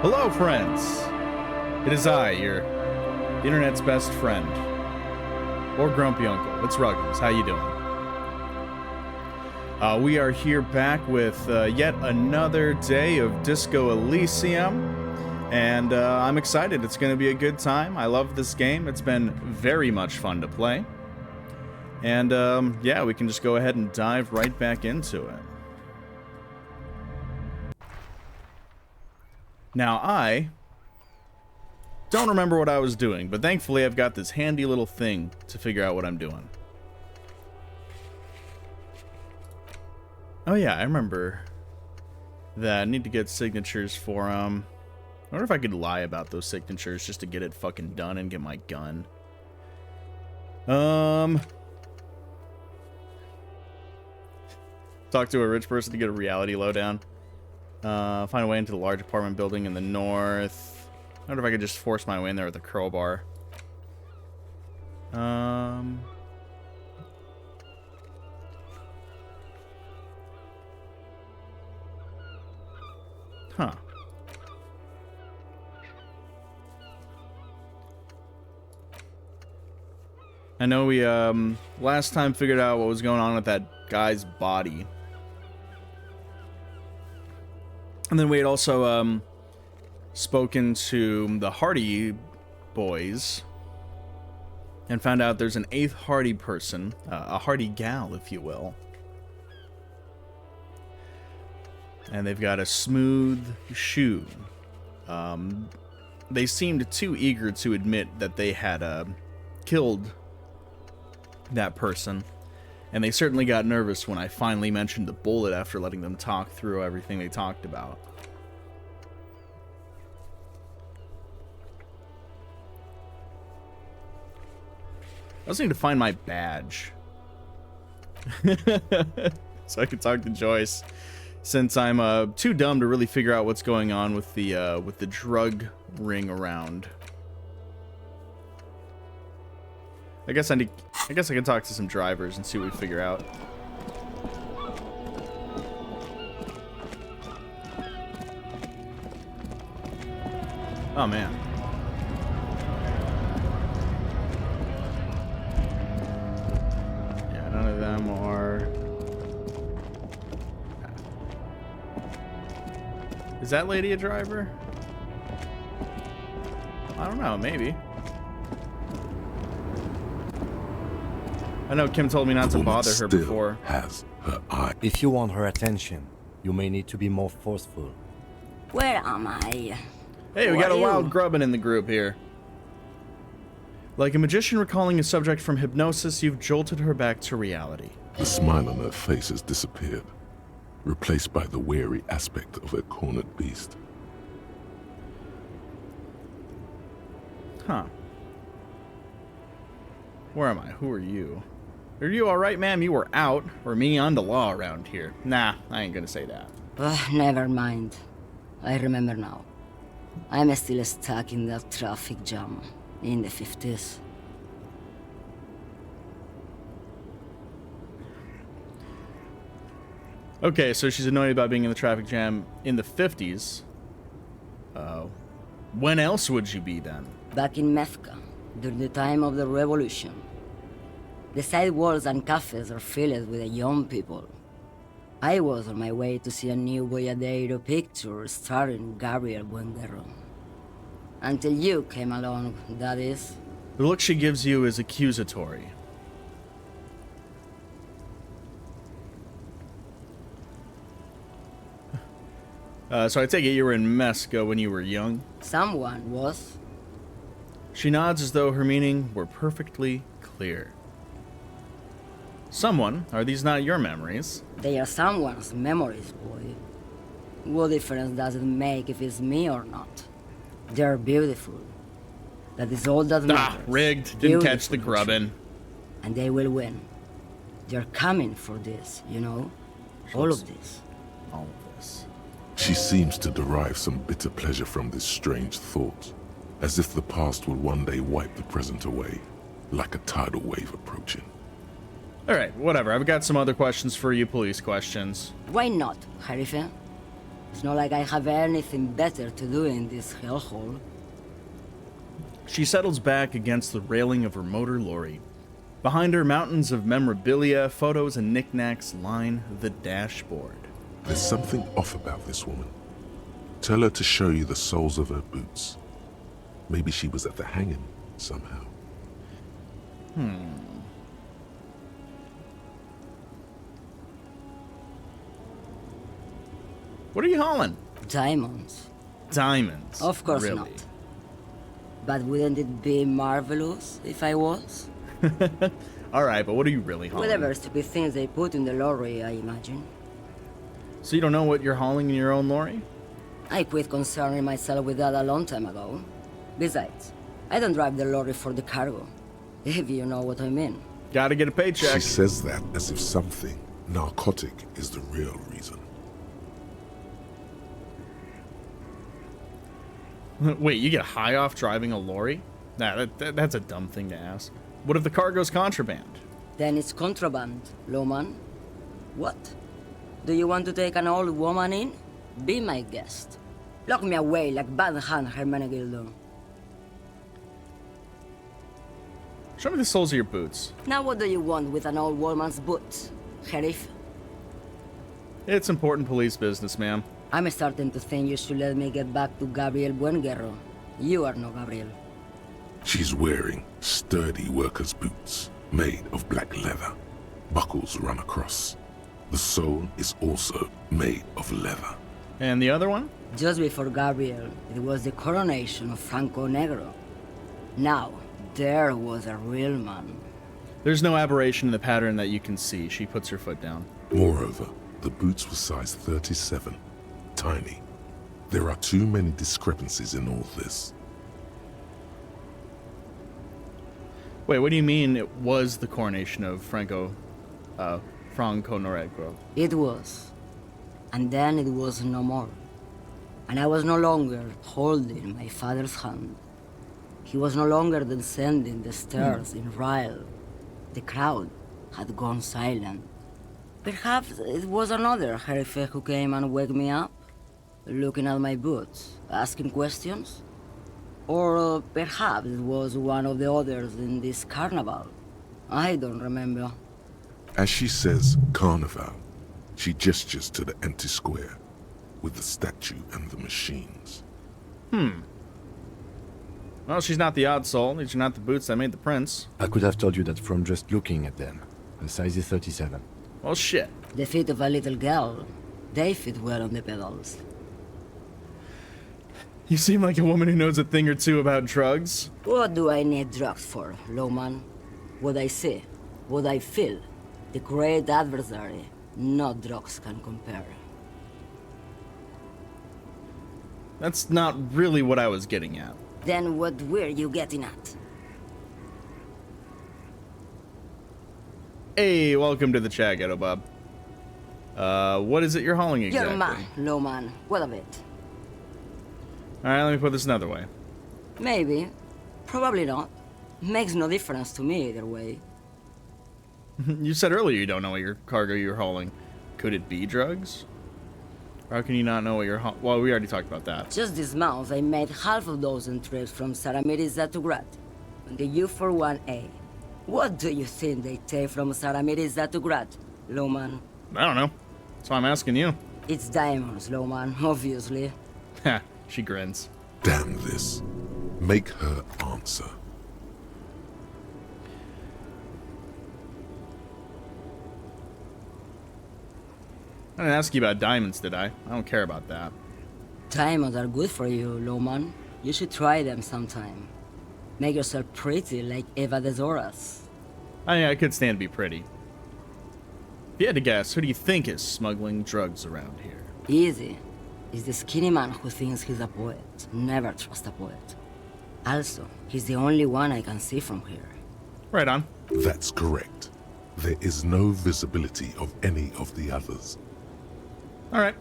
Hello, friends. It is I, your internet's best friend, or grumpy uncle. It's Ruggles. How you doing? We are here back with yet another day of Disco Elysium, and I'm excited. It's going to be a good time. I love this game. It's been very much fun to play, and yeah, we can just go ahead and dive right back into it. Now, I don't remember what I was doing, but thankfully I've got this handy little thing to figure out what I'm doing. Oh yeah, I remember that I need to get signatures for, I wonder if I could lie about those signatures just to get it fucking done and get my gun. Talk to a rich person to get a reality lowdown. Find a way into the large apartment building in the north. I wonder if I could just force my way in there with a crowbar. Huh. I know we, last time figured out what was going on with that guy's body. And then we had also, spoken to the Hardy boys and found out there's an 8th Hardy person, a Hardy gal, if you will. And they've got a smooth shoe. They seemed too eager to admit that they had killed that person. And they certainly got nervous when I finally mentioned the bullet after letting them talk through everything they talked about. I also need to find my badge. So I can talk to Joyce, since I'm too dumb to really figure out what's going on with the drug ring around. I guess I can talk to some drivers and see what we figure out. Oh man. Yeah, none of them are. Is that lady a driver? I don't know, maybe. I know Kim told me not to bother her before. Has her eye. If you want her attention, you may need to be more forceful. Where am I? Hey, we got a wild grubbin in the group here. Like a magician recalling a subject from hypnosis, you've jolted her back to reality. The smile on her face has disappeared, replaced by the wary aspect of a cornered beast. Huh. Where am I? Who are you? Are you alright, ma'am? You were out, or me on the law around here. Nah, I ain't gonna say that. Never mind. I remember now. I'm still stuck in that traffic jam in the 50s. Okay, so she's annoyed about being in the traffic jam in the 50s. When else would you be then? Back in Mecca, during the time of the revolution. The sidewalks and cafes are filled with young people. I was on my way to see a new Boyadero picture starring Gabriel Buendero. Until you came along, that is. The look she gives you is accusatory. So I take it you were in Mecca when you were young? Someone was. She nods as though her meaning were perfectly clear. Someone? Are these not your memories? They are someone's memories, boy. What difference does it make if it's me or not? They're beautiful. That is all that matters. Rigged. Didn't catch the grubbin. And they will win. They're coming for this, you know? All of this. All of this. She seems to derive some bitter pleasure from this strange thought, as if the past will one day wipe the present away, like a tidal wave approaching. Alright, whatever. I've got some other questions for you, police questions. Why not, Harife? It's not like I have anything better to do in this hellhole. She settles back against the railing of her motor lorry. Behind her, mountains of memorabilia, photos, and knickknacks line the dashboard. There's something off about this woman. Tell her to show you the soles of her boots. Maybe she was at the hanging somehow. What are you hauling? Diamonds. Diamonds. Of course really? not. But wouldn't it be marvelous if I was? Alright, but what are you really hauling? Whatever stupid things they put in the lorry, I imagine. So you don't know what you're hauling in your own lorry? I quit concerning myself with that a long time ago. Besides, I don't drive the lorry for the cargo, if you know what I mean. Gotta get a She paycheck. says that as if something narcotic is the real reason. Wait, you get high off driving a lorry? Nah, that's a dumb thing to ask. What if the cargo's contraband? Then it's contraband, Lowman. What? Do you want to take an old woman in? Be my guest. Lock me away like Bad Hand Hermenegildo. Show me the soles of your boots. Now what do you want with an old woman's boots, Sheriff? It's important police business, ma'am. I'm starting to think you should let me get back to Gabriel Buenguerro. You are no Gabriel. She's wearing sturdy worker's boots made of black leather. Buckles run across. The sole is also made of leather. And the other one? Just before Gabriel, it was the coronation of Franco Negro. Now, there was a real man. There's no aberration in the pattern that you can see. She puts her foot down. Moreover, the boots were size 37. Tiny. There are too many discrepancies in all this. Wait, what do you mean it was the coronation of Franco Negro? It was. And then it was no more. And I was no longer holding my father's hand. He was no longer descending the stairs in Ryle. The crowd had gone silent. Perhaps it was another Jerife who came and woke me up, looking at my boots, asking questions. Or perhaps it was one of the others in this carnival. I don't remember. As she says carnival, she gestures to the empty square with the statue and the machines. Well, she's not the odd soul. These are not the boots that made the prince. I could have told you that from just looking at them. The size is 37. Well, shit. The feet of a little girl, they fit well on the pedals. You seem like a woman who knows a thing or two about drugs. What do I need drugs for, Lowman? What I see, what I feel, the great adversary, no drugs can compare. That's not really what I was getting at. Then what were you getting at? Hey, welcome to the chat, Ghetto Bob. What is it you're hauling exactly? You're mine, Lowman. What of it? Alright, let me put this another way. Maybe. Probably not. Makes no difference to me either way. You said earlier you don't know what your cargo you're hauling. Could it be drugs? Or how can you not know what you're hauling? Well, we already talked about that. Just this month, I made half a dozen trips from Saramiris to Grad on the U41A. What do you think they take from Saramiris to Grad, Lowman? I don't know. That's why I'm asking you. It's diamonds, Lowman, obviously. Ha, she grins. Damn this. Make her answer. I didn't ask you about diamonds, did I? I don't care about that. Diamonds are good for you, Lowman. You should try them sometime. Make yourself pretty like Eva de Zoras. I could stand to be pretty. If you had to guess, who do you think is smuggling drugs around here? Easy. It's the skinny man who thinks he's a poet. Never trust a poet. Also, he's the only one I can see from here. Right on. That's correct. There is no visibility of any of the others. Alright.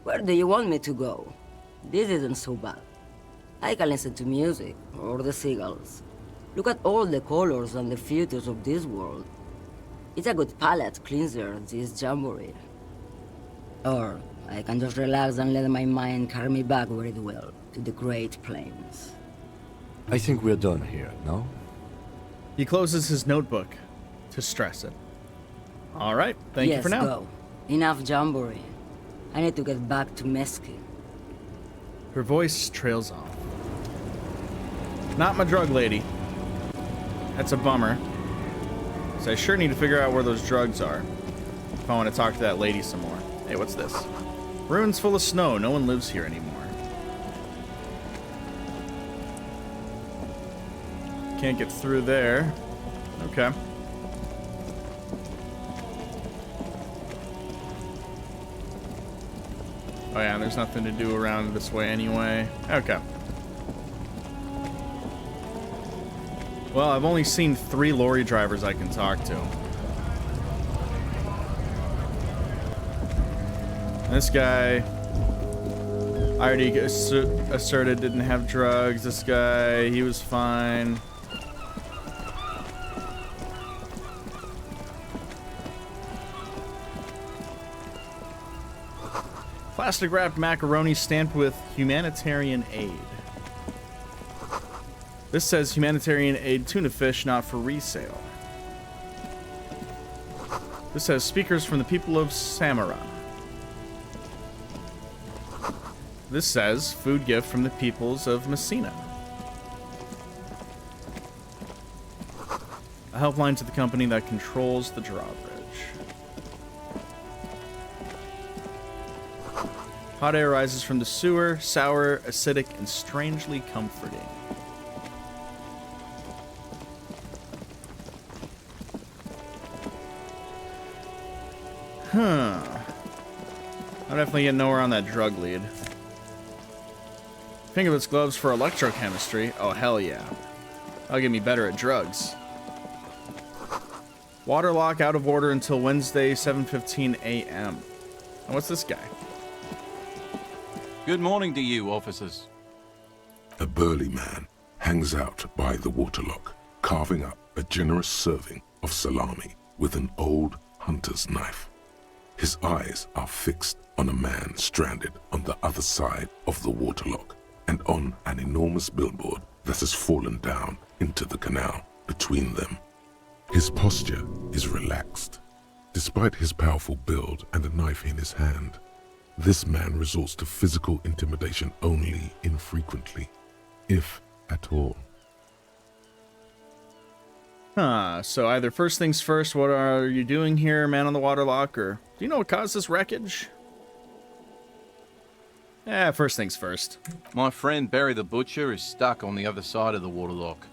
Where do you want me to go? This isn't so bad. I can listen to music, or the seagulls. Look at all the colors and the futures of this world. It's a good palate cleanser, this jamboree. Or I can just relax and let my mind carry me back where it will, to the Great Plains. I think we're done here, no? He closes his notebook to stress it. All right, thank you for now. Yes, go. Enough jamboree. I need to get back to Mesquite. Her voice trails off. Not my drug lady. That's a bummer. So I sure need to figure out where those drugs are if I want to talk to that lady some more. Hey, what's this? Ruins full of snow. No one lives here anymore. Can't get through there. Okay. Oh yeah, there's nothing to do around this way anyway. Okay. Well, I've only seen 3 lorry drivers I can talk to. This guy, I already asserted didn't have drugs. This guy, he was fine. Plastic wrapped macaroni stamped with humanitarian aid. This says humanitarian aid tuna fish not for resale. This says speakers from the people of Samara. This says food gift from the peoples of Messina. A helpline to the company that controls the drawbridge. Hot air rises from the sewer, sour, acidic, and strangely comforting. Huh. I'm definitely getting nowhere on that drug lead. Fingerless gloves for electrochemistry. Oh, hell yeah. That'll get me better at drugs. Water lock out of order until Wednesday, 7:15 a.m. And what's this guy? Good morning to you, officers. A burly man hangs out by the waterlock, carving up a generous serving of salami with an old hunter's knife. His eyes are fixed on a man stranded on the other side of the waterlock and on an enormous billboard that has fallen down into the canal between them. His posture is relaxed. Despite his powerful build and a knife in his hand, this man resorts to physical intimidation only infrequently, if at all. Huh, so either first things first, what are you doing here, man on the waterlock, or do you know what caused this wreckage? First things first. My friend Barry the Butcher is stuck on the other side of the waterlock.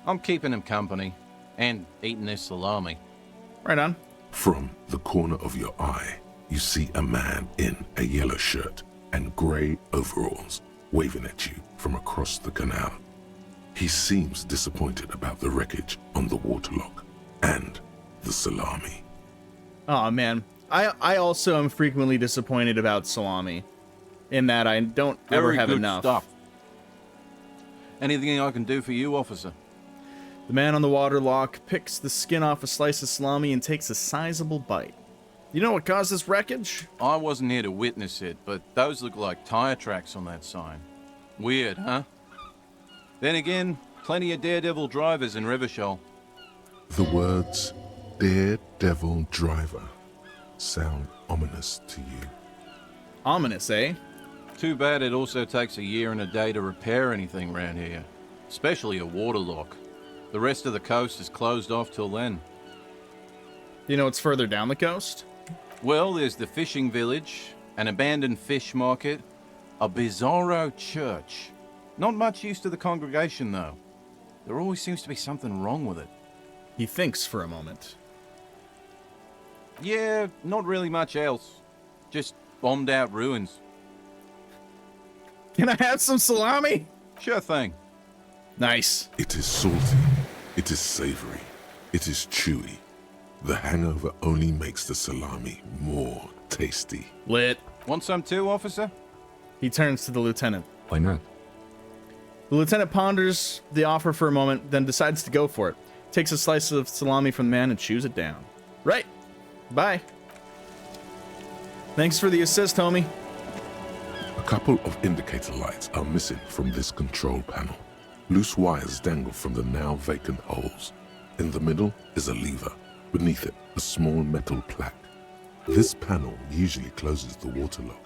I'm keeping him company and eating his salami. Right on. From the corner of your eye, you see a man in a yellow shirt and grey overalls waving at you from across the canal. He seems disappointed about the wreckage on the waterlock and the salami. Oh man, I also am frequently disappointed about salami, in that I don't ever have Very good enough. stuff. Anything I can do for you, officer? The man on the waterlock picks the skin off a slice of salami and takes a sizable bite. You know what caused this wreckage? I wasn't here to witness it, but those look like tire tracks on that sign. Weird, huh? Then again, plenty of daredevil drivers in Rivershoal. The words "daredevil driver" sound ominous to you. Ominous, eh? Too bad it also takes a year and a day to repair anything around here, especially a waterlock. The rest of the coast is closed off till then. Do you know what's further down the coast? Well, there's the fishing village, an abandoned fish market, a bizarro church. Not much use to the congregation, though. There always seems to be something wrong with it. He thinks for a moment. Yeah, not really much else. Just bombed out ruins. Can I have some salami? Sure thing. Nice. It is salty, it is savory, it is chewy. The hangover only makes the salami more tasty. Lit. Want some too, officer? He turns to the lieutenant. Why not? The lieutenant ponders the offer for a moment, then decides to go for it. Takes a slice of salami from the man and chews it down. Right. Bye. Thanks for the assist, homie. A couple of indicator lights are missing from this control panel. Loose wires dangle from the now vacant holes. In the middle is a lever. Beneath it, a small metal plaque. This panel usually closes the water lock,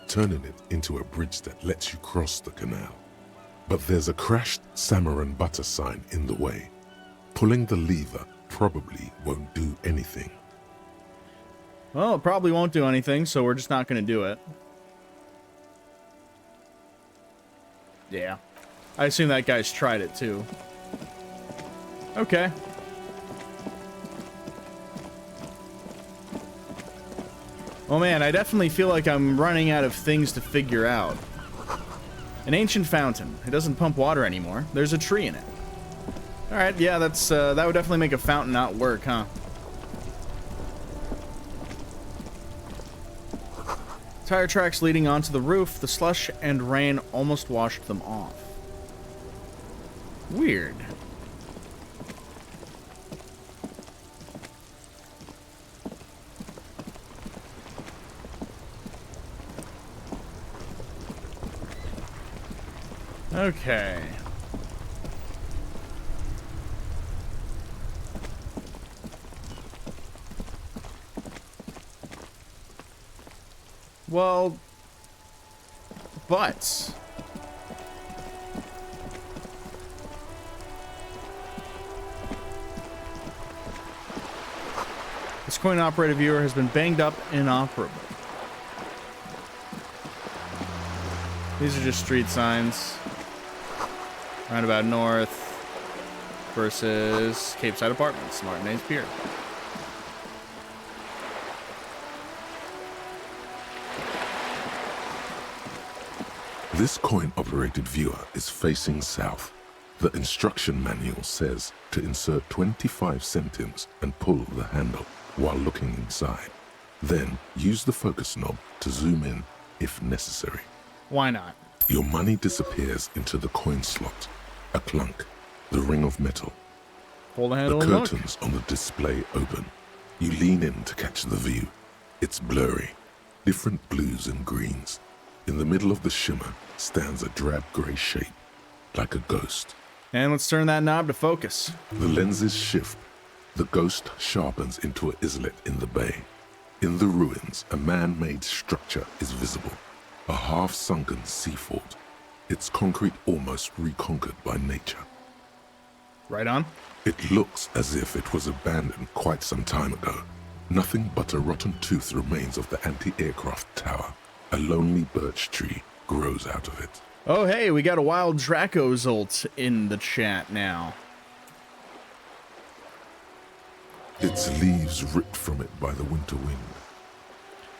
turning it into a bridge that lets you cross the canal. But there's a crashed salmon and butter sign in the way. Pulling the lever probably won't do anything. Well, it probably won't do anything, so we're just not going to do it. Yeah. I assume that guy's tried it, too. Okay. Oh man, I definitely feel like I'm running out of things to figure out. An ancient fountain. It doesn't pump water anymore. There's a tree in it. Alright, yeah, that's that would definitely make a fountain not work, huh? Tire tracks leading onto the roof. The slush and rain almost washed them off. Weird. Okay. Well, but this coin-operated viewer has been banged up and inoperable. These are just street signs. Roundabout North versus Cape Side Apartments, Martinez Pier. This coin-operated viewer is facing south. The instruction manual says to insert 25 centimes and pull the handle while looking inside. Then use the focus knob to zoom in if necessary. Why not? Your money disappears into the coin slot. A clunk, the ring of metal. Pull the The handle and look. curtains on the display open. You lean in to catch the view. It's blurry, different blues and greens. In the middle of the shimmer stands a drab grey shape, like a ghost. And let's turn that knob to focus. The lenses shift. The ghost sharpens into an islet in the bay. In the ruins, a man-made structure is visible. A half-sunken sea fort. Its concrete almost reconquered by nature. Right on. It looks as if it was abandoned quite some time ago. Nothing but a rotten tooth remains of the anti-aircraft tower. A lonely birch tree grows out of it. Oh, hey, we got a wild Dracozolt in the chat now. Its leaves ripped from it by the winter wind.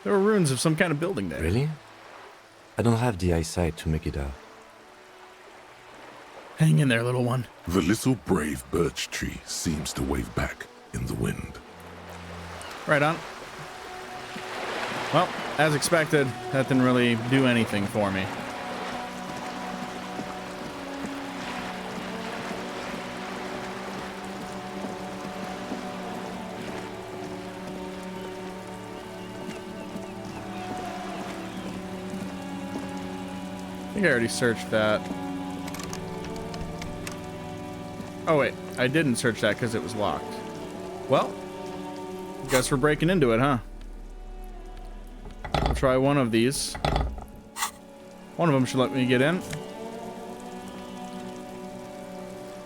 There are ruins of some kind of building there. Really? I don't have the eyesight to make it out. Hang in there, little one. The little brave birch tree seems to wave back in the wind. Right on. Well, as expected, that didn't really do anything for me. I think I already searched that. Oh wait, I didn't search that because it was locked. Well, guess we're breaking into it, huh? I'll try one of these. One of them should let me get in.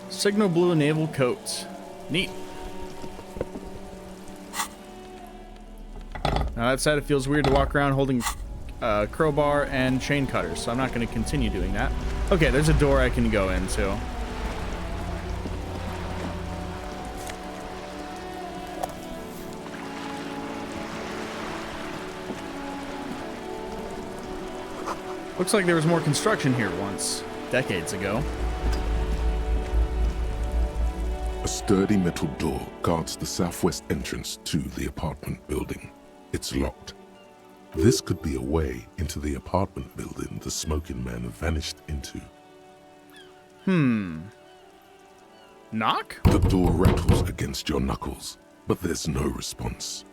Signal blue naval coat. Neat. Now that said, it feels weird to walk around holding crowbar and chain cutters, so I'm not going to continue doing that. Okay, there's a door I can go into. Looks like there was more construction here once, decades ago. A sturdy metal door guards the southwest entrance to the apartment building. It's locked. This could be a way into the apartment building the smoking man vanished into. Knock? The door rattles against your knuckles, but there's no response.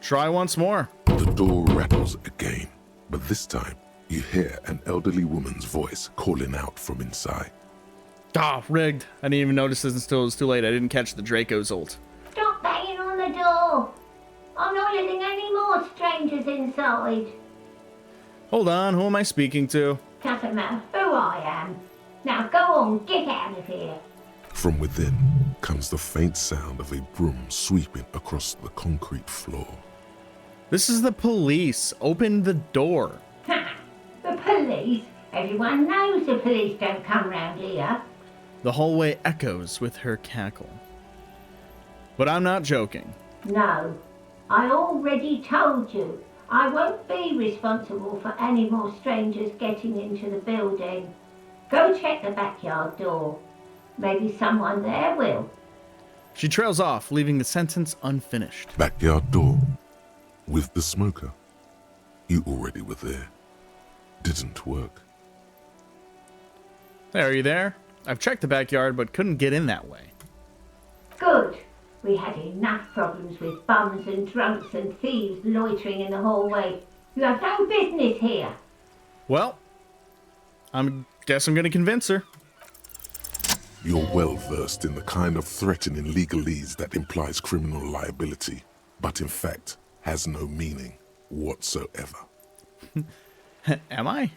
Try once more. The door rattles again, but this time you hear an elderly woman's voice calling out from inside. Ah, rigged. I didn't even notice this until it was too late. I didn't catch the Draco's ult. Stop banging on the door. I'm not letting any more strangers inside. Hold on, who am I speaking to? Doesn't matter who I am. Now go on, get out of here. From within comes the faint sound of a broom sweeping across the concrete floor. This is the police. Open the door. Ha! The police? Everyone knows the police don't come round here. The hallway echoes with her cackle. But I'm not joking. No, I already told you. I won't be responsible for any more strangers getting into the building. Go check the backyard door. Maybe someone there will. She trails off, leaving the sentence unfinished. Backyard door. With the smoker. You already were there. Didn't work. Hey, are you there? I've checked the backyard, but couldn't get in that way. Good. We had enough problems with bums and drunks and thieves loitering in the hallway. You have no business here. Well, guess I'm gonna convince her. You're well versed in the kind of threatening legalese that implies criminal liability, but in fact has no meaning whatsoever. Am I?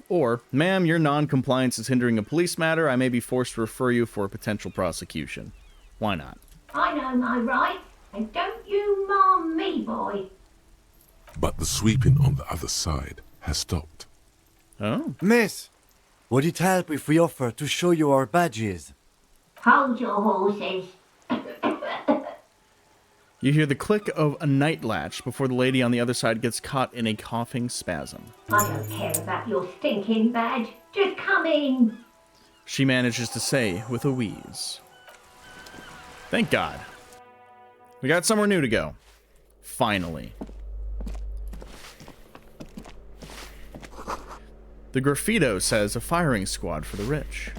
Or, ma'am, your non-compliance is hindering a police matter. I may be forced to refer you for potential prosecution. Why not? I know my rights, and don't you marm me, boy. But the sweeping on the other side has stopped. Oh? Miss, would it help if we offer to show you our badges? Hold your horses. You hear the click of a night latch before the lady on the other side gets caught in a coughing spasm. I don't care about your stinking badge. Just come in. She manages to say with a wheeze. Thank God. We got somewhere new to go. Finally. The graffito says a firing squad for the rich.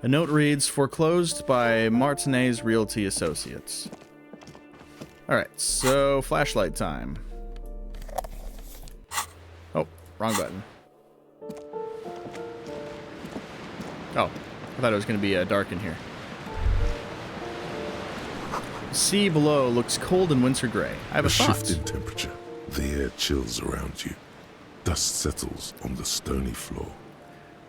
A note reads, foreclosed by Martinez Realty Associates. Alright, so flashlight time. Oh, wrong button. Oh, I thought it was going to be dark in here. The sea below looks cold and winter gray. I have a thought. shift in temperature. The air chills around you. Dust settles on the stony floor.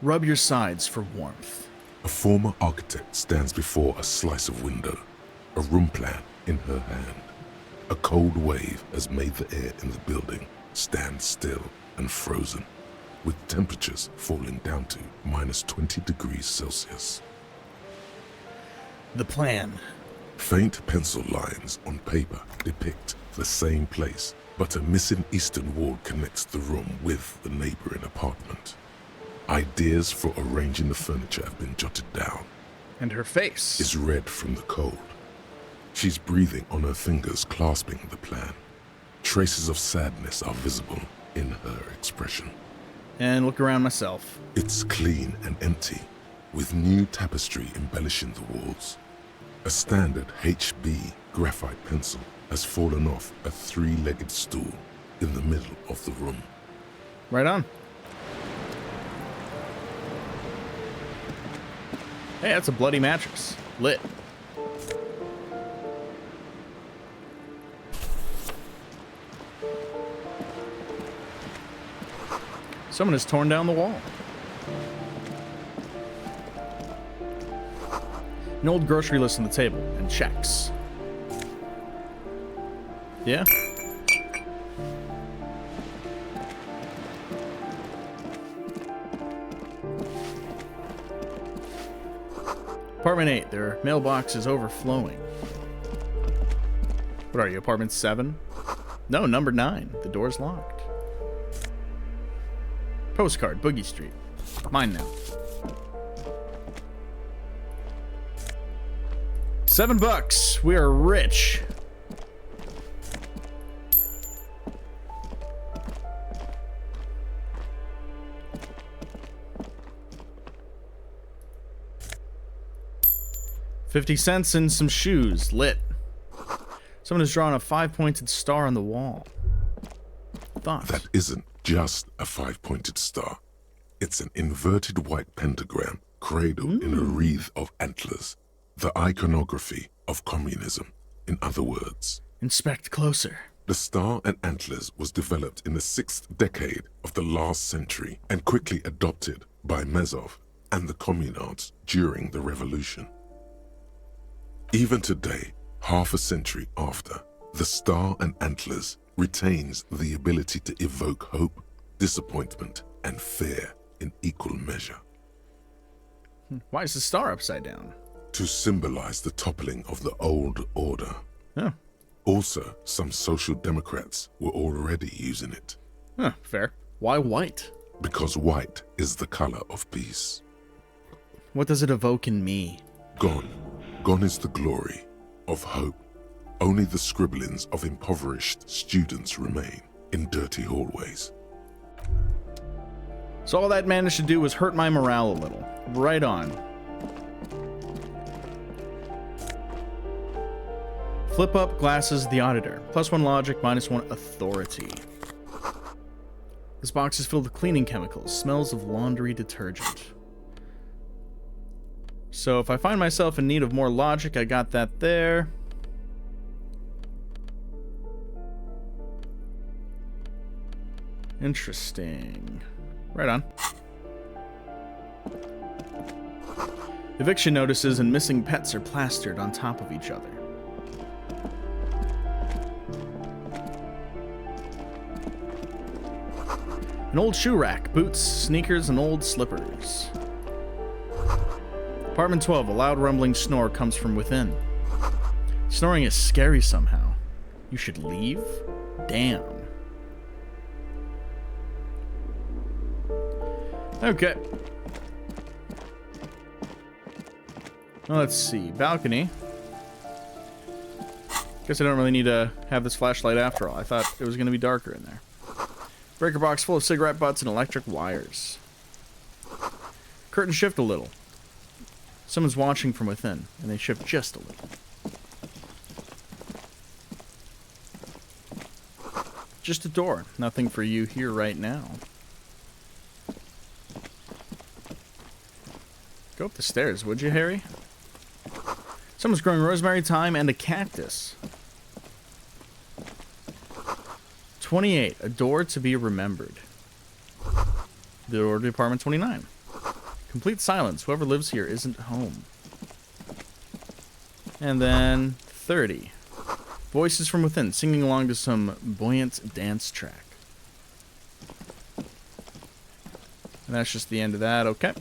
Rub your sides for warmth. A former architect stands before a slice of window, a room plan in her hand. A cold wave has made the air in the building stand still and frozen, with temperatures falling down to minus 20 degrees Celsius. The plan. Faint pencil lines on paper depict the same place, but a missing eastern wall connects the room with the neighboring apartment. Ideas for arranging the furniture have been jotted down. And her face. Is red from the cold. She's breathing on her fingers, clasping the plan. Traces of sadness are visible in her expression. And look around myself. It's clean and empty, with new tapestry embellishing the walls. A standard HB graphite pencil has fallen off a three-legged stool in the middle of the room. Right on. Hey, that's a bloody mattress. Lit. Someone has torn down the wall. An old grocery list on the table, and checks. Yeah? Apartment 8, their mailbox is overflowing. What are you, apartment 7? No, number 9. The door's locked. Postcard, Boogie Street. Mine now. $7. We are rich. 50 cents and some shoes. Lit. Someone has drawn a 5-pointed star on the wall. Thoughts? That isn't just a 5-pointed star. It's an inverted white pentagram cradled in a wreath of antlers. The iconography of communism, in other words. Inspect closer. The star and antlers was developed in the 6th decade of the last century and quickly adopted by Mezov and the communards during the revolution. Even today, half a century after, the star and antlers retains the ability to evoke hope, disappointment, and fear in equal measure. Why is the star upside down? To symbolize the toppling of the old order. Oh. Also, some social democrats were already using it. Huh, fair. Why white? Because white is the color of peace. What does it evoke in me? Gone. Gone is the glory of hope. Only the scribblings of impoverished students remain in dirty hallways. So all that managed to do was hurt my morale a little. Right on. Flip up glasses the auditor. +1 logic, -1 authority. This box is filled with cleaning chemicals. Smells of laundry detergent. So if I find myself in need of more logic, I got that there. Interesting. Right on. Eviction notices and missing pets are plastered on top of each other. An old shoe rack, boots, sneakers, and old slippers. Apartment 12, a loud rumbling snore comes from within. Snoring is scary somehow. You should leave? Damn. Okay. Well, let's see. Balcony. Guess I don't really need to have this flashlight after all. I thought it was going to be darker in there. Breaker box full of cigarette butts and electric wires. Curtain shift a little. Someone's watching from within, and they shift just a little. Just a door. Nothing for you here right now. Go up the stairs, would you, Harry? Someone's growing rosemary, thyme, and a cactus. 28. A door to be remembered. The door to apartment 29. Complete silence. Whoever lives here isn't home. And then 30. Voices from within, singing along to some buoyant dance track. And that's just the end of that. Okay.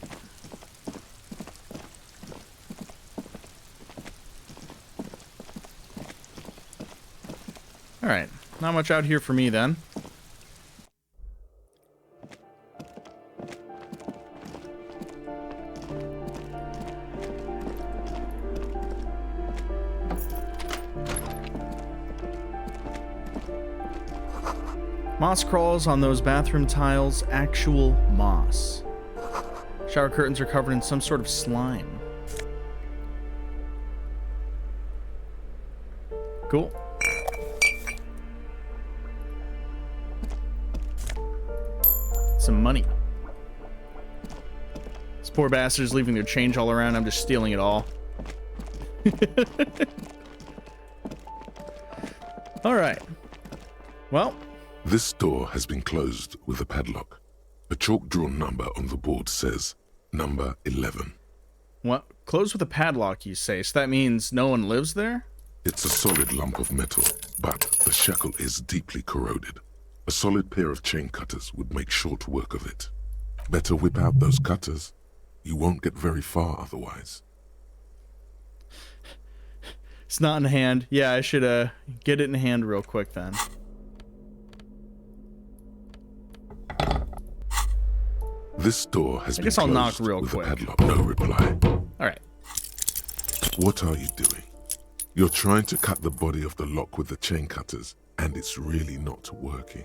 Alright, not much out here for me then. Moss crawls on those bathroom tiles, actual moss. Shower curtains are covered in some sort of slime. Cool. Some money. These poor bastards leaving their change all around. I'm just stealing it all. Alright. Well. This door has been closed with a padlock. A chalk-drawn number on the board says, number 11. What? Closed with a padlock, you say? So that means no one lives there? It's a solid lump of metal, but the shackle is deeply corroded. A solid pair of chain cutters would make short work of it. Better whip out those cutters. You won't get very far otherwise. It's not in hand. Yeah, I should get it in hand real quick then. This door has been guess I'll knock closed real with quick. a padlock. No reply. Alright. What are you doing? You're trying to cut the body of the lock with the chain cutters, and it's really not working.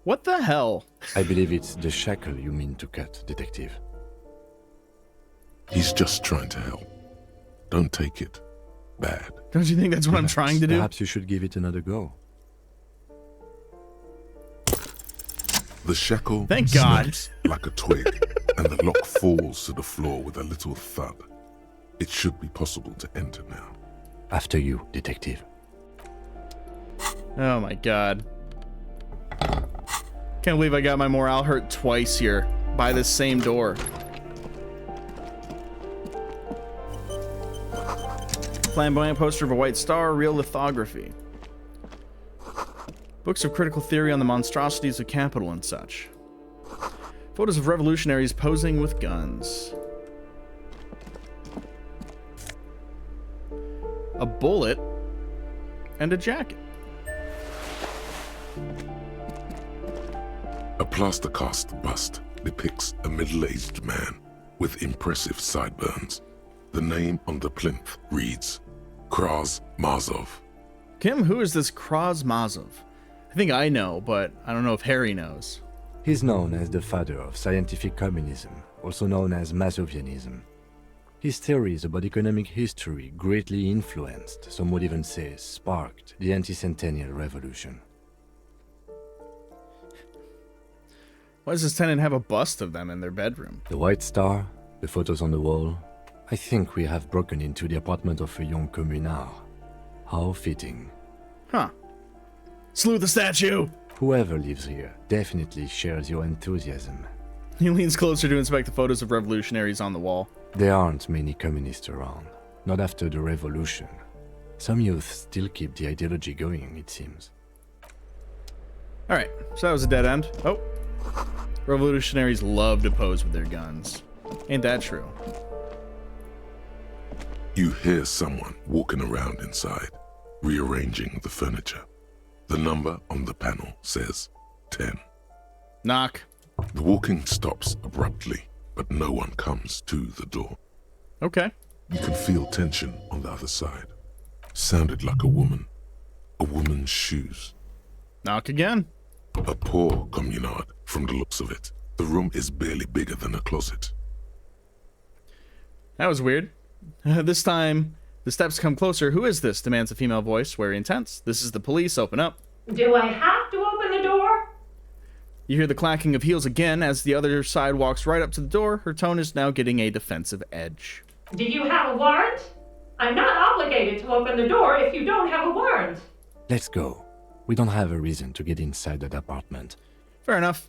What the hell? I believe it's the shackle you mean to cut, Detective. He's just trying to help. Don't take it bad. Don't you think that's what I'm trying to do? Perhaps you should give it another go. The shackle Thank God. snaps like a twig, and the lock falls to the floor with a little thud. It should be possible to enter now. After you, detective. Oh my God. Can't believe I got my morale hurt twice here by this same door. Flamboyant poster of a white star, real lithography. Books of critical theory on the monstrosities of capital and such. Photos of revolutionaries posing with guns. A bullet and a jacket. A plaster cast bust depicts a middle-aged man with impressive sideburns. The name on the plinth reads Kraz Mazov. Kim, who is this Kraz Mazov? I think I know, but I don't know if Harry knows. He's known as the father of scientific communism, also known as Masovianism. His theories about economic history greatly influenced, some would even say sparked, the anti-centennial revolution. Why does this tenant have a bust of them in their bedroom? The White Star, the photos on the wall. I think we have broken into the apartment of a young communard. How fitting. Huh. Slew the statue! Whoever lives here definitely shares your enthusiasm. He leans closer to inspect the photos of revolutionaries on the wall. There aren't many communists around, not after the revolution. Some youth still keep the ideology going, it seems. Alright, so that was a dead end. Oh. Revolutionaries love to pose with their guns. Ain't that true? You hear someone walking around inside, rearranging the furniture. The number on the panel says 10. Knock. The walking stops abruptly, but no one comes to the door. Okay. You can feel tension on the other side. Sounded like a woman. A woman's shoes. Knock again. A poor communard, from the looks of it. The room is barely bigger than a closet. That was weird. This time, the steps come closer. Who is this? Demands a female voice, very intense. This is the police. Open up. Do I have to open the door? You hear the clacking of heels again as the other side walks right up to the door. Her tone is now getting a defensive edge. Do you have a warrant? I'm not obligated to open the door if you don't have a warrant. Let's go. We don't have a reason to get inside that apartment. Fair enough.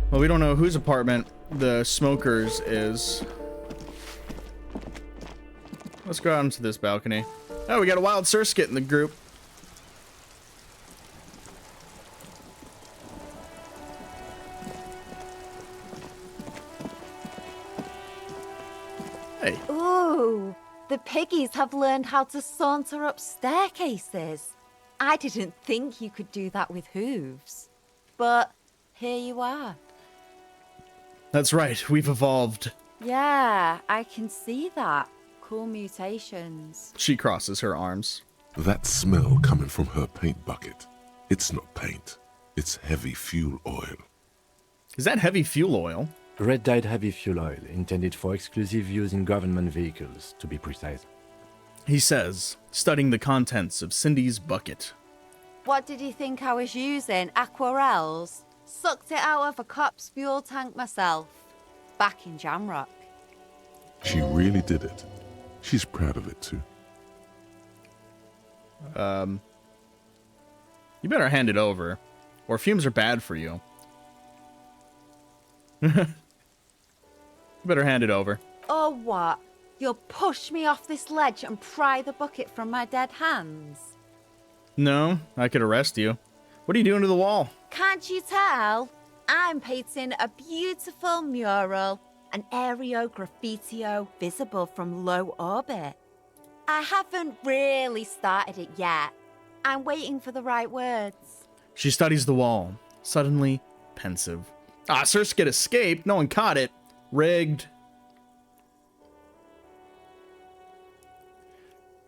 Well, we don't know whose apartment the smokers is. Let's go out into this balcony. Oh, we got a wild surskit in the group. Hey. Ooh, the piggies have learned how to saunter up staircases. I didn't think you could do that with hooves. But here you are. That's right, we've evolved. Yeah, I can see that. Cool mutations. She crosses her arms. That smell coming from her paint bucket. It's not paint. It's heavy fuel oil. Is that heavy fuel oil? Red-dyed heavy fuel oil, intended for exclusive use in government vehicles, to be precise. He says, studying the contents of Cindy's bucket. What did you think I was using? Aquarels? Sucked it out of a cop's fuel tank myself. Back in Jamrock. She really did it. She's proud of it too. You better hand it over, or fumes are bad for you. You better hand it over. Or what? You'll push me off this ledge and pry the bucket from my dead hands? No, I could arrest you. What are you doing to the wall? Can't you tell? I'm painting a beautiful mural, an aereo graffitio visible from low orbit. I haven't really started it yet. I'm waiting for the right words. She studies the wall, suddenly pensive. Ah, Surskit escaped. No one caught it. Rigged.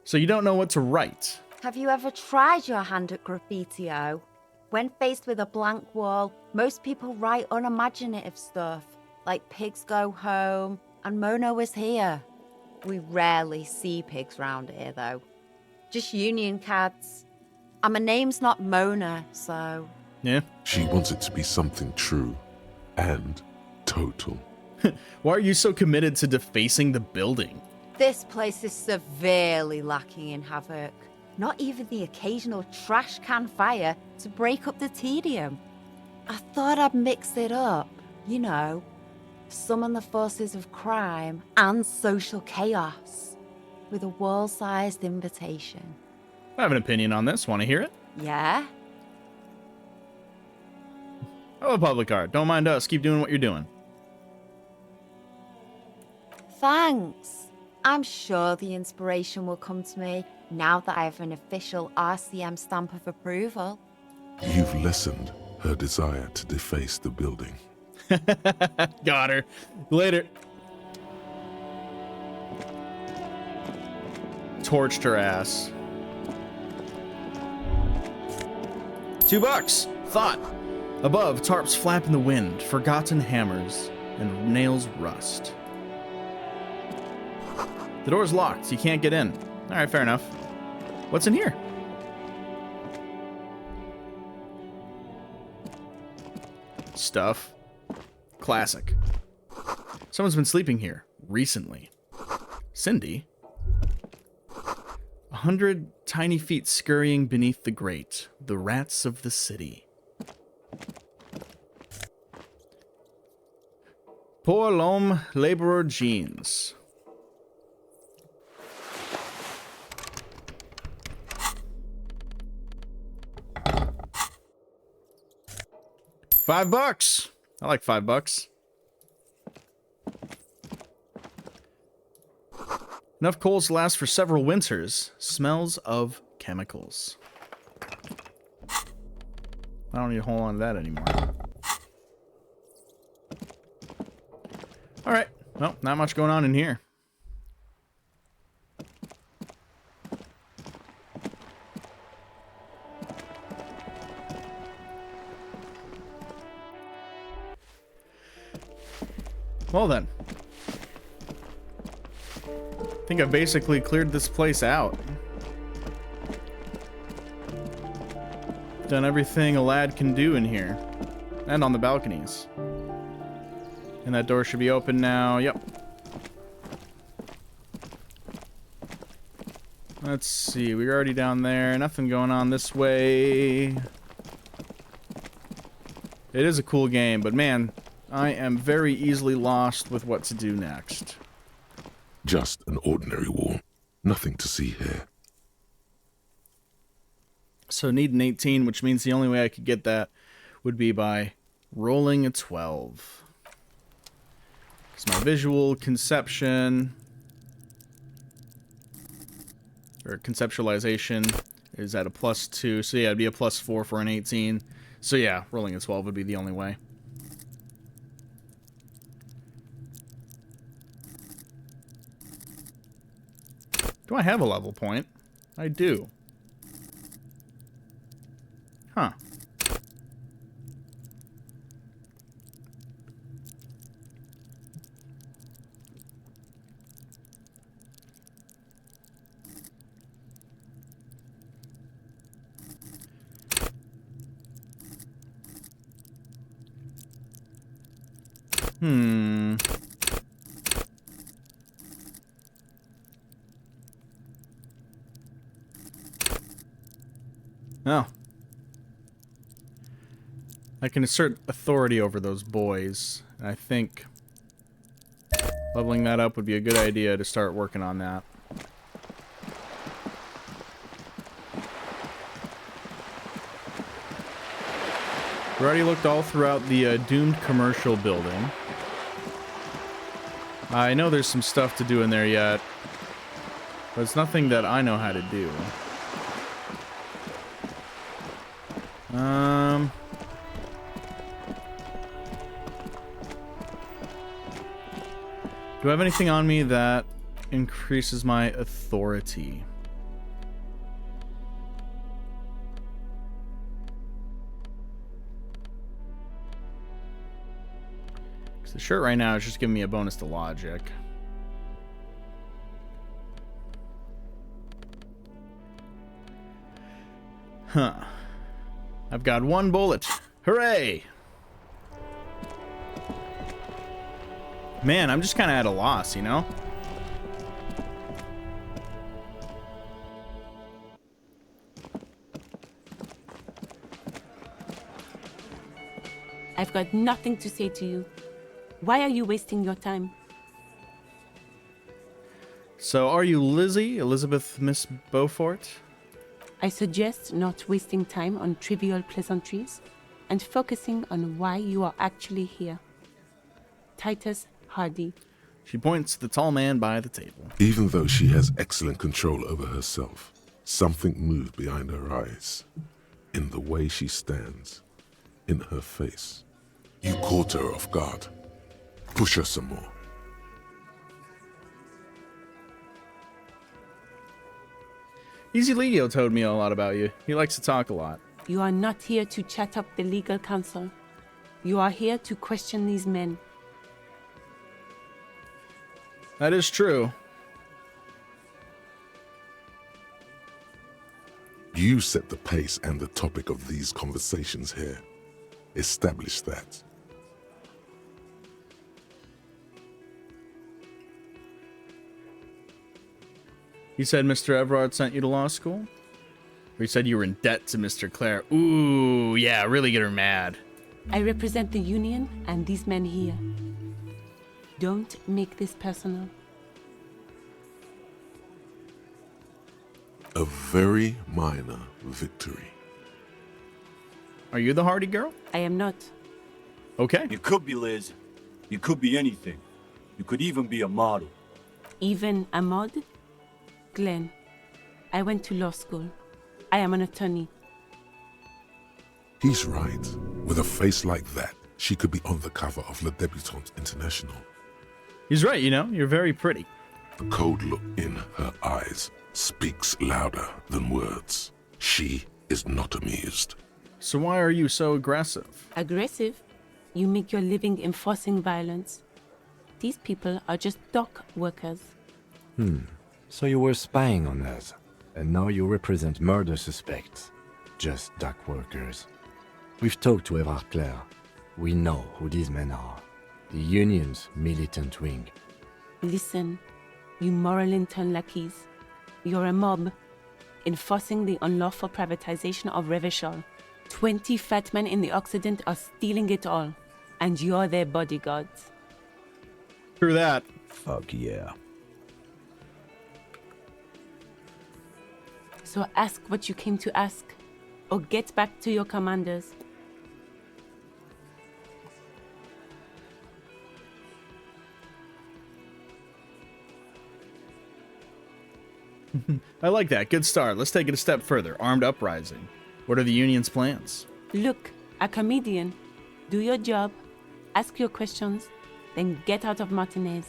So you don't know what to write. Have you ever tried your hand at graffitio? When faced with a blank wall, most people write unimaginative stuff, like Pigs Go Home and Mono Was Here. We rarely see pigs round here, though. Just union cats. And my name's not Mona, so... Yeah. She wants it to be something true and total. Why are you so committed to defacing the building? This place is severely lacking in havoc. Not even the occasional trash can fire to break up the tedium. I thought I'd mix it up, you know. Summon the forces of crime and social chaos with a wall-sized invitation. I have an opinion on this. Want to hear it? Yeah? Oh, public art. Don't mind us. Keep doing what you're doing. Thanks. I'm sure the inspiration will come to me now that I have an official RCM stamp of approval. You've lessened her desire to deface the building. Got her. Later. Torched her ass. $2. Thought. Above, tarps flap in the wind, forgotten hammers, and nails rust. The door's locked. You can't get in. All right, fair enough. What's in here? Stuff. Classic. Someone's been sleeping here recently. Cindy? 100 tiny feet scurrying beneath the grate. The rats of the city. Poor l'homme laborer jeans. $5. I like $5. Enough coals to last for several winters. Smells of chemicals. I don't need to hold on to that anymore. Alright. Well, not much going on in here. Well then. I think I've basically cleared this place out. Done everything a lad can do in here. And on the balconies. And that door should be open now. Yep. Let's see. We're already down there. Nothing going on this way. It is a cool game, but man, I am very easily lost with what to do next. Just an ordinary wall. Nothing to see here. So need an 18, which means the only way I could get that would be by rolling a 12. Because my visual conception, or conceptualization, is at a +2. So yeah, it'd be a +4 for an 18. So yeah, rolling a 12 would be the only way. Do I have a level point? I do. Huh. Oh. I can assert authority over those boys. And I think leveling that up would be a good idea to start working on that. We already looked all throughout the doomed commercial building. I know there's some stuff to do in there yet, but it's nothing that I know how to do. Do I have anything on me that increases my authority? Because the shirt right now is just giving me a bonus to logic. I've got one bullet. Hooray! Man, I'm just kind of at a loss, you know? I've got nothing to say to you. Why are you wasting your time? So, are you Lizzie, Elizabeth Miss Beaufort? I suggest not wasting time on trivial pleasantries and focusing on why you are actually here. Titus Hardy. She points to the tall man by the table. Even though she has excellent control over herself, something moved behind her eyes, in the way she stands, in her face. You caught her off guard. Push her some more. Easy Legio told me a lot about you. He likes to talk a lot. You are not here to chat up the legal counsel. You are here to question these men. That is true. You set the pace and the topic of these conversations here. Establish that. You said Mr. Everard sent you to law school? Or you said you were in debt to Mr. Clare? Ooh, yeah, really get her mad. I represent the Union and these men here. Don't make this personal. A very minor victory. Are you the Hardy girl? I am not. Okay. You could be Liz. You could be anything. You could even be a model. Even a mod? Glenn, I went to law school. I am an attorney. He's right. With a face like that, she could be on the cover of Le Debutante International. He's right, you know, you're very pretty. The cold look in her eyes speaks louder than words. She is not amused. So why are you so aggressive? Aggressive? You make your living enforcing violence. These people are just dock workers. So you were spying on us, and now you represent murder suspects. Just dock workers. We've talked to Everard Clare. We know who these men are. The Union's militant wing. Listen, you moral intern lackeys. You're a mob, enforcing the unlawful privatization of Revachol. 20 fat men in the Occident are stealing it all, and you're their bodyguards. True that. Fuck yeah. So ask what you came to ask, or get back to your commanders. I like that. Good start. Let's take it a step further. Armed uprising. What are the Union's plans? Look, a comedian. Do your job, ask your questions, then get out of Martinez.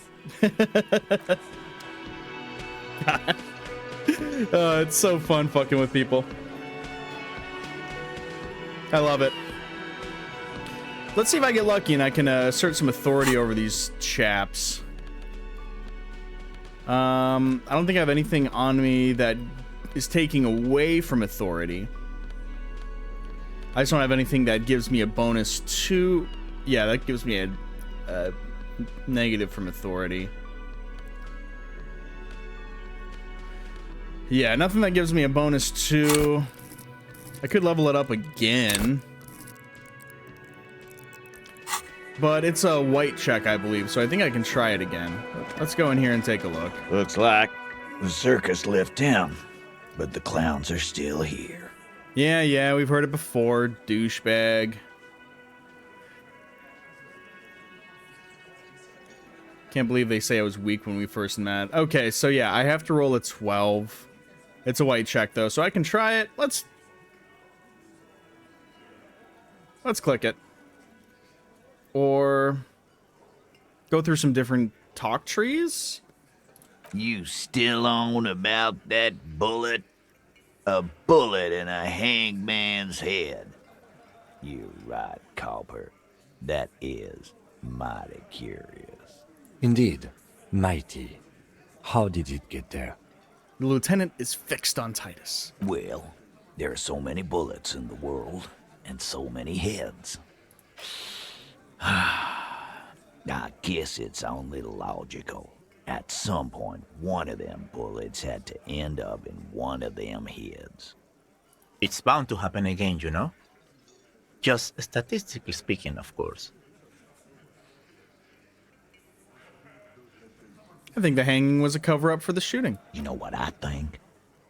It's so fun fucking with people. I love it. Let's see if I get lucky and I can assert some authority over these chaps. I don't think I have anything on me that is taking away from authority. I just don't have anything that gives me a bonus to... Yeah, that gives me a negative from authority. Yeah, nothing that gives me a bonus to... I could level it up again. But it's a white check, I believe, so I think I can try it again. Let's go in here and take a look. Looks like the circus left town, but the clowns are still here. Yeah, we've heard it before, douchebag. Can't believe they say I was weak when we first met. Okay, so yeah, I have to roll a 12. It's a white check, though, so I can try it. Let's click it. Or go through some different talk trees? You still on about that bullet? A bullet in a hangman's head. You're right, Copper. That is mighty curious. Indeed, mighty. How did it get there? The lieutenant is fixed on Titus. Well, There are so many bullets in the world, and so many heads. I guess it's only logical. At some point, one of them bullets had to end up in one of them heads. It's bound to happen again, you know? Just statistically speaking, of course. I think the hanging was a cover-up for the shooting. You know what I think?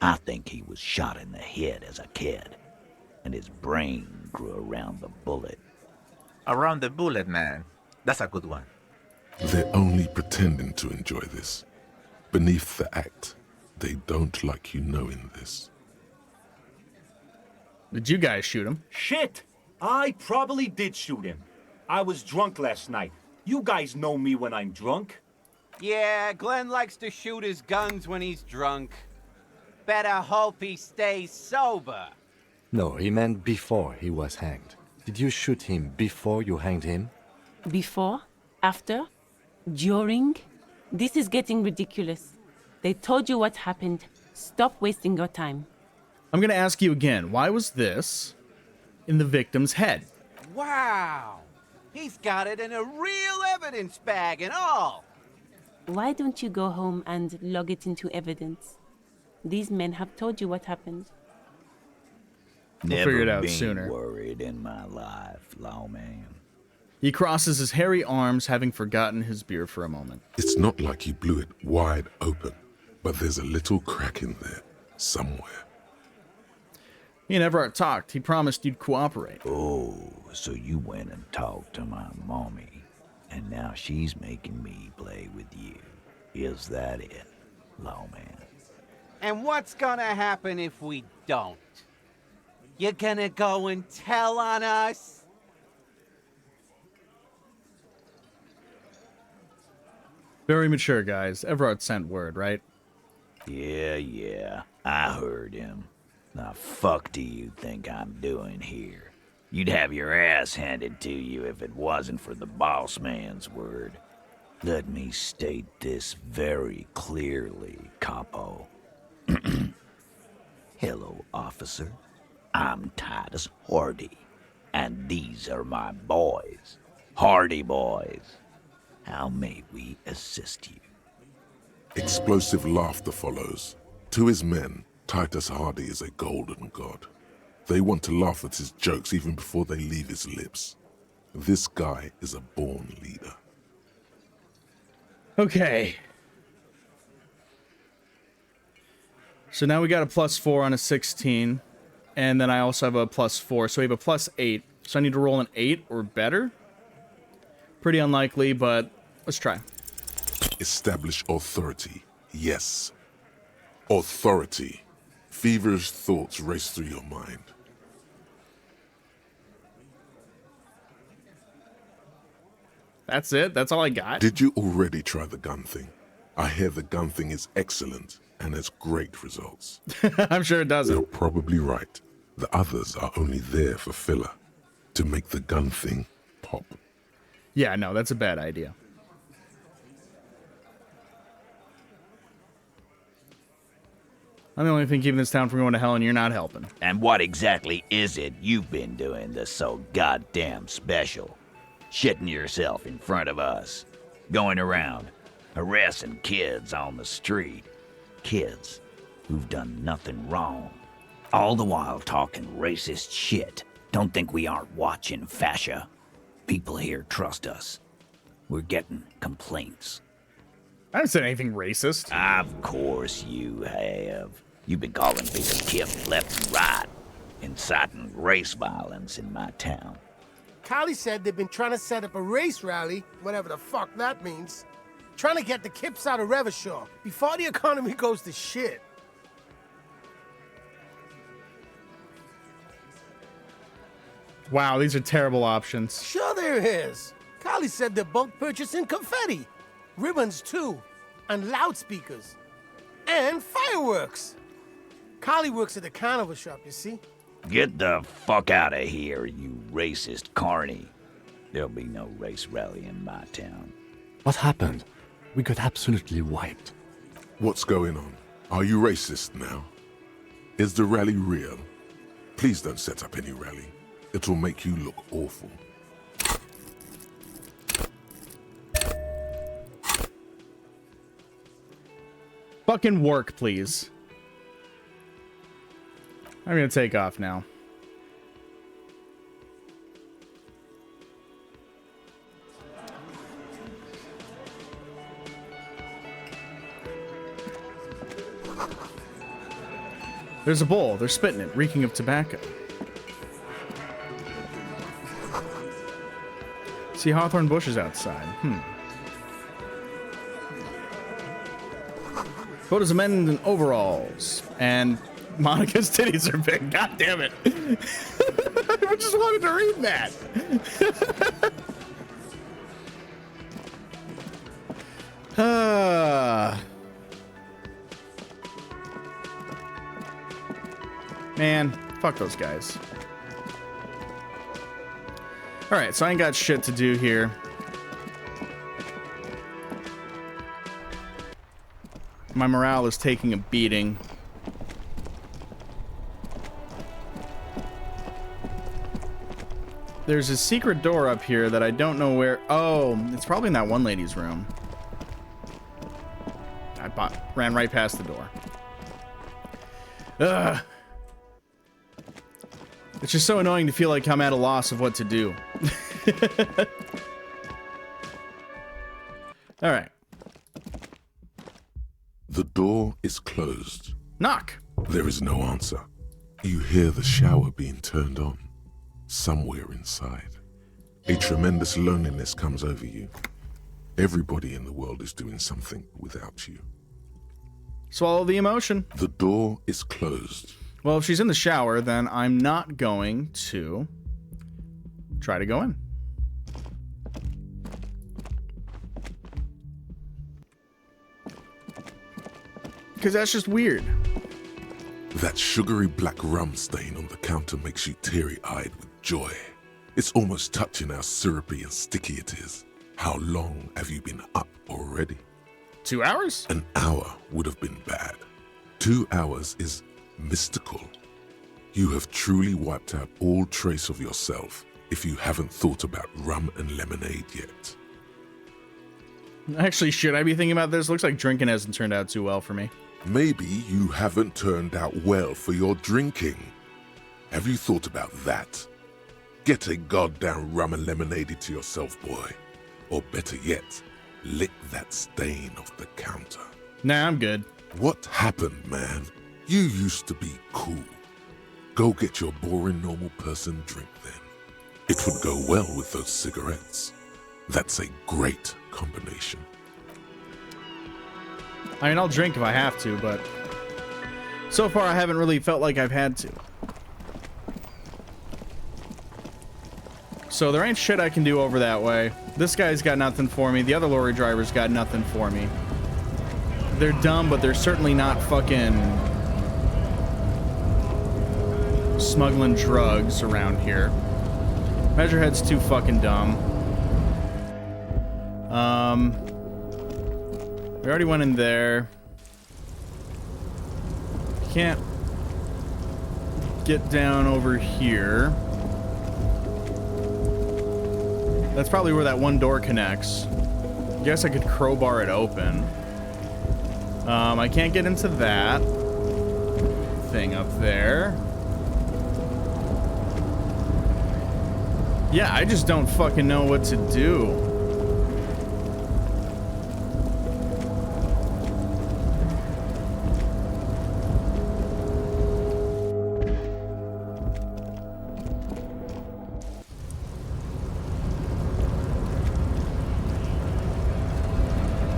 I think he was shot in the head as a kid, and his brain grew around the bullet. Around the bullet, man. That's a good one. They're only pretending to enjoy this. Beneath the act, they don't like you knowing this. Did you guys shoot him? Shit! I probably did shoot him. I was drunk last night. You guys know me when I'm drunk. Yeah, Glenn likes to shoot his guns when he's drunk. Better hope he stays sober. No, he meant before he was hanged. Did you shoot him before you hanged him? Before? After? During? This is getting ridiculous. They told you what happened. Stop wasting your time. I'm gonna ask you again, why was this in the victim's head? Wow! He's got it in a real evidence bag and all! Why don't you go home and log it into evidence? These men have told you what happened. We'll figure it out Never sooner. been worried in my life, lawman. He crosses his hairy arms, having forgotten his beer for a moment. It's not like he blew it wide open, but there's a little crack in there, somewhere. He and Everett talked. He promised you'd cooperate. Oh, so you went and talked to my mommy, and now she's making me play with you. Is that it, lawman? And what's gonna happen if we don't? You gonna go and tell on us? Very mature, guys. Everett sent word, right? Yeah, I heard him. The fuck do you think I'm doing here? You'd have your ass handed to you if it wasn't for the boss man's word. Let me state this very clearly, capo. Hello, officer. I'm Titus Hardy, and these are my boys. Hardy boys. How may we assist you? Explosive laughter follows. To his men, Titus Hardy is a golden god. They want to laugh at his jokes even before they leave his lips. This guy is a born leader. Okay. So now we got a +4 on a 16. And then I also have a +4. So we have a +8. So I need to roll an 8 or better. Pretty unlikely, but let's try. Establish authority. Yes. Authority. Feverish thoughts race through your mind. That's it? That's all I got? Did you already try the gun thing? I hear the gun thing is excellent and has great results. I'm sure it doesn't. You're probably right. The others are only there for filler, to make the gun thing pop. Yeah, no, that's a bad idea. I'm the only thing keeping this town from going to hell, and you're not helping. And what exactly is it you've been doing that's so goddamn special? Shitting yourself in front of us. Going around, harassing kids on the street. Kids who've done nothing wrong. All the while talking racist shit. Don't think we aren't watching, fascia. People here trust us. We're getting complaints. I haven't said anything racist. Of course you have. You've been calling people Kip left and right, inciting race violence in my town. Callie said they've been trying to set up a race rally, whatever the fuck that means. Trying to get the Kips out of Revachol before the economy goes to shit. Wow, these are terrible options. Sure there is. Callie said they're both purchasing confetti, ribbons too, and loudspeakers, and fireworks. Callie works at the carnival shop, you see. Get the fuck out of here, you racist carny. There'll be no race rally in my town. What happened? We got absolutely wiped. What's going on? Are you racist now? Is the rally real? Please don't set up any rally. It will make you look awful. Fucking work, please. I'm gonna take off now. There's a bowl. They're spitting it, reeking of tobacco. See hawthorn bushes outside. Photos of men in overalls. And Monica's titties are big. God damn it. I just wanted to read that. Man, fuck those guys. Alright, so I ain't got shit to do here. My morale is taking a beating. There's a secret door up here that I don't know where... Oh, it's probably in that one lady's room. I ran right past the door. Ugh. It's just so annoying to feel like I'm at a loss of what to do. Alright. The door is closed. Knock! There is no answer. You hear the shower being turned on. Somewhere inside. A tremendous loneliness comes over you. Everybody in the world is doing something without you. Swallow the emotion. The door is closed. Well, if she's in the shower, then I'm not going to try to go in. Because that's just weird. That sugary black rum stain on the counter makes you teary-eyed with joy. It's almost touching how syrupy and sticky it is. How long have you been up already? 2 hours? An hour would have been bad. 2 hours is mystical. You have truly wiped out all trace of yourself if you haven't thought about rum and lemonade yet. Actually, should I be thinking about this? Looks like drinking hasn't turned out too well for me. Maybe you haven't turned out well for your drinking. Have you thought about that? Get a goddamn rum and lemonade to yourself, boy. Or better yet, lick that stain off the counter. Nah, I'm good. What happened, man? You used to be cool. Go get your boring normal person drink then. It would go well with those cigarettes. That's a great combination. I mean, I'll drink if I have to, but so far I haven't really felt like I've had to. So there ain't shit I can do over that way. This guy's got nothing for me. The other lorry driver's got nothing for me. They're dumb, but they're certainly not fucking smuggling drugs around here. Measurehead's too fucking dumb. We already went in there. Can't get down over here. That's probably where that one door connects. Guess I could crowbar it open. I can't get into that thing up there. Yeah, I just don't fucking know what to do.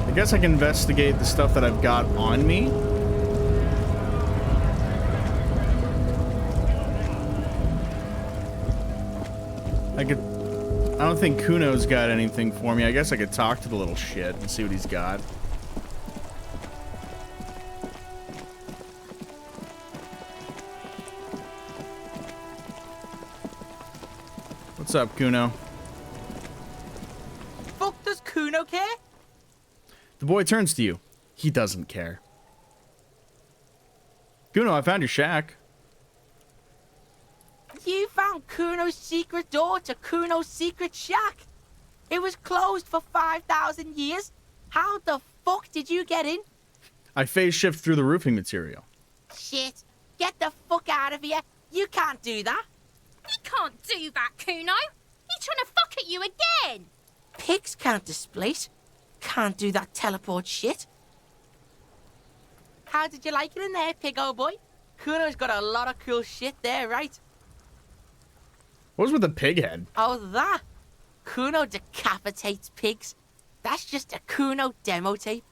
I guess I can investigate the stuff that I've got on me. I don't think Kuno's got anything for me. I guess I could talk to the little shit and see what he's got. What's up, Kuno? Fuck does Kuno care? The boy turns to you. He doesn't care. Kuno, I found your shack. you found Kuno's secret door to Kuno's secret shack. It was closed for 5,000 years. How the fuck did you get in? I phase shift through the roofing material. Shit. Get the fuck out of here. You can't do that. He can't do that, Kuno. He's trying to fuck at you again. Pigs can't displace. Can't do that teleport shit. How did you like it in there, pig old boy? Kuno's got a lot of cool shit there, right? What was with the pig head? Oh, that? Kuno decapitates pigs. That's just a Kuno demo tape.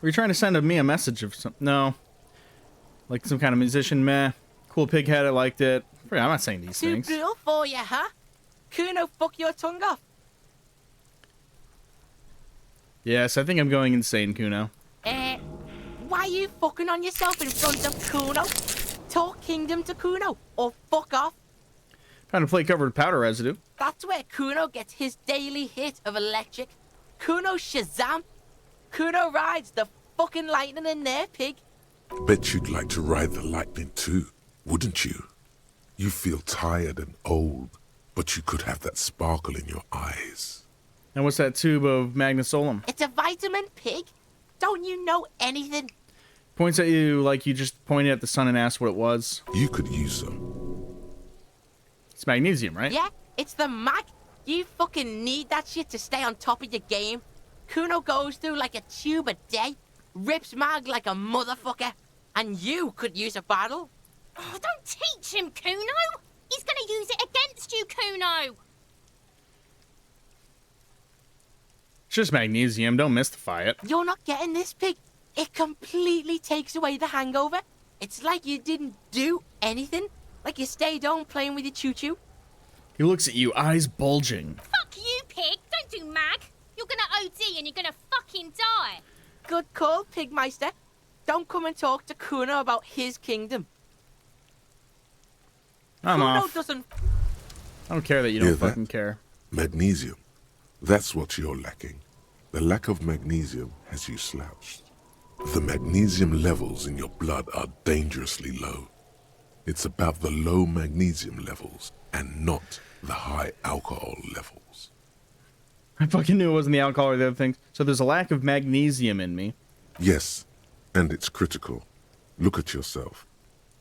Were you trying to send me a message of some... No. Like some kind of musician, meh. Cool pig head, I liked it. I'm not saying these Too things. brutal for you, huh? Kuno, fuck your tongue off. Yes, I think I'm going insane, Kuno. Why are you fucking on yourself in front of Kuno? Talk kingdom to Kuno, or fuck off. Trying to play covered with powder residue. That's where Kuno gets his daily hit of electric. Kuno Shazam. Kuno rides the fucking lightning in there, pig. Bet you'd like to ride the lightning too, wouldn't you? You feel tired and old, but you could have that sparkle in your eyes. And what's that tube of Magnesolum? It's a vitamin, pig. Don't you know anything? Points at you like you just pointed at the sun and asked what it was. You could use some. It's magnesium, right? Yeah, it's the mag. You fucking need that shit to stay on top of your game. Kuno goes through like a tube a day, rips mag like a motherfucker, and you could use a bottle. Oh, don't teach him, Kuno. He's gonna use it against you, Kuno. It's just magnesium, don't mystify it. You're not getting this, pig. It completely takes away the hangover. It's like you didn't do anything. Like you stayed home playing with your choo-choo. He looks at you, eyes bulging. Fuck you, pig. Don't do mag. You're gonna OD and you're gonna fucking die. Good call, Pigmeister. Don't come and talk to Kuno about his kingdom. I'm Kuno off. doesn't... I don't care that you don't fucking care. Magnesium. That's what you're lacking. The lack of magnesium has you slouched. The magnesium levels in your blood are dangerously low. It's about the low magnesium levels and not the high alcohol levels. I fucking knew it wasn't the alcohol or the other things. So there's a lack of magnesium in me. Yes, and it's critical. Look at yourself.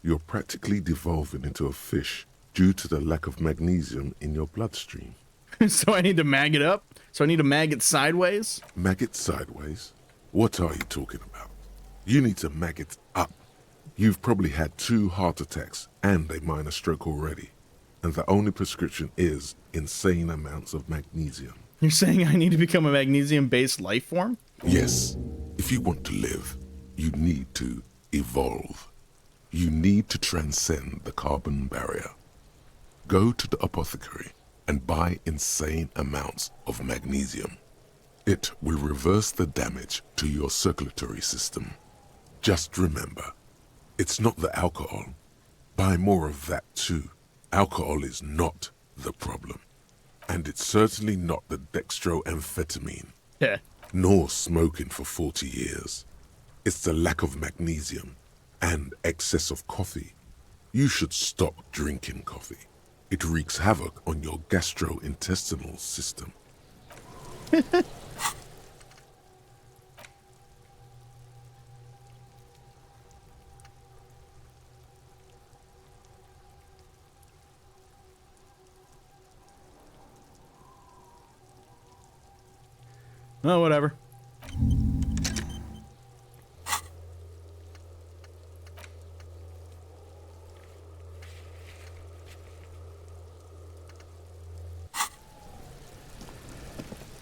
You're practically devolving into a fish due to the lack of magnesium in your bloodstream. So I need to mag it up? So I need to mag it sideways? Mag it sideways? What are you talking about? You need to mag it up. You've probably had 2 heart attacks and a minor stroke already. And the only prescription is insane amounts of magnesium. You're saying I need to become a magnesium-based life form? Yes. If you want to live, you need to evolve. You need to transcend the carbon barrier. Go to the apothecary and buy insane amounts of magnesium. It will reverse the damage to your circulatory system. Just remember, it's not the alcohol. Buy more of that too. Alcohol is not the problem. And it's certainly not the dextroamphetamine. Yeah. Nor smoking for 40 years. It's the lack of magnesium and excess of coffee. You should stop drinking coffee. It wreaks havoc on your gastrointestinal system. Oh, whatever.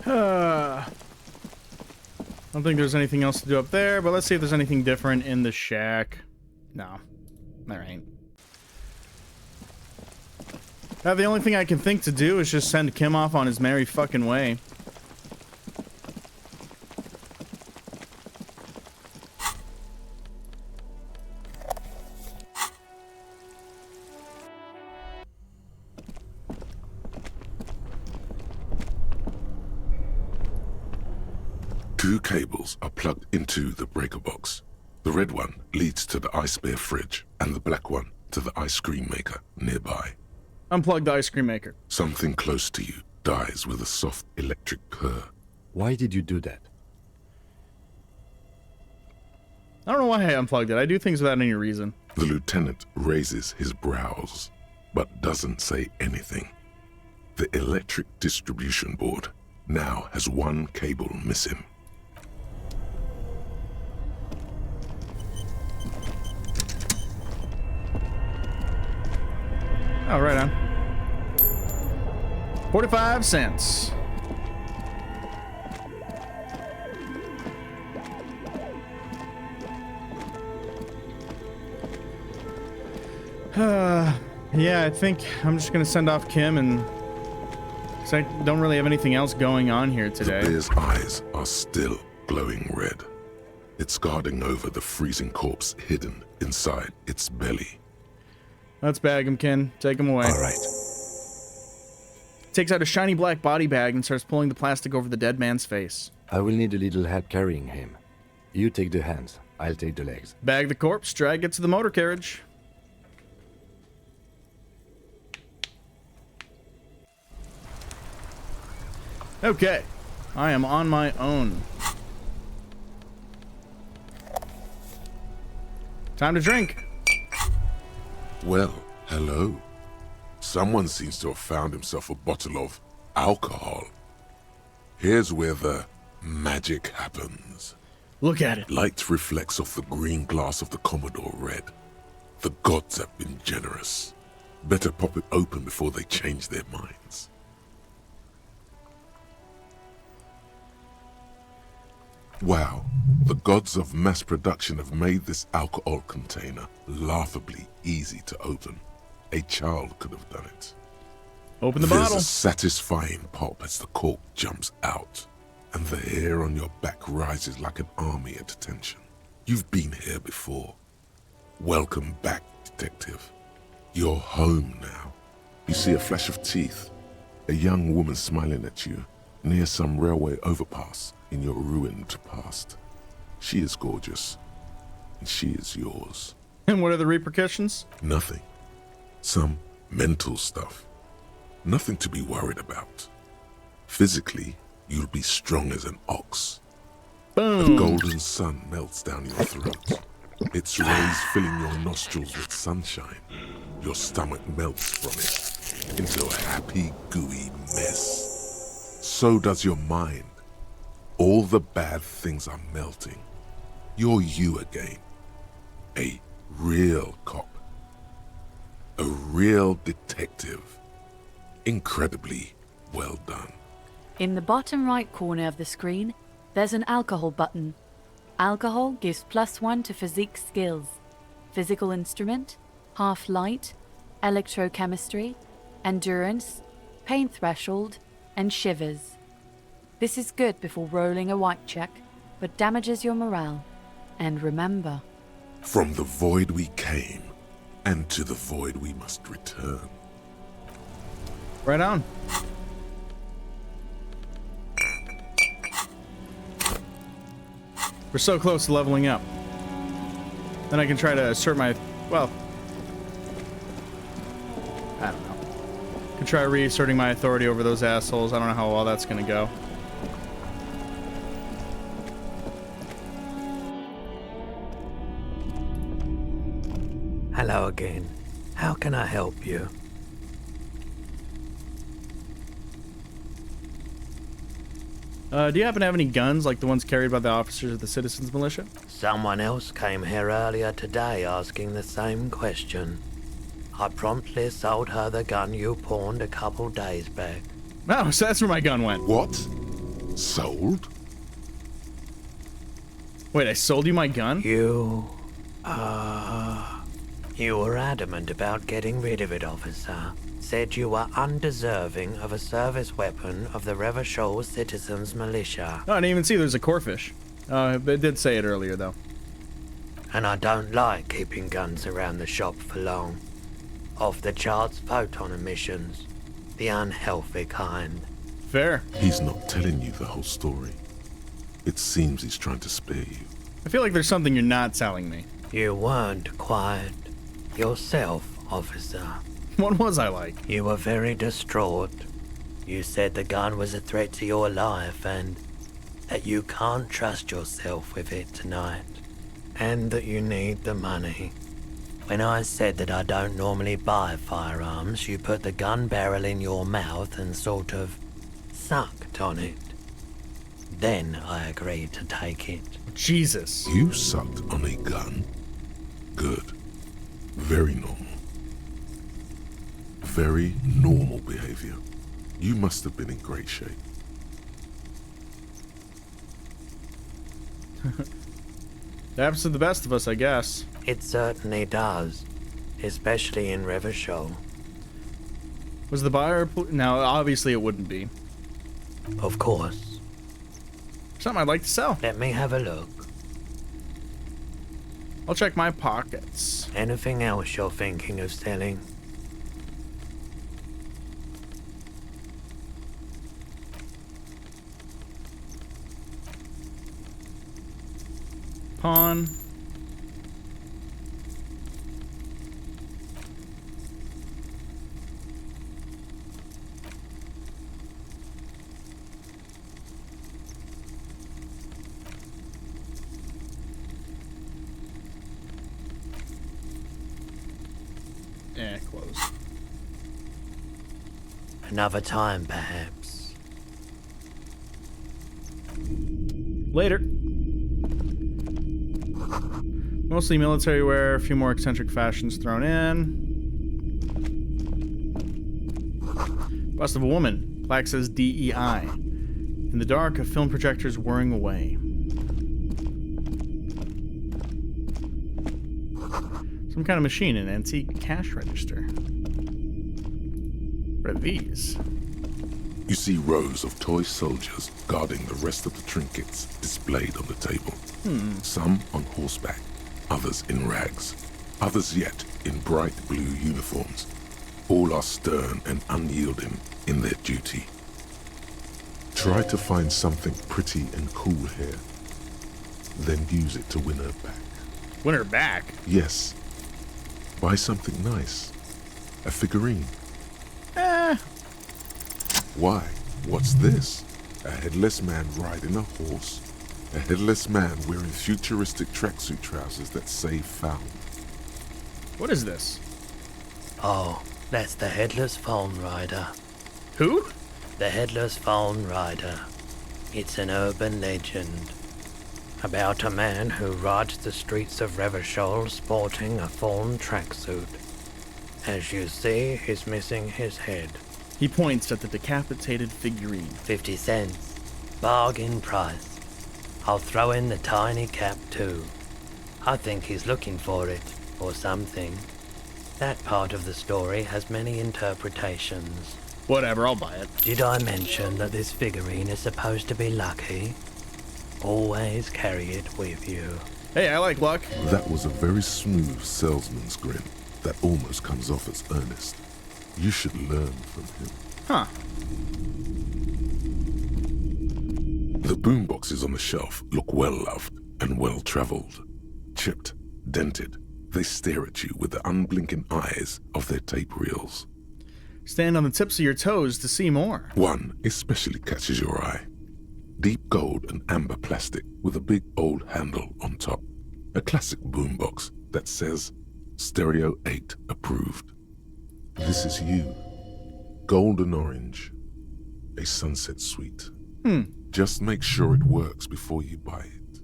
I don't think there's anything else to do up there, but let's see if there's anything different in the shack. No, there ain't. Now, the only thing I can think to do is just send Kim off on his merry fucking way. 2 cables are plugged into the breaker box. The red one leads to the ice bear fridge, and the black one to the ice cream maker nearby. Unplug the ice cream maker. Something close to you dies with a soft electric purr. Why did you do that? I don't know why I unplugged it. I do things without any reason. The lieutenant raises his brows, but doesn't say anything. The electric distribution board now has 1 cable missing. Oh, right on. 45 cents. Yeah, I think I'm just gonna send off Kim, and so I don't really have anything else going on here today. The bear's eyes are still glowing red. It's guarding over the freezing corpse hidden inside its belly. Let's bag him, Ken. Take him away. All right. Takes out a shiny black body bag and starts pulling the plastic over the dead man's face. I will need a little help carrying him. You take the hands, I'll take the legs. Bag the corpse, drag it to the motor carriage. Okay, I am on my own. Time to drink. Well, hello. Someone seems to have found himself a bottle of alcohol. Here's where the magic happens. Look at it. Light reflects off the green glass of the Commodore Red. The gods have been generous. Better pop it open before they change their minds. Wow, the gods of mass production have made this alcohol container laughably easy to open. A child could have done it. Open the There's bottle. a satisfying pop as the cork jumps out, and the hair on your back rises like an army at attention. You've been here before. Welcome back, detective. You're home now. You see a flash of teeth, a young woman smiling at you near some railway overpass in your ruined past. She is gorgeous, and she is yours. And what are the repercussions? Nothing. Some mental stuff. Nothing to be worried about. Physically, you'll be strong as an ox. Boom. The golden sun melts down your throat. Its rays filling your nostrils with sunshine. Your stomach melts from it into a happy, gooey mess. So does your mind. All the bad things are melting. You're you again. A real cop. A real detective. Incredibly well done. In the bottom right corner of the screen, there's an alcohol button. Alcohol gives +1 to physique skills. Physical instrument, half light, electrochemistry, endurance, pain threshold, and shivers. This is good before rolling a white check, but damages your morale. And remember, from the void we came, and to the void we must return. Right on. We're so close to leveling up. Then I can try to assert my, well, I don't know. I can try reasserting my authority over those assholes. I don't know how well that's gonna go. Hello again. How can I help you? Do you happen to have any guns like the ones carried by the officers of the Citizens Militia? Someone else came here earlier today asking the same question. I promptly sold her the gun you pawned a couple days back. Oh, so that's where my gun went. What? Sold? Wait, I sold you my gun? You were adamant about getting rid of it, officer. Said you were undeserving of a service weapon of the Revachol Citizens Militia. Oh, I didn't even see there's a corphish. It did say it earlier, though. And I don't like keeping guns around the shop for long. Off-the-charts photon emissions. The unhealthy kind. Fair. He's not telling you the whole story. It seems he's trying to spare you. I feel like there's something you're not telling me. You weren't quite yourself, officer. What was I like? You were very distraught. You said the gun was a threat to your life and that you can't trust yourself with it tonight. And that you need the money. When I said that I don't normally buy firearms, you put the gun barrel in your mouth and sort of sucked on it. Then I agreed to take it. Jesus. You sucked on a gun? Good. Very normal. Very normal behavior. You must have been in great shape. That happens to the best of us, I guess. It certainly does. Especially in Revachol. Was the buyer... Now, obviously it wouldn't be. Of course. Something I'd like to sell. Let me have a look. I'll check my pockets. Anything else you're thinking of selling? Pawn. Close. Another time, perhaps. Later. Mostly military wear, a few more eccentric fashions thrown in. Bust of a woman. Plaque says DEI. In the dark, a film projector is whirring away. Some kind of machine, an antique cash register. What are these? You see rows of toy soldiers guarding the rest of the trinkets displayed on the table. Some on horseback, others in rags, others yet in bright blue uniforms. All are stern and unyielding in their duty. Try to find something pretty and cool here, then use it to win her back. Win her back? Yes. Buy something nice. A figurine. Why? What's this? A headless man riding a horse. A headless man wearing futuristic tracksuit trousers that say found. What is this? Oh, that's the Headless Phone Rider. Who? The Headless Phone Rider. It's an urban legend. About a man who rides the streets of Revachol sporting a fawn tracksuit. As you see, he's missing his head. He points at the decapitated figurine. 50 cents. Bargain price. I'll throw in the tiny cap too. I think he's looking for it, or something. That part of the story has many interpretations. Whatever, I'll buy it. Did I mention that this figurine is supposed to be lucky? Always carry it with you. Hey, I like luck. That was a very smooth salesman's grin that almost comes off as earnest. You should learn from him. Huh. The boomboxes on the shelf look well-loved and well-traveled. Chipped, dented, they stare at you with the unblinking eyes of their tape reels. Stand on the tips of your toes to see more. One especially catches your eye. Deep gold and amber plastic with a big old handle on top. A classic boombox that says Stereo 8 approved. This is you. Golden orange. A sunset suite. Just make sure it works before you buy it.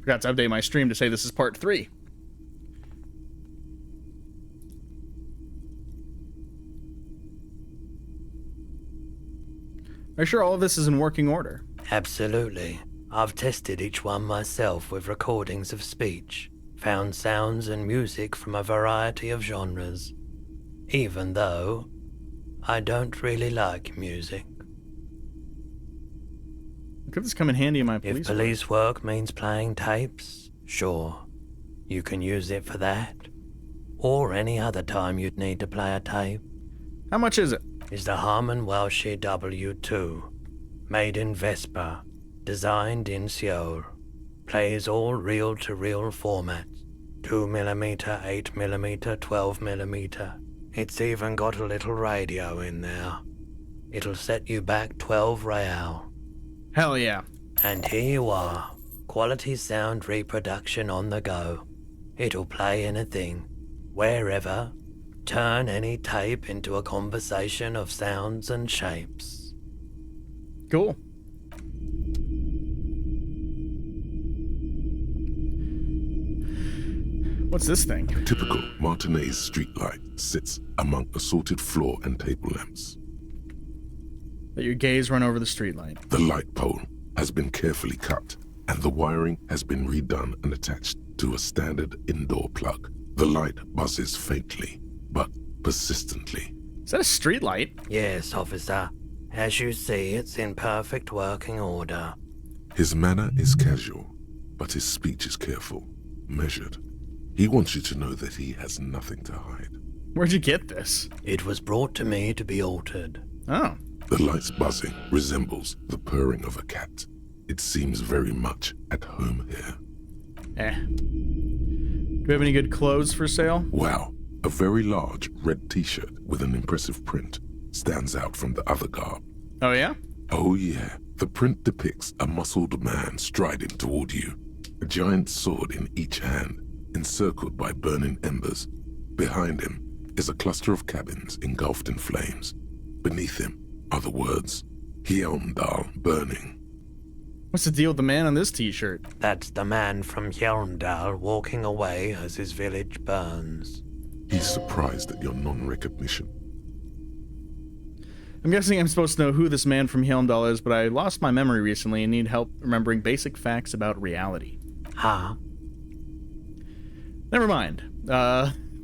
Forgot to update my stream to say this is part 3. Are you sure all of this is in working order? Absolutely. I've tested each one myself with recordings of speech, found sounds and music from a variety of genres, even though I don't really like music. Could this come in handy in my police If police work means playing tapes, sure, you can use it for that, or any other time you'd need to play a tape. How much is it? is the Harman Welshie W2, made in Vespa, designed in Seoul. Plays all reel-to-reel formats, 2mm, 8mm, 12mm. It's even got a little radio in there. It'll set you back 12 real. Hell yeah. And here you are, quality sound reproduction on the go. It'll play anything, wherever, turn any tape into a conversation of sounds and shapes. Cool. What's this thing? A typical Martinez streetlight sits among assorted floor and table lamps. Let your gaze run over the streetlight. The light pole has been carefully cut, and the wiring has been redone and attached to a standard indoor plug. The light buzzes faintly, but persistently. Is that a streetlight? Yes, officer. As you see, it's in perfect working order. His manner is casual, but his speech is careful, measured. He wants you to know that he has nothing to hide. Where'd you get this? It was brought to me to be altered. Oh. The light's buzzing resembles the purring of a cat. It seems very much at home here. Do we have any good clothes for sale? Wow. A very large red t-shirt with an impressive print stands out from the other garb. Oh yeah? Oh yeah. The print depicts a muscled man striding toward you, a giant sword in each hand, encircled by burning embers. Behind him is a cluster of cabins engulfed in flames. Beneath him are the words, Hjelmdal burning. What's the deal with the man on this t-shirt? That's the man from Hjelmdal walking away as his village burns. He's surprised at your non-recognition. I'm guessing I'm supposed to know who this man from Hjelmdal is, but I lost my memory recently and need help remembering basic facts about reality. Huh? Never mind.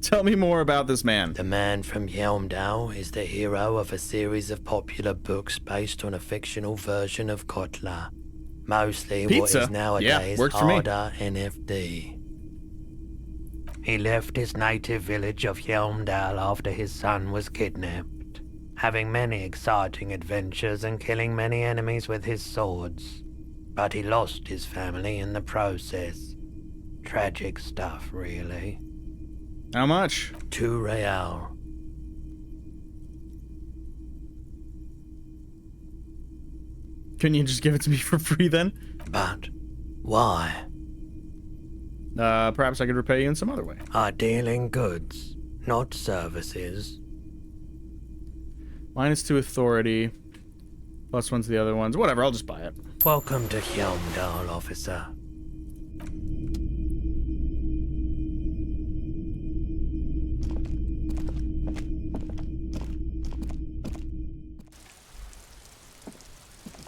Tell me more about this man. The man from Hjelmdal is the hero of a series of popular books based on a fictional version of Kotler. Mostly Pizza. what is nowadays works for me. harder NFD. He left his native village of Hjelmdal after his son was kidnapped, having many exciting adventures and killing many enemies with his swords. But he lost his family in the process. Tragic stuff, really. How much? 2 real. Couldn't you just give it to me for free then? But why? Perhaps I could repay you in some other way. I deal in goods, not services. -2 authority. +1 to the other ones. Whatever, I'll just buy it. Welcome to Hjelmdal, officer.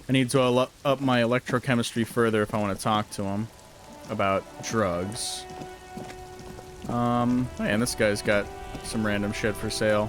I need to up my electrochemistry further if I want to talk to him about drugs. Oh yeah, and this guy's got some random shit for sale.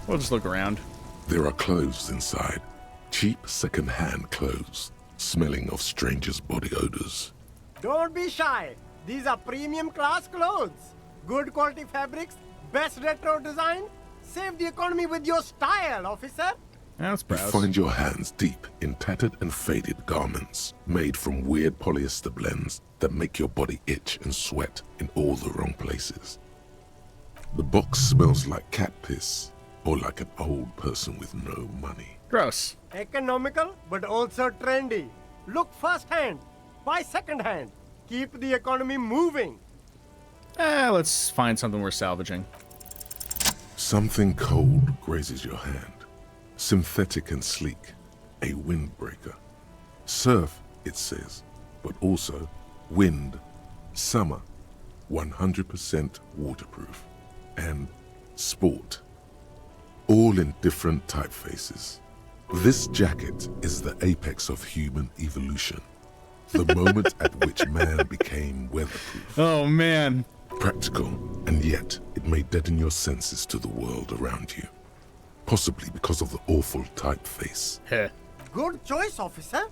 We'll just look around. There are clothes inside. Cheap second-hand clothes, smelling of strangers' body odors. Don't be shy. These are premium class clothes. Good quality fabrics, best retro design. Save the economy with your style, officer. That's You browse. find your hands deep in tattered and faded garments made from weird polyester blends that make your body itch and sweat in all the wrong places. The box smells like cat piss or like an old person with no money. Gross. Economical, but also trendy. Look first-hand, buy second-hand. Keep the economy moving. Let's find something worth salvaging. Something cold grazes your hand. Synthetic and sleek, a windbreaker. Surf, it says, but also wind, summer, 100% waterproof, and sport. All in different typefaces. This jacket is the apex of human evolution. The moment at which man became weatherproof. Oh man. Practical, and yet it may deaden your senses to the world around you. Possibly because of the awful typeface. Good choice, officer.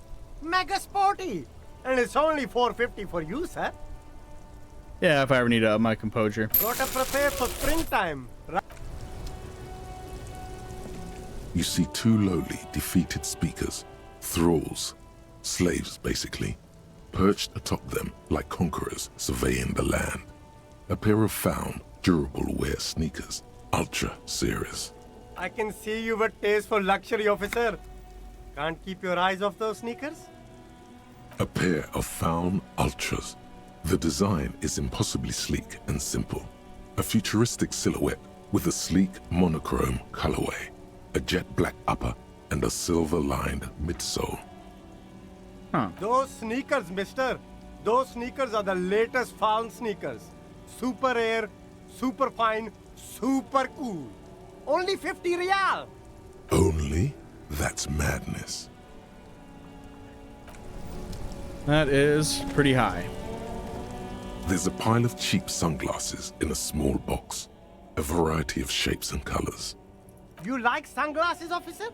Mega sporty. And it's only $4.50 for you, sir. Yeah, if I ever need to up my composure. Gotta prepare for springtime. you see two lowly, defeated speakers, thralls, slaves basically, perched atop them like conquerors surveying the land. A pair of found, durable wear sneakers, Ultra Series. I can see you've a taste for luxury, officer. Can't keep your eyes off those sneakers? A pair of found Ultras. The design is impossibly sleek and simple. A futuristic silhouette with a sleek monochrome colorway, a jet black upper, and a silver-lined midsole. Those sneakers, mister. Those sneakers are the latest found sneakers. Super rare, super fine, super cool. Only 50 real. Only? That's madness. That is pretty high. There's a pile of cheap sunglasses in a small box, a variety of shapes and colors. You like sunglasses, officer?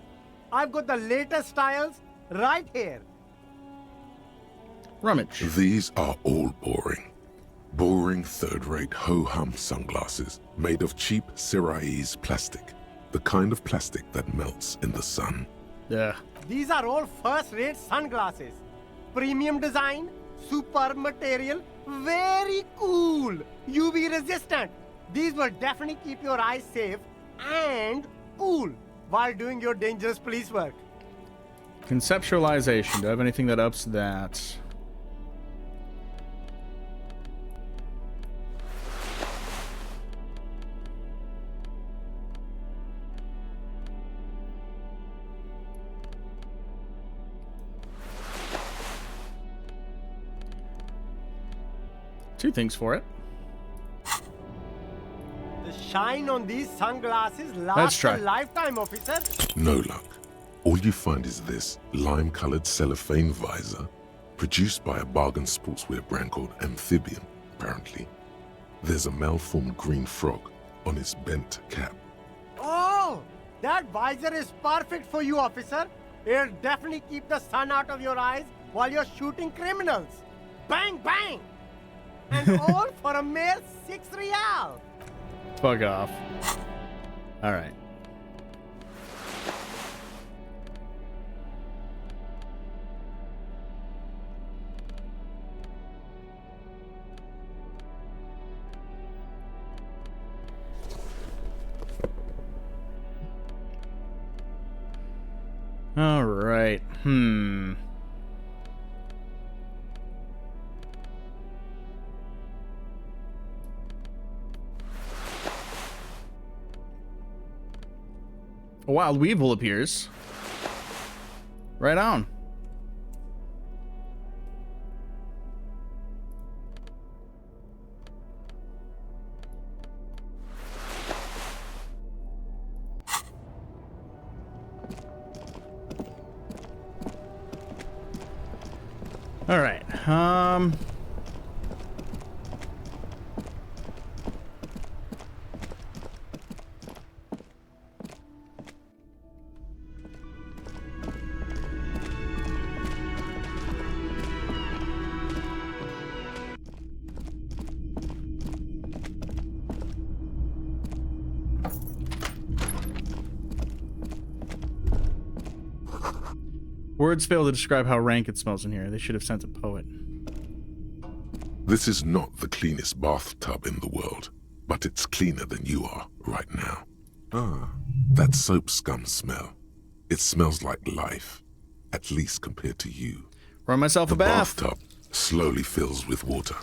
I've got the latest styles right here. Rummage. These are all boring. Boring third-rate ho-hum sunglasses made of cheap Syrahese plastic, the kind of plastic that melts in the sun. Yeah. These are all first-rate sunglasses. Premium design, superb material, very cool, UV resistant. These will definitely keep your eyes safe and cool while doing your dangerous police work. Conceptualization. Do I have anything that ups that? Two things for it. The shine on these sunglasses Let's lasts try. a lifetime, officer. No luck. All you find is this lime-colored cellophane visor, produced by a bargain sportswear brand called Amphibian, apparently. There's a malformed green frog on its bent cap. Oh, that visor is perfect for you, officer. It'll definitely keep the sun out of your eyes while you're shooting criminals. Bang, bang! And all for a mere 6 real. Fuck off. Alright. Alright. A wild weevil appears. Right on. All right. Words fail to describe how rank it smells in here. They should have sent a poet. This is not the cleanest bathtub in the world, but it's cleaner than you are right now. Ah, that soap scum smell. It smells like life, at least compared to you. Run myself a bath. The bathtub slowly fills with water.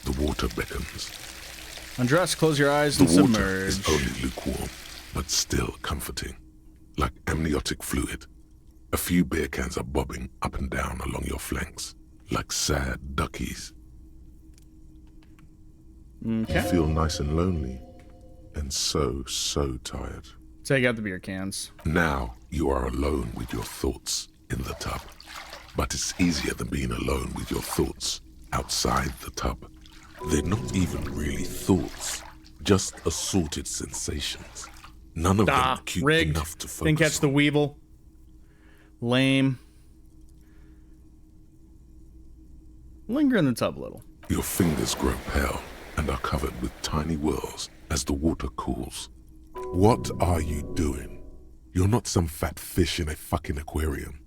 The water beckons. Undress, close your eyes, The and water is submerge. only lukewarm, but still comforting, like amniotic fluid. A few beer cans are bobbing up and down along your flanks, like sad duckies. Okay. You feel nice and lonely, and so tired. Take out the beer cans. Now you are alone with your thoughts in the tub. But it's easier than being alone with your thoughts outside the tub. They're not even really thoughts, just assorted sensations. None of them cute rigged. enough to focus Didn't catch the weevil. Lame. Linger in the tub a little. Your fingers grow pale and are covered with tiny whirls as the water cools. What are you doing? You're not some fat fish in a fucking aquarium.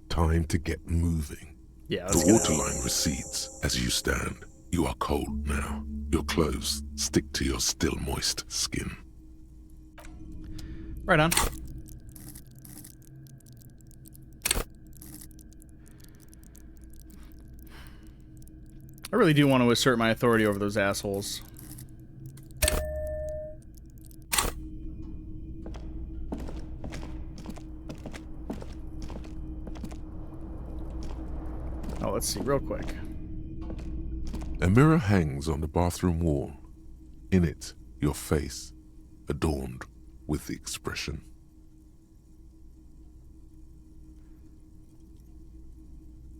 Time to get moving. Yeah, the waterline recedes as you stand. You are cold now. Your clothes stick to your still moist skin. Right on. I really do want to assert my authority over those assholes. Oh, let's see real quick. A mirror hangs on the bathroom wall. In it, your face, adorned with the expression.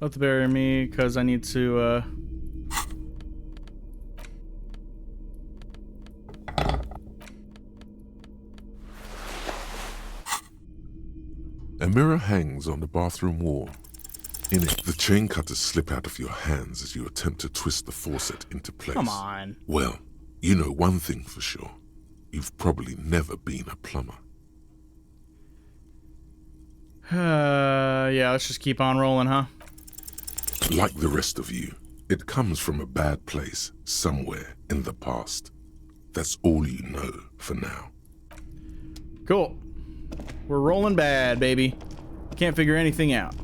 Let the bury me, because I need to, A mirror hangs on the bathroom wall. In it, the chain cutters slip out of your hands as you attempt to twist the faucet into place. Come on. Well, you know one thing for sure. You've probably never been a plumber. yeah, let's just keep on rolling, huh? Like the rest of you, it comes from a bad place somewhere in the past. That's all you know for now. Cool. We're rolling bad, baby. Can't figure anything out.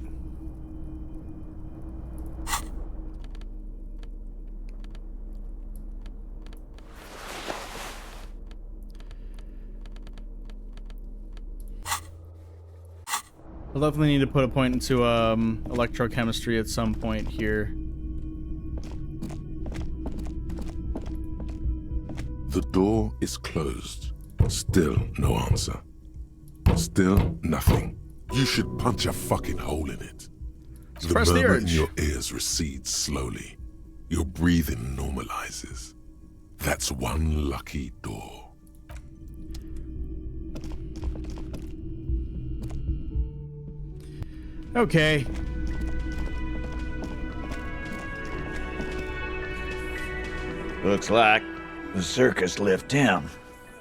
I'll definitely need to put a point into electrochemistry at some point here. The door is closed. Still no answer. Still nothing. You should punch a fucking hole in it. The murmur in your ears recedes slowly. Your breathing normalizes. That's one lucky door. Okay. Looks like the circus left town,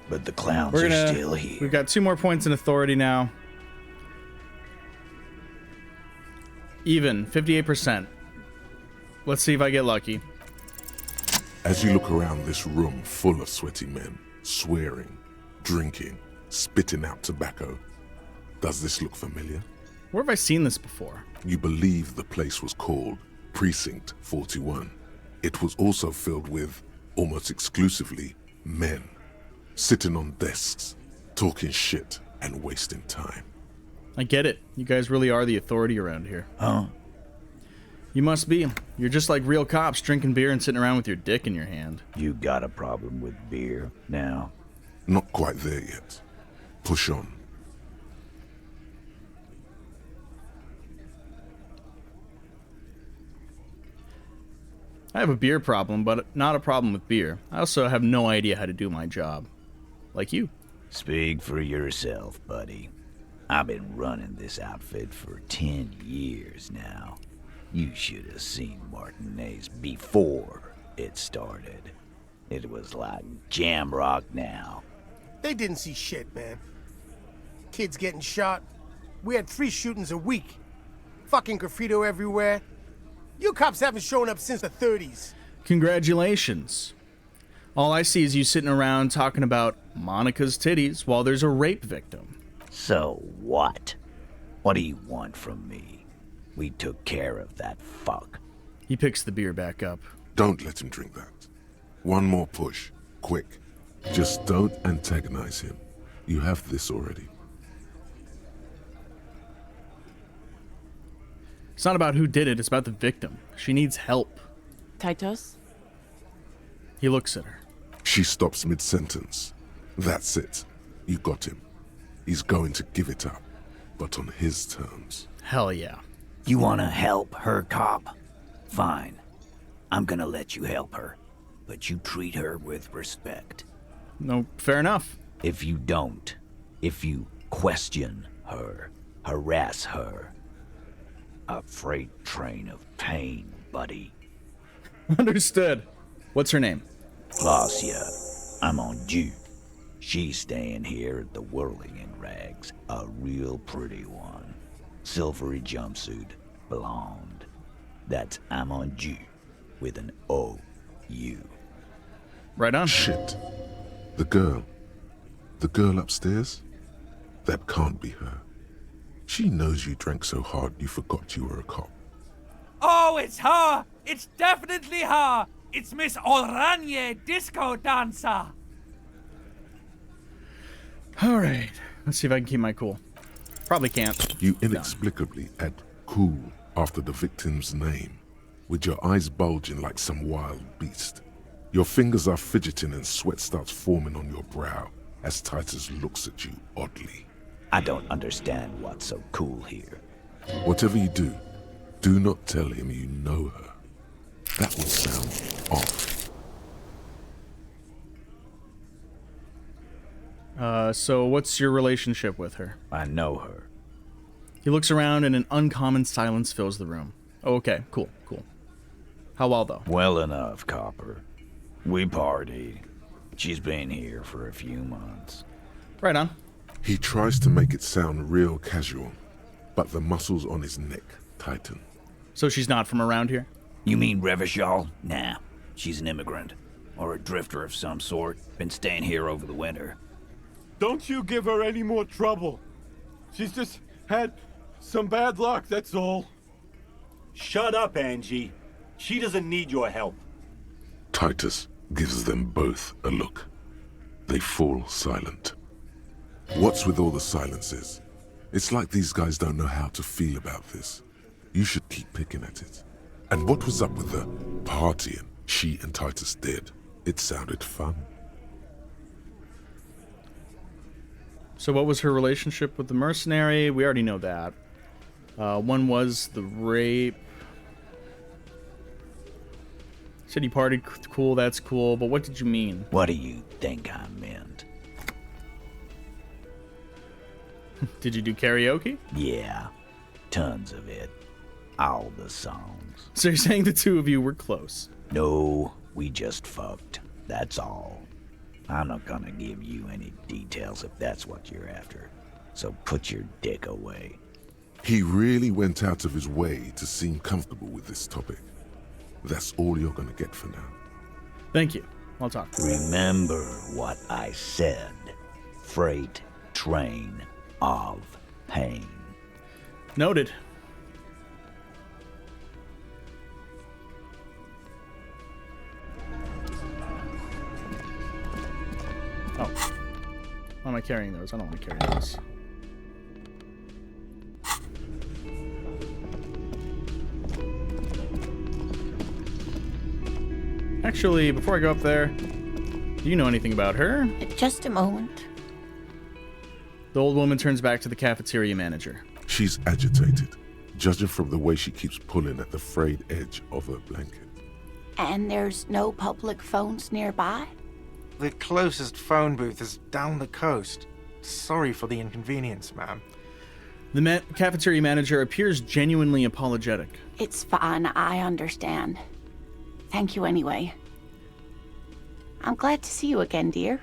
but the clowns are still here. We've got 2 more points in authority now. Even, 58%. Let's see if I get lucky. As you look around this room full of sweaty men, swearing, drinking, spitting out tobacco, does this look familiar? Where have I seen this before? You believe the place was called Precinct 41. It was also filled with, almost exclusively, men. Sitting on desks, talking shit and wasting time. I get it. You guys really are the authority around here. Huh? You must be. You're just like real cops, drinking beer and sitting around with your dick in your hand. You got a problem with beer now? Not quite there yet. Push on. I have a beer problem, but not a problem with beer. I also have no idea how to do my job. Like you. Speak for yourself, buddy. I've been running this outfit for 10 years now. You should have seen Martinez before it started. It was like jam rock now. They didn't see shit, man. Kids getting shot. We had 3 shootings a week. Fucking graffito everywhere. You cops haven't shown up since the 30s. Congratulations. All I see is you sitting around talking about Monica's titties while there's a rape victim. So what? What do you want from me? We took care of that fuck. He picks the beer back up. Don't let him drink that. One more push. Quick. Just don't antagonize him. You have this already. It's not about who did it, it's about the victim. She needs help. Titus? He looks at her. She stops mid-sentence. That's it. You got him. He's going to give it up, but on his terms. Hell yeah. You wanna help her, cop? Fine. I'm gonna let you help her, but you treat her with respect. No, fair enough. If you don't, if you question her, harass her, a freight train of pain, buddy. Understood. What's her name? Glacia. I'm on due. She's staying here at the Whirling in Rags, a real pretty one. Silvery jumpsuit, blonde. That's Amonju, with an O-U. Right on. Shit. The girl upstairs? That can't be her. She knows you drank so hard you forgot you were a cop. Oh, it's her! It's definitely her! It's Miss Oranje, disco dancer! Alright, let's see if I can keep my cool. Probably can't. You inexplicably add cool after the victim's name, with your eyes bulging like some wild beast. Your fingers are fidgeting and sweat starts forming on your brow as Titus looks at you oddly. I don't understand what's so cool here. Whatever you do, do not tell him you know her. That will sound off. So what's your relationship with her? I know her. He looks around and an uncommon silence fills the room. Oh, okay, cool. How well, though? Well enough, Copper. We party. She's been here for a few months. Right on. He tries to make it sound real casual, but the muscles on his neck tighten. So she's not from around here? You mean Revachol? Nah, she's an immigrant. Or a drifter of some sort. Been staying here over the winter. Don't you give her any more trouble. She's just had some bad luck, that's all. Shut up, Angie. She doesn't need your help. Titus gives them both a look. They fall silent. What's with all the silences? It's like these guys don't know how to feel about this. You should keep picking at it. And what was up with the partying she and Titus did? It sounded fun. So what was her relationship with the mercenary? We already know that. One was the rape. Said you partied cool, that's cool, but what did you mean? What do you think I meant? Did you do karaoke? Yeah, tons of it. All the songs. So you're saying the two of you were close? No, we just fucked. That's all. I'm not gonna give you any details if that's what you're after. So put your dick away. He really went out of his way to seem comfortable with this topic. That's all you're gonna get for now. Thank you. I'll talk. Remember what I said. Freight train of pain. Noted. Oh. Why am I carrying those? I don't want to carry those. Actually, before I go up there, do you know anything about her? Just a moment. The old woman turns back to the cafeteria manager. She's agitated, judging from the way she keeps pulling at the frayed edge of her blanket. And there's no public phones nearby? The closest phone booth is down the coast. Sorry for the inconvenience, ma'am. The cafeteria manager appears genuinely apologetic. It's fine, I understand. Thank you anyway. I'm glad to see you again, dear.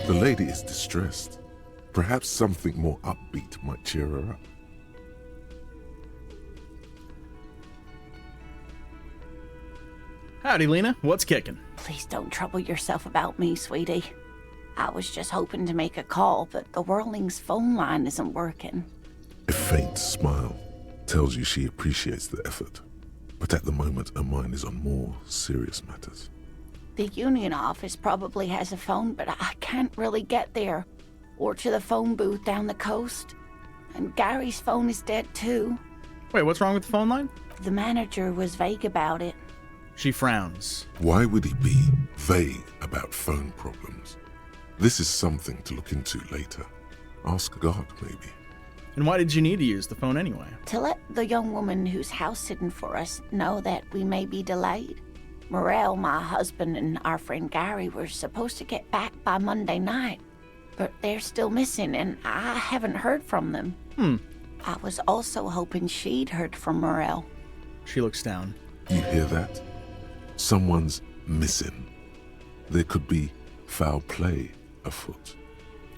The lady is distressed. Perhaps something more upbeat might cheer her up. Howdy, Lena. What's kicking? Please don't trouble yourself about me, sweetie. I was just hoping to make a call, but the Whirling's phone line isn't working. A faint smile tells you she appreciates the effort, but at the moment her mind is on more serious matters. The union office probably has a phone, but I can't really get there, or to the phone booth down the coast. And Gary's phone is dead too. Wait, what's wrong with the phone line? The manager was vague about it. She frowns. Why would he be vague about phone problems? This is something to look into later. Ask God, maybe. And why did you need to use the phone anyway? To let the young woman who's house-sitting for us know that we may be delayed. Morel, my husband, and our friend Gary were supposed to get back by Monday night, but they're still missing, and I haven't heard from them. I was also hoping she'd heard from Morel. She looks down. You hear that? Someone's missing. There could be foul play afoot.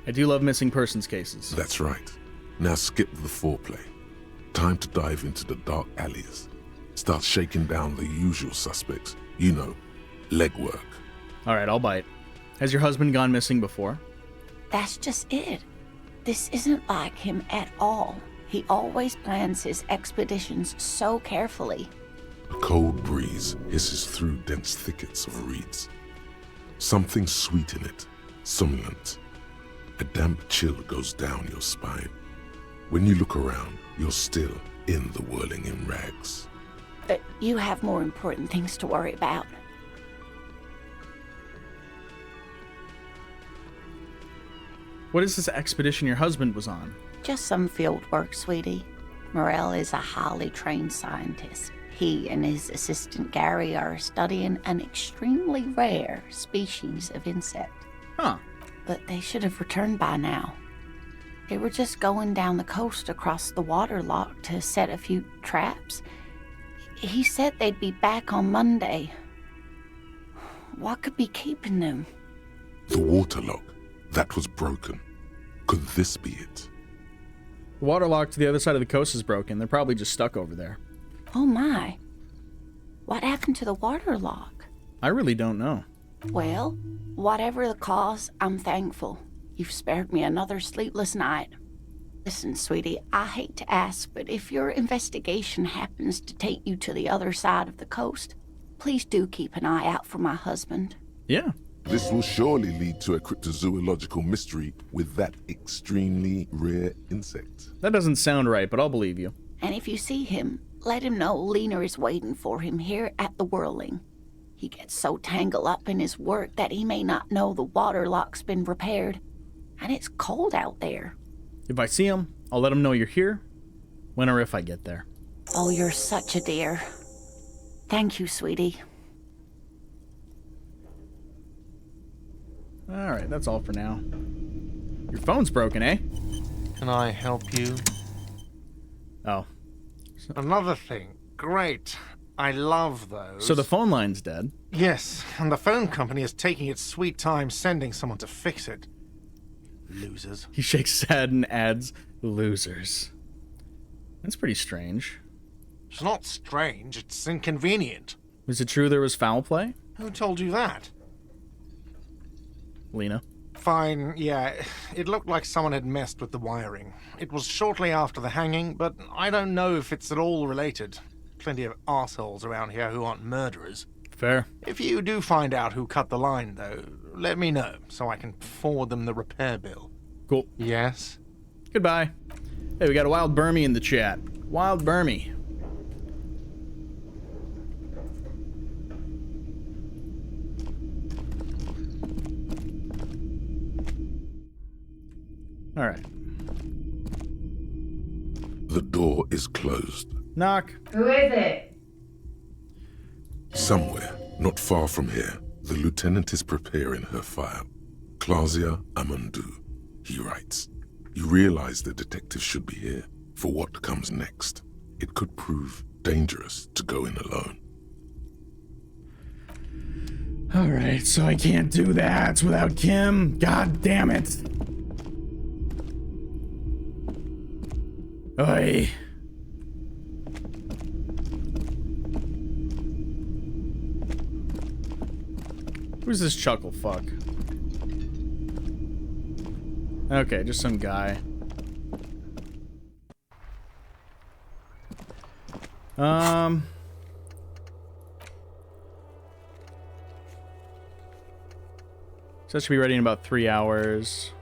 I do love missing persons cases. That's right. Now skip the foreplay. Time to dive into the dark alleys. Start shaking down the usual suspects. You know, legwork. All right, I'll bite. Has your husband gone missing before? That's just it. This isn't like him at all. He always plans his expeditions so carefully. A cold breeze hisses through dense thickets of reeds. Something sweet in it, somnolent. A damp chill goes down your spine. When you look around, you're still in the whirling in rags. But you have more important things to worry about. What is this expedition your husband was on? Just some field work, sweetie. Morel is a highly trained scientist. He and his assistant Gary are studying an extremely rare species of insect. Huh. But they should have returned by now. They were just going down the coast across the waterlock to set a few traps. He said they'd be back on Monday. What could be keeping them? The waterlock. That was broken. Could this be it? The waterlock to the other side of the coast is broken. They're probably just stuck over there. Oh my. What happened to the waterlock? I really don't know. Well, whatever the cause, I'm thankful. You've spared me another sleepless night. Listen, sweetie, I hate to ask, but if your investigation happens to take you to the other side of the coast, please do keep an eye out for my husband. Yeah. This will surely lead to a cryptozoological mystery with that extremely rare insect. That doesn't sound right, but I'll believe you. And if you see him, let him know Lena is waiting for him here at the Whirling. He gets so tangled up in his work that he may not know the waterlock's been repaired. And it's cold out there. If I see him, I'll let him know you're here, when or if I get there. Oh, you're such a dear. Thank you, sweetie. All right, that's all for now. Your phone's broken, eh? Can I help you? Oh. Another thing. Great. I love those. So the phone line's dead? Yes, and the phone company is taking its sweet time sending someone to fix it. Losers. He shakes his head and adds, losers. That's pretty strange. It's not strange, it's inconvenient. Is it true there was foul play? Who told you that? Lena. Fine, yeah. It looked like someone had messed with the wiring. It was shortly after the hanging, but I don't know if it's at all related. Plenty of assholes around here who aren't murderers. Fair. If you do find out who cut the line, though, let me know, so I can forward them the repair bill. Cool. Yes? Goodbye. Hey, we got a Wild Burmy in the chat. Wild Burmy. All right. The door is closed. Knock. Who is it? Somewhere, not far from here, the lieutenant is preparing her file. Clausia Amandu, he writes. You realize the detective should be here for what comes next. It could prove dangerous to go in alone. All right, so I can't do that without Kim. God damn it. Oi. Who's this chuckle fuck? Okay, just some guy. So that should be ready in about 3 hours.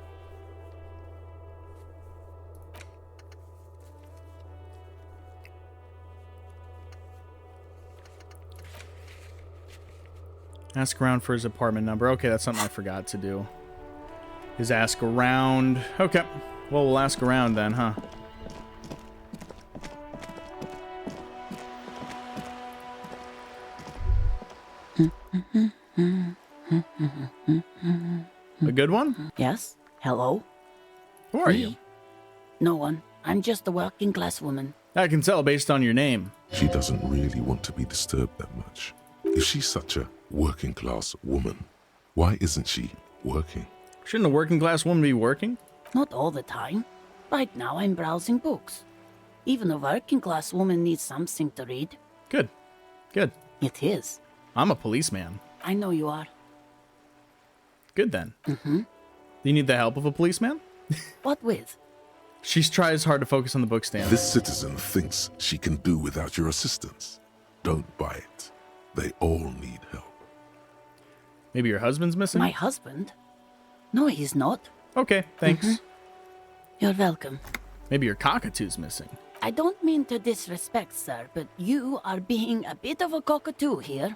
Ask around for his apartment number. Okay, that's something I forgot to do. Is ask around. Okay. Well, we'll ask around then, huh? A good one? Yes? Hello? Who are you? No one. I'm just a working class woman. I can tell based on your name. She doesn't really want to be disturbed that much. If she's such a working class woman, why isn't she working? Shouldn't a working class woman be working? Not all the time. Right now I'm browsing books. Even a working class woman needs something to read. Good. Good. It is. I'm a policeman. I know you are. Good then. Mm-hmm. Do you need the help of a policeman? What with? She tries hard to focus on the book stand. This citizen thinks she can do without your assistance. Don't buy it. They all need help. Maybe your husband's missing? My husband? No, he's not. Okay, thanks. Mm-hmm. You're welcome. Maybe your cockatoo's missing. I don't mean to disrespect, sir, but you are being a bit of a cockatoo here.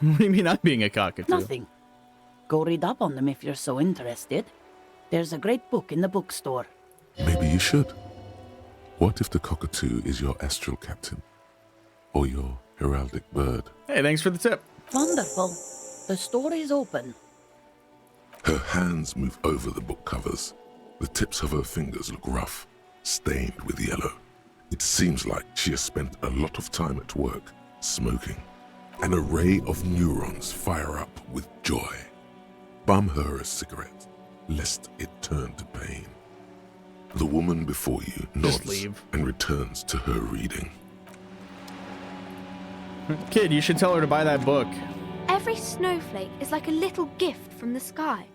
What do you mean I'm being a cockatoo? Nothing. Go read up on them if you're so interested. There's a great book in the bookstore. Maybe you should. What if the cockatoo is your astral captain? Or your heraldic bird? Hey, thanks for the tip. Wonderful. The store is open. Her hands move over the book covers. The tips of her fingers look rough, stained with yellow. It seems like she has spent a lot of time at work, smoking. An array of neurons fire up with joy. Bum her a cigarette, lest it turn to pain. The woman before you nods and returns to her reading. Kid, you should tell her to buy that book. Every snowflake is like a little gift from the sky.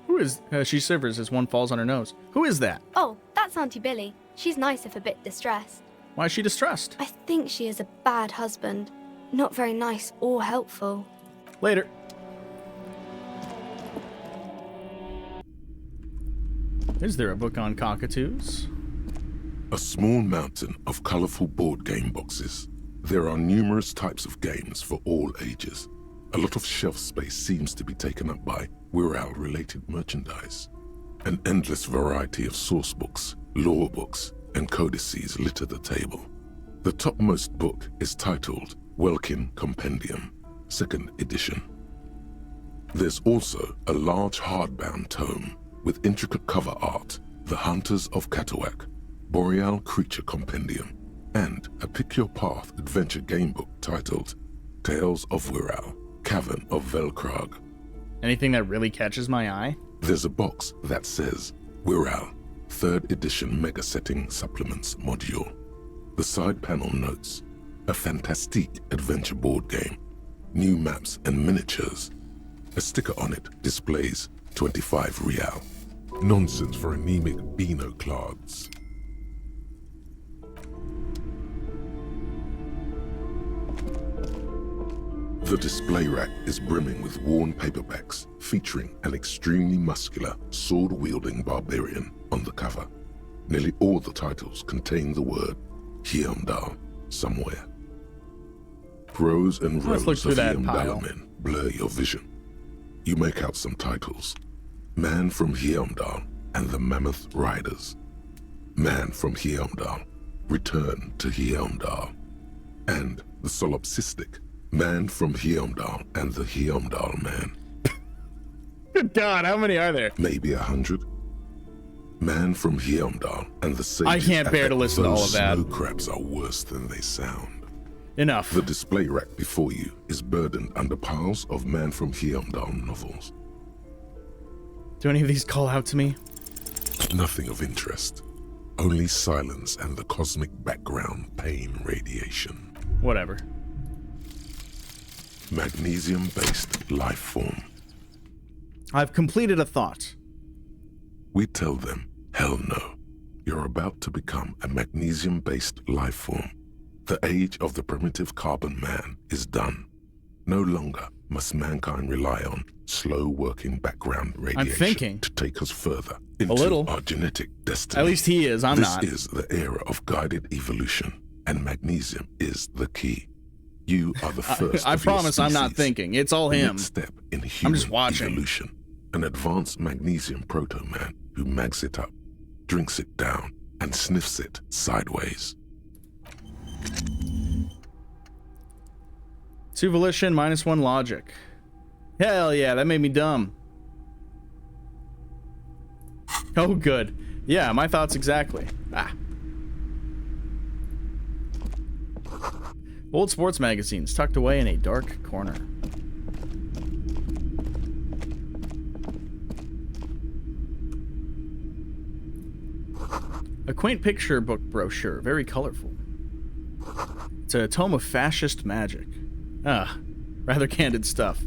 Who is... she shivers as one falls on her nose. Who is that? Oh, that's Auntie Billy. She's nice if a bit distressed. Why is she distressed? I think she is a bad husband. Not very nice or helpful. Later. Is there a book on cockatoos? A small mountain of colorful board game boxes. There are numerous types of games for all ages. A lot of shelf space seems to be taken up by Wirral-related merchandise. An endless variety of source books, lore books, and codices litter the table. The topmost book is titled Welkin Compendium, 2nd edition. There's also a large hardbound tome with intricate cover art, The Hunters of Catawak, Boreal Creature Compendium, and a Pick Your Path adventure game book titled Tales of Wirral, Cavern of Velkrag. Anything that really catches my eye? There's a box that says Wirral, 3rd edition Mega Setting Supplements Module. The side panel notes, a fantastique adventure board game, new maps and miniatures. A sticker on it displays 25 real. Nonsense for anemic Beano-clods. The display rack is brimming with worn paperbacks featuring an extremely muscular, sword-wielding barbarian on the cover. Nearly all the titles contain the word Heimdall somewhere. Rows and Let's look rows through of that Heimdall pile. men blur your vision. You make out some titles. Man from Heimdall and the Mammoth Riders. Man from Heimdall, Return to Heimdall. And the solipsistic Man from Heimdall and the Heimdall Man. Good God, how many are there? Maybe 100. Man from Heimdall and the sages I can't bear to listen to all of that. Snow crabs are worse than they sound. Enough. The display rack before you is burdened under piles of Man from Heimdall novels. Do any of these call out to me? Nothing of interest. Only silence and the cosmic background pain radiation. Whatever. Magnesium-based life form. I've completed a thought. We tell them, hell no. You're about to become a magnesium-based life form. The age of the primitive carbon man is done. No longer must mankind rely on slow-working background radiation thinking. to take us further into little. our genetic destiny. At least he is, I'm this not. This is the era of guided evolution, and magnesium is the key. You are the first I of your promise I'm not species. thinking. It's all The him. next step in human just watching. evolution. An advanced magnesium proto-man who mags it up, drinks it down, and sniffs it sideways. 2 volition, -1 logic. Hell yeah, that made me dumb. Oh, good. Yeah, my thoughts exactly. Old sports magazines tucked away in a dark corner. A quaint picture book brochure, very colorful. It's a tome of fascist magic. Ah, rather candid stuff.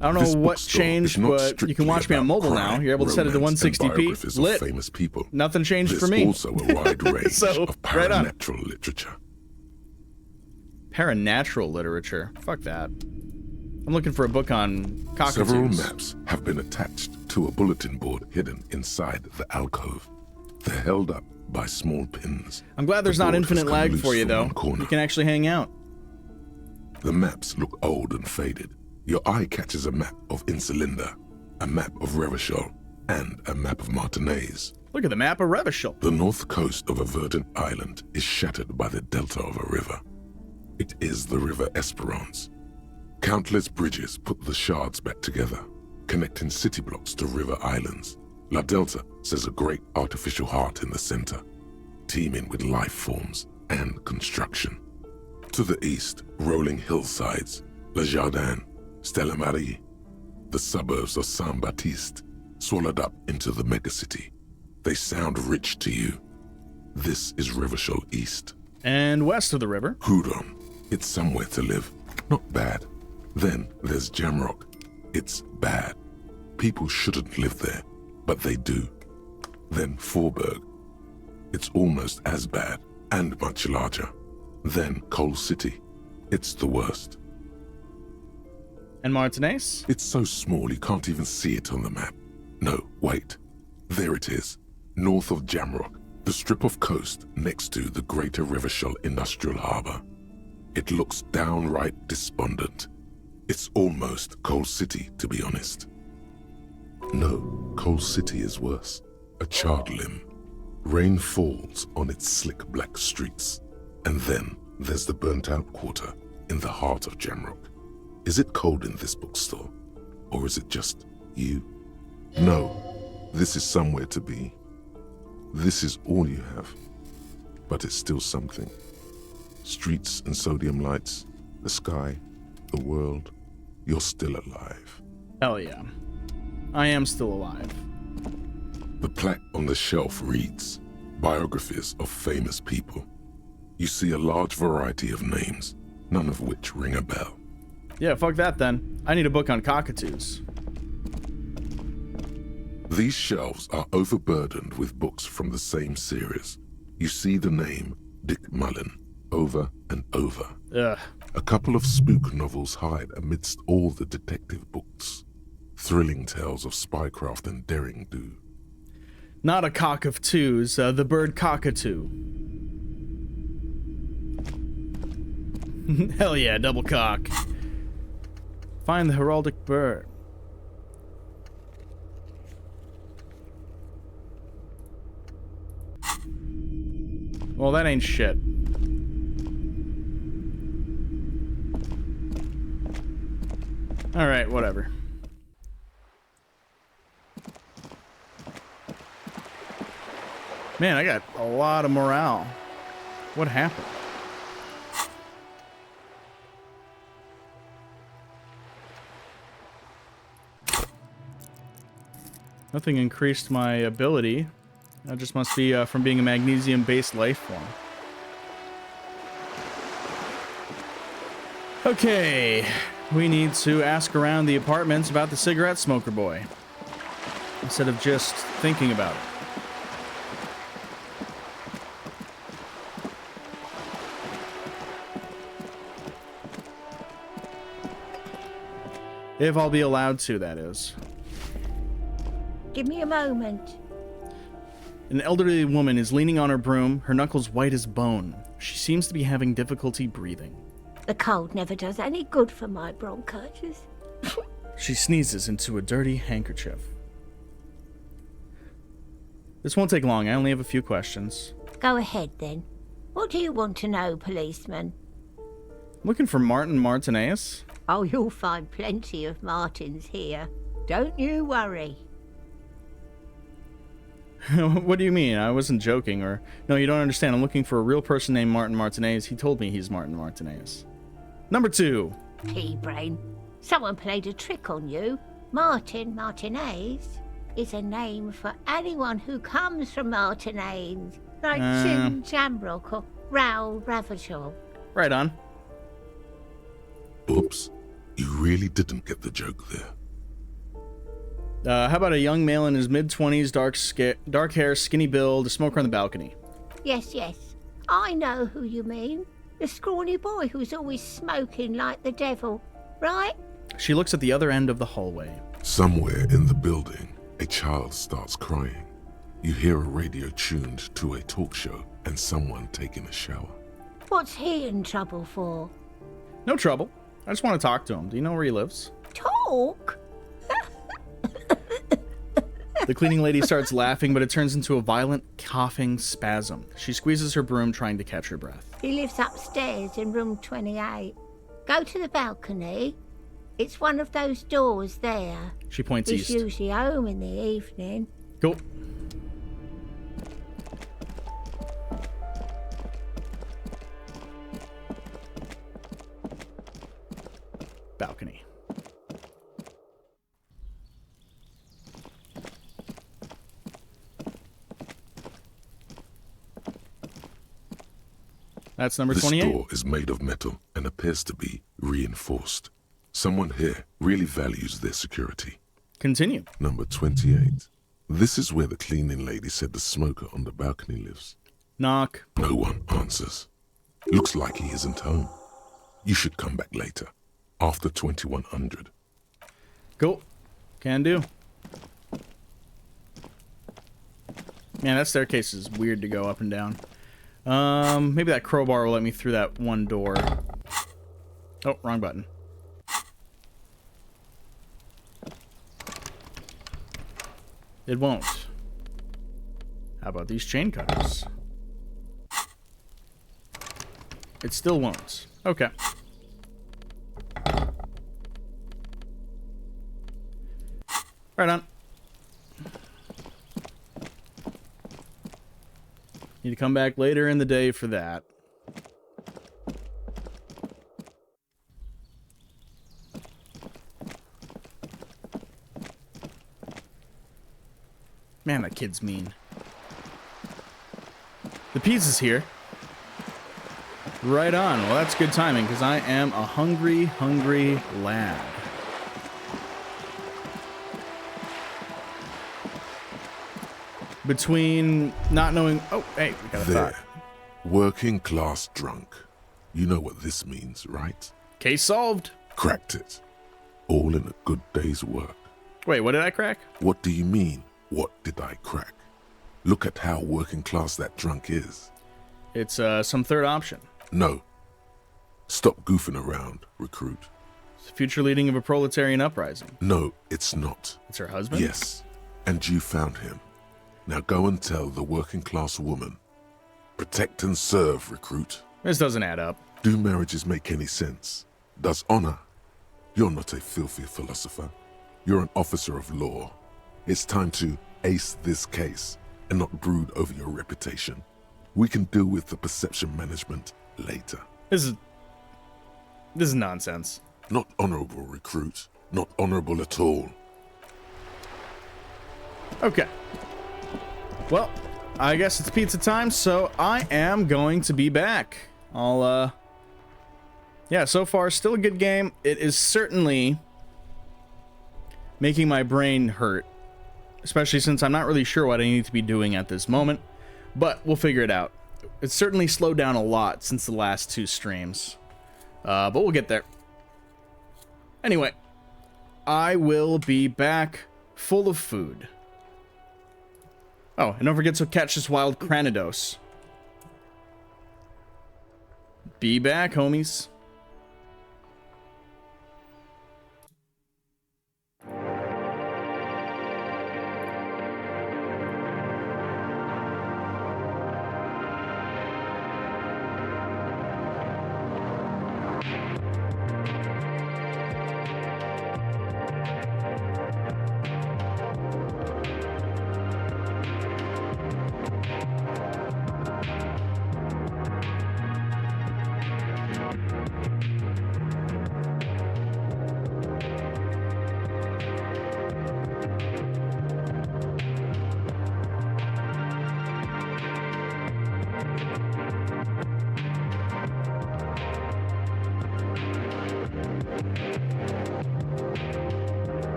I don't know what changed, but you can watch me on mobile now. You're able to set it to 160p. Lit. Famous people. Nothing changed There's for me. Also a wide range So, of right on. paranatural literature. Paranatural literature. Fuck that. I'm looking for a book on cockatoos. Several maps have been attached to a bulletin board hidden inside the alcove. They're held up by small pins. I'm glad there's The not board infinite has come lag loose for you, from though. one corner. You can actually hang out. The maps look old and faded. Your eye catches a map of Insulinda, a map of Revachol, and a map of Martinez. Look at the map of Revachol. The north coast of a verdant island is shattered by the delta of a river. It is the River Esperance. Countless bridges put the shards back together, connecting city blocks to river islands. La Delta says a great artificial heart in the center, teeming with life forms and construction. To the east, rolling hillsides, Le Jardin, Stella Marie, the suburbs of Saint-Baptiste, swallowed up into the megacity. They sound rich to you. This is Revachol East. And west of the river. Houdon. It's somewhere to live. Not bad. Then there's Jamrock. It's bad. People shouldn't live there, but they do. Then Forberg. It's almost as bad and much larger. Then Coal City. It's the worst. And Martinez? It's so small you can't even see it on the map. No, wait. There it is. North of Jamrock, the strip of coast next to the Greater Revachol Industrial Harbor. It looks downright despondent. It's almost Coal City, to be honest. No, Coal City is worse. A charred limb. Rain falls on its slick black streets. And then there's the burnt-out quarter in the heart of Jamrock. Is it cold in this bookstore? Or is it just you? No, this is somewhere to be. This is all you have. But it's still something. Streets and sodium lights, the sky, the world. You're still alive. Hell yeah. I am still alive. The plaque on the shelf reads, Biographies of Famous People. You see a large variety of names, none of which ring a bell. Yeah, fuck that then. I need a book on cockatoos. These shelves are overburdened with books from the same series. You see the name Dick Mullen over and over. Ugh. A couple of spook novels hide amidst all the detective books. Thrilling tales of spycraft and daring do. Not a cock of twos, the bird cockatoo. Hell yeah, double cock. Find the heraldic bird. Well, that ain't shit. Alright, whatever. Man, I got a lot of morale. What happened? Nothing increased my ability. That just must be from being a magnesium-based life form. Okay, we need to ask around the apartments about the cigarette smoker boy, instead of just thinking about it. If I'll be allowed to, that is. Give me a moment. An elderly woman is leaning on her broom, her knuckles white as bone. She seems to be having difficulty breathing. The cold never does any good for my bronchitis. She sneezes into a dirty handkerchief. This won't take long. I only have a few questions. Go ahead, then. What do you want to know, policeman? Looking for Martin Martinez? Oh, you'll find plenty of Martins here. Don't you worry. What do you mean? I wasn't joking, or... No, you don't understand. I'm looking for a real person named Martin Martinez. He told me he's Martin Martinez. Number 2. Pea-brain. Someone played a trick on you. Martin Martinez. is a name for anyone who comes from Martinade, like Jim Jamrock or Raoul Ravachol. Right on. Oops. You really didn't get the joke there. How about a young male in his mid-20s, dark hair, skinny build, a smoker on the balcony? Yes, I know who you mean. The scrawny boy who's always smoking like the devil, right? She looks at the other end of the hallway. Somewhere in the building, a child starts crying. You hear a radio tuned to a talk show and someone taking a shower. What's he in trouble for? No trouble. I just want to talk to him. Do you know where he lives? Talk? The cleaning lady starts laughing, but it turns into a violent coughing spasm. She squeezes her broom, trying to catch her breath. He lives upstairs in room 28. Go to the balcony. It's one of those doors there. She points He's east. usually home in the evening. Cool. Balcony. That's number 28. This door is made of metal and appears to be reinforced. Someone here really values their security. Continue. Number 28. This is where the cleaning lady said the smoker on the balcony lives. Knock. No one answers. Looks like he isn't home. You should come back later, after 2100. Cool. Can do. Man, that staircase is weird to go up and down. Maybe that crowbar will let me through that one door. Oh, wrong button. It won't. How about these chain cutters? It still won't. Okay. Right on. Need to come back later in the day for that. Man, that kid's mean. The pizza's here. Right on. Well, that's good timing, because I am a hungry, hungry lad. Between not knowing... Oh, hey, we got a thought. Working class drunk. You know what this means, right? Case solved. Cracked it. All in a good day's work. Wait, what did I crack? What do you mean, what did I crack? Look at how working class that drunk is. It's some third option. No. Stop goofing around, recruit. It's the future leading of a proletarian uprising. No, it's not. It's her husband? Yes. And you found him. Now go and tell the working class woman. Protect and serve, recruit. This doesn't add up. Do marriages make any sense? Does honor? You're not a filthy philosopher. You're an officer of law. It's time to ace this case and not brood over your reputation. We can deal with the perception management later. This is nonsense. Not honorable, recruit. Not honorable at all. Okay. Well, I guess it's pizza time, so I am going to be back. Yeah, so far, still a good game. It is certainly making my brain hurt, especially since I'm not really sure what I need to be doing at this moment, but we'll figure it out. It's certainly slowed down a lot since the last two streams, but we'll get there. Anyway, I will be back full of food. Oh, and don't forget to catch this wild Cranidos. Be back, homies.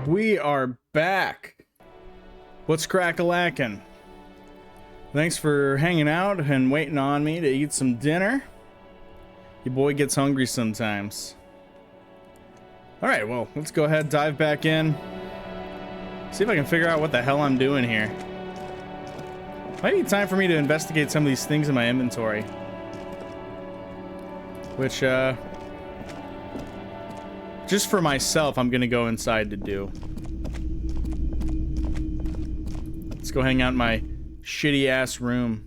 We are back. What's crack-a-lackin'? Thanks for hanging out and waiting on me to eat some dinner. Your boy gets hungry sometimes. Alright, well, let's go ahead, dive back in. See if I can figure out what the hell I'm doing here. Might be time for me to investigate some of these things in my inventory. Which, just for myself, I'm gonna go inside to do. Let's go hang out in my shitty-ass room.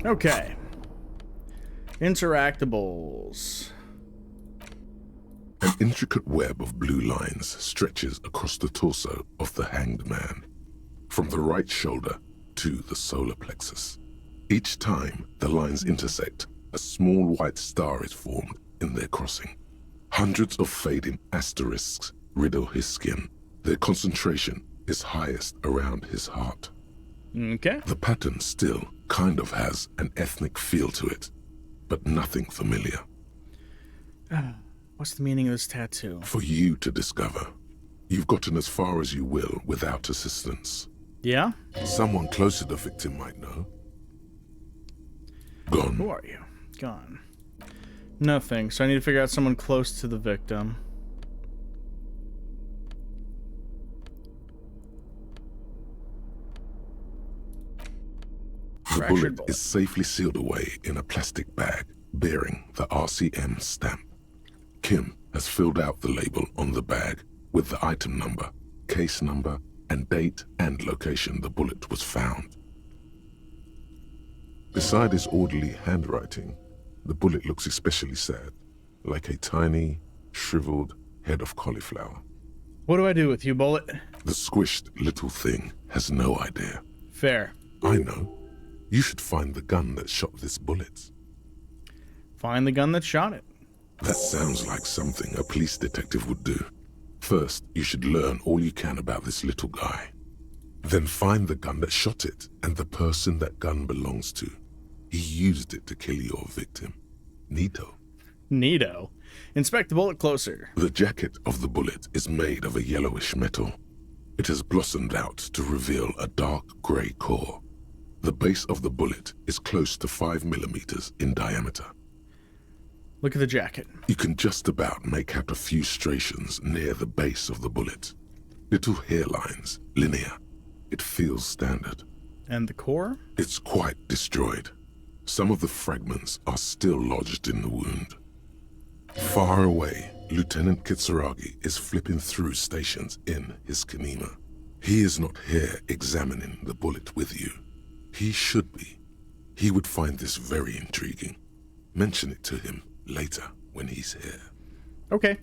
Okay. Interactables. An intricate web of blue lines stretches across the torso of the hanged man, from the right shoulder to the solar plexus. Each time the lines intersect, a small white star is formed in their crossing. Hundreds of fading asterisks riddle his skin. Their concentration is highest around his heart. Okay. The pattern still kind of has an ethnic feel to it, but nothing familiar. What's the meaning of this tattoo? For you to discover. You've gotten as far as you will without assistance. Yeah? Someone close to the victim might know. Gone. Who are you? Gone. Nothing, so I need to figure out someone close to the victim. The bullet is safely sealed away in a plastic bag bearing the RCM stamp. Kim has filled out the label on the bag with the item number, case number, and date and location the bullet was found. Beside his orderly handwriting, the bullet looks especially sad, like a tiny, shriveled head of cauliflower. What do I do with you, bullet? The squished little thing has no idea. Fair. I know. You should find the gun that shot this bullet. Find the gun that shot it. That sounds like something a police detective would do. First, you should learn all you can about this little guy. Then find the gun that shot it and the person that gun belongs to. He used it to kill your victim. Neato. Neato. Inspect the bullet closer. The jacket of the bullet is made of a yellowish metal. It has blossomed out to reveal a dark gray core. The base of the bullet is close to 5 millimeters in diameter. Look at the jacket. You can just about make out a few striations near the base of the bullet. Little hairlines, linear. It feels standard. And the core? It's quite destroyed. Some of the fragments are still lodged in the wound. Far away, Lieutenant Kitsuragi is flipping through stations in his Kanema. He is not here examining the bullet with you. He should be. He would find this very intriguing. Mention it to him later when he's here. Okay.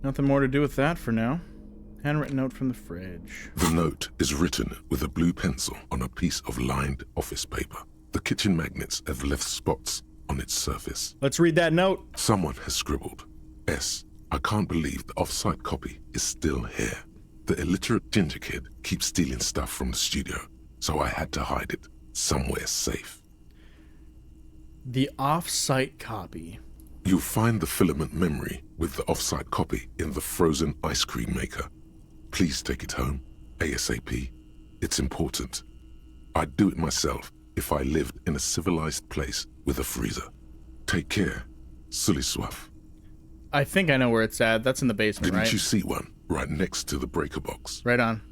Nothing more to do with that for now. Handwritten note from the fridge. The note is written with a blue pencil on a piece of lined office paper. The kitchen magnets have left spots on its surface. Let's read that note. Someone has scribbled, S. I can't believe the off-site copy is still here. The illiterate ginger kid keeps stealing stuff from the studio, so I had to hide it somewhere safe. The off-site copy. You'll find the filament memory with the off-site copy in the frozen ice cream maker. Please take it home, ASAP. It's important. I'd do it myself if I lived in a civilized place with a freezer. Take care, Suliswaf. I think I know where it's at. That's in the basement, Didn't right? you see one right next to the breaker box? Right on.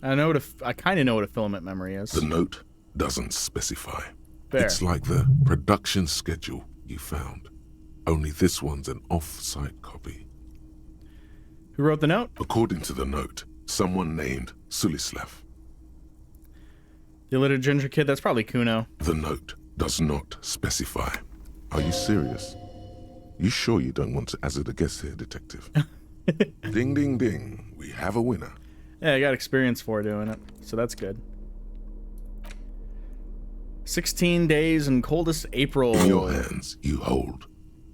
I kind of know what a filament memory is. The note doesn't specify. Fair. It's like the production schedule you found. Only this one's an off-site copy. Who wrote the note? According to the note, someone named Sulislav. The illiterate ginger kid? That's probably Kuno. The note does not specify. Are you serious? You sure you don't want to hazard a guess here, detective? Ding, ding, ding. We have a winner. Yeah, I got experience for doing it, so that's good. 16 days in coldest April. In your hands, you hold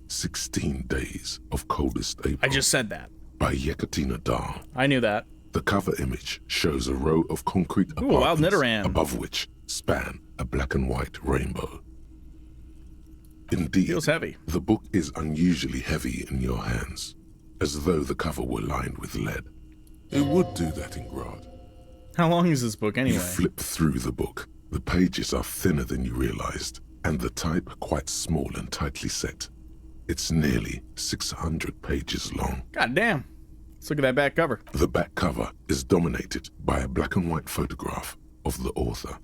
16 days of coldest April. I just said that. By Yekatina Dahl. I knew that. The cover image shows a row of concrete wild apartments Nidoran. above which span a black and white rainbow. Indeed, Feels heavy. The book is unusually heavy in your hands, as though the cover were lined with lead. It would do that in Grad. How long is this book anyway? You flip through the book. The pages are thinner than you realized, and the type quite small and tightly set. It's nearly 600 pages long. God damn. Let's look at that back cover. The back cover is dominated by a black and white photograph of the author.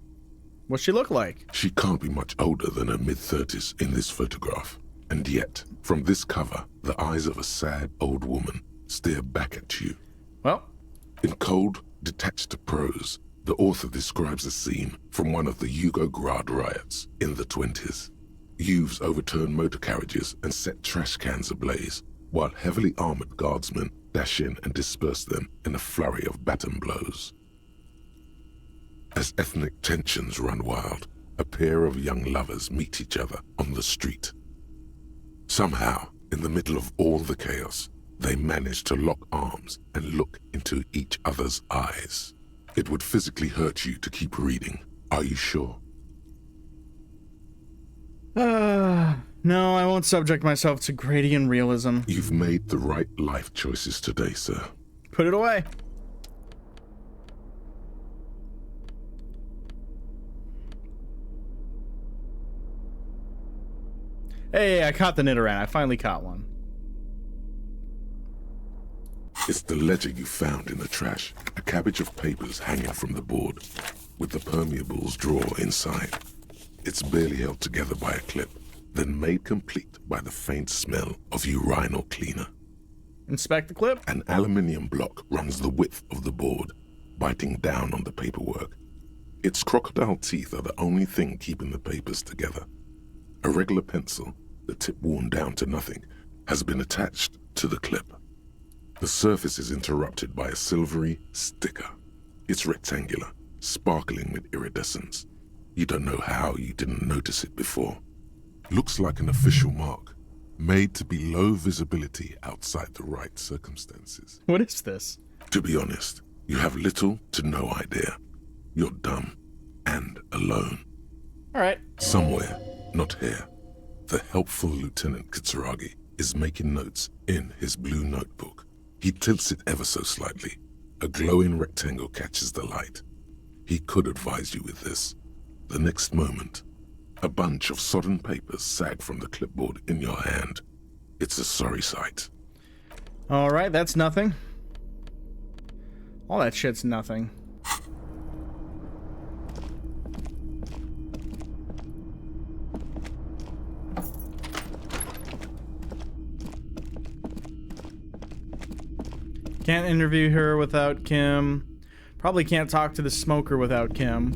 What's she look like? She can't be much older than her mid-30s in this photograph. And yet, from this cover, the eyes of a sad old woman stare back at you. Well, in cold, detached prose, the author describes a scene from one of the Yugograd riots in the 20s. Youths overturned motor carriages and set trash cans ablaze, while heavily armored guardsmen dash in and disperse them in a flurry of baton blows. As ethnic tensions run wild, a pair of young lovers meet each other on the street. Somehow, in the middle of all the chaos, they manage to lock arms and look into each other's eyes. It would physically hurt you to keep reading. Are you sure? No, I won't subject myself to Gradian realism. You've made the right life choices today, sir. Put it away. Hey, I caught the Nidoran. I finally caught one. It's the ledger you found in the trash. A cabbage of papers hanging from the board, with the permeables drawer inside. It's barely held together by a clip, then made complete by the faint smell of urinal cleaner. Inspect the clip. An aluminium block runs the width of the board, biting down on the paperwork. Its crocodile teeth are the only thing keeping the papers together. A regular pencil, the tip worn down to nothing, has been attached to the clip. The surface is interrupted by a silvery sticker. It's rectangular, sparkling with iridescence. You don't know how you didn't notice it before. Looks like an official mark, made to be low visibility outside the right circumstances. What is this? To be honest, you have little to no idea. You're dumb and alone. All right. Somewhere, not here, the helpful Lieutenant Kitsuragi is making notes in his blue notebook. He tilts it ever so slightly. A glowing rectangle catches the light. He could advise you with this. The next moment, a bunch of sodden papers sag from the clipboard in your hand. It's a sorry sight. All right, that's nothing. All that shit's nothing. Can't interview her without Kim. Probably can't talk to the smoker without Kim.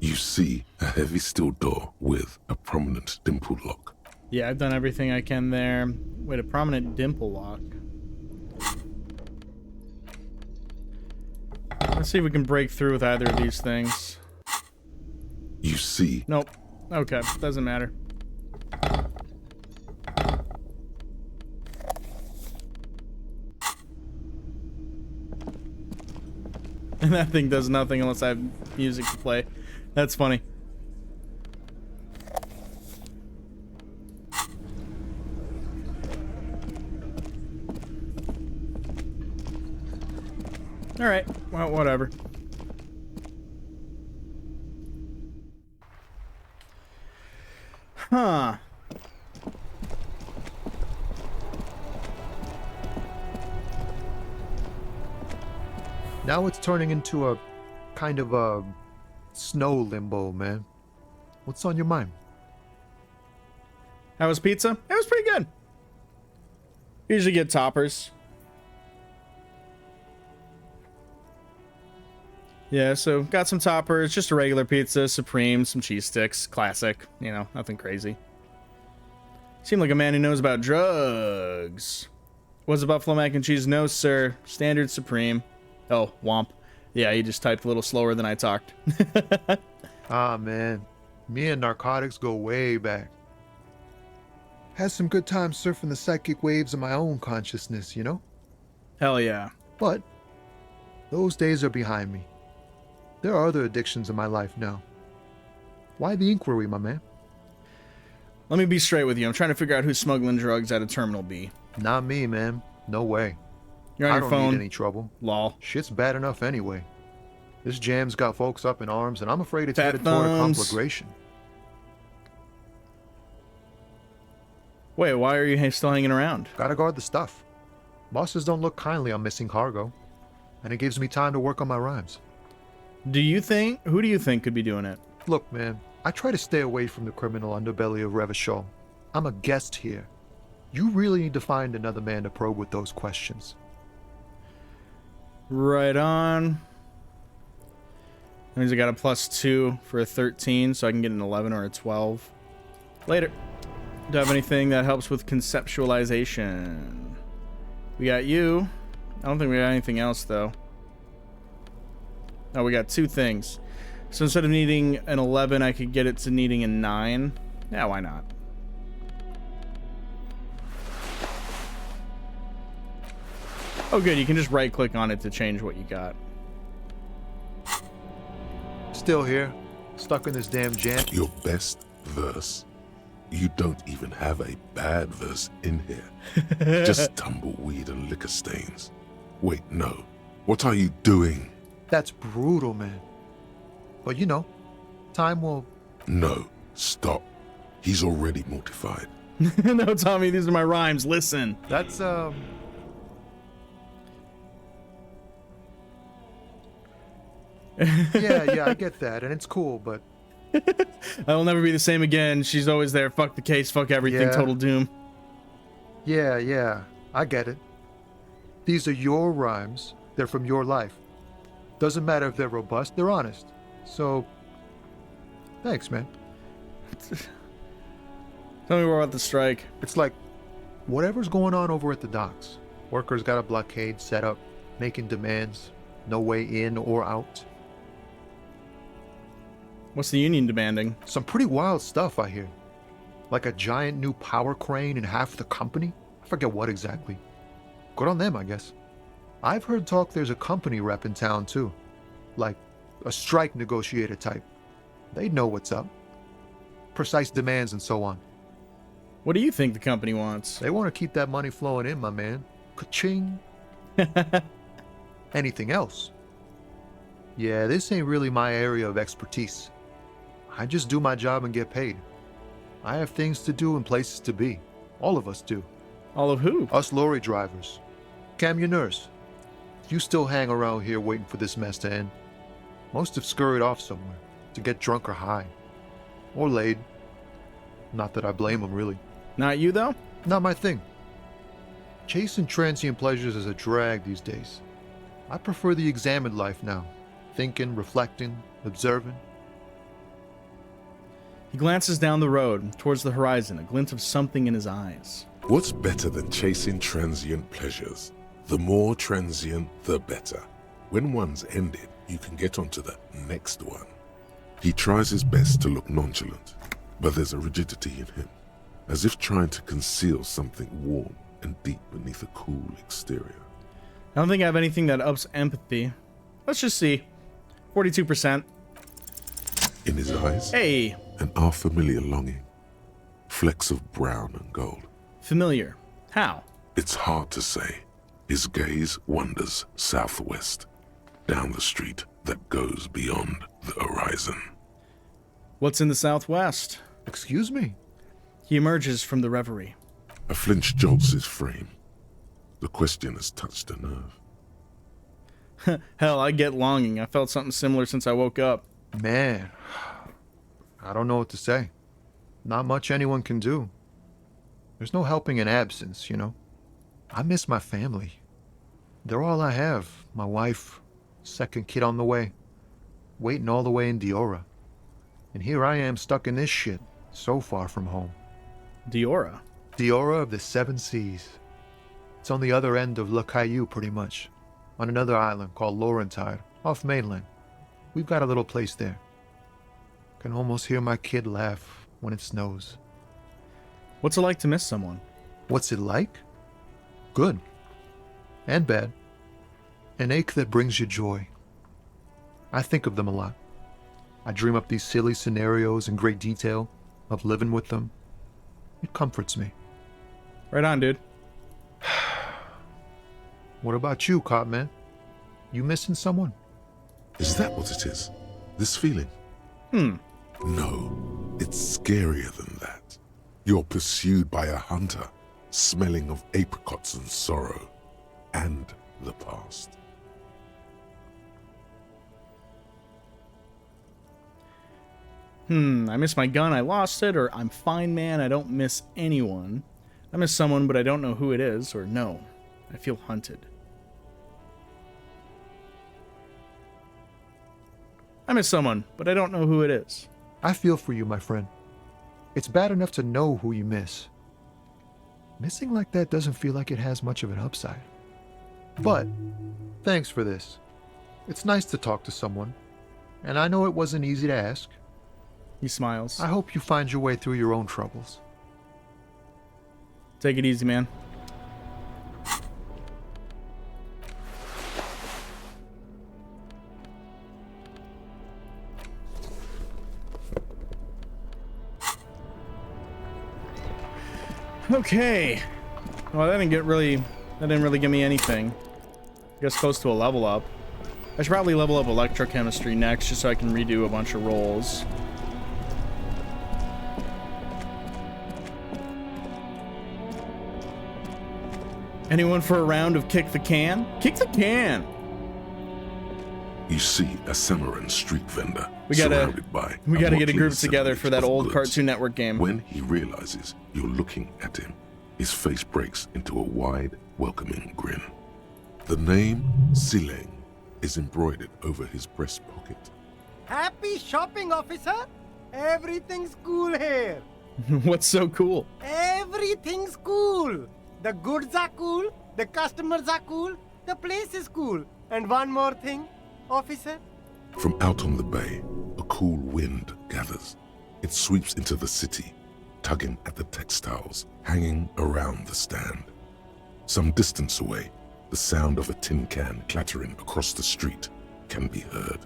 You see a heavy steel door with a prominent dimple lock. Yeah, I've done everything I can there. Wait, a prominent dimple lock. Let's see if we can break through with either of these things. You see... Nope. Okay, doesn't matter. And that thing does nothing unless I have music to play. That's funny. Alright, well, whatever. Huh. Now it's turning into a kind of a snow limbo, man. What's on your mind? How was pizza? It was pretty good. Usually get toppers. Yeah, so got some toppers, just a regular pizza, supreme, some cheese sticks, classic, you know, nothing crazy. Seemed like a man who knows about drugs. Was a buffalo mac and cheese? No, sir. Standard supreme. Oh, womp. Yeah, he just typed a little slower than I talked. Ah, man. Me and narcotics go way back. Had some good times surfing the psychic waves of my own consciousness, you know? Hell yeah. But those days are behind me. There are other addictions in my life now. Why the inquiry, my man? Let me be straight with you. I'm trying to figure out who's smuggling drugs at a Terminal B. Not me, man. No way. You're on I your don't phone. need any trouble. Lol. Shit's bad enough anyway. This jam's got folks up in arms, and I'm afraid it's Fat headed toward a thumbs. conflagration. Wait, why are you still hanging around? Gotta guard the stuff. Bosses don't look kindly on missing cargo, and it gives me time to work on my rhymes. Who do you think could be doing it? Look, man, I try to stay away from the criminal underbelly of Revachol. I'm a guest here. You really need to find another man to probe with those questions. Right on. That means I got a +2 for a 13, so I can get an 11 or a 12. Later. Do you have anything that helps with conceptualization? We got you. I don't think we got anything else, though. Oh, we got 2 things. So instead of needing an 11, I could get it to needing a 9. Yeah, why not? Oh, good. You can just right-click on it to change what you got. Still here, stuck in this damn jam. Your best verse? You don't even have a bad verse in here. Just tumbleweed and liquor stains. Wait, no. What are you doing? That's brutal, man. But you know, time will... No, stop. He's already mortified. No, Tommy, these are my rhymes. Listen. That's, yeah, I get that, and it's cool, but... I will never be the same again. She's always there. Fuck the case, fuck everything, Yeah. total doom. Yeah, I get it. These are your rhymes. They're from your life. Doesn't matter if they're robust, they're honest. So, thanks, man. Tell me more about the strike. It's like, whatever's going on over at the docks. Workers got a blockade set up, making demands. No way in or out. What's the union demanding? Some pretty wild stuff, I hear. Like a giant new power crane in half the company? I forget what exactly. Good on them, I guess. I've heard talk there's a company rep in town, too. Like a strike negotiator type. They'd know what's up. Precise demands and so on. What do you think the company wants? They want to keep that money flowing in, my man. Ka-ching. Anything else? Yeah, this ain't really my area of expertise. I just do my job and get paid. I have things to do and places to be. All of us do. All of who? Us lorry drivers. Camionneurs. You still hang around here waiting for this mess to end. Most have scurried off somewhere to get drunk or high. Or laid. Not that I blame them, really. Not you, though? Not my thing. Chasing transient pleasures is a drag these days. I prefer the examined life now. Thinking, reflecting, observing. He glances down the road, towards the horizon, a glint of something in his eyes. What's better than chasing transient pleasures? The more transient, the better. When one's ended, you can get onto the next one. He tries his best to look nonchalant, but there's a rigidity in him, as if trying to conceal something warm and deep beneath a cool exterior. I don't think I have anything that ups empathy. Let's just see. 42%. In his eyes, Hey! an unfamiliar longing. Flecks of brown and gold. Familiar. How? It's hard to say. His gaze wanders southwest, down the street that goes beyond the horizon. What's in the southwest? Excuse me? He emerges from the reverie. A flinch jolts his frame. The question has touched a nerve. Hell, I get longing. I felt something similar since I woke up. Man, I don't know what to say. Not much anyone can do. There's no helping in absence, you know. I miss my family. They're all I have. My wife, second kid on the way, waiting all the way in Diora. And here I am stuck in this shit, so far from home. Diora? Diora of the Seven Seas. It's on the other end of Le Caillou, pretty much. On another island called Laurentide, off mainland. We've got a little place there. Can almost hear my kid laugh when it snows. What's it like to miss someone? What's it like? Good. And bad. An ache that brings you joy. I think of them a lot. I dream up these silly scenarios in great detail of living with them. It comforts me. Right on, dude. What about you, Cop Man? You missing someone? Is that what it is? This feeling? No, it's scarier than that. You're pursued by a hunter, smelling of apricots and sorrow, and the past. I miss my gun, I lost it, or I'm fine, man, I don't miss anyone. I miss someone, but I don't know who it is, or no, I feel hunted. I miss someone, but I don't know who it is. I feel for you, my friend. It's bad enough to know who you miss. Missing like that doesn't feel like it has much of an upside. But, thanks for this. It's nice to talk to someone, and I know it wasn't easy to ask. He smiles. I hope you find your way through your own troubles. Take it easy, man. Okay. Well, that didn't really give me anything. I guess close to a level up. I should probably level up electrochemistry next, just so I can redo a bunch of rolls. Anyone for a round of kick the can? Kick the can! You see a Cimarron street vendor We gotta surrounded by get a group motley together for that assemblage old of Cartoon Network game. When he realizes you're looking at him, his face breaks into a wide, welcoming grin. The name Sileng is embroidered over his breast pocket. Happy shopping, officer! Everything's cool here. What's so cool? Everything's cool. The goods are cool, the customers are cool, the place is cool. And one more thing, officer. From out on the bay, a cool wind gathers. It sweeps into the city, tugging at the textiles hanging around the stand. Some distance away, the sound of a tin can clattering across the street can be heard.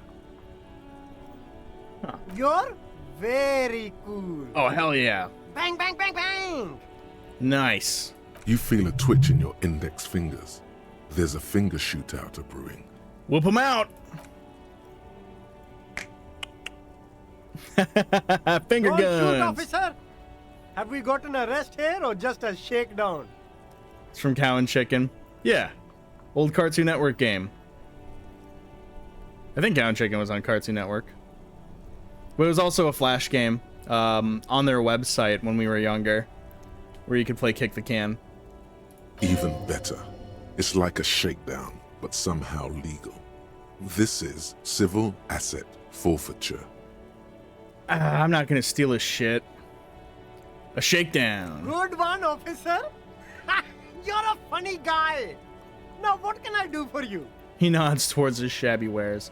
You're very cool. Oh, hell yeah. Bang, bang, bang, bang! Nice. You feel a twitch in your index fingers. There's a finger shootout brewing. Whoop him out! Finger Don't shoot, guns! officer! Have we gotten a rest here or just a shakedown? It's from Cow and Chicken. Yeah. Old Cartoon Network game. I think Cow and Chicken was on Cartoon Network. But it was also a Flash game on their website when we were younger, where you could play Kick the Can. Even better, it's like a shakedown, but somehow legal. This is civil asset forfeiture. I'm not gonna steal his shit. A shakedown. Good one, officer. You're a funny guy. Now, what can I do for you? He nods towards his shabby wares.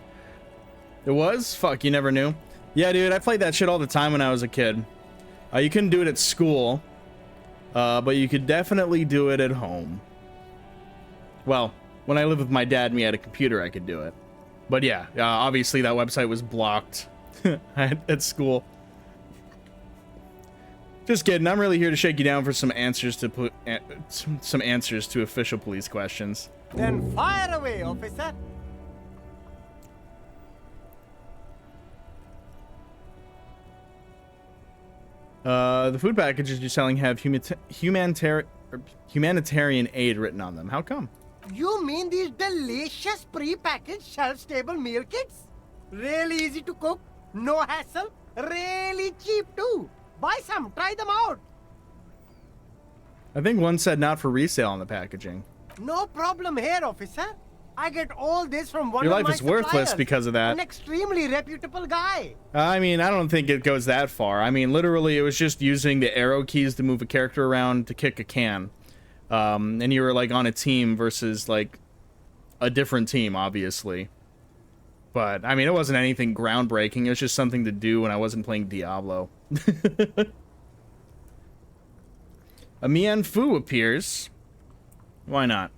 It was? Fuck, you never knew? Yeah, dude, I played that shit all the time when I was a kid. You couldn't do it at school, but you could definitely do it at home. Well, when I lived with my dad and we had a computer, I could do it. But yeah, obviously that website was blocked at school. Just kidding. I'm really here to shake you down for some answers to some answers to official police questions. Then fire away, officer. The food packages you're selling have humanitarian aid written on them. How come? You mean these delicious pre-packaged shelf-stable meal kits? Really easy to cook, no hassle, really cheap too. Buy some, try them out. I think one said not for resale on the packaging. No problem here, officer. I get all this from one Your of life my is worthless suppliers, because of that. An extremely reputable guy. I mean, I don't think it goes that far. I mean, literally, it was just using the arrow keys to move a character around to kick a can. And you were, like, on a team versus, like, a different team, obviously. But, I mean, it wasn't anything groundbreaking. It was just something to do when I wasn't playing Diablo. A Mien Fu appears. Why not?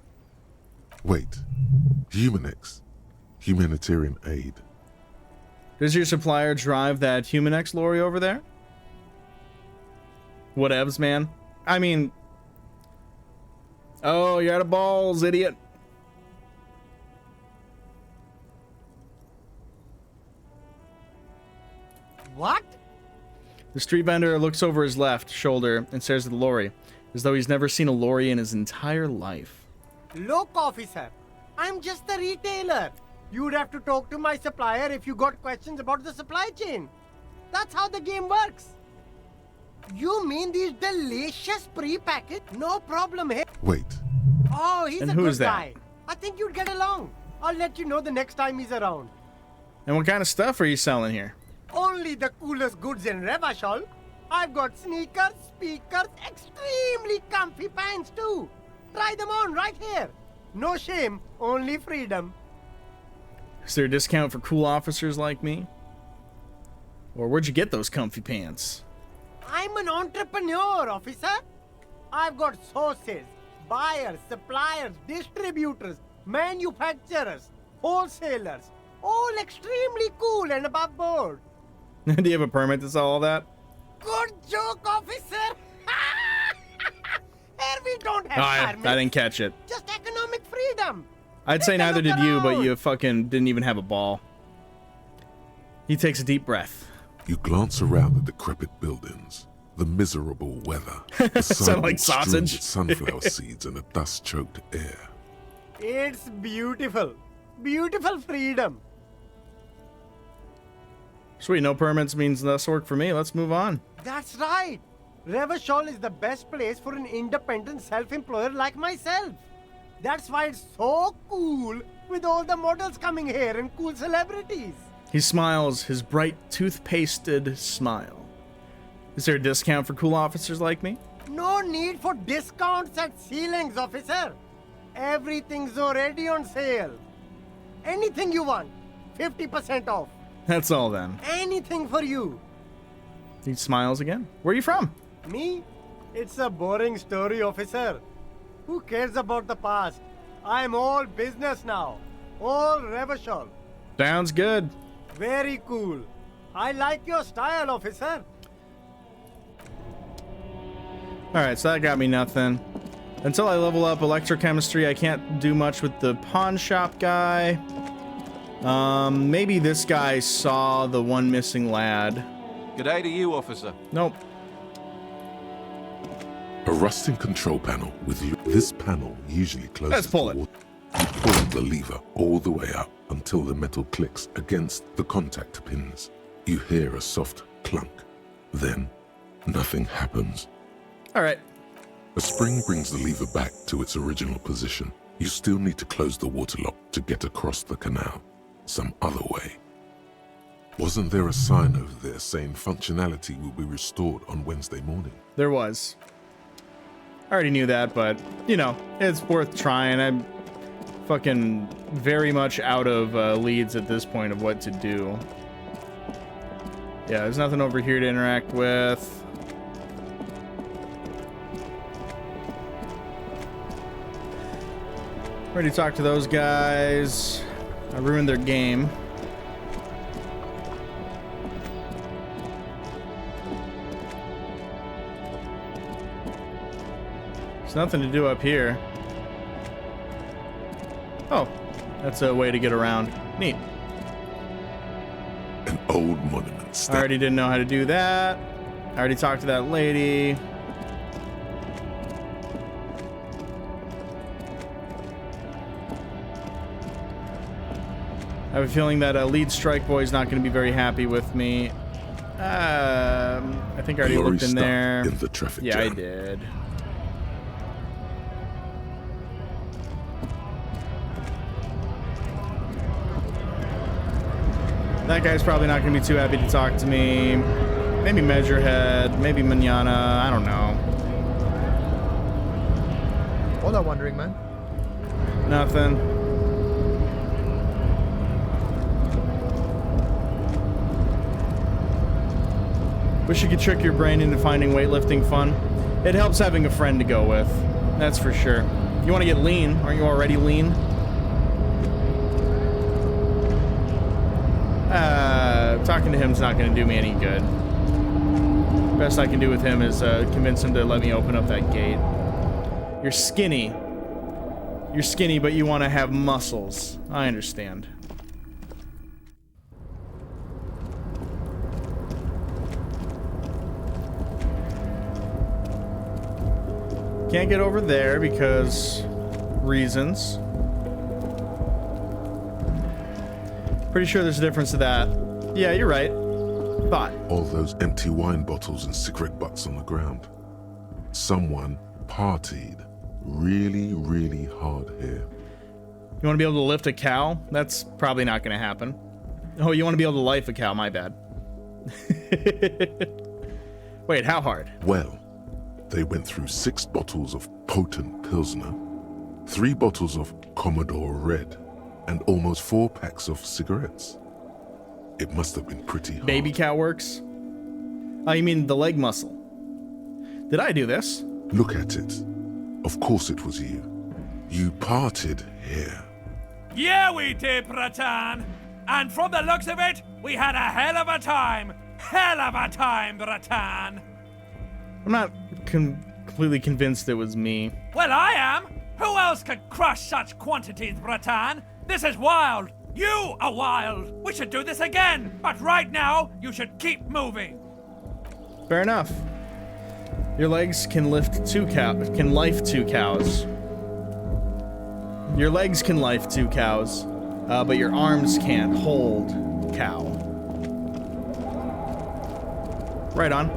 Wait. Humanix. Humanitarian aid. Does your supplier drive that Humanex lorry over there? Whatevs, man. I mean... Oh, you're out of balls, idiot. What? The street vendor looks over his left shoulder and stares at the lorry, as though he's never seen a lorry in his entire life. Look, officer, I'm just the retailer. You'd have to talk to my supplier if you got questions about the supply chain. That's how the game works. You mean these delicious pre-packaged? No problem here. Wait. Oh, he's And a who good is that? guy. I think you'd get along. I'll let you know the next time he's around. And what kind of stuff are you selling here? Only the coolest goods in Revachol. I've got sneakers, speakers, extremely comfy pants too. Try them on right here. No shame, only freedom. Is there a discount for cool officers like me? Or where'd you get those comfy pants? I'm an entrepreneur, officer. I've got sources, buyers, suppliers, distributors, manufacturers, wholesalers, all extremely cool and above board. Do you have a permit to sell all that? Good joke, officer. Here we don't have I permits, didn't catch it. just economic freedom. I'd say neither did you, but you fucking didn't even have a ball. He takes a deep breath. You glance around the decrepit buildings, the miserable weather, the Sound like sidewalks strewn sausage. with sunflower seeds and a dust-choked air. It's beautiful. Beautiful freedom. Sweet, no permits means less work for me. Let's move on. That's right. Revachol is the best place for an independent self-employer like myself. That's why it's so cool with all the models coming here and cool celebrities. He smiles, his bright, toothpasted smile. Is there a discount for cool officers like me? No need for discounts at ceilings, officer. Everything's already on sale. Anything you want, 50% off. That's all then. Anything for you. He smiles again. Where are you from? Me? It's a boring story, officer. Who cares about the past? I'm all business now. All Revachol. Sounds good. Very cool. I like your style, officer. Alright, so that got me nothing. Until I level up electrochemistry, I can't do much with the pawn shop guy. Maybe this guy saw the one missing lad. G'day to you, officer. Nope. A rusting control panel with you. This panel usually closes. Let's pull it. You pull the lever all the way up until the metal clicks against the contact pins. You hear a soft clunk. Then, nothing happens. Alright. A spring brings the lever back to its original position. You still need to close the water lock to get across the canal. Some other way. Wasn't there a sign over there saying functionality will be restored on Wednesday morning? There was. I already knew that, but, you know, it's worth trying. I'm fucking very much out of leads at this point of what to do. Yeah, there's nothing over here to interact with. Already talked to those guys. I ruined their game. There's nothing to do up here. Oh, that's a way to get around. Neat. An old monument. I already didn't know how to do that. I already talked to that lady. I have a feeling that lead strike boy is not going to be very happy with me. I think I already looked in there. In the traffic yeah, jam. I did. That guy's probably not going to be too happy to talk to me. Maybe Measurehead, maybe Manana, I don't know. Hola, Wandering Man. Nothing. Wish you could trick your brain into finding weightlifting fun. It helps having a friend to go with. That's for sure. You want to get lean? Aren't you already lean? Talking to him's not going to do me any good. Best I can do with him is convince him to let me open up that gate. You're skinny. You're skinny, but you want to have muscles. I understand. Can't get over there because reasons. Pretty sure there's a difference to that. Yeah, you're right. Thought. All those empty wine bottles and cigarette butts on the ground. Someone partied really, really hard here. You want to be able to lift a cow? That's probably not going to happen. Oh, you want to be able to life a cow? My bad. Wait, how hard? Well, they went through 6 bottles of potent Pilsner, 3 bottles of Commodore Red, and almost 4 packs of cigarettes. It must have been pretty hard. Baby cow works? Oh, you mean the leg muscle? Did I do this? Look at it. Of course it was you. You parted here. Yeah, we did, Bratan. And from the looks of it, we had a hell of a time. Hell of a time, Bratan. I'm not completely convinced it was me. Well, I am. Who else could crush such quantities, Bratan? This is wild. You are wild. We should do this again. But right now, you should keep moving. Fair enough. Your legs can lift 2 cows. Can life 2 cows. Your legs can life 2 cows, but your arms can't hold cow. Right on.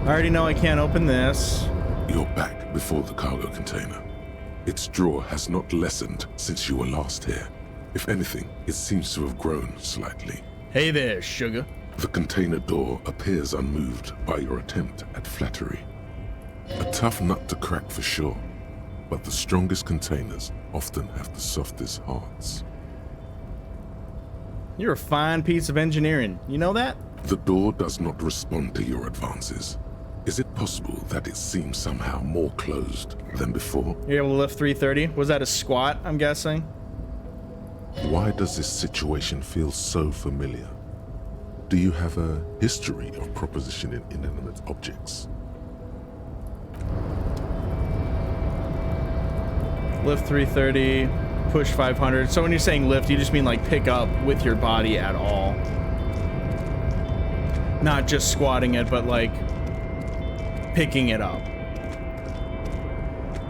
I already know I can't open this. You're back before the cargo container. Its drawer has not lessened since you were last here. If anything, it seems to have grown slightly. Hey there, sugar. The container door appears unmoved by your attempt at flattery. A tough nut to crack for sure, but the strongest containers often have the softest hearts. You're a fine piece of engineering. You know that? The door does not respond to your advances. Is it possible that it seems somehow more closed than before? You're able to lift 330? Was that a squat, I'm guessing? Why does this situation feel so familiar? Do you have a history of propositioning inanimate objects? Lift 330, push 500. So when you're saying lift, you just mean like pick up with your body at all. Not just squatting it, but like picking it up.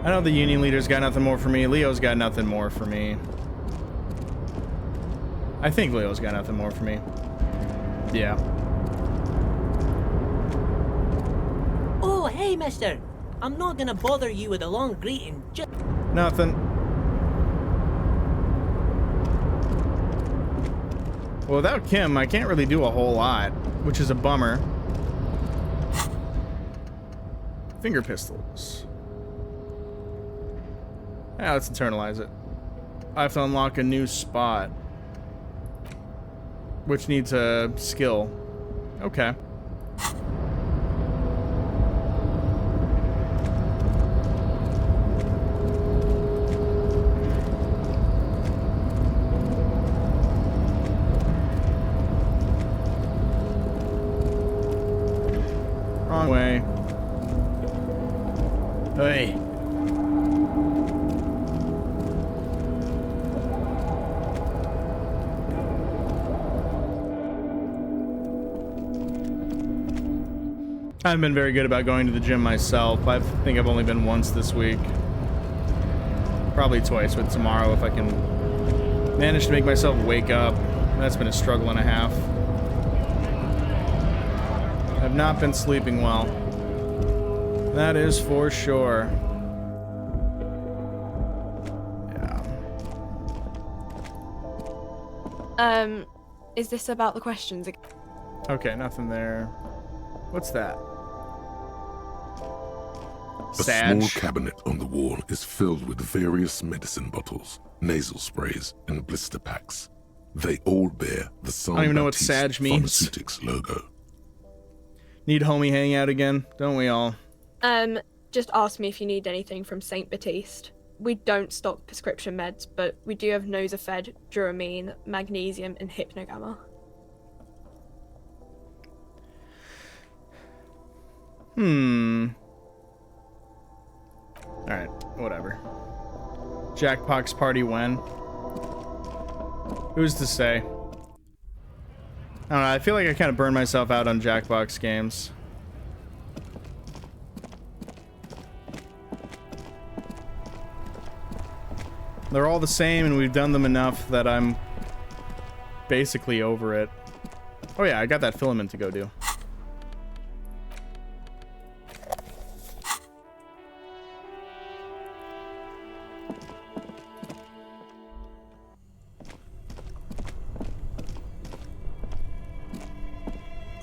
I know the union leader's got nothing more for me. Leo's got nothing more for me. I think Leo's got nothing more for me. Yeah. Oh, hey, mister. I'm not gonna bother you with a long greeting. Just Nothing. Well, without Kim, I can't really do a whole lot, which is a bummer. Finger pistols. Yeah, let's internalize it. I have to unlock a new spot, which needs a skill. Okay. Wrong way. Hey. I haven't been very good about going to the gym myself. I think I've only been once this week. Probably twice with tomorrow if I can manage to make myself wake up. That's been a struggle and a half. I've not been sleeping well. That is for sure. Yeah. Is this about the questions again? Okay, nothing there. What's that? A small cabinet on the wall is filled with various medicine bottles, nasal sprays, and blister packs. They all bear the San I don't even know what Baptiste Sag means. Pharmaceutics logo. Need homie hang out again, don't we all? Just ask me if you need anything from St. Baptiste. We don't stock prescription meds, but we do have Nosafed, Duramine, Magnesium, and Hypnogamma. Alright, whatever. Jackpox party when? Who's to say? I don't know, I feel like I kind of burned myself out on Jackbox games. They're all the same, and we've done them enough that I'm basically over it. Oh yeah, I got that filament to go do.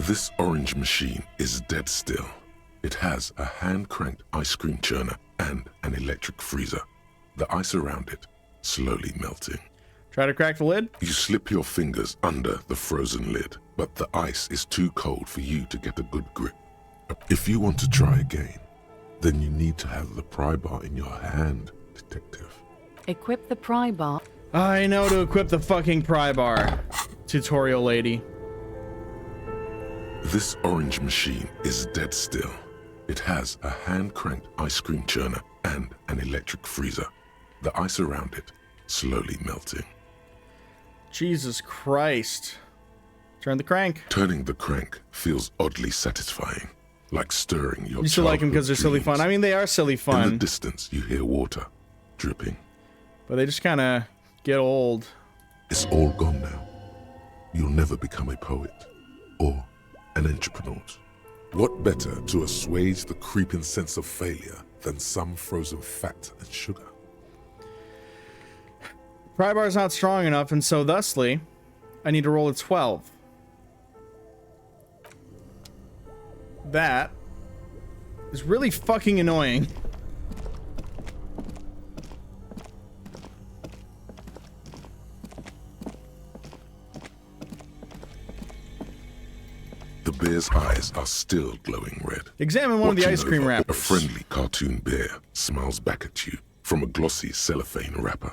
This orange machine is dead still. It has a hand-cranked ice cream churner and an electric freezer. The ice around it slowly melting. Try to crack the lid? You slip your fingers under the frozen lid, but the ice is too cold for you to get a good grip. If you want to try again, then you need to have the pry bar in your hand, detective. Equip the pry bar. I know to equip the fucking pry bar, tutorial lady. This orange machine is dead still. It has a hand-cranked ice cream churner and an electric freezer. The ice around it slowly melting. Jesus Christ. Turn the crank. Turning the crank feels oddly satisfying, like stirring your You still like them because they're silly fun. I mean, they are silly fun. In the distance, you hear water dripping. But they just kind of get old. It's all gone now. You'll never become a poet or an entrepreneur. What better to assuage the creeping sense of failure than some frozen fat and sugar? Pry bar's not strong enough, and so thusly, I need to roll a 12. That is really fucking annoying. The bear's eyes are still glowing red. Examine one of the ice cream Watching over, wrappers. A friendly cartoon bear smiles back at you from a glossy cellophane wrapper.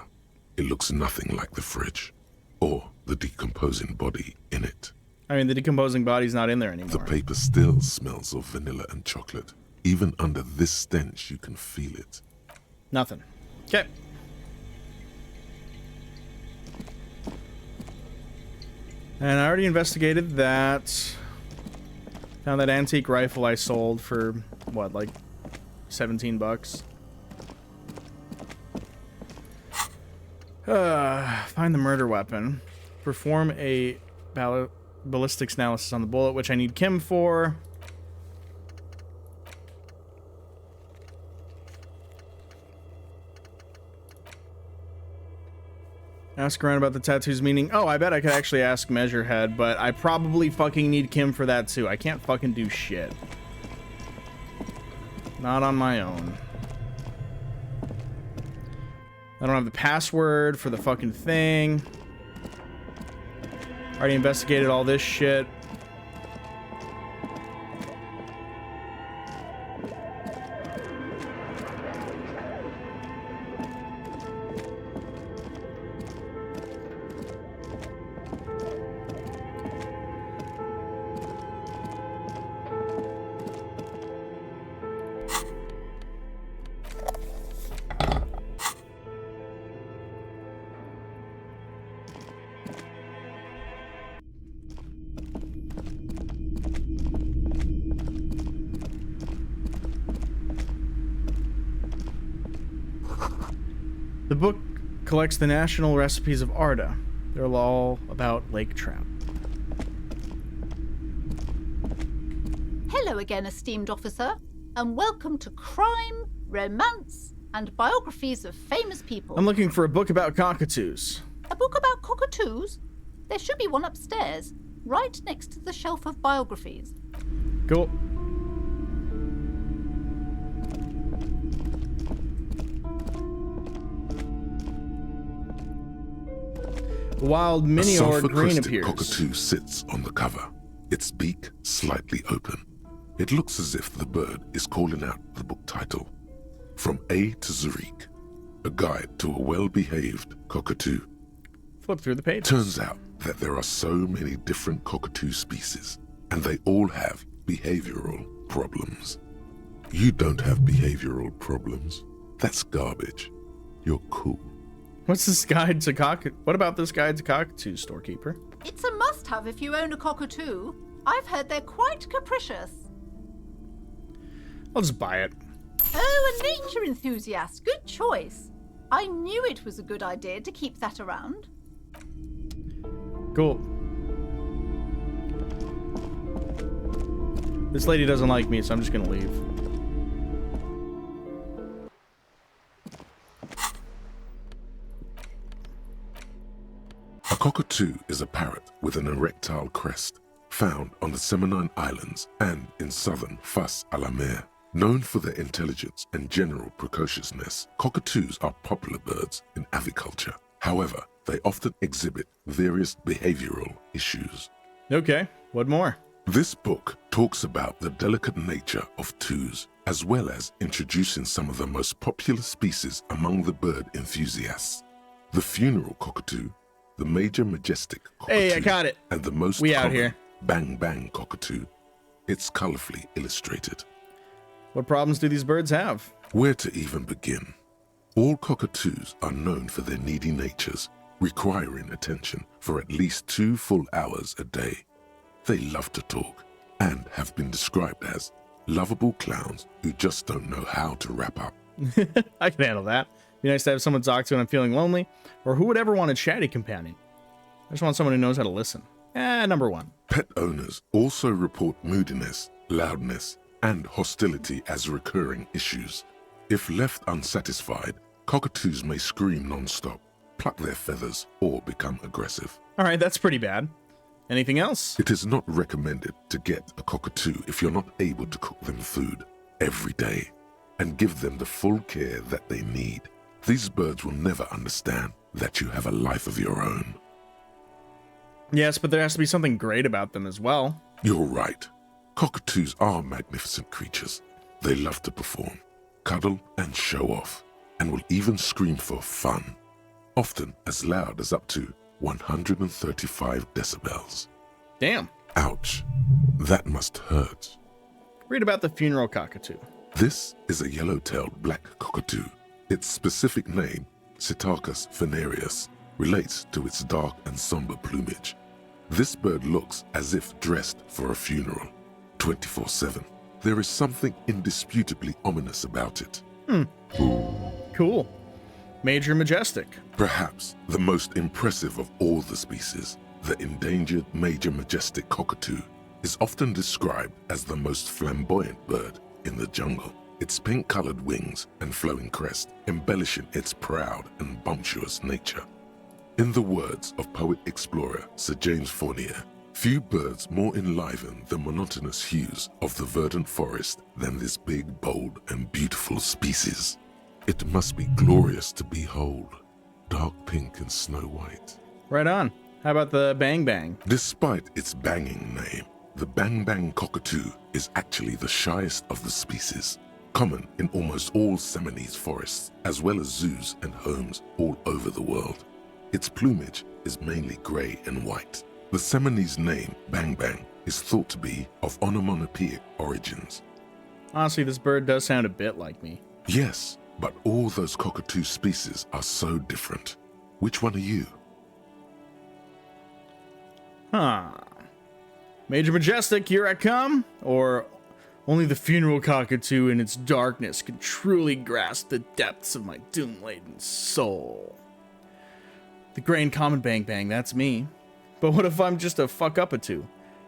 It looks nothing like the fridge or the decomposing body in it. I mean, the decomposing body's not in there anymore. The paper still smells of vanilla and chocolate. Even under this stench, you can feel it. Nothing. Okay. And I already investigated that. Found that antique rifle I sold for, what, like 17 bucks? Find the murder weapon. Perform a ballistics analysis on the bullet, which I need Kim for. Ask around about the tattoos meaning. Oh, I bet I could actually ask Measurehead, but I probably fucking need Kim for that too. I can't fucking do shit. Not on my own. I don't have the password for the fucking thing. Already investigated all this shit. The book collects the national recipes of Arda. They're all about lake trout. Hello again, esteemed officer, and welcome to Crime, Romance, and Biographies of Famous People. I'm looking for a book about cockatoos. A book about cockatoos? There should be one upstairs, right next to the shelf of biographies. Cool. wild mini A or green sulfur-crested appears. cockatoo sits on the cover, its beak slightly open. It looks as if the bird is calling out the book title, From A to Zurich, a guide to a well-behaved cockatoo. Flip through the pages. Turns out that there are so many different cockatoo species, and they all have behavioral problems. You don't have behavioral problems. That's garbage. You're cool. What's this guide to cockatoo? What about this guide to cockatoo, storekeeper? It's a must-have if you own a cockatoo. I've heard they're quite capricious. I'll just buy it. Oh, a nature enthusiast. Good choice. I knew it was a good idea to keep that around. Cool. This lady doesn't like me, so I'm just gonna leave. A cockatoo is a parrot with an erectile crest, found on the Seminine Islands and in southern Fas a la Mer. Known for their intelligence and general precociousness, cockatoos are popular birds in aviculture. However, they often exhibit various behavioral issues. Okay, what more? This book talks about the delicate nature of toos, as well as introducing some of the most popular species among the bird enthusiasts. The funeral cockatoo, the major majestic cockatoo, Hey, I got it. and the most We out common here. bang bang cockatoo. It's colorfully illustrated. What problems do these birds have? Where to even begin? All cockatoos are known for their needy natures, requiring attention for at least 2 full hours a day. They love to talk and have been described as lovable clowns who just don't know how to wrap up. I can handle that. Be nice to have someone to talk to when I'm feeling lonely, or who would ever want a chatty companion? I just want someone who knows how to listen. Number 1. Pet owners also report moodiness, loudness, and hostility as recurring issues. If left unsatisfied, cockatoos may scream non-stop, pluck their feathers, or become aggressive. All right, that's pretty bad. Anything else? It is not recommended to get a cockatoo if you're not able to cook them food every day and give them the full care that they need. These birds will never understand that you have a life of your own. Yes, but there has to be something great about them as well. You're right. Cockatoos are magnificent creatures. They love to perform, cuddle, and show off, and will even scream for fun, often as loud as up to 135 decibels. Damn. Ouch. That must hurt. Read about the funeral cockatoo. This is a yellow-tailed black cockatoo. Its specific name, Psittacus venereus, relates to its dark and somber plumage. This bird looks as if dressed for a funeral, 24/7. There is something indisputably ominous about it. Cool. Major majestic. Perhaps the most impressive of all the species, the endangered major majestic cockatoo, is often described as the most flamboyant bird in the jungle. Its pink-colored wings and flowing crest embellishing its proud and bumptious nature. In the words of poet-explorer Sir James Fournier, few birds more enliven the monotonous hues of the verdant forest than this big, bold, and beautiful species. It must be glorious to behold, dark pink and snow white. Right on. How about the bang bang? Despite its banging name, the bang bang cockatoo is actually the shyest of the species, common in almost all Seminoles forests, as well as zoos and homes all over the world. Its plumage is mainly gray and white. The Seminoles name, bang bang, is thought to be of onomatopoeic origins. Honestly, this bird does sound a bit like me. Yes, but all those cockatoo species are so different. Which one are you? Huh. Major majestic, here I come? Or only the funeral cockatoo in its darkness can truly grasp the depths of my doom-laden soul. The gray and common bang bang, that's me. But what if I'm just a fuck-up-a-two?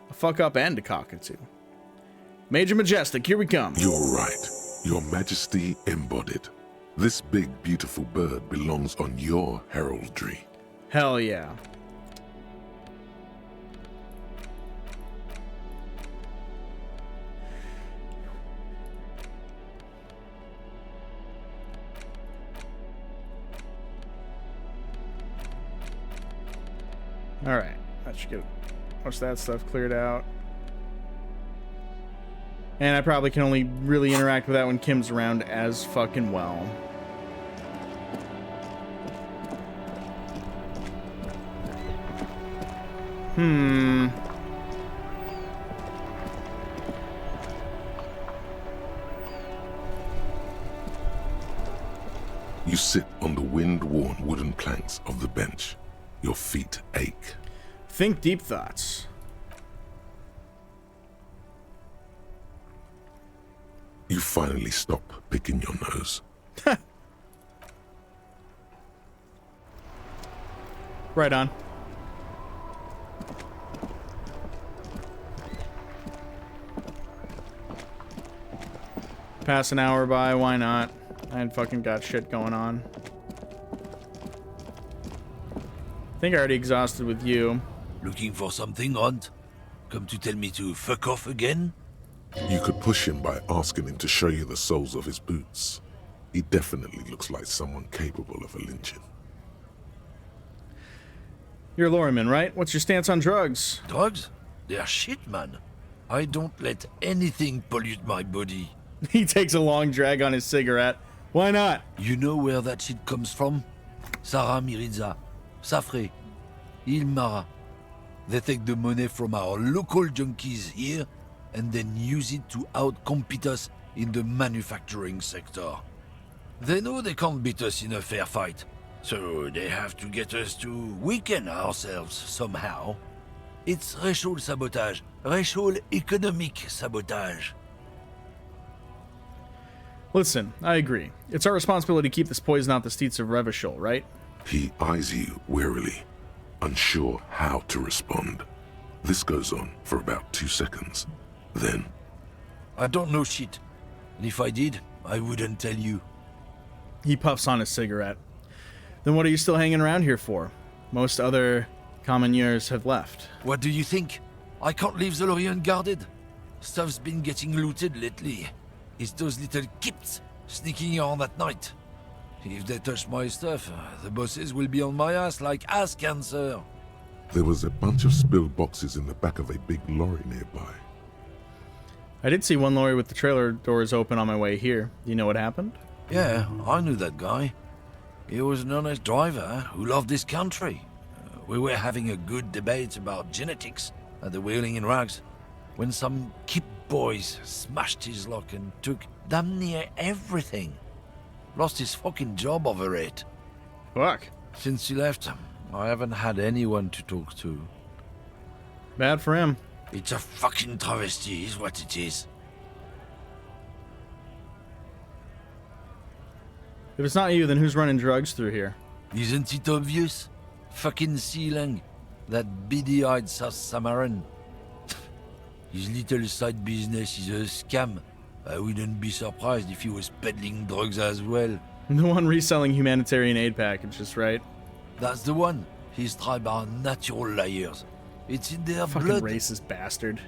A fuck-up and a cockatoo? Major majestic, here we come. You're right. Your Majesty embodied. This big, beautiful bird belongs on your heraldry. Hell yeah. Alright, that should get most of that stuff cleared out. And I probably can only really interact with that when Kim's around as fucking well. You sit on the wind-worn wooden planks of the bench. Your feet ache. Think deep thoughts. You finally stop picking your nose. Right on. Pass an hour by, why not? I ain't fucking got shit going on. I think I already exhausted with you. Looking for something, Hunt? Come to tell me to fuck off again? You could push him by asking him to show you the soles of his boots. He definitely looks like someone capable of a lynching. You're a lorryman, right? What's your stance on drugs? Drugs? They're shit, man. I don't let anything pollute my body. He takes a long drag on his cigarette. Why not? You know where that shit comes from? Sarah Miriza, Safre, Ilmara. They take the money from our local junkies here and then use it to outcompete us in the manufacturing sector. They know they can't beat us in a fair fight, so they have to get us to weaken ourselves somehow. It's racial sabotage, racial economic sabotage. Listen, I agree. It's our responsibility to keep this poison out the streets of Revachol, right? He eyes you warily, unsure how to respond. This goes on for about 2 seconds. Then... I don't know shit. And if I did, I wouldn't tell you. He puffs on his cigarette. Then what are you still hanging around here for? Most other commoners have left. What do you think? I can't leave the lorry unguarded. Stuff's been getting looted lately. It's those little kips sneaking around at night. If they touch my stuff, the bosses will be on my ass like ass cancer. There was a bunch of spilled boxes in the back of a big lorry nearby. I did see one lorry with the trailer doors open on my way here. Do you know what happened? Yeah, I knew that guy. He was an honest driver who loved this country. We were having a good debate about genetics at the Wheeling in Rags when some kip boys smashed his lock and took damn near everything. Lost his fucking job over it. Fuck. Since he left, I haven't had anyone to talk to. Bad for him. It's a fucking travesty is what it is. If it's not you, then who's running drugs through here? Isn't it obvious? Fucking Sealang, that beady-eyed South Samaran. His little side business is a scam. I wouldn't be surprised if he was peddling drugs as well. The one reselling humanitarian aid packages, right? That's the one. His tribe are natural liars. It's in their Fucking blood. racist bastard.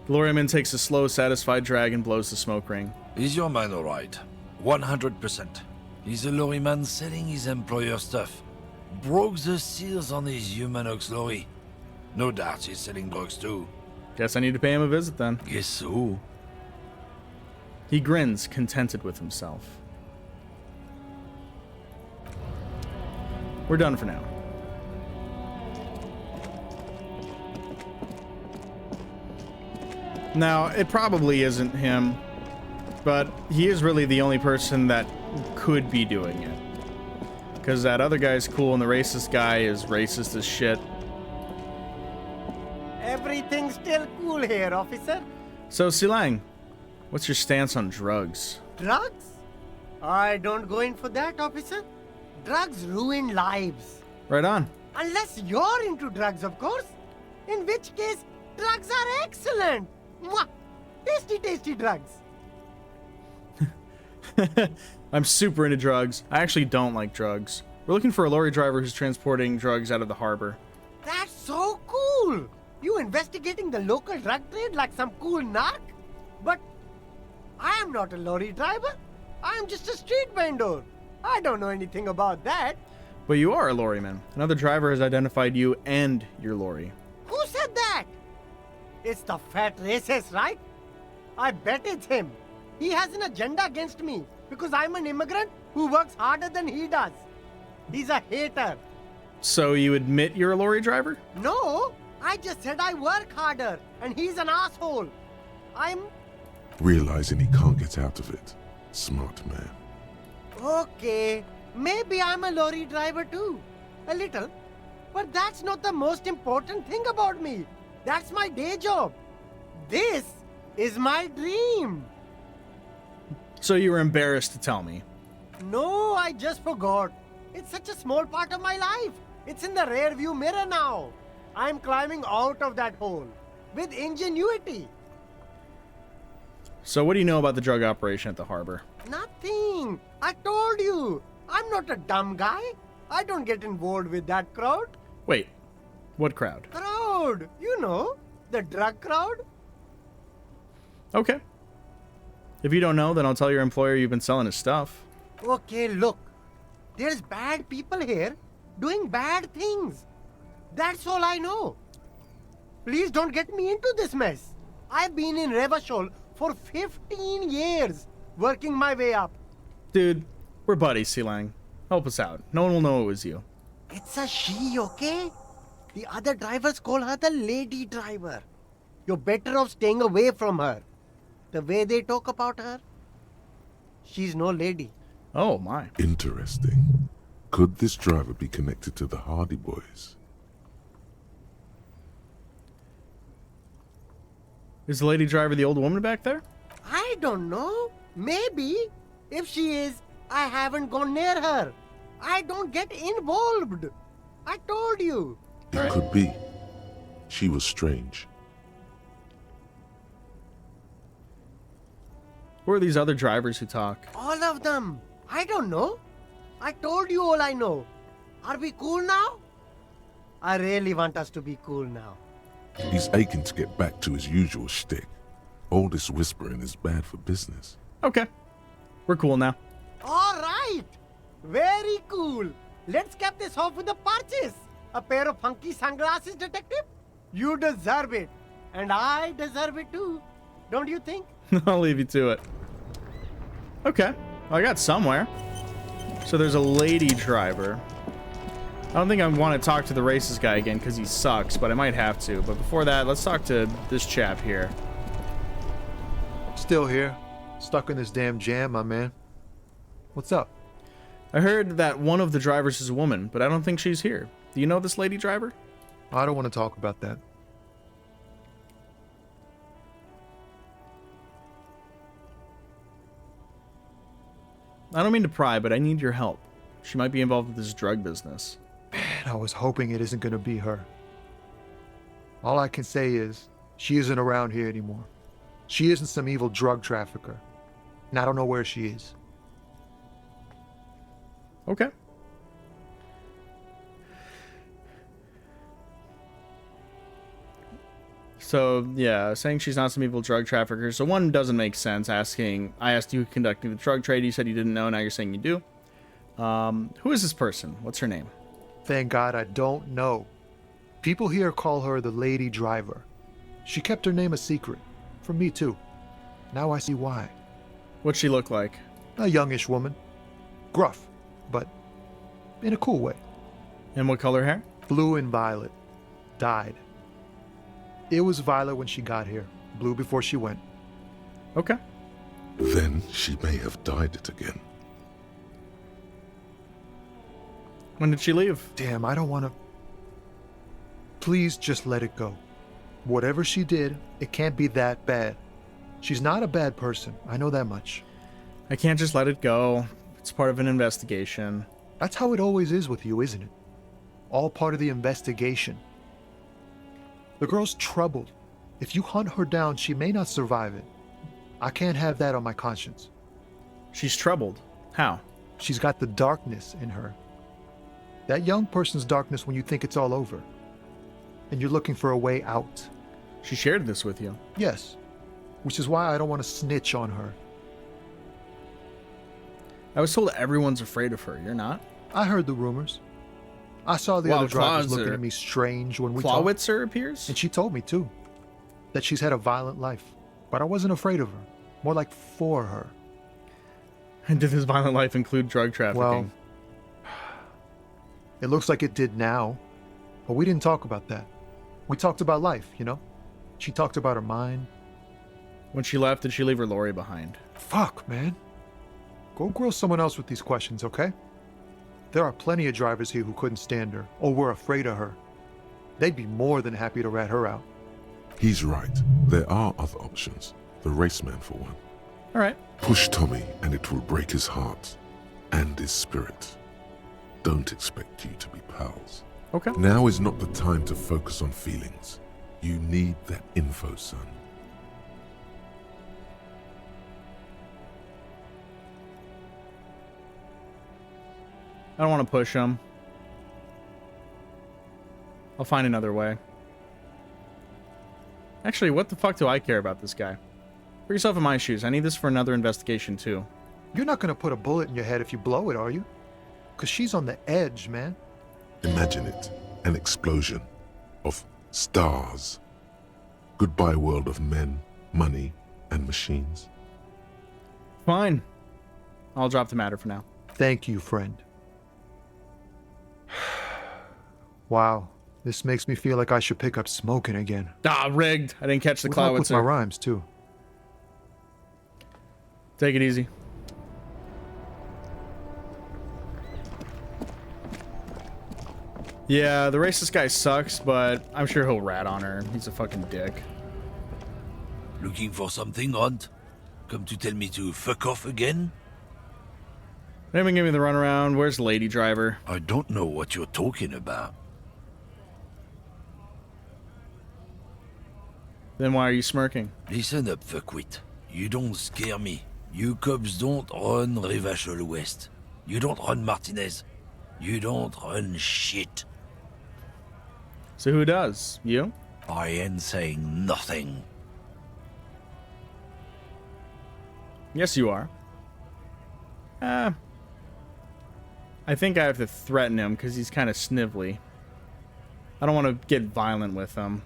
The lorryman takes a slow, satisfied drag and blows the smoke ring. Is your man alright? 100%. He's a lorryman selling his employer stuff. Broke the seals on his Humanox lorry. No doubt he's selling drugs too. Guess I need to pay him a visit then. Guess so. He grins, contented with himself. We're done for now. Now, it probably isn't him, but he is really the only person that could be doing it. Because that other guy's cool and the racist guy is racist as shit. Everything's still cool here, officer. So, Silang, what's your stance on drugs? Drugs? I don't go in for that, officer. Drugs ruin lives. Right on. Unless you're into drugs, of course. In which case, drugs are excellent. Mwah! Tasty, tasty drugs. I'm super into drugs. I actually don't like drugs. We're looking for a lorry driver who's transporting drugs out of the harbor. That's so cool. You investigating the local drug trade like some cool narc? But I am not a lorry driver. I am just a street vendor. I don't know anything about that. But you are a lorryman. Another driver has identified you and your lorry. Who said that? It's the fat racist, right? I bet it's him. He has an agenda against me because I'm an immigrant who works harder than he does. He's a hater. So you admit you're a lorry driver? No, I just said I work harder and he's an asshole. I'm... Realizing he can't get out of it. Smart man. Okay, maybe I'm a lorry driver too. A little. But that's not the most important thing about me. That's my day job. This is my dream. So you were embarrassed to tell me? No, I just forgot. It's such a small part of my life. It's in the rear view mirror now. I'm climbing out of that hole with ingenuity. So what do you know about the drug operation at the harbor? Nothing. I told you. I'm not a dumb guy. I don't get involved with that crowd. Wait, what crowd? Crowd. You know, the drug crowd. Okay. If you don't know, then I'll tell your employer you've been selling his stuff. Okay, look. There's bad people here doing bad things. That's all I know. Please don't get me into this mess. I've been in Revachol for 15 years, working my way up. Dude, we're buddies, Silang. Help us out. No one will know it was you. It's a she, okay? The other drivers call her the lady driver. You're better off staying away from her. The way they talk about her, she's no lady. Oh, my. Interesting. Could this driver be connected to the Hardy Boys? Is the lady driver the old woman back there? I don't know. Maybe. If she is, I haven't gone near her. I don't get involved. I told you. It could be. She was strange. Who are these other drivers who talk? All of them. I don't know. I told you all I know. Are we cool now? I really want us to be cool now. He's aching to get back to his usual shtick. All this whispering is bad for business. Okay. We're cool now. All right. Very cool. Let's cap this off with a purchase. A pair of funky sunglasses, detective? You deserve it. And I deserve it too. Don't you think? I'll leave you to it. Okay. Well, I got somewhere. So there's a lady driver. I don't think I want to talk to the racist guy again because he sucks, but I might have to. But before that, let's talk to this chap here. Still here. Stuck in this damn jam, my man. What's up? I heard that one of the drivers is a woman, but I don't think she's here. Do you know this lady driver? I don't want to talk about that. I don't mean to pry, but I need your help. She might be involved with this drug business. Man, I was hoping it isn't going to be her. All I can say is, she isn't around here anymore. She isn't some evil drug trafficker. And I don't know where she is. Okay. So, yeah, saying she's not some evil drug trafficker. So one doesn't make sense. I asked you conducting the drug trade. You said you didn't know. Now you're saying you do. Who is this person? What's her name? Thank God I don't know. People here call her the lady driver. She kept her name a secret. From me, too. Now I see why. What'd she look like? A youngish woman. Gruff, but in a cool way. And what color hair? Blue and violet. Dyed. It was violet when she got here. Blue before she went. Okay. Then she may have dyed it again. When did she leave? Damn, I don't want to... Please just let it go. Whatever she did, it can't be that bad. She's not a bad person. I know that much. I can't just let it go. It's part of an investigation. That's how it always is with you, isn't it? All part of the investigation. The girl's troubled. If you hunt her down, she may not survive it. I can't have that on my conscience. She's troubled. How? She's got the darkness in her. That young person's darkness when you think it's all over. And you're looking for a way out. She shared this with you? Yes. Which is why I don't want to snitch on her. I was told everyone's afraid of her. You're not? I heard the rumors. I saw the other drivers looking at me strange when we talked. Clawitzer appears? And she told me, too, that she's had a violent life. But I wasn't afraid of her. More like for her. And did this violent life include drug trafficking? Well, it looks like it did now. But we didn't talk about that. We talked about life, you know? She talked about her mind. When she left, did she leave her lorry behind? Fuck, man. Go grill someone else with these questions, okay? There are plenty of drivers here who couldn't stand her, or were afraid of her. They'd be more than happy to rat her out. He's right. There are other options. The raceman, for one. All right. Push Tommy, and it will break his heart and his spirit. Don't expect you to be pals. Okay. Now is not the time to focus on feelings. You need that info, son. I don't want to push him. I'll find another way. Actually, what the fuck do I care about this guy? Put yourself in my shoes. I need this for another investigation, too. You're not gonna put a bullet in your head if you blow it, are you? Because she's on the edge, man. Imagine it. An explosion of stars. Goodbye world of men, money, and machines. Fine. I'll drop the matter for now. Thank you, friend. Wow, this makes me feel like I should pick up smoking again. Ah, rigged. I didn't catch the Good luck with Clawitzer. my rhymes, too. Take it easy. Yeah, the racist guy sucks, but I'm sure he'll rat on her. He's a fucking dick. Looking for something, Hunt? Come to tell me to fuck off again? Anyone give me the runaround? Where's the lady driver? I don't know what you're talking about. Then why are you smirking? Listen up, fuckwit. You don't scare me. You cops don't run Rivachol West. You don't run Martinez. You don't run shit. So who does? You? I ain't saying nothing. Yes, you are. I think I have to threaten him because he's kind of snivelly. I don't want to get violent with him.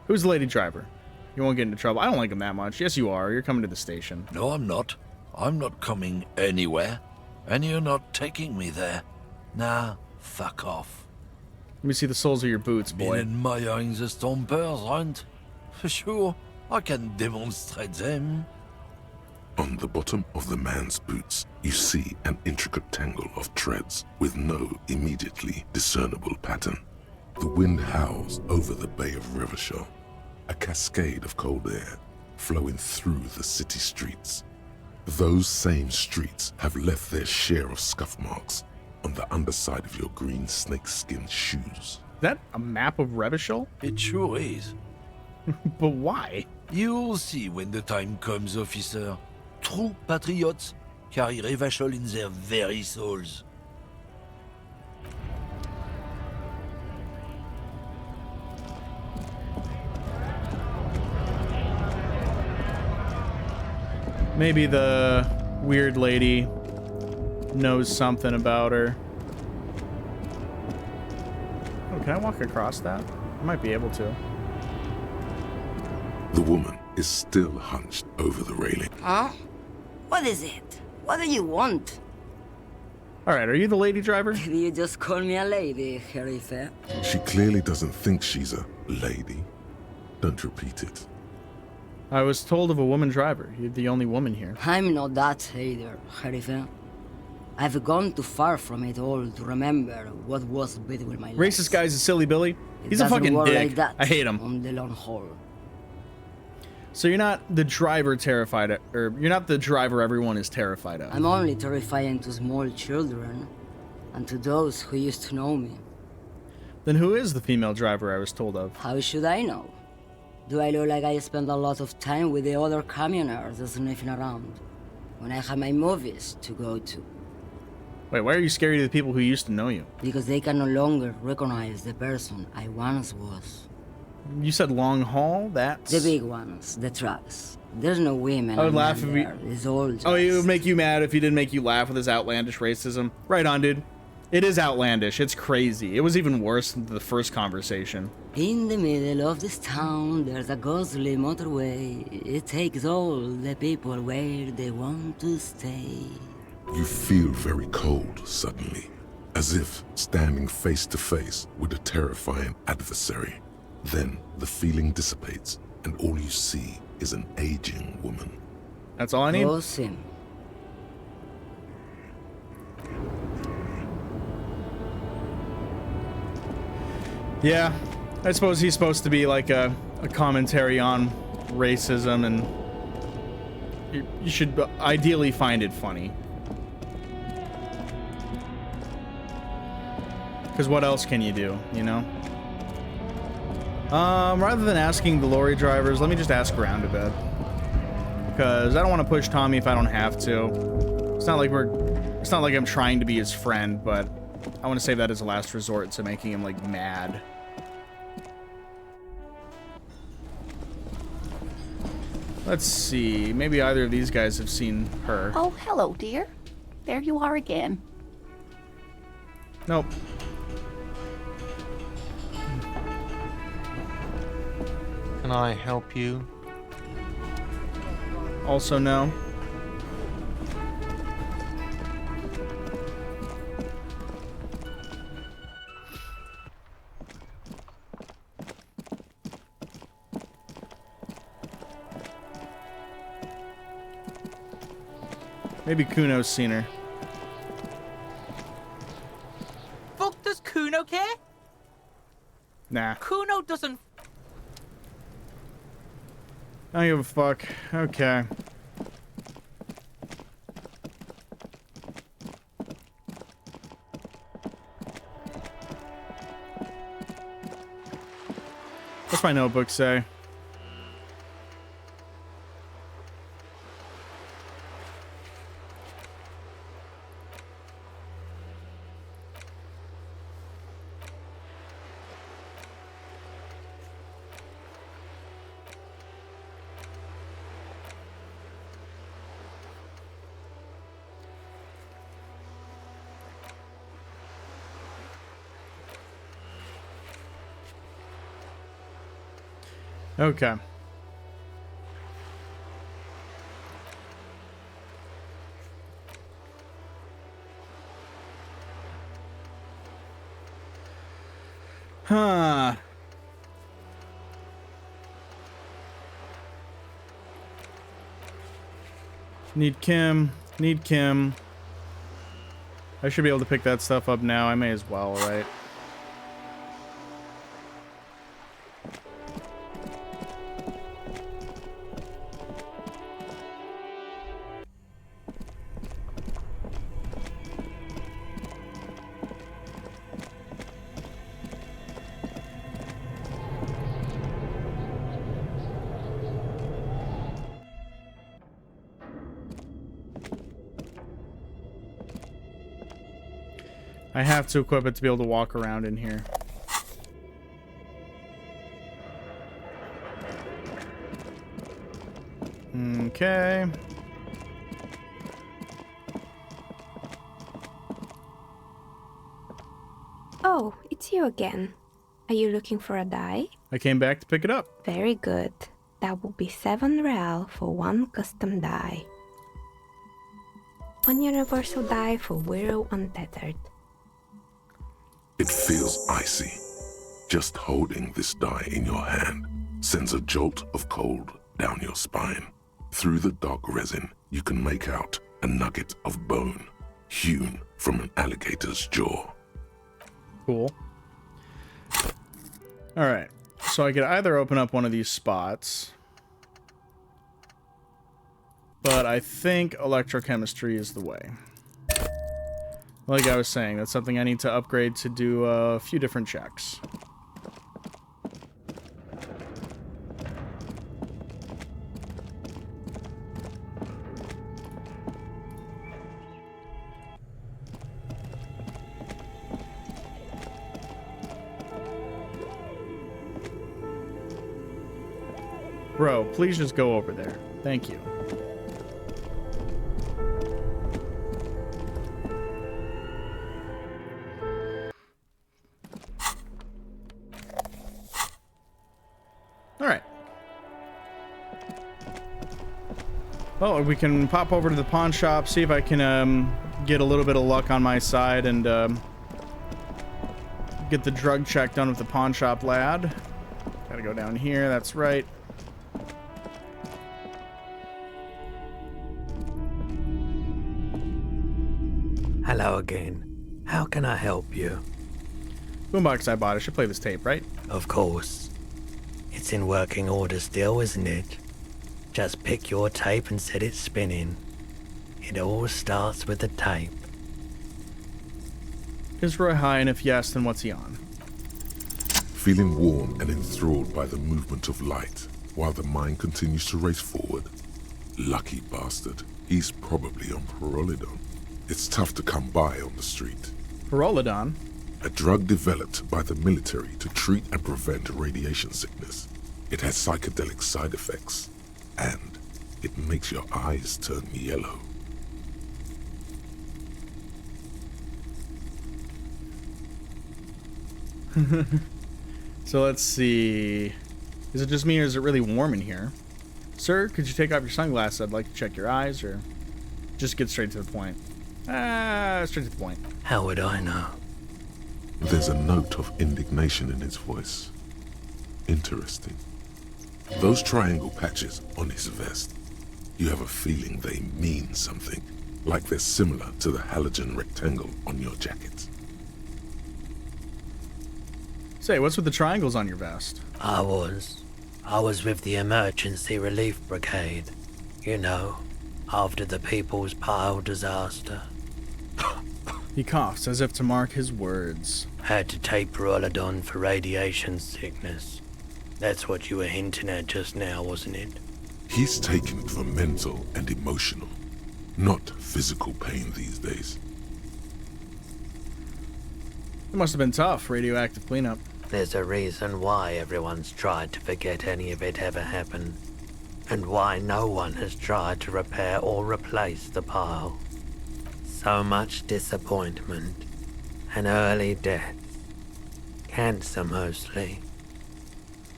Who's the lady driver? You won't get into trouble. I don't like him that much. Yes, you are. You're coming to the station. No, I'm not. I'm not coming anywhere. And you're not taking me there. Nah, fuck off. Let me see the soles of your boots, boy. Been admiring the stompers, Hunt? For sure, I can demonstrate them. On the bottom of the man's boots, you see an intricate tangle of treads with no immediately discernible pattern. The wind howls over the Bay of Rivachol, a cascade of cold air flowing through the city streets. Those same streets have left their share of scuff marks on the underside of your green snakeskin shoes. Is that a map of Revachol? It sure is. But why? You'll see when the time comes, officer. True patriots carry Revachol in their very souls. Maybe the weird lady knows something about her. Oh, can I walk across that? I might be able to. The woman is still hunched over the railing. Huh? What is it? What do you want? Alright, are you the lady driver? Did you just call me a lady, Herife? She clearly doesn't think she's a lady. Don't repeat it. I was told of a woman driver. You're the only woman here. I'm not that either, Herife. I've gone too far from it all to remember what was between my legs. Racist guy's a silly Billy. It He's a doesn't fucking work dick. like that I hate him. on the long haul. So you're not the driver terrified of, or you're not the driver everyone is terrified of. I'm only terrifying to small children and to those who used to know me. Then who is the female driver I was told of? How should I know? Do I look like I spend a lot of time with the other communers sniffing around when I have my movies to go to? Wait, why are you scary to the people who used to know you? Because they can no longer recognize the person I once was. You said long haul? That's... The big ones, the trucks. There's no women. I would or laugh men if we. there. It's all just... Oh, it would make you mad if he didn't make you laugh with his outlandish racism. Right on, dude. It is outlandish. It's crazy. It was even worse than the first conversation. In the middle of this town, there's a ghostly motorway. It takes all the people where they want to stay. You feel very cold suddenly, as if standing face to face with a terrifying adversary. Then the feeling dissipates, and all you see is an aging woman. That's all I need. Awesome. Yeah, I suppose he's supposed to be like a commentary on racism, and you should ideally find it funny. Because what else can you do, you know? Rather than asking the lorry drivers, let me just ask around a bit. Because I don't want to push Tommy if I don't have to. It's not like I'm trying to be his friend, but I want to save that as a last resort to making him, like, mad. Let's see. Maybe either of these guys have seen her. Oh, hello, dear. There you are again. Nope. Can I help you? Also no. Maybe Kuno's seen her. Fuck, does Kuno care? Nah. Kuno doesn't. I don't give a fuck. Okay. What's my notebook say? Okay. Huh. Need Kim. Need Kim. I should be able to pick that stuff up now. I may as well, right? I have to equip it to be able to walk around in here. Okay. Oh, it's you again. Are you looking for a die? I came back to pick it up. Very good. That will be 7 real for 1 custom die. 1 universal die for Wirral Untethered. It feels icy. Just holding this die in your hand sends a jolt of cold down your spine. Through the dark resin, you can make out a nugget of bone hewn from an alligator's jaw. Cool. Alright, so I could either open up one of these spots, but I think electrochemistry is the way. Like I was saying, that's something I need to upgrade to do a few different checks. Bro, please just go over there. Thank you. All right. Well, we can pop over to the pawn shop, see if I can get a little bit of luck on my side and get the drug check done with the pawn shop lad. Gotta go down here, that's right. Hello again. How can I help you? Boombox I bought. I should play this tape, right? Of course. It's in working order still, isn't it? Just pick your tape and set it spinning. It all starts with the tape. Is Roy high, and if yes, then what's he on? Feeling warm and enthralled by the movement of light, while the mind continues to race forward. Lucky bastard. He's probably on Pyrrolidon. It's tough to come by on the street. Pyrrolidon? A drug developed by the military to treat and prevent radiation sickness. It has psychedelic side effects, and it makes your eyes turn yellow. So let's see. Is it just me or is it really warm in here? Sir, could you take off your sunglasses? I'd like to check your eyes, or just get straight to the point. Straight to the point. How would I know? There's a note of indignation in his voice. Interesting. Those triangle patches on his vest, you have a feeling they mean something, like they're similar to the halogen rectangle on your jacket. Say, what's with the triangles on your vest? I was with the Emergency Relief Brigade. You know, after the People's Pile disaster. He coughs as if to mark his words. Had to take Pyrrolidon for radiation sickness. That's what you were hinting at just now, wasn't it? He's taken it for mental and emotional, not physical pain these days. It must have been tough, radioactive cleanup. There's a reason why everyone's tried to forget any of it ever happened, and why no one has tried to repair or replace the pile. So much disappointment, and early death. Cancer mostly.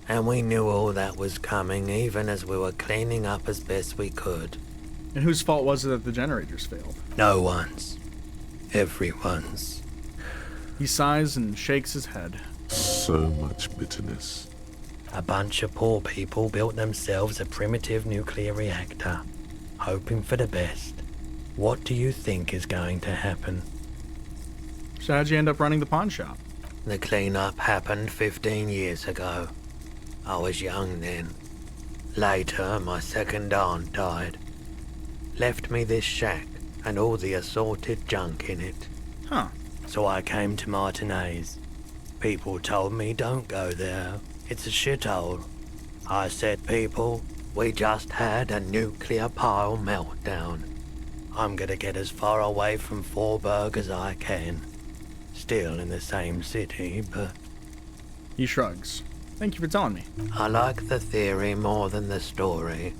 And we knew all that was coming even as we were cleaning up as best we could. And whose fault was it that the generators failed? No one's. Everyone's. He sighs and shakes his head. So much bitterness. A bunch of poor people built themselves a primitive nuclear reactor, hoping for the best. What do you think is going to happen? So how'd you end up running the pawn shop? The cleanup happened 15 years ago. I was young then. Later, my second aunt died. Left me this shack and all the assorted junk in it. Huh. So I came to Martinez. People told me don't go there. It's a shithole. I said, people, we just had a nuclear pile meltdown. I'm gonna get as far away from Forburg as I can. Still in the same city, but... He shrugs. Thank you for telling me. I like the theory more than the story.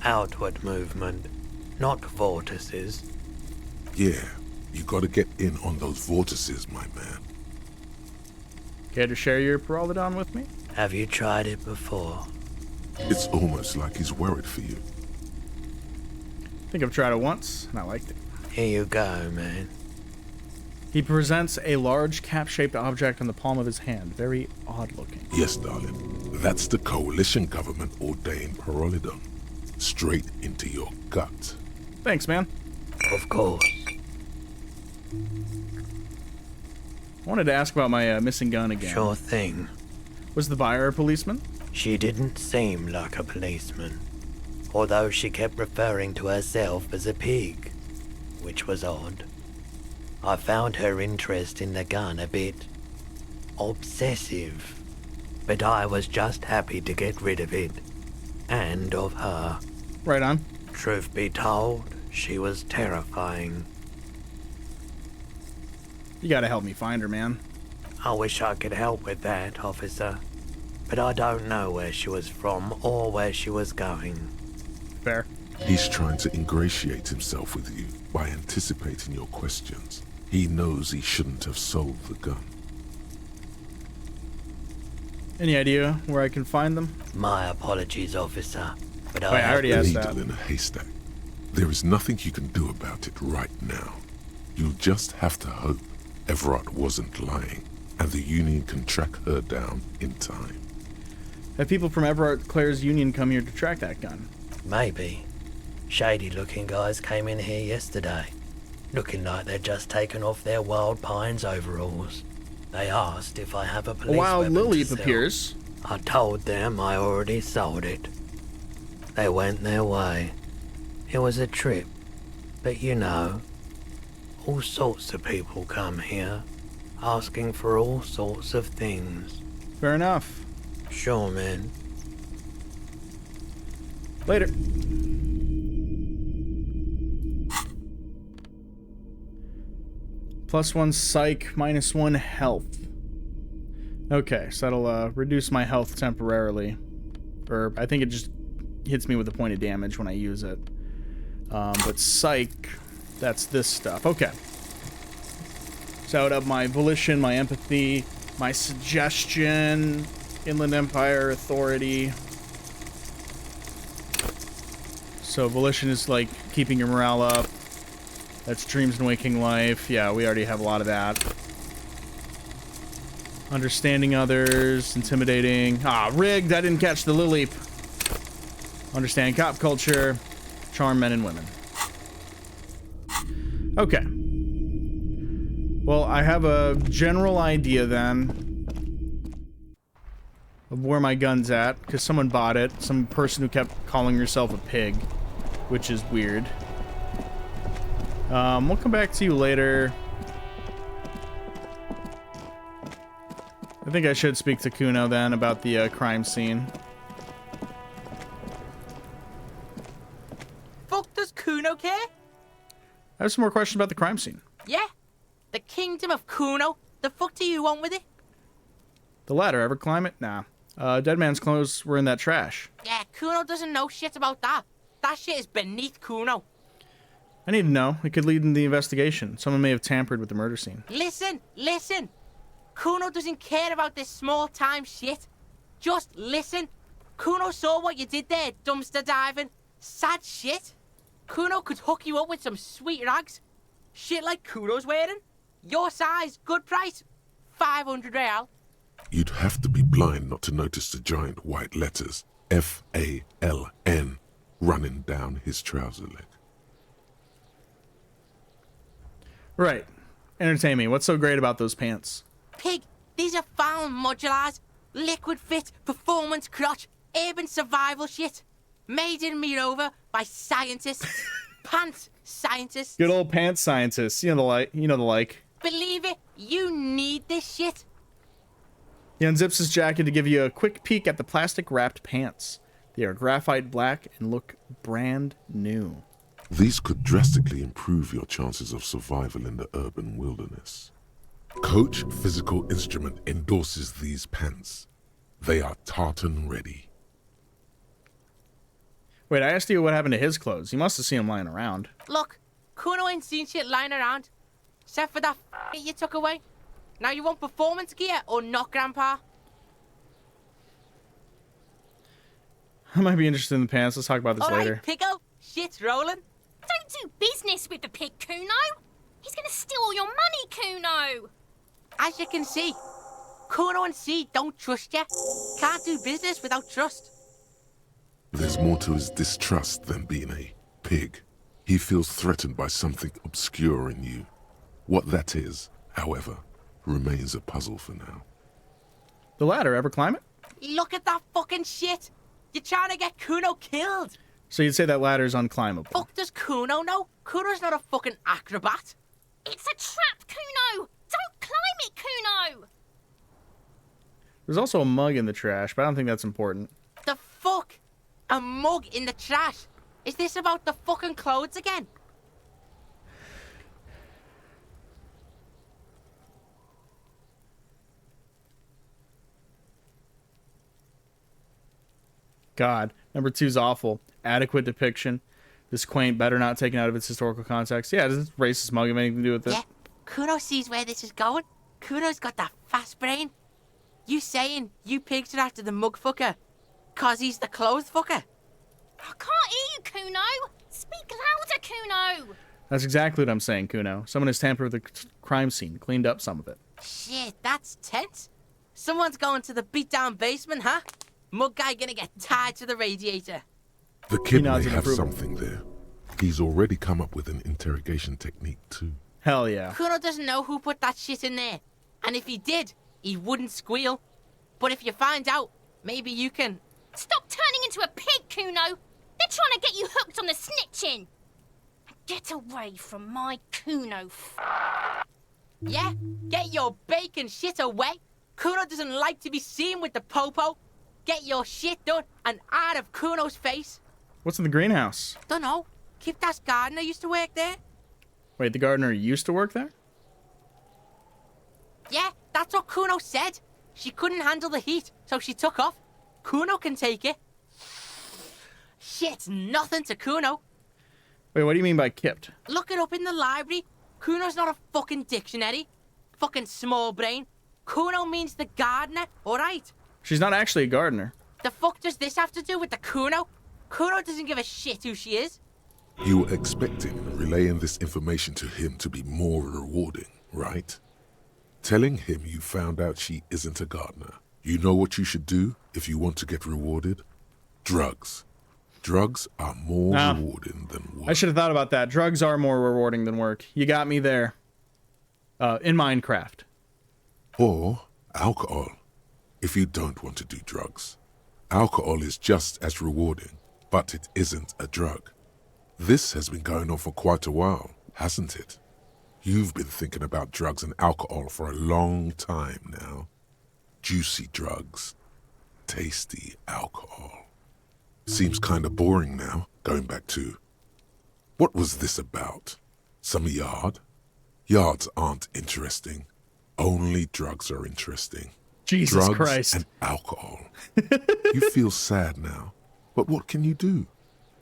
Outward movement, not vortices. Yeah, you gotta get in on those vortices, my man. Care to share your Pyrrolidon with me? Have you tried it before? It's almost like he's worried for you. I think I've tried it once, and I liked it. Here you go, man. He presents a large cap-shaped object on the palm of his hand. Very odd-looking. Yes, darling. That's the coalition government ordained Pyrrolidon. Straight into your gut. Thanks, man. Of course. I wanted to ask about my missing gun again. Sure thing. Was the buyer a policeman? She didn't seem like a policeman. Although she kept referring to herself as a pig, which was odd. I found her interest in the gun a bit obsessive, but I was just happy to get rid of it, and of her. Right on. Truth be told, she was terrifying. You gotta help me find her, man. I wish I could help with that, officer, but I don't know where she was from or where she was going. Fair. He's trying to ingratiate himself with you by anticipating your questions. He knows he shouldn't have sold the gun. Any idea where I can find them? My apologies, officer, but Wait, I already asked Needle that. in a haystack. There is nothing you can do about it right now. You'll just have to hope Everett wasn't lying, and the Union can track her down in time. Have people from Everett Claire's Union come here to track that gun? Maybe. Shady-looking guys came in here yesterday, looking like they'd just taken off their Wild Pines overalls. They asked if I have a police Wild weapon Lily to sell. appears. I told them I already sold it. They went their way. It was a trip, but you know, all sorts of people come here, asking for all sorts of things. Fair enough. Sure, man. Later. +1 psych, -1 health. Okay, so that'll reduce my health temporarily. Or I think it just hits me with a point of damage when I use it. But psych, that's this stuff. Okay. So I would have my volition, my empathy, my suggestion, Inland Empire authority. So volition is like keeping your morale up. That's dreams and waking life. Yeah, we already have a lot of that. Understanding others, intimidating. Ah, rigged, I didn't catch the lily. Understand cop culture, charm men and women. Okay. Well, I have a general idea then of where my gun's at, because someone bought it. Some person who kept calling herself a pig, which is weird. We'll come back to you later. I think I should speak to Kuno then about the crime scene. Fuck does Kuno care? I have some more questions about the crime scene. Yeah? The kingdom of Kuno? The fuck do you want with it? The ladder, ever climb it? Nah. Dead man's clothes were in that trash. Yeah, Kuno doesn't know shit about that. That shit is beneath Kuno. I need to know. It could lead in the investigation. Someone may have tampered with the murder scene. Listen, listen. Kuno doesn't care about this small-time shit. Just listen. Kuno saw what you did there, dumpster diving. Sad shit. Kuno could hook you up with some sweet rags. Shit like Kuno's wearing. Your size, good price. 500 real. You'd have to be blind not to notice the giant white letters F-A-L-N running down his trouser leg. Right. Entertain me. What's so great about those pants? Pig, these are found modulars. Liquid fit, performance crotch, urban survival shit. Made in Mirova by scientists. Pants scientists. Good old pants scientists. You know the like. Believe it, you need this shit. He unzips his jacket to give you a quick peek at the plastic-wrapped pants. They are graphite black and look brand new. These could drastically improve your chances of survival in the urban wilderness. Coach Physical Instrument endorses these pants. They are tartan ready. Wait, I asked you what happened to his clothes. You must have seen them lying around. Look, Kuno ain't seen shit lying around. Except for that you took away. Now you want performance gear or not, Grandpa? I might be interested in the pants. Let's talk about this later. Alright, Pico. Shit's rolling. Don't do business with the pig, Kuno. He's gonna steal all your money, Kuno. As you can see, Kuno and C don't trust you. Can't do business without trust. There's more to his distrust than being a pig. He feels threatened by something obscure in you. What that is, however, remains a puzzle for now. The ladder, ever climb it? Look at that fucking shit. You're trying to get Kuno killed. So you'd say that ladder's unclimbable. Fuck does Kuno know? Kuno's not a fucking acrobat. It's a trap, Kuno. Don't climb it, Kuno. There's also a mug in the trash, but I don't think that's important. The fuck? A mug in the trash? Is this about the fucking clothes again? God, number 2's awful. adequate depiction. This quaint, better not taken out of its historical context. Yeah, does racist mug have anything to do with it? Yeah, Kuno sees where this is going. Kuno's got that fast brain. You saying you pigs are after the mug fucker, 'cause he's the clothes fucker? I can't hear you, Kuno. Speak louder, Kuno. That's exactly what I'm saying, Kuno. Someone has tampered with the crime scene, cleaned up some of it. Shit, that's tense. Someone's going to the beat-down basement, huh? Mug guy gonna get tied to the radiator. The kid may have something there. He's already come up with an interrogation technique, too. Hell yeah. Kuno doesn't know who put that shit in there. And if he did, he wouldn't squeal. But if you find out, maybe you can... Stop turning into a pig, Kuno. They're trying to get you hooked on the snitching. Get away from my Kuno. Yeah? Get your bacon shit away. Kuno doesn't like to be seen with the popo. Get your shit done and out of Kuno's face. What's in the greenhouse? Dunno. Kipta's gardener used to work there. Wait, the gardener used to work there? Yeah, that's what Kuno said. She couldn't handle the heat, so she took off. Kuno can take it. Shit's nothing to Kuno. Wait, what do you mean by kipped? Look it up in the library. Kuno's not a fucking dictionary. Fucking small brain. Kuno means the gardener, alright? She's not actually a gardener. The fuck does this have to do with the Kuno? Kuno doesn't give a shit who she is. You were expecting relaying this information to him to be more rewarding, right? Telling him you found out she isn't a gardener. You know what you should do if you want to get rewarded? Drugs. Drugs are more rewarding than work. I should have thought about that. Drugs are more rewarding than work. You got me there. In Minecraft. Or alcohol, if you don't want to do drugs. Alcohol is just as rewarding, but it isn't a drug. This has been going on for quite a while, hasn't it? You've been thinking about drugs and alcohol for a long time now. Juicy drugs. Tasty alcohol. Seems kinda boring now, going back to... What was this about? Some yard? Yards aren't interesting. Only drugs are interesting. Jesus drugs Christ. And alcohol. You feel sad now, but what can you do?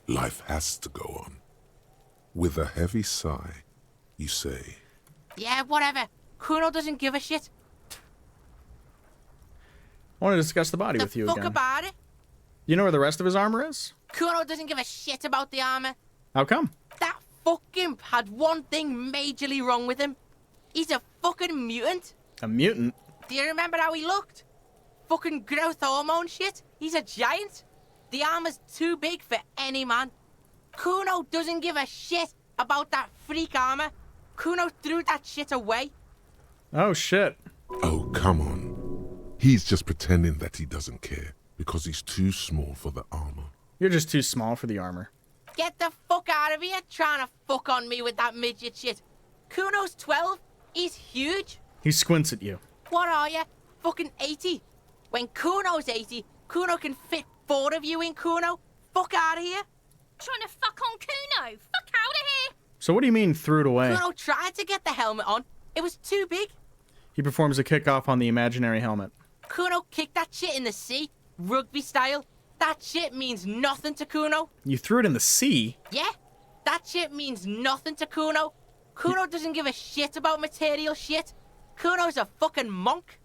Life has to go on. With a heavy sigh, you say, Yeah, whatever. Kuno doesn't give a shit. I want to discuss the body with you Fuck again. about it. You know where the rest of his armor is? Kuno doesn't give a shit about the armor. How come? That fucking had one thing majorly wrong with him. He's a fucking mutant. A mutant? Do you remember how he looked? Fucking growth hormone shit. He's a giant. The armor's too big for any man. Kuno doesn't give a shit about that freak armor. Kuno threw that shit away. Oh, shit. Oh, come on. He's just pretending that he doesn't care because he's too small for the armor. You're just too small for the armor. Get the fuck out of here trying to fuck on me with that midget shit. Kuno's 12. He's huge. He squints at you. What are you? Fucking 80. When Kuno's 80, Kuno can fit 4 of you in Kuno. Fuck out of here. Trying to fuck on Kuno. Fuck out of here. So what do you mean threw it away? Kuno tried to get the helmet on. It was too big. He performs a kickoff on the imaginary helmet. Kuno kicked that shit in the sea, rugby style. That shit means nothing to Kuno. You threw it in the sea? Yeah, that shit means nothing to Kuno. Kuno doesn't give a shit about material shit. Kuno's a fucking monk.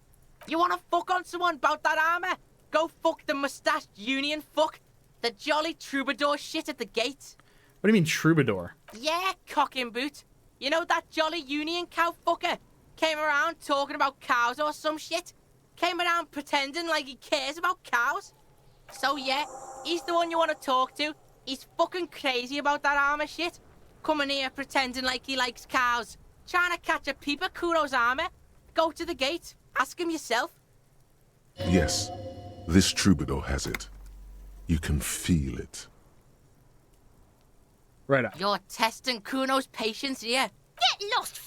You wanna fuck on someone about that armor? Go fuck the mustached union fuck. The jolly troubadour shit at the gate. What do you mean troubadour? Yeah, cock and boot. You know that jolly union cow fucker? Came around talking about cows or some shit. Came around pretending like he cares about cows. So yeah, he's the one you want to talk to. He's fucking crazy about that armor shit. Coming here pretending like he likes cows. Trying to catch a peep at Kuno's armor. Go to the gate. Ask him yourself. Yes, this troubadour has it. You can feel it. Right on. You're testing Kuno's patience here. Get lost.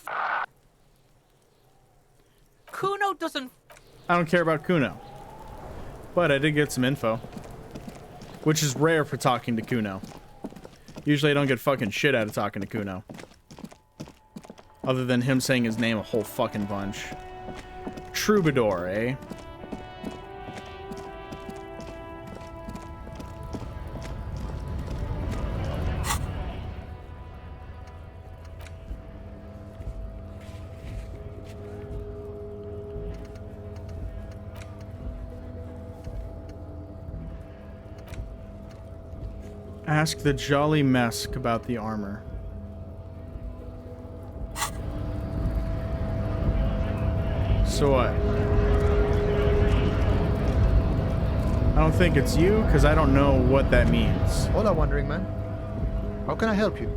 Kuno doesn't... I don't care about Kuno. But I did get some info. Which is rare for talking to Kuno. Usually I don't get fucking shit out of talking to Kuno. Other than him saying his name a whole fucking bunch. Troubadour, eh? Ask the Jolly Mesk about the armor. So what? I don't think it's you, because I don't know what that means. Hola, Wandering Man. How can I help you?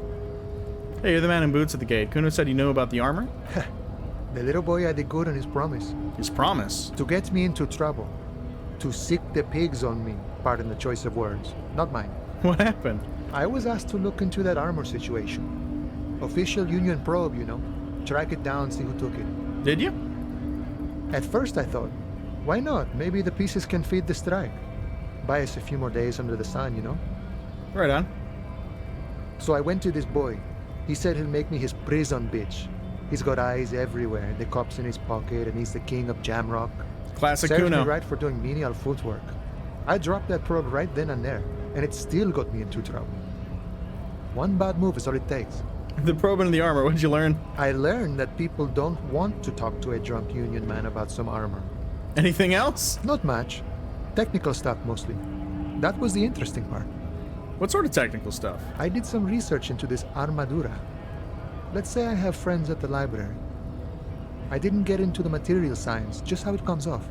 Hey, you're the man in boots at the gate. Kuno said you knew about the armor? The little boy had it good on his promise. His promise? To get me into trouble. To sick the pigs on me. Pardon the choice of words. Not mine. What happened? I was asked to look into that armor situation. Official Union probe, you know. Track it down, see who took it. Did you? At first I thought, why not? Maybe the pieces can feed the strike. Buy us a few more days under the sun, you know? Right on. So I went to this boy. He said he'll make me his prison bitch. He's got eyes everywhere, the cops in his pocket, and he's the king of Jamrock. Classic Serves Kuno. me right for doing menial footwork. I dropped that probe right then and there, and it still got me into trouble. One bad move is all it takes. The probe into the armor, what'd you learn? I learned that people don't want to talk to a drunk Union man about some armor. Anything else? Not much. Technical stuff mostly. That was the interesting part. What sort of technical stuff? I did some research into this armadura. Let's say I have friends at the library. I didn't get into the material science, just how it comes off.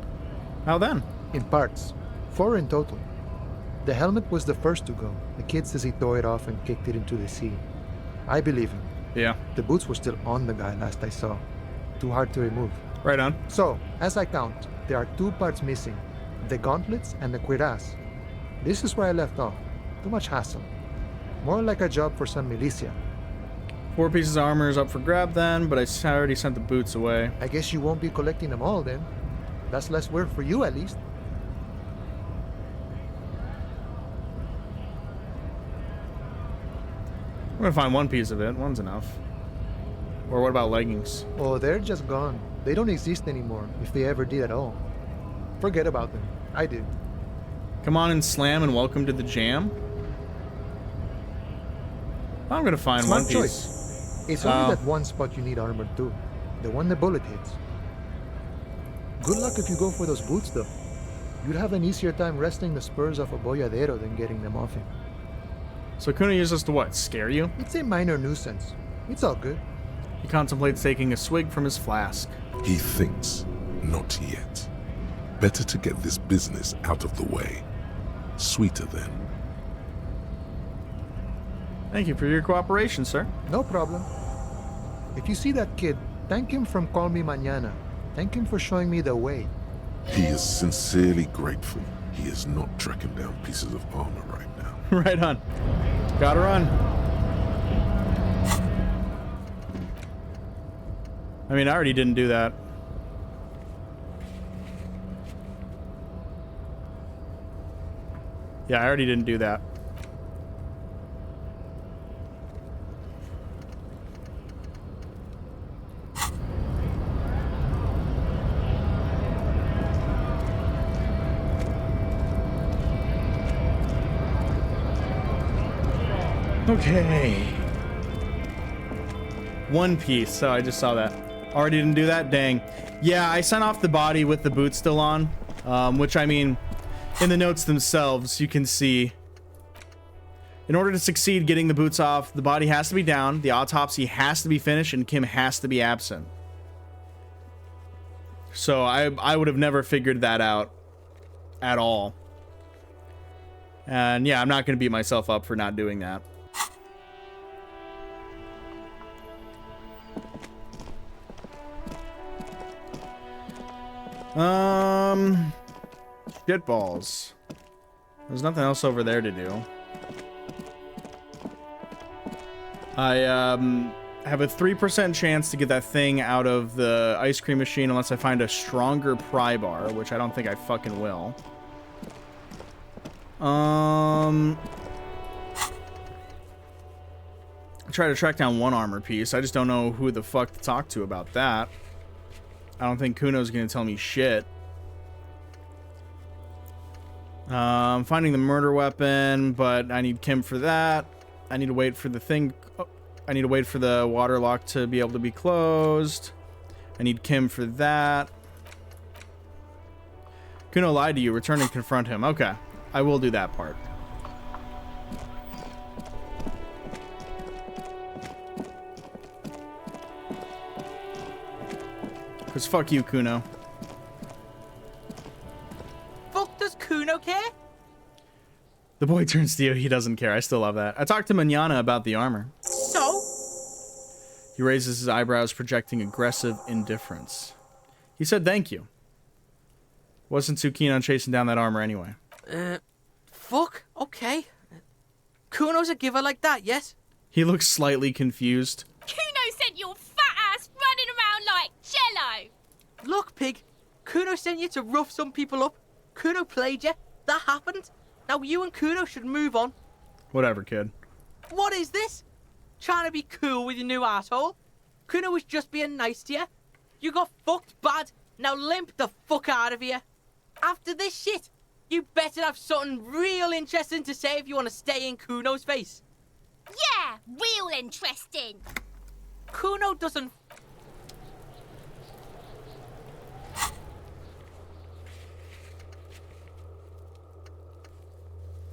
How then? In parts. 4 in total. The helmet was the first to go. The kid says he tore it off and kicked it into the sea. I believe him. Yeah. The boots were still on the guy last I saw. Too hard to remove. Right on. So, as I count, there are 2 parts missing. The gauntlets and the cuirass. This is where I left off. Too much hassle. More like a job for some militia. 4 pieces of armor is up for grab then, but I already sent the boots away. I guess you won't be collecting them all then. That's less work for you at least. I'm gonna find 1 piece of it. 1's enough. Or what about leggings? Oh, they're just gone. They don't exist anymore, if they ever did at all. Forget about them. I did. Come on and slam and welcome to the jam. I'm gonna find Smart 1 piece. choice. It's only that one spot you need armor too. The one the bullet hits. Good luck if you go for those boots though. You'd have an easier time wresting the spurs off a boyadero than getting them off him. So Kuno uses this to what? Scare you? It's a minor nuisance. It's all good. He contemplates taking a swig from his flask. He thinks, not yet. Better to get this business out of the way. Sweeter then. Thank you for your cooperation, sir. No problem. If you see that kid, thank him from Call Me Mañana. Thank him for showing me the way. He is sincerely grateful he is not tracking down pieces of armor right now. Right on. Gotta run. I mean, I already didn't do that. Yeah, I already didn't do that. Okay. 1 piece, so I just saw that. Already didn't do that? Dang. Yeah, I sent off the body with the boots still on, which I mean, in the notes themselves, you can see, in order to succeed getting the boots off, the body has to be down, the autopsy has to be finished, and Kim has to be absent. So I would have never figured that out at all. And yeah, I'm not going to beat myself up for not doing that. Shitballs. There's nothing else over there to do. I have a 3% chance to get that thing out of the ice cream machine unless I find a stronger pry bar, which I don't think I fucking will. Try to track down 1 armor piece. I just don't know who the fuck to talk to about that. I don't think Kuno's gonna tell me shit. Finding the murder weapon, but I need Kim for that. I need to wait for the thing. Oh, I need to wait for the water lock to be able to be closed. I need Kim for that. Kuno lied to you. Return and confront him. Okay. I will do that part. Because fuck you, Kuno. Fuck does Kuno care? The boy turns to you. He doesn't care. I still love that. I talked to Manana about the armor. So? He raises his eyebrows, projecting aggressive indifference. He said thank you. Wasn't too keen on chasing down that armor anyway. Fuck, okay. Kuno's a giver like that, yes? He looks slightly confused. Kuno sent your fat ass running around like jello. Look, pig. Kuno sent you to rough some people up. Kuno played you. That happened. Now you and Kuno should move on. Whatever, kid. What is this? Trying to be cool with your new asshole? Kuno was just being nice to you. You got fucked bad. Now limp the fuck out of here. After this shit, you better have something real interesting to say if you want to stay in Kuno's face. Yeah, real interesting. Kuno doesn't...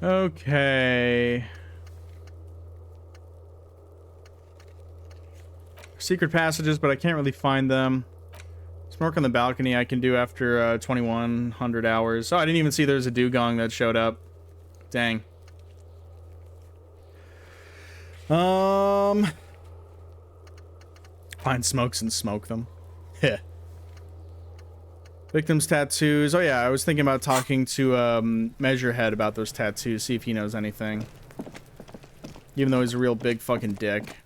Okay. Secret passages, but I can't really find them. Smoke on the balcony I can do after 2100 hours. Oh, I didn't even see there's a dugong that showed up. Dang. Find smokes and smoke them. Heh. Victims' tattoos. Oh yeah, I was thinking about talking to Measurehead about those tattoos, see if he knows anything. Even though he's a real big fucking dick.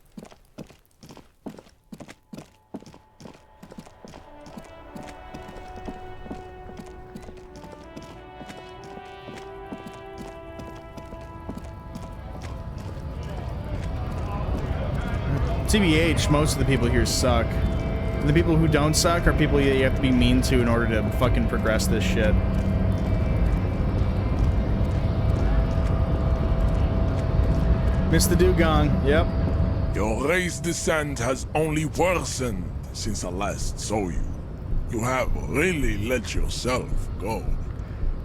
TBH, most of the people here suck. And the people who don't suck are people you have to be mean to in order to fucking progress this shit. Missed the dugong, yep. Your race descent has only worsened since I last saw you. You have really let yourself go.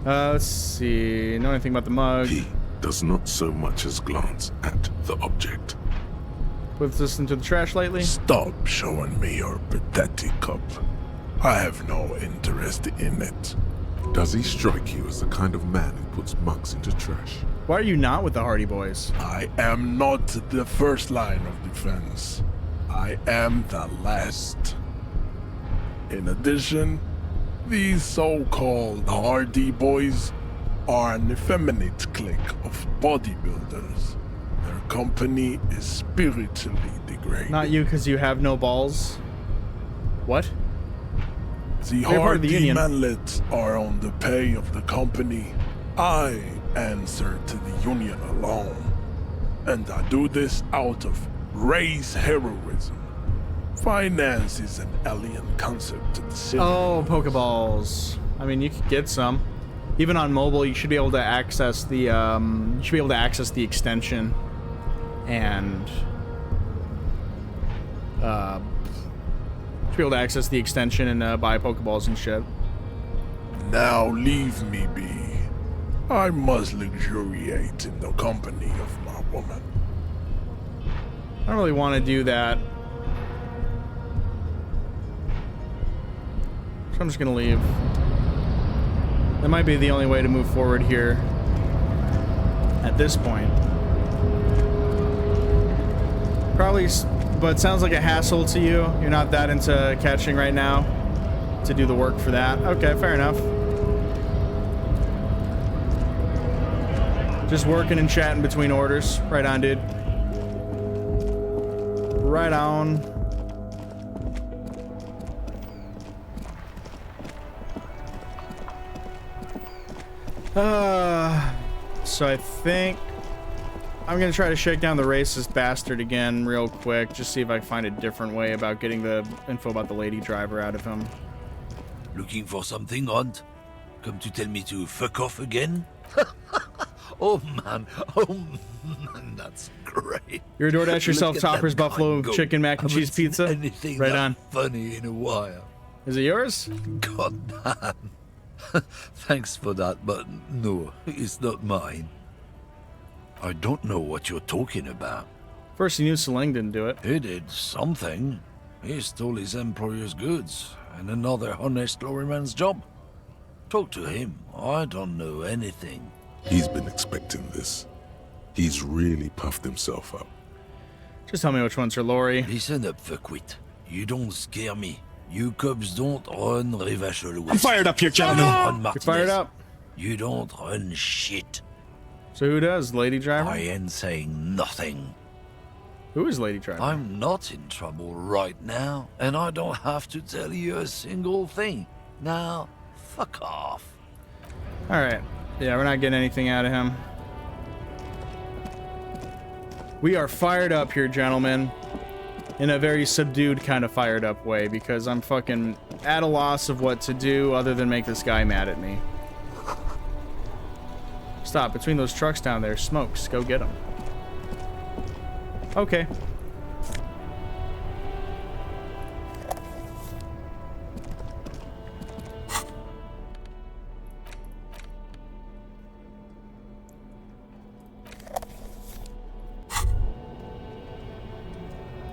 Let's see. Know anything about the mug? He does not so much as glance at the object. Put this into the trash lately? Stop showing me your pathetic cup. I have no interest in it. Does he strike you as the kind of man who puts mugs into trash? Why are you not with the Hardy Boys? I am not the first line of defense. I am the last. In addition, these so-called Hardy Boys are an effeminate clique of bodybuilders. Their company is spiritually degraded. Not you, because you have no balls. What? The Hardy manlets are on the pay of the company. I answer to the union alone. And I do this out of race heroism. Finance is an alien concept to the city. Oh, Pokeballs. I mean, you could get some. Even on mobile, you should be able to access the extension and should be able to access the extension and buy Pokeballs and shit. Now leave me be. I must luxuriate in the company of my woman. I don't really want to do that. So I'm just gonna leave. That might be the only way to move forward here at this point. Probably, but it sounds like a hassle to you. You're not that into catching right now to do the work for that. Okay, fair enough. Just working and chatting between orders. Right on, dude. Right on. So I think I'm gonna try to shake down the racist bastard again real quick, just see if I can find a different way about getting the info about the lady driver out of him. Looking for something, Hunt? Come to tell me to fuck off again? Oh man, that's great. You're a DoorDash yourself, Look at Topper's that Buffalo kind go. Chicken Mac and Haven't Cheese seen Pizza. anything Right that on. funny in a while. Is it yours? God damn. Thanks for that, but no, it's not mine. I don't know what you're talking about. First you knew Selene didn't do it. He did something. He stole his employer's goods and another honest lorryman's job. Talk to him. I don't know anything. He's been expecting this. He's really puffed himself up. Just tell me which ones are Lorry. Listen up, fuckwit. You don't scare me. You cubs don't run Rivachol. I'm fired up here, gentlemen. You're fired up. You don't run shit. So who does, Lady Driver? I ain't saying nothing. Who is Lady Driver? I'm not in trouble right now, and I don't have to tell you a single thing. Now, fuck off. Alright. Yeah, we're not getting anything out of him. We are fired up here, gentlemen. In a very subdued kind of fired up way, because I'm fucking at a loss of what to do other than make this guy mad at me. Stop. Between those trucks down there, smokes. Go get them. Okay.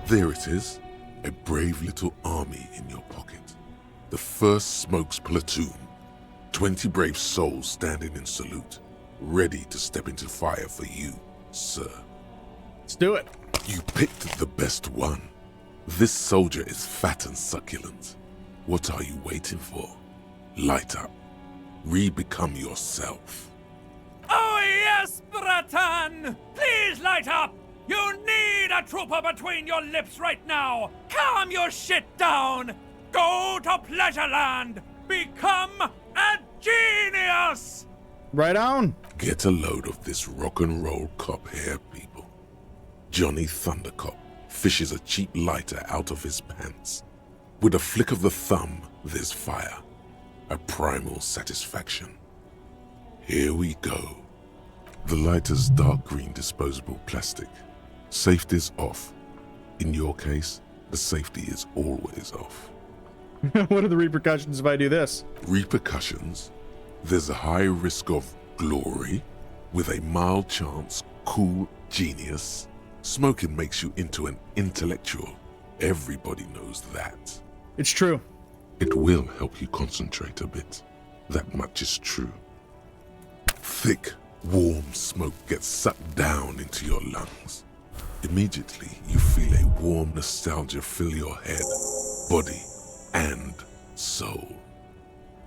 There it is, a brave little army in your pocket. The 1st Smokes Platoon. 20 brave souls standing in salute, ready to step into fire for you, sir. Let's do it. You picked the best one. This soldier is fat and succulent. What are you waiting for? Light up. Re-become yourself. Oh yes, Bratan! Please light up! You need a trooper between your lips right now! Calm your shit down! Go to Pleasureland! Become a genius! Right on! Get a load of this rock and roll cop here, people. Johnny Thundercop fishes a cheap lighter out of his pants. With a flick of the thumb, there's fire. A primal satisfaction. Here we go. The lighter's dark green disposable plastic. Safety's off. In your case, the safety is always off. What are the repercussions if I do this? Repercussions? There's a high risk of glory, with a mild chance, cool genius. Smoking makes you into an intellectual. Everybody knows that. It's true. It will help you concentrate a bit. That much is true. Thick, warm smoke gets sucked down into your lungs. Immediately, you feel a warm nostalgia fill your head, body, and soul.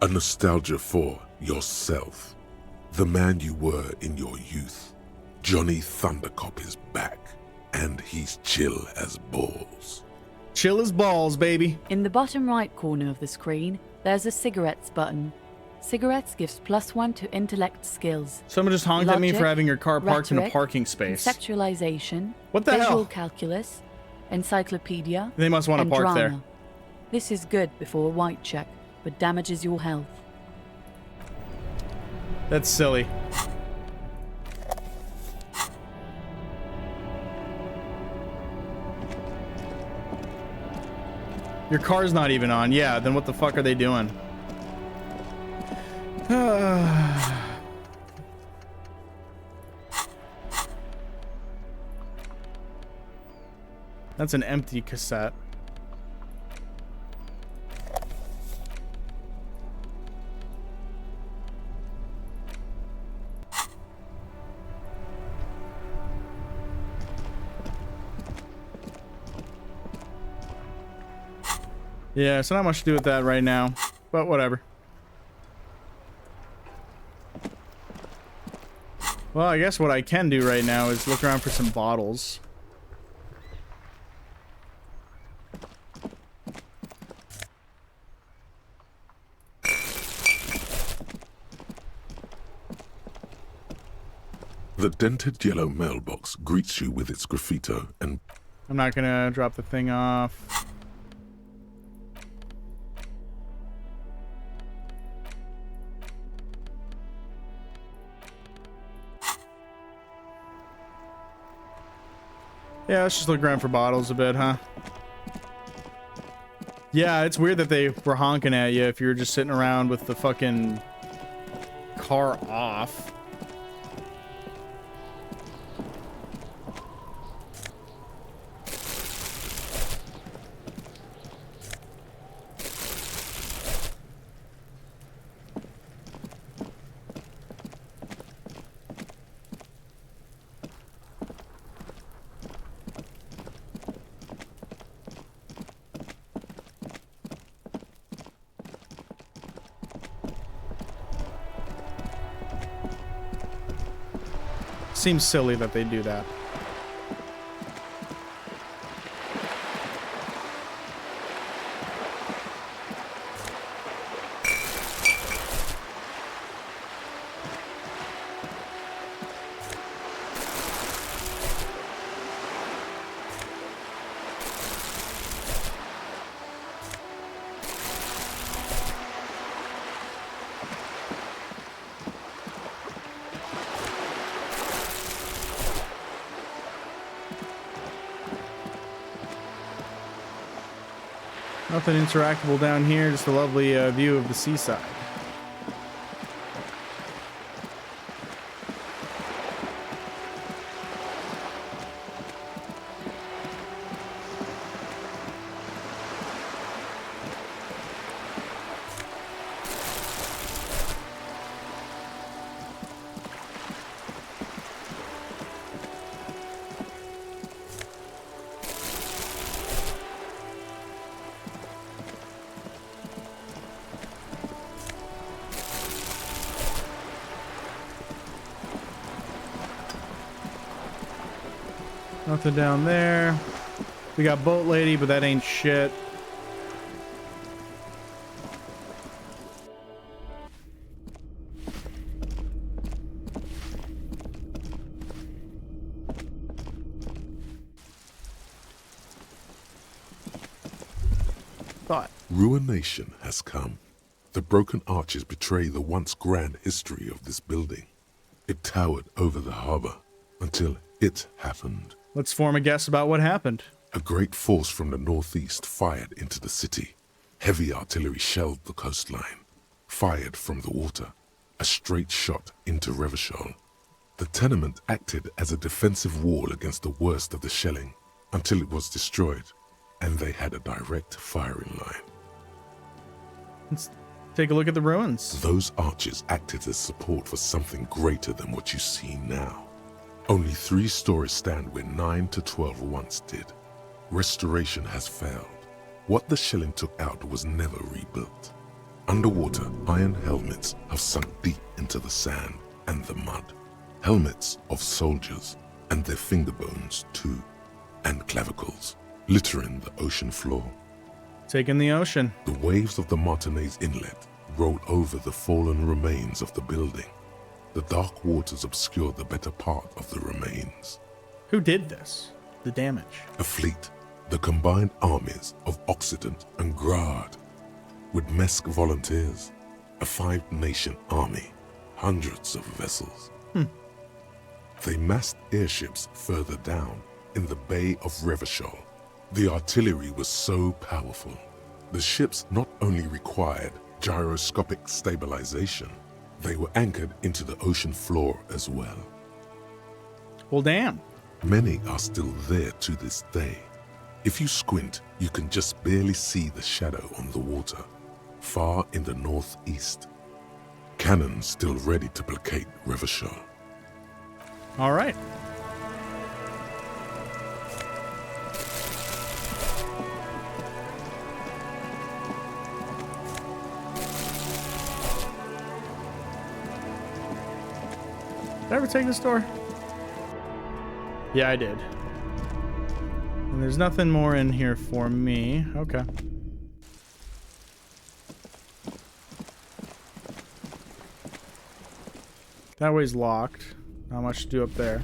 A nostalgia for yourself, the man you were in your youth. Johnny Thundercop is back, and he's chill as balls. Chill as balls, baby. In the bottom right corner of the screen, there's a cigarettes button. Cigarettes gives +1 to intellect skills. Someone just honked at me for having your car parked in a parking space. Conceptualization. What the visual hell? calculus. Encyclopedia. They must want to and park drama. there. This is good before a white check, but damages your health. That's silly. Your car's not even on. Yeah, then what the fuck are they doing? That's an empty cassette. Yeah, so not much to do with that right now, but whatever. Well, I guess what I can do right now is look around for some bottles. The dented yellow mailbox greets you with its graffito and... I'm not gonna drop the thing off. Yeah, let's just look around for bottles a bit, huh? Yeah, it's weird that they were honking at you if you were just sitting around with the fucking car off. seems silly that they do that. Nothing interactable down here, just a lovely view of the seaside. Nothing down there. We got Boat Lady, but that ain't shit. Thought. Ruination has come. The broken arches betray the once grand history of this building. It towered over the harbor until it happened. Let's form a guess about what happened. A great force from the northeast fired into the city. Heavy artillery shelled the coastline. Fired from the water. A straight shot into Revachol. The tenement acted as a defensive wall against the worst of the shelling until it was destroyed, and they had a direct firing line. Let's take a look at the ruins. Those arches acted as support for something greater than what you see now. Only 3 stories stand where 9 to 12 once did. Restoration has failed. What the shelling took out was never rebuilt. Underwater, iron helmets have sunk deep into the sand and the mud. Helmets of soldiers, and their finger bones too, and clavicles, littering the ocean floor. Taking the ocean. The waves of the Martinez Inlet rolled over the fallen remains of the building. The dark waters obscured the better part of the remains. Who did this? The damage. A fleet, the combined armies of Occident and Grad, with Mesk volunteers, a 5-nation army, hundreds of vessels. They massed airships further down in the Bay of Revachol. The artillery was so powerful. The ships not only required gyroscopic stabilization, they were anchored into the ocean floor as well. Well, damn. Many are still there to this day. If you squint, you can just barely see the shadow on the water, far in the northeast. Cannons still ready to placate Revachol. All right. Did I ever take this door? Yeah, I did. And there's nothing more in here for me. Okay. That way's locked. Not much to do up there.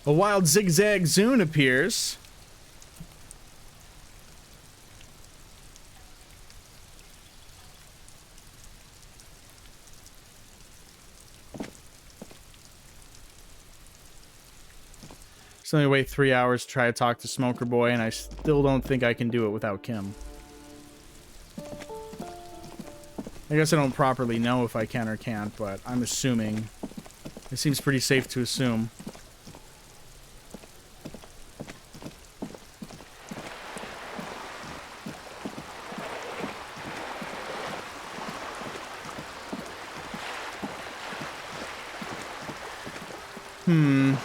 A wild zigzag Zune appears. It's only wait 3 hours to try to talk to Smoker Boy, and I still don't think I can do it without Kim. I guess I don't properly know if I can or can't, but I'm assuming. It seems pretty safe to assume. The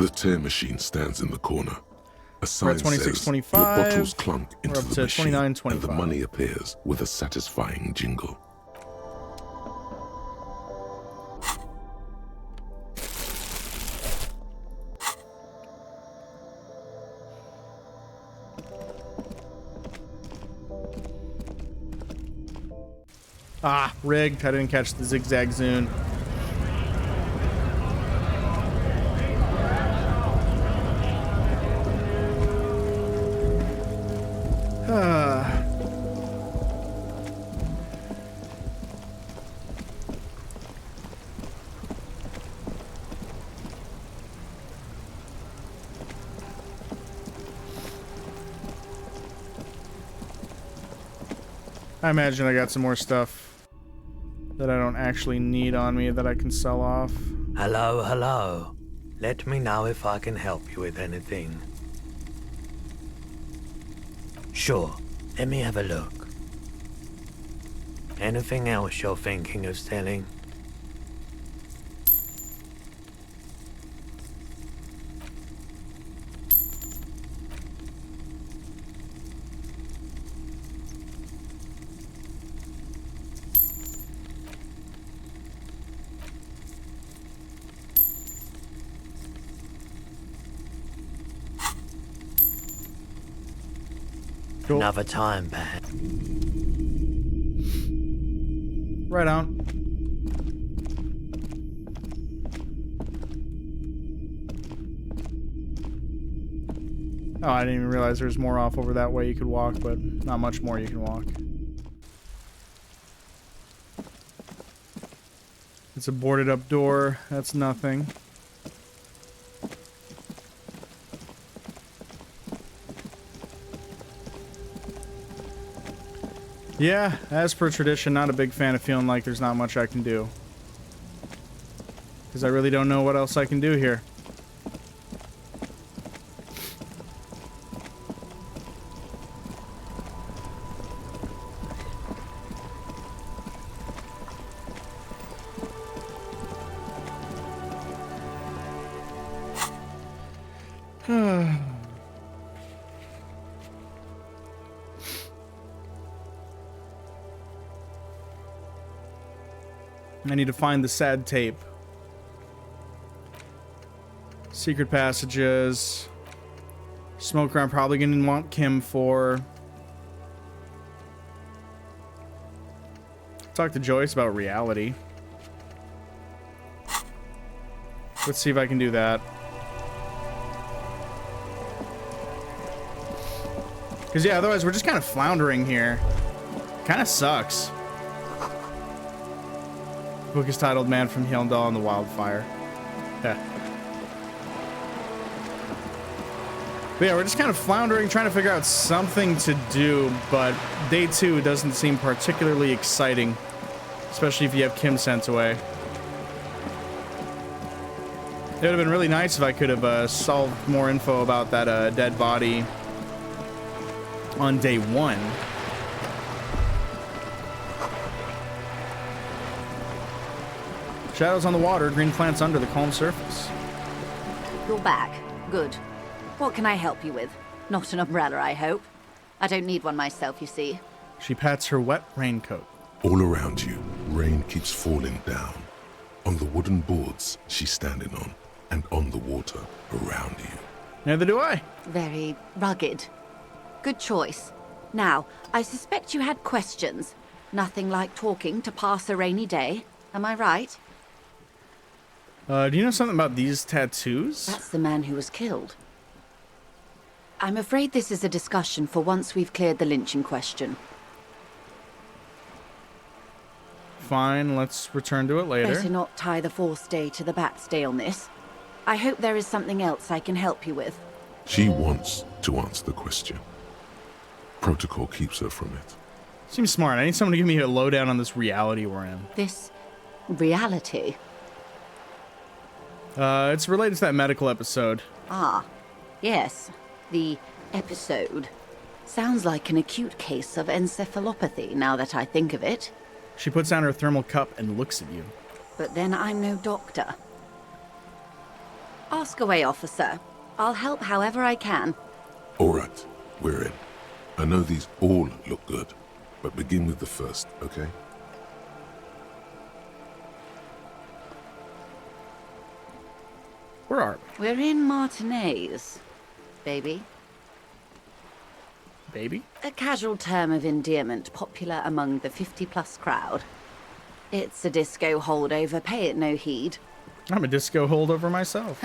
tear machine stands in the corner. A sign We're at says, 26.25. your bottles clunk We're into up the to machine, and the 29.25. money appears with a satisfying jingle. Ah, rigged. I didn't catch the zigzag zoom. I imagine I got some more stuff that I don't actually need on me that I can sell off. Hello, hello. Let me know if I can help you with anything. Sure, let me have a look. Anything else you're thinking of selling? Cool. Another time, perhaps. Right on. Oh, I didn't even realize there's more off over that way you could walk, but not much more you can walk. It's a boarded up door. That's nothing. Yeah, as per tradition, not a big fan of feeling like there's not much I can do. Because I really don't know what else I can do here. I need to find the sad tape. Secret passages. Smoker I'm probably going to want Kim for. Talk to Joyce about reality. Let's see if I can do that. Because, yeah, otherwise we're just kind of floundering here. Kind of sucks. The book is titled Man from Heimdall and the Wildfire. Yeah. But yeah, we're just kind of floundering, trying to figure out something to do, but day 2 doesn't seem particularly exciting, especially if you have Kim sent away. It would have been really nice if I could have solved more info about that dead body on day 1. Shadows on the water, green plants under the calm surface. You're back. Good. What can I help you with? Not an umbrella, I hope. I don't need one myself, you see. She pats her wet raincoat. All around you, rain keeps falling down. On the wooden boards she's standing on, and on the water around you. Neither do I. Very rugged. Good choice. Now, I suspect you had questions. Nothing like talking to pass a rainy day. Am I right? Do you know something about these tattoos? That's the man who was killed. I'm afraid this is a discussion for once we've cleared the lynching question. Fine, let's return to it later. Better not tie the fourth day to the bat staleness. I hope there is something else I can help you with. She wants to answer the question. Protocol keeps her from it. Seems smart. I need someone to give me a lowdown on this reality we're in. This reality? It's related to that medical episode. Ah, yes. The episode. Sounds like an acute case of encephalopathy, now that I think of it. She puts down her thermal cup and looks at you. But then I'm no doctor. Ask away, officer. I'll help however I can. All right, we're in. I know these all look good, but begin with the first, okay? Where are we? We're in Martinez, baby. Baby? A casual term of endearment popular among the 50-plus crowd. It's a disco holdover, pay it no heed. I'm a disco holdover myself.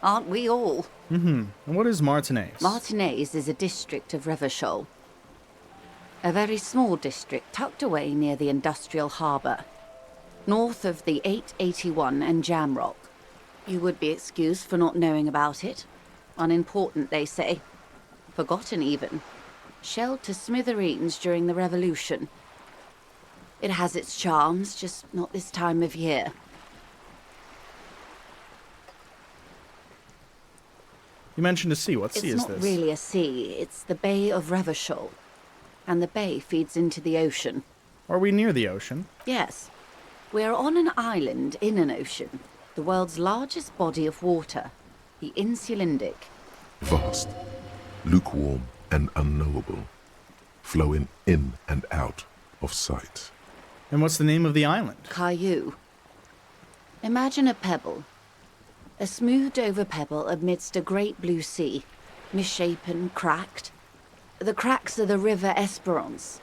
Aren't we all? And what is Martinez? Martinez is a district of Revachol. A very small district tucked away near the industrial harbour, north of the 881 and Jamrock. You would be excused for not knowing about it. Unimportant, they say. Forgotten, even. Shelled to smithereens during the Revolution. It has its charms, just not this time of year. You mentioned a sea. What sea is It's this? not really a sea. It's the Bay of Revachol. And the bay feeds into the ocean. Are we near the ocean? Yes. We're on an island in an ocean. The world's largest body of water. The Insulindic. Vast, lukewarm and unknowable, flowing in and out of sight. And what's the name of the island? Caillou. Imagine a pebble. A smoothed-over pebble amidst a great blue sea. Misshapen, cracked. The cracks are the River Esperance.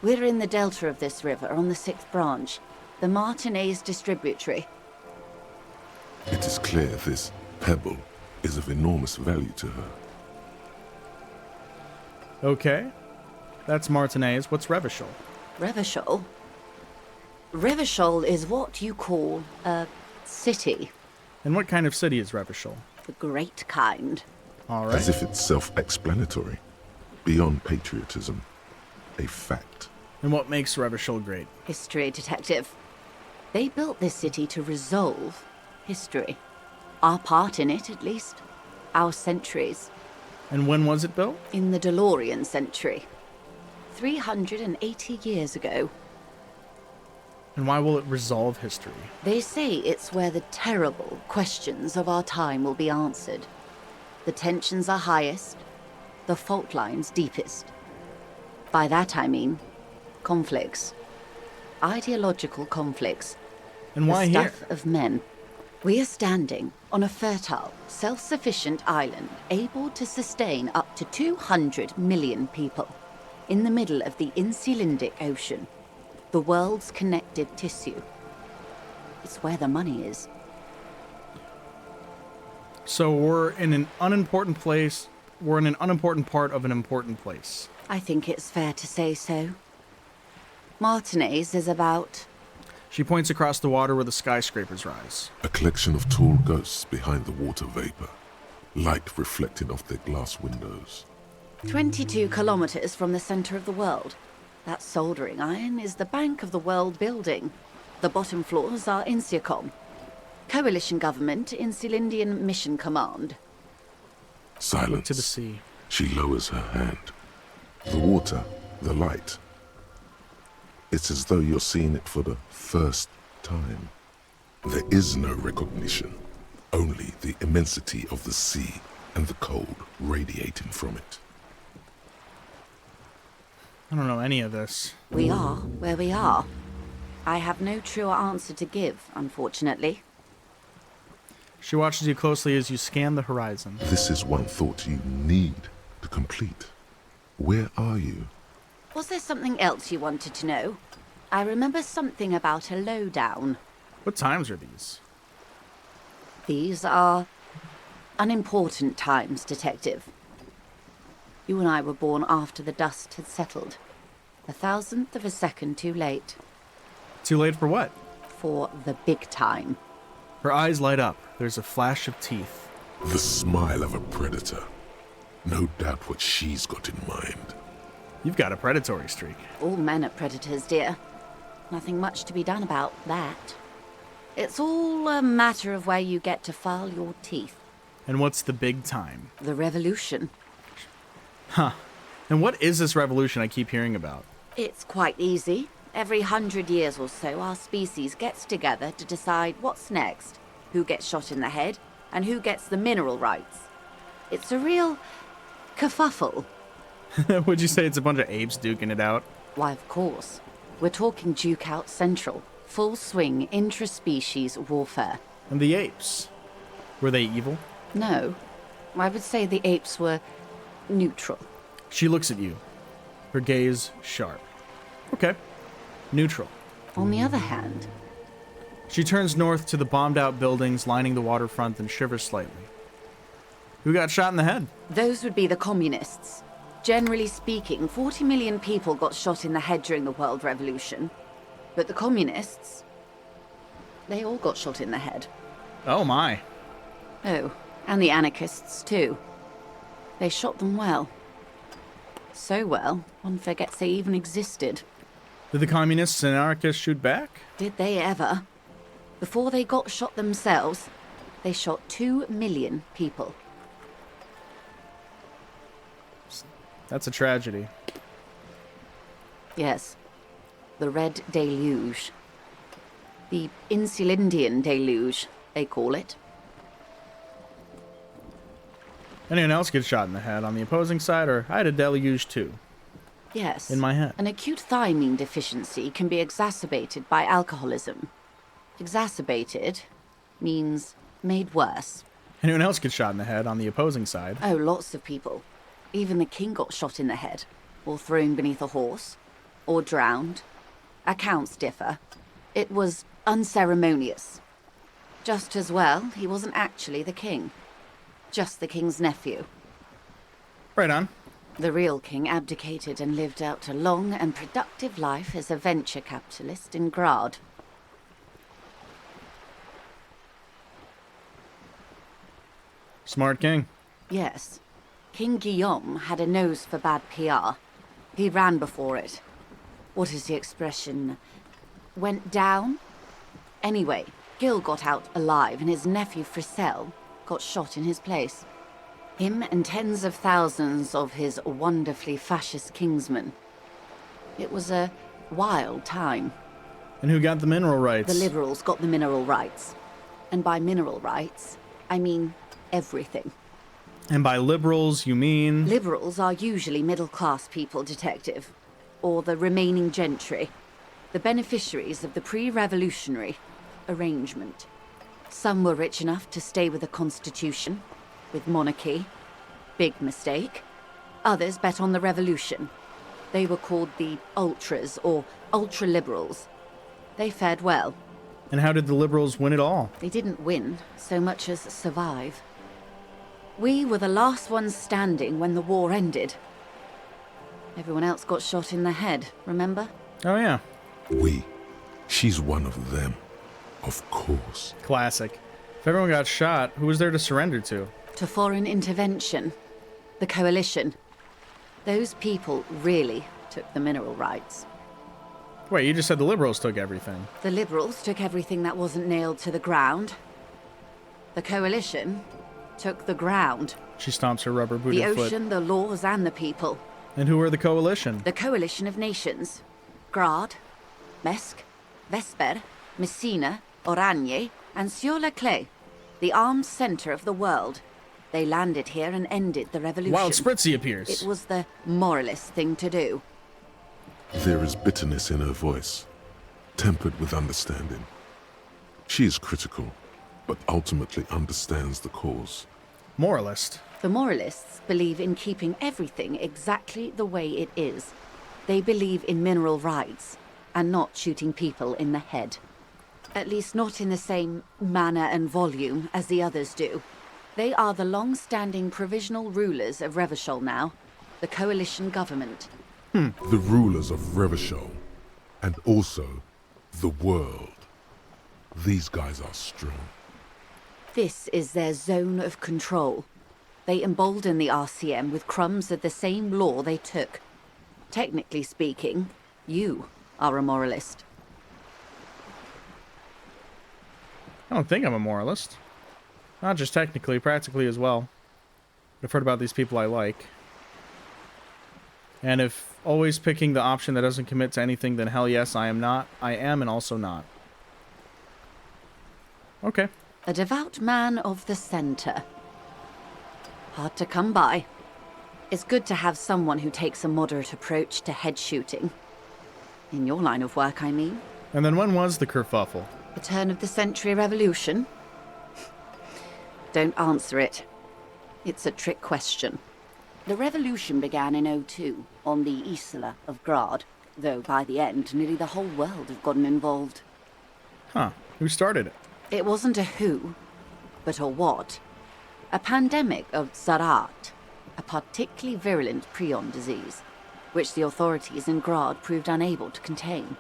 We're in the delta of this river, on the 6th branch. The Martinez distributary. It is clear this pebble is of enormous value to her. Okay. That's Martinez. What's Revachol? Revachol? Revachol is what you call a city. And what kind of city is Revachol? The great kind. All right. As if it's self-explanatory, beyond patriotism, a fact. And what makes Revachol great? History, detective. They built this city to resolve history. Our part in it, at least. Our centuries. And when was it built? In the DeLorean century. 380 years ago. And why will it resolve history? They say it's where the terrible questions of our time will be answered. The tensions are highest, the fault lines deepest. By that I mean conflicts. Ideological conflicts. And why the here? stuff of men. We are standing on a fertile, self-sufficient island able to sustain up to 200 million people in the middle of the Insulindic Ocean, the world's connected tissue. It's where the money is. So we're in an unimportant place. We're in an unimportant part of an important place. I think it's fair to say so. Martinez is about... She points across the water where the skyscrapers rise. A collection of tall ghosts behind the water vapor, light reflecting off their glass windows. 22 kilometers from the center of the world. That soldering iron is the bank of the world building. The bottom floors are Insiacom. Coalition government, Insulindian Mission Command. Silence. To the sea. She lowers her hand. The water, the light. It's as though you're seeing it for the first time. There is no recognition, only the immensity of the sea and the cold radiating from it. I don't know any of this. We are where we are. I have no truer answer to give, unfortunately. She watches you closely as you scan the horizon. This is one thought you need to complete. Where are you? Was there something else you wanted to know? I remember something about a lowdown. What times are these? These are unimportant times, detective. You and I were born after the dust had settled. 1,000th of a second too late. Too late for what? For the big time. Her eyes light up. There's a flash of teeth. The smile of a predator. No doubt what she's got in mind. You've got a predatory streak. All men are predators, dear. Nothing much to be done about that. It's all a matter of where you get to file your teeth. And what's the big time? The revolution. Huh. And what is this revolution I keep hearing about? It's quite easy. Every 100 years or so, our species gets together to decide what's next, who gets shot in the head, and who gets the mineral rights. It's a real kerfuffle. Would you say it's a bunch of apes duking it out? Why, of course. We're talking Duke Out Central. Full swing intraspecies warfare. And the apes? Were they evil? No. I would say the apes were neutral. She looks at you. Her gaze sharp. Okay. Neutral. On the other hand... She turns north to the bombed-out buildings lining the waterfront and shivers slightly. Who got shot in the head? Those would be the communists. Generally speaking, 40 million people got shot in the head during the World Revolution. But the communists... they all got shot in the head. Oh my. Oh, and the anarchists too. They shot them well. So well, one forgets they even existed. Did the communists and anarchists shoot back? Did they ever? Before they got shot themselves, they shot 2 million people. That's a tragedy. Yes. The Red Deluge. The Insulindian Deluge, they call it. Anyone else get shot in the head on the opposing side, or I had a deluge too? Yes. In my head. An acute thiamine deficiency can be exacerbated by alcoholism. Exacerbated means made worse. Anyone else get shot in the head on the opposing side? Oh, lots of people. Even the king got shot in the head, or thrown beneath a horse, or drowned. Accounts differ. It was unceremonious. Just as well, he wasn't actually the king. Just the king's nephew. Right on. The real king abdicated and lived out a long and productive life as a venture capitalist in Grad. Smart king. Yes. King Guillaume had a nose for bad PR. He ran before it. What is the expression? Went down? Anyway, Gil got out alive and his nephew Frisell got shot in his place. Him and tens of thousands of his wonderfully fascist kingsmen. It was a wild time. And who got the mineral rights? The liberals got the mineral rights. And by mineral rights, I mean everything. And by liberals, you mean? Liberals are usually middle-class people, Detective. Or the remaining gentry. The beneficiaries of the pre-revolutionary arrangement. Some were rich enough to stay with the Constitution, with monarchy. Big mistake. Others bet on the revolution. They were called the ultras, or ultra-liberals. They fared well. And how did the liberals win it all? They didn't win so much as survive. We were the last ones standing when the war ended. Everyone else got shot in the head, remember? Oh yeah. We. She's one of them. Of course. Classic. If everyone got shot, who was there to surrender to? To foreign intervention. The coalition. Those people really took the mineral rights. Wait, you just said the liberals took everything. The liberals took everything that wasn't nailed to the ground. The coalition took the ground. She stomps her rubber-booted foot. The ocean, the laws, and the people. And who are the coalition? The coalition of nations. Grad, Mesk, Vesper, Messina, Oranje, and Sur-le-Clay. The armed center of the world. They landed here and ended the revolution. Wild Spritzy appears. It was the moralist thing to do. There is bitterness in her voice, tempered with understanding. She is critical, but ultimately understands the cause. Moralist. The moralists believe in keeping everything exactly the way it is. They believe in mineral rights, and not shooting people in the head. At least not in the same manner and volume as the others do. They are the long-standing provisional rulers of Revachol now, the coalition government. The rulers of Revachol, and also the world. These guys are strong. This is their zone of control. They embolden the RCM with crumbs of the same law they took. Technically speaking, you are a moralist. I don't think I'm a moralist. Not just technically, practically as well. I've heard about these people I like. And if always picking the option that doesn't commit to anything, then hell yes, I am not. I am and also not. Okay. A devout man of the center. Hard to come by. It's good to have someone who takes a moderate approach to head shooting. In your line of work, I mean. And then when was the kerfuffle? The turn of the century revolution? Don't answer it. It's a trick question. The revolution began in '02 on the Isla of Grad, though by the end, nearly the whole world had gotten involved. Huh. Who started it? It wasn't a who, but a what. A pandemic of Zarat, a particularly virulent prion disease, which the authorities in Grad proved unable to contain.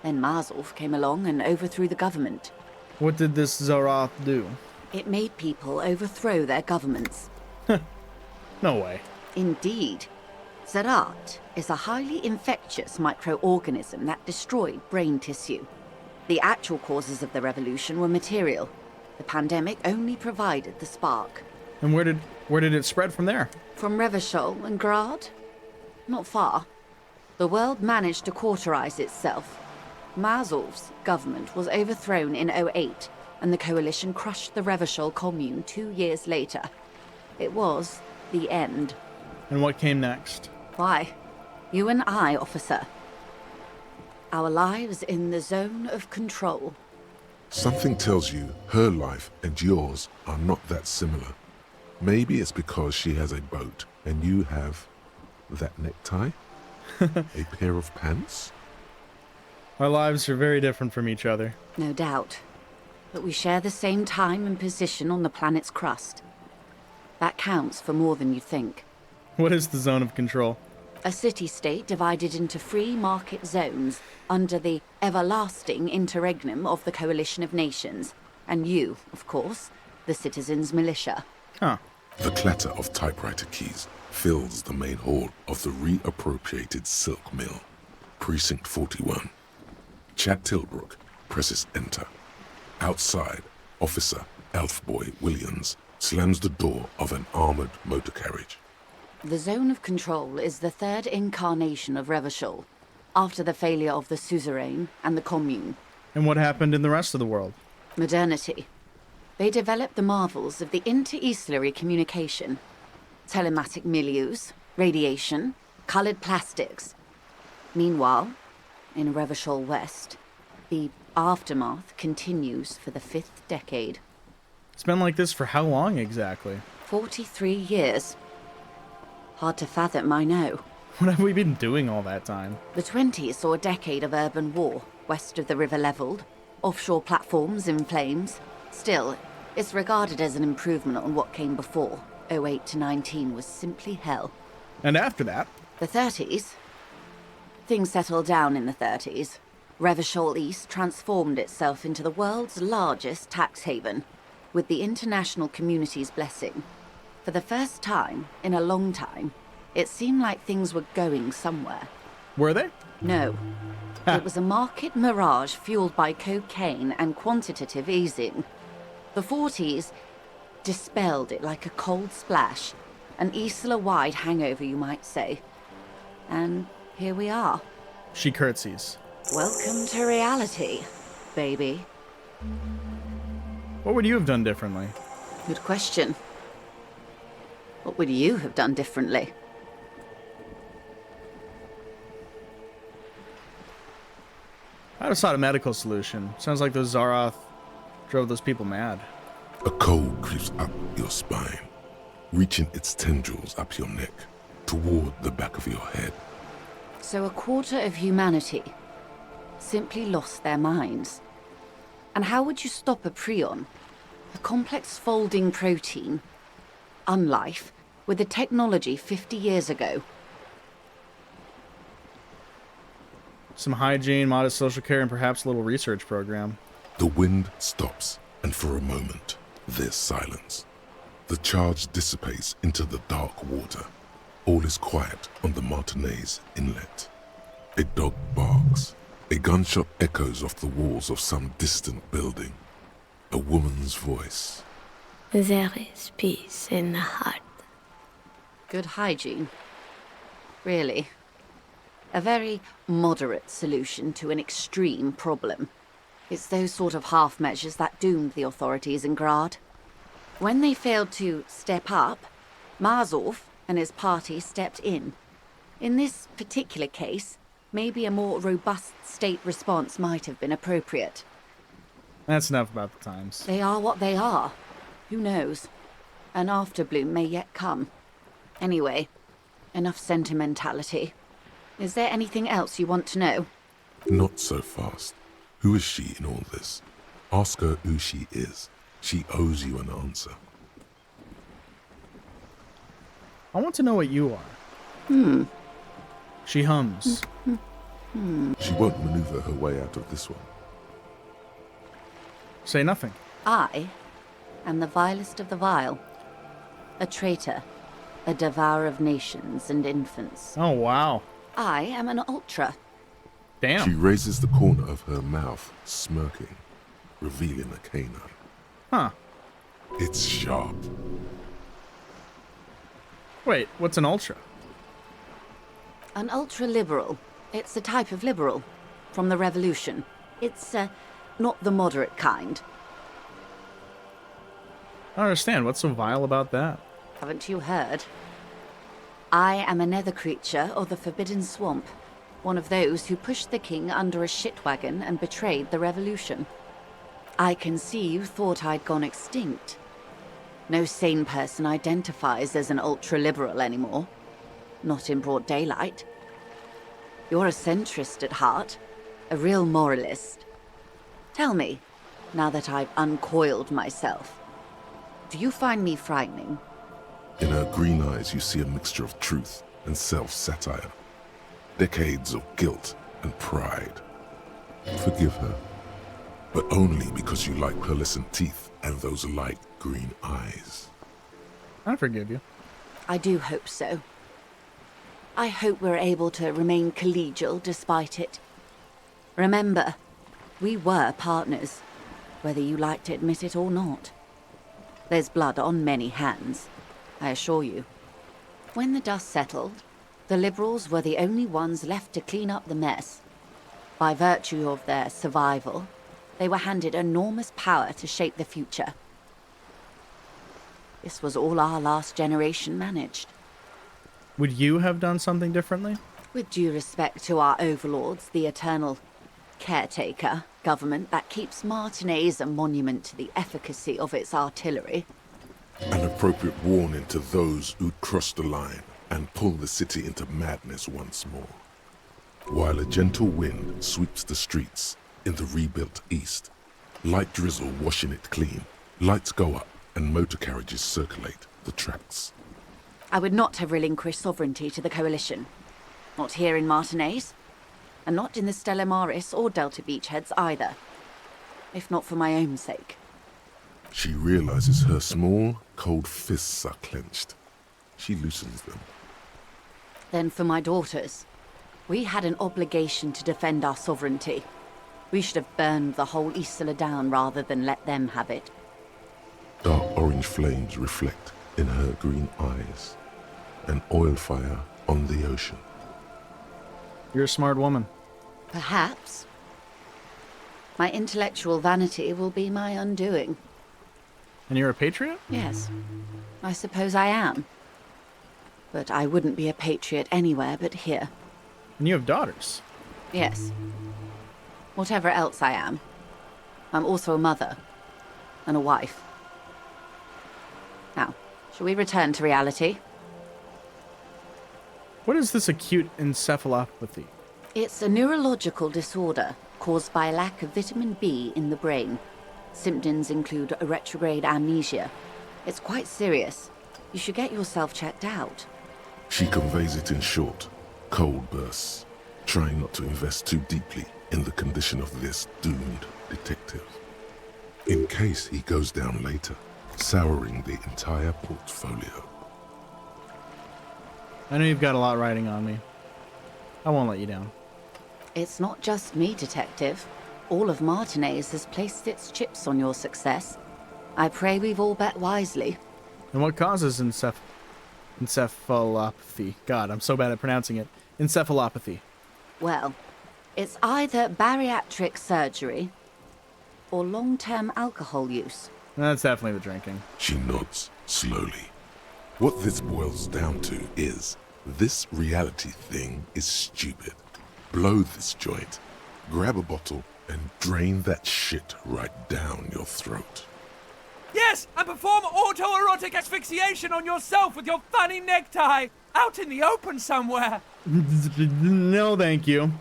Then Marzolf came along and overthrew the government. What did this Zarath do? It made people overthrow their governments. No way. Indeed. Zarat is a highly infectious microorganism that destroyed brain tissue. The actual causes of the revolution were material. The pandemic only provided the spark. And where did it spread from there? From Revachol and Grad? Not far. The world managed to cauterize itself. Marzolf's government was overthrown in '08, and the coalition crushed the Revachol commune 2 years later. It was the end. And what came next? Why? You and I, officer. Our lives in the zone of control. Something tells you her life and yours are not that similar. Maybe it's because she has a boat and you have that necktie? A pair of pants? Our lives are very different from each other. No doubt. But we share the same time and position on the planet's crust. That counts for more than you think. What is the zone of control? A city-state divided into free market zones under the everlasting interregnum of the Coalition of Nations. And you, of course, the citizens' militia. Huh. The clatter of typewriter keys fills the main hall of the reappropriated silk mill. Precinct 41. Chad Tilbrook presses enter. Outside, Officer Elfboy Williams slams the door of an armored motor carriage. The zone of control is the third incarnation of Revachol, after the failure of the suzerain and the commune. And what happened in the rest of the world? Modernity. They developed the marvels of the inter-eastlery communication. Telematic milieus, radiation, colored plastics. Meanwhile, in Revachol West, the aftermath continues for the 5th decade. It's been like this for how long exactly? 43 years. Hard to fathom, I know. What have we been doing all that time? The 20s saw a decade of urban war, west of the river leveled, offshore platforms in flames. Still, it's regarded as an improvement on what came before. '08 to '19 was simply hell. And after that? The 30s? Things settled down in the 30s. Revachol East transformed itself into the world's largest tax haven, with the international community's blessing. For the first time in a long time, it seemed like things were going somewhere. Were they? No. It was a market mirage fueled by cocaine and quantitative easing. The 40s dispelled it like a cold splash, an Isla-wide hangover, you might say. And here we are. She curtsies. Welcome to reality, baby. What would you have done differently? Good question. What would you have done differently? I'd have sought a medical solution. Sounds like those Zaroth drove those people mad. A cold creeps up your spine, reaching its tendrils up your neck, toward the back of your head. So a quarter of humanity simply lost their minds. And how would you stop a prion, a complex folding protein, unlife, with the technology 50 years ago? Some hygiene, modest social care, and perhaps a little research program. The wind stops, and for a moment, There's silence. The charge dissipates into the dark water. All is quiet on the Martinez inlet. A dog barks. A gunshot echoes off the walls of some distant building. A woman's voice. There is peace in the heart. Good hygiene. Really. A very moderate solution to an extreme problem. It's those sort of half measures that doomed the authorities in Grad. When they failed to step up, Marzov and his party stepped in. In this particular case, maybe a more robust state response might have been appropriate. That's enough about the times. They are what they are. Who knows? An afterbloom may yet come. Anyway, enough sentimentality. Is there anything else you want to know? Not so fast. Who is she in all this? Ask her who she is. She owes you an answer. I want to know what you are. She hums. She won't maneuver her way out of this one. Say nothing. I am the vilest of the vile. A traitor. A devourer of nations and infants. Oh, wow. I am an ultra. Damn. She raises the corner of her mouth, smirking, revealing a canine. Huh. It's sharp. Wait, what's an ultra? An ultra-liberal. It's a type of liberal. From the revolution. It's, not the moderate kind. I don't understand. What's so vile about that? Haven't you heard? I am a nether creature of the Forbidden Swamp. One of those who pushed the king under a shit wagon and betrayed the revolution. I can see you thought I'd gone extinct. No sane person identifies as an ultra-liberal anymore. Not in broad daylight. You're a centrist at heart. A real moralist. Tell me, now that I've uncoiled myself, do you find me frightening? In her green eyes, you see a mixture of truth and self-satire. Decades of guilt and pride. Forgive her, but only because you like pearlescent teeth and those light green eyes. I forgive you. I do hope so. I hope we're able to remain collegial despite it. Remember, we were partners, whether you like to admit it or not. There's blood on many hands, I assure you. When the dust settled, the Liberals were the only ones left to clean up the mess. By virtue of their survival, they were handed enormous power to shape the future. This was all our last generation managed. Would you have done something differently? With due respect to our overlords, the eternal caretaker government that keeps Martinez a monument to the efficacy of its artillery. An appropriate warning to those who'd crossed the line and pull the city into madness once more. While a gentle wind sweeps the streets in the rebuilt east, light drizzle washing it clean, lights go up and motor carriages circulate the tracks. I would not have relinquished sovereignty to the Coalition. Not here in Martinez, and not in the Stella Maris or Delta Beachheads either. If not for my own sake. She realizes her small, cold fists are clenched. She loosens them. Then for my daughters. We had an obligation to defend our sovereignty. We should have burned the whole Isola down rather than let them have it. Dark orange flames reflect in her green eyes. An oil fire on the ocean. You're a smart woman. Perhaps. My intellectual vanity will be my undoing. And you're a patriot? Yes. I suppose I am. But I wouldn't be a patriot anywhere but here. And you have daughters? Yes. Whatever else I am, I'm also a mother. And a wife. Now, shall we return to reality? What is this acute encephalopathy? It's a neurological disorder caused by a lack of vitamin B in the brain. Symptoms include a retrograde amnesia. It's quite serious. You should get yourself checked out. She conveys it in short, cold bursts, trying not to invest too deeply in the condition of this doomed detective. In case he goes down later, souring the entire portfolio. I know you've got a lot riding on me. I won't let you down. It's not just me, Detective. All of Martinez has placed its chips on your success. I pray we've all bet wisely. And what causes encephalopathy? God, I'm so bad at pronouncing it. Encephalopathy. Well, it's either bariatric surgery or long-term alcohol use. That's definitely the drinking. She nods slowly. What this boils down to is, this reality thing is stupid. Blow this joint, grab a bottle, and drain that shit right down your throat. Yes, and perform autoerotic asphyxiation on yourself with your funny necktie, out in the open somewhere. No, thank you.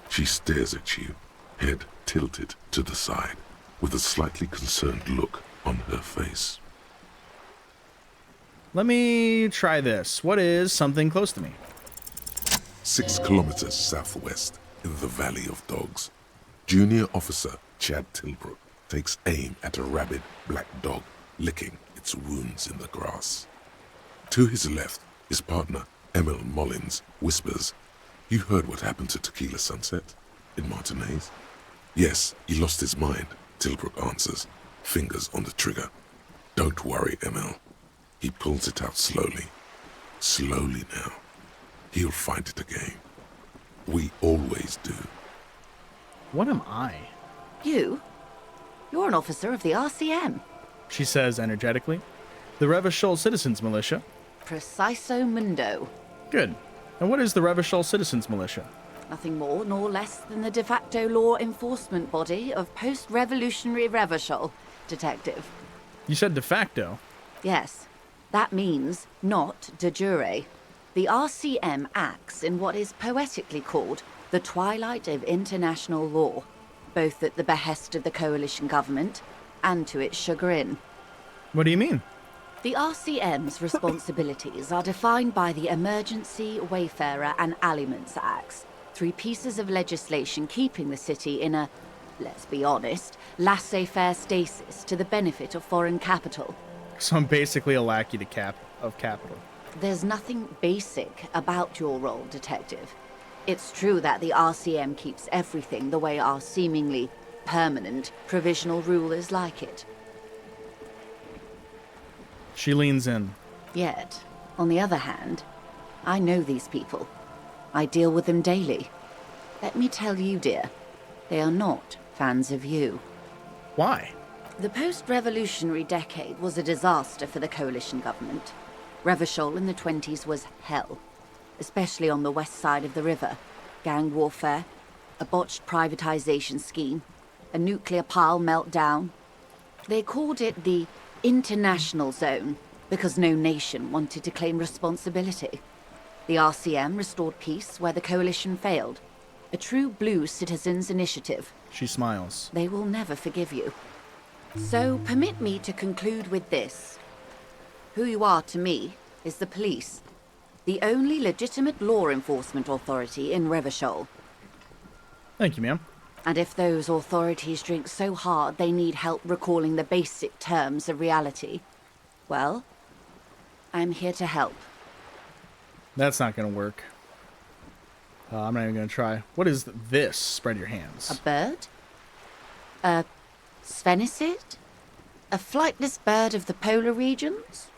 She stares at you, head tilted to the side, with a slightly concerned look on her face. Let me try this. What is something close to me? 6 kilometers southwest, in the Valley of Dogs, Junior Officer Chad Tilbrook takes aim at a rabid black dog licking its wounds in the grass. To his left, his partner, Emil Mullins, whispers, "You heard what happened to Tequila Sunset in Martinez?" "Yes, he lost his mind," Tilbrook answers, fingers on the trigger. "Don't worry, Emil." He pulls it out slowly. Slowly now. He'll find it again. We always do. What am I? You? You're an officer of the RCM. She says energetically. The Revachol Citizens Militia. Preciso mundo. Good. And what is the Revachol Citizens Militia? Nothing more nor less than the de facto law enforcement body of post-revolutionary Revachol, Detective. You said de facto. Yes. That means not de jure. The RCM acts in what is poetically called the twilight of international law, both at the behest of the coalition government and to its chagrin. What do you mean? The RCM's responsibilities are defined by the Emergency, Wayfarer and Aliments Acts, 3 pieces of legislation keeping the city in a, let's be honest, laissez-faire stasis to the benefit of foreign capital. So I'm basically a lackey of capital. There's nothing basic about your role, Detective. It's true that the RCM keeps everything the way our seemingly permanent provisional rulers like it. She leans in. Yet, on the other hand, I know these people. I deal with them daily. Let me tell you, dear, they are not fans of you. Why? The post-revolutionary decade was a disaster for the coalition government. Revachol in the 20s was hell, especially on the west side of the river. Gang warfare, a botched privatization scheme, a nuclear pile meltdown. They called it the International Zone because no nation wanted to claim responsibility. The RCM restored peace where the coalition failed. A true blue citizens' initiative. She smiles. They will never forgive you. So permit me to conclude with this. Who you are to me is the police, the only legitimate law enforcement authority in Revachol. Thank you, ma'am. And if those authorities drink so hard they need help recalling the basic terms of reality, well, I'm here to help. That's not going to work. I'm not even going to try. What is this? Spread your hands. A bird? A sphenicid? A flightless bird of the polar regions?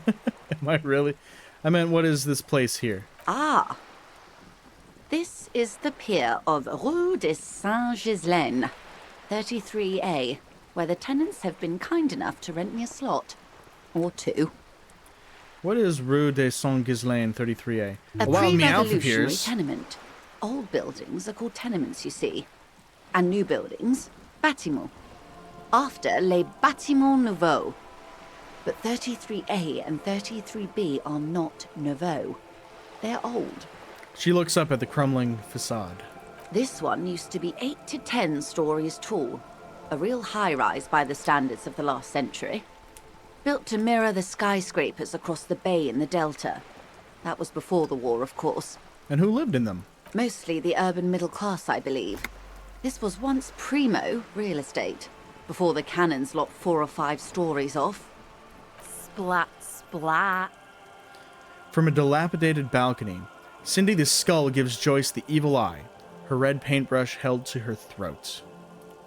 Am I really? I meant, what is this place here? Ah. This is the pier of Rue de Saint-Ghislain, 33A, where the tenants have been kind enough to rent me a slot. Or 2. What is Rue de Saint-Ghislain 33A? A While Meowth pre-revolutionary appears. tenement. Old buildings are called tenements, you see. And new buildings, bâtiments. After les bâtiments nouveaux. But 33A and 33B are not nouveaux. They're old. She looks up at the crumbling facade. This one used to be 8 to 10 stories tall. A real high-rise by the standards of the last century. Built to mirror the skyscrapers across the bay in the Delta. That was before the war, of course. And who lived in them? Mostly the urban middle class, I believe. This was once primo real estate, before the cannons lopped 4 or 5 stories off. Splat, splat. From a dilapidated balcony, Cindy the Skull gives Joyce the evil eye, her red paintbrush held to her throat.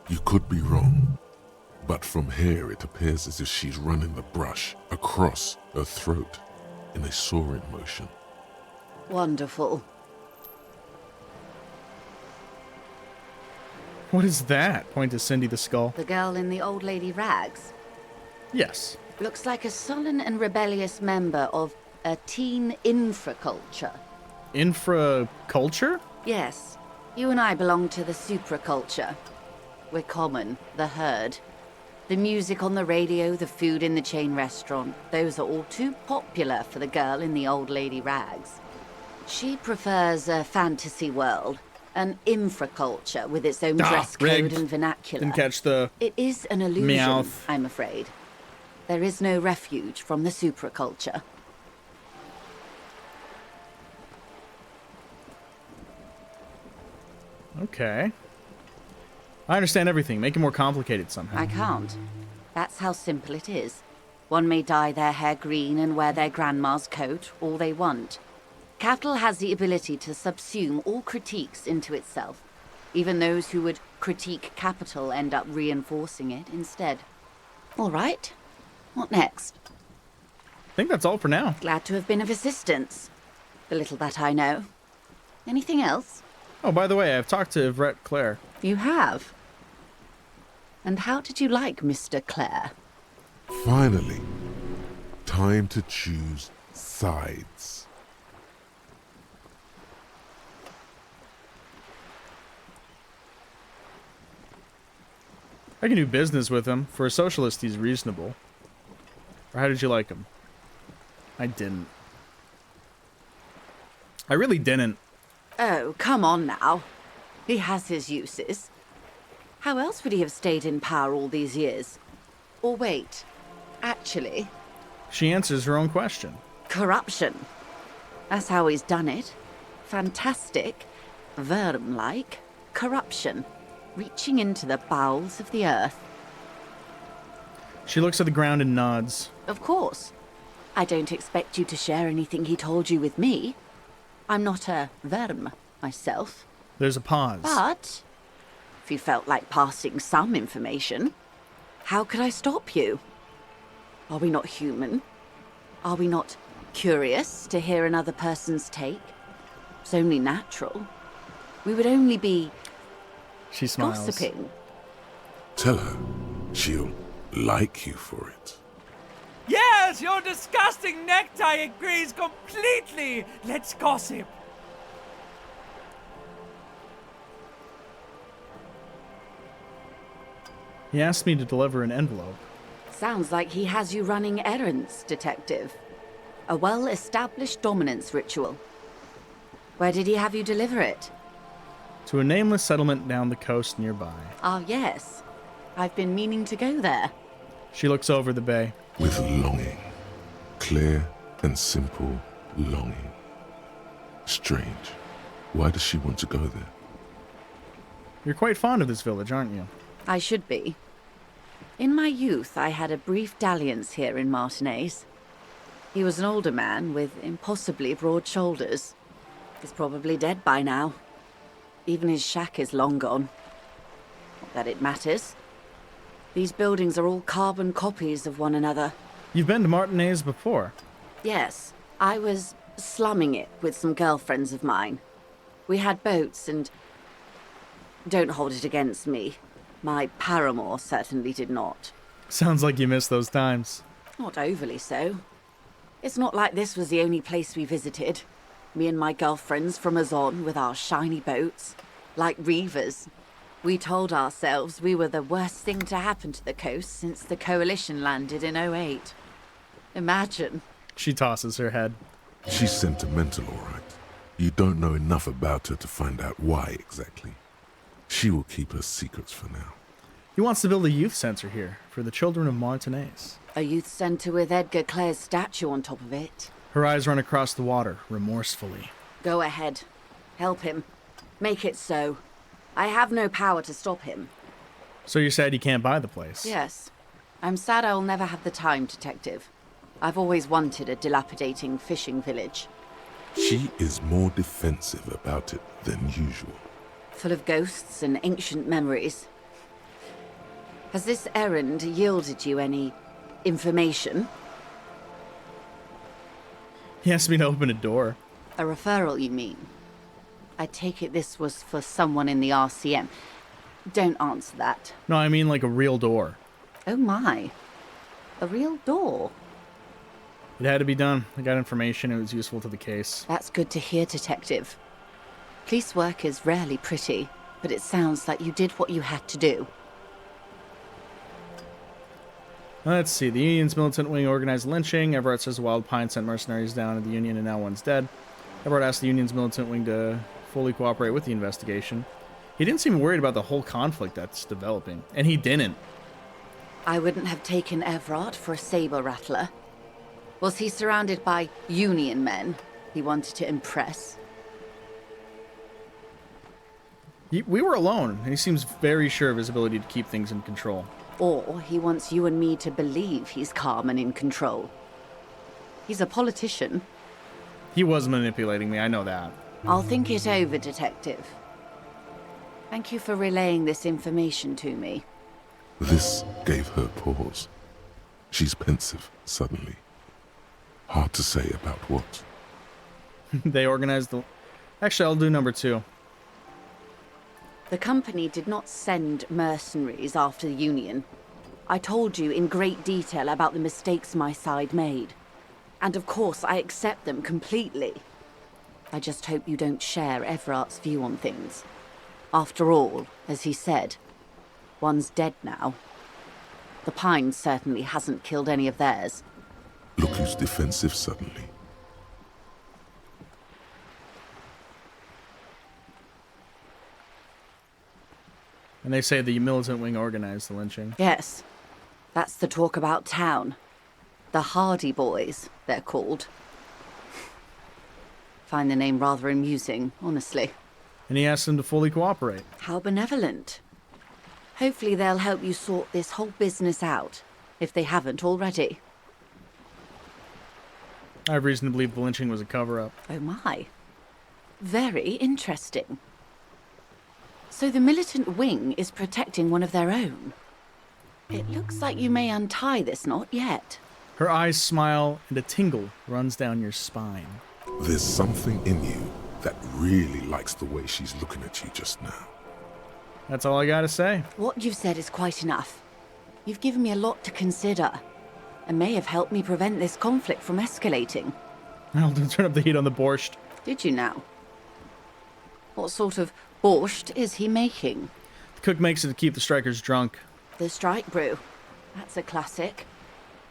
You could be wrong, but from here it appears as if she's running the brush across her throat in a soaring motion. Wonderful. What is that? Point to Cindy the Skull. The girl in the old lady rags? Yes. Looks like a sullen and rebellious member of a teen infraculture. Infraculture? Yes. You and I belong to the supraculture. We're common, the herd. The music on the radio, the food in the chain restaurant, those are all too popular for the girl in the old lady rags. She prefers a fantasy world, an infraculture with its own dress code rigged. and vernacular. Didn't catch the It is an illusion, meowth. I'm afraid. There is no refuge from the supraculture. Okay. I understand everything. Make it more complicated somehow. I can't. That's how simple it is. One may dye their hair green and wear their grandma's coat all they want. Capital has the ability to subsume all critiques into itself. Even those who would critique capital end up reinforcing it instead. All right. What next? I think that's all for now. Glad to have been of assistance. The little that I know. Anything else? Oh, by the way, I've talked to Everett Clare. You have? And how did you like Mr. Clare? Finally, time to choose sides. I can do business with him. For a socialist, he's reasonable. Or how did you like him? I didn't. I really didn't. Oh, come on now. He has his uses. How else would he have stayed in power all these years? Or wait, actually... She answers her own question. Corruption. That's how he's done it. Fantastic, worm-like corruption. Reaching into the bowels of the earth. She looks at the ground and nods. Of course. I don't expect you to share anything he told you with me. I'm not a worm myself. There's a pause. But if you felt like passing some information, how could I stop you? Are we not human? Are we not curious to hear another person's take? It's only natural. We would only be she smiles. Gossiping. Tell her she'll like you for it. Yes, your disgusting necktie agrees completely. Let's gossip. He asked me to deliver an envelope. Sounds like he has you running errands, Detective. A well-established dominance ritual. Where did he have you deliver it? To a nameless settlement down the coast nearby. Ah, yes. I've been meaning to go there. She looks over the bay. With longing. Clear and simple longing. Strange. Why does she want to go there? You're quite fond of this village, aren't you? I should be. In my youth, I had a brief dalliance here in Martinez. He was an older man with impossibly broad shoulders. He's probably dead by now. Even his shack is long gone. Not that it matters. These buildings are all carbon copies of one another. You've been to Martinez before? Yes, I was slumming it with some girlfriends of mine. We had boats and... Don't hold it against me. My paramour certainly did not. Sounds like you miss those times. Not overly so. It's not like this was the only place we visited. Me and my girlfriends from Azon with our shiny boats. Like reavers. We told ourselves we were the worst thing to happen to the coast since the Coalition landed in '08. Imagine. She tosses her head. She's sentimental, all right. You don't know enough about her to find out why exactly. She will keep her secrets for now. He wants to build a youth center here for the children of Martinez. A youth center with Edgar Clare's statue on top of it. Her eyes run across the water, remorsefully. Go ahead. Help him. Make it so. I have no power to stop him. So you're sad you can't buy the place? Yes. I'm sad I'll never have the time, Detective. I've always wanted a dilapidating fishing village. She is more defensive about it than usual. Full of ghosts and ancient memories. Has this errand yielded you any information? He asked me to open a door. A referral, you mean? I take it this was for someone in the RCM. Don't answer that. No, I mean like a real door. Oh my. A real door? It had to be done. I got information. It was useful to the case. That's good to hear, Detective. Police work is rarely pretty, but it sounds like you did what you had to do. Let's see. The Union's militant wing organized lynching. Everett says Wild Pine sent mercenaries down to the Union and now one's dead. Everett asked the Union's militant wing to fully cooperate with the investigation. He didn't seem worried about the whole conflict that's developing. And he didn't. I wouldn't have taken Everett for a saber rattler. Was he surrounded by Union men he wanted to impress? We were alone, and he seems very sure of his ability to keep things in control. Or he wants you and me to believe he's calm and in control. He's a politician. He was manipulating me, I know that. I'll think it over, Detective. Thank you for relaying this information to me. This gave her pause. She's pensive, suddenly. Hard to say about what. They organized the... Actually, I'll do number 2. The company did not send mercenaries after the Union. I told you in great detail about the mistakes my side made. And of course, I accept them completely. I just hope you don't share Everart's view on things. After all, as he said, one's dead now. The Pines certainly hasn't killed any of theirs. Look who's defensive suddenly. And they say the militant wing organized the lynching. Yes, that's the talk about town. The Hardy Boys, they're called. Find the name rather amusing, honestly. And he asked them to fully cooperate. How benevolent. Hopefully they'll help you sort this whole business out, if they haven't already. I have reason to believe the lynching was a cover-up. Oh my. Very interesting. So the militant wing is protecting one of their own. It looks like you may untie this knot yet. Her eyes smile and a tingle runs down your spine. There's something in you that really likes the way she's looking at you just now. That's all I gotta say. What you've said is quite enough. You've given me a lot to consider, and may have helped me prevent this conflict from escalating. I'll turn up the heat on the borscht. Did you now? What sort of borscht is he making? The cook makes it to keep the strikers drunk. The strike brew. That's a classic.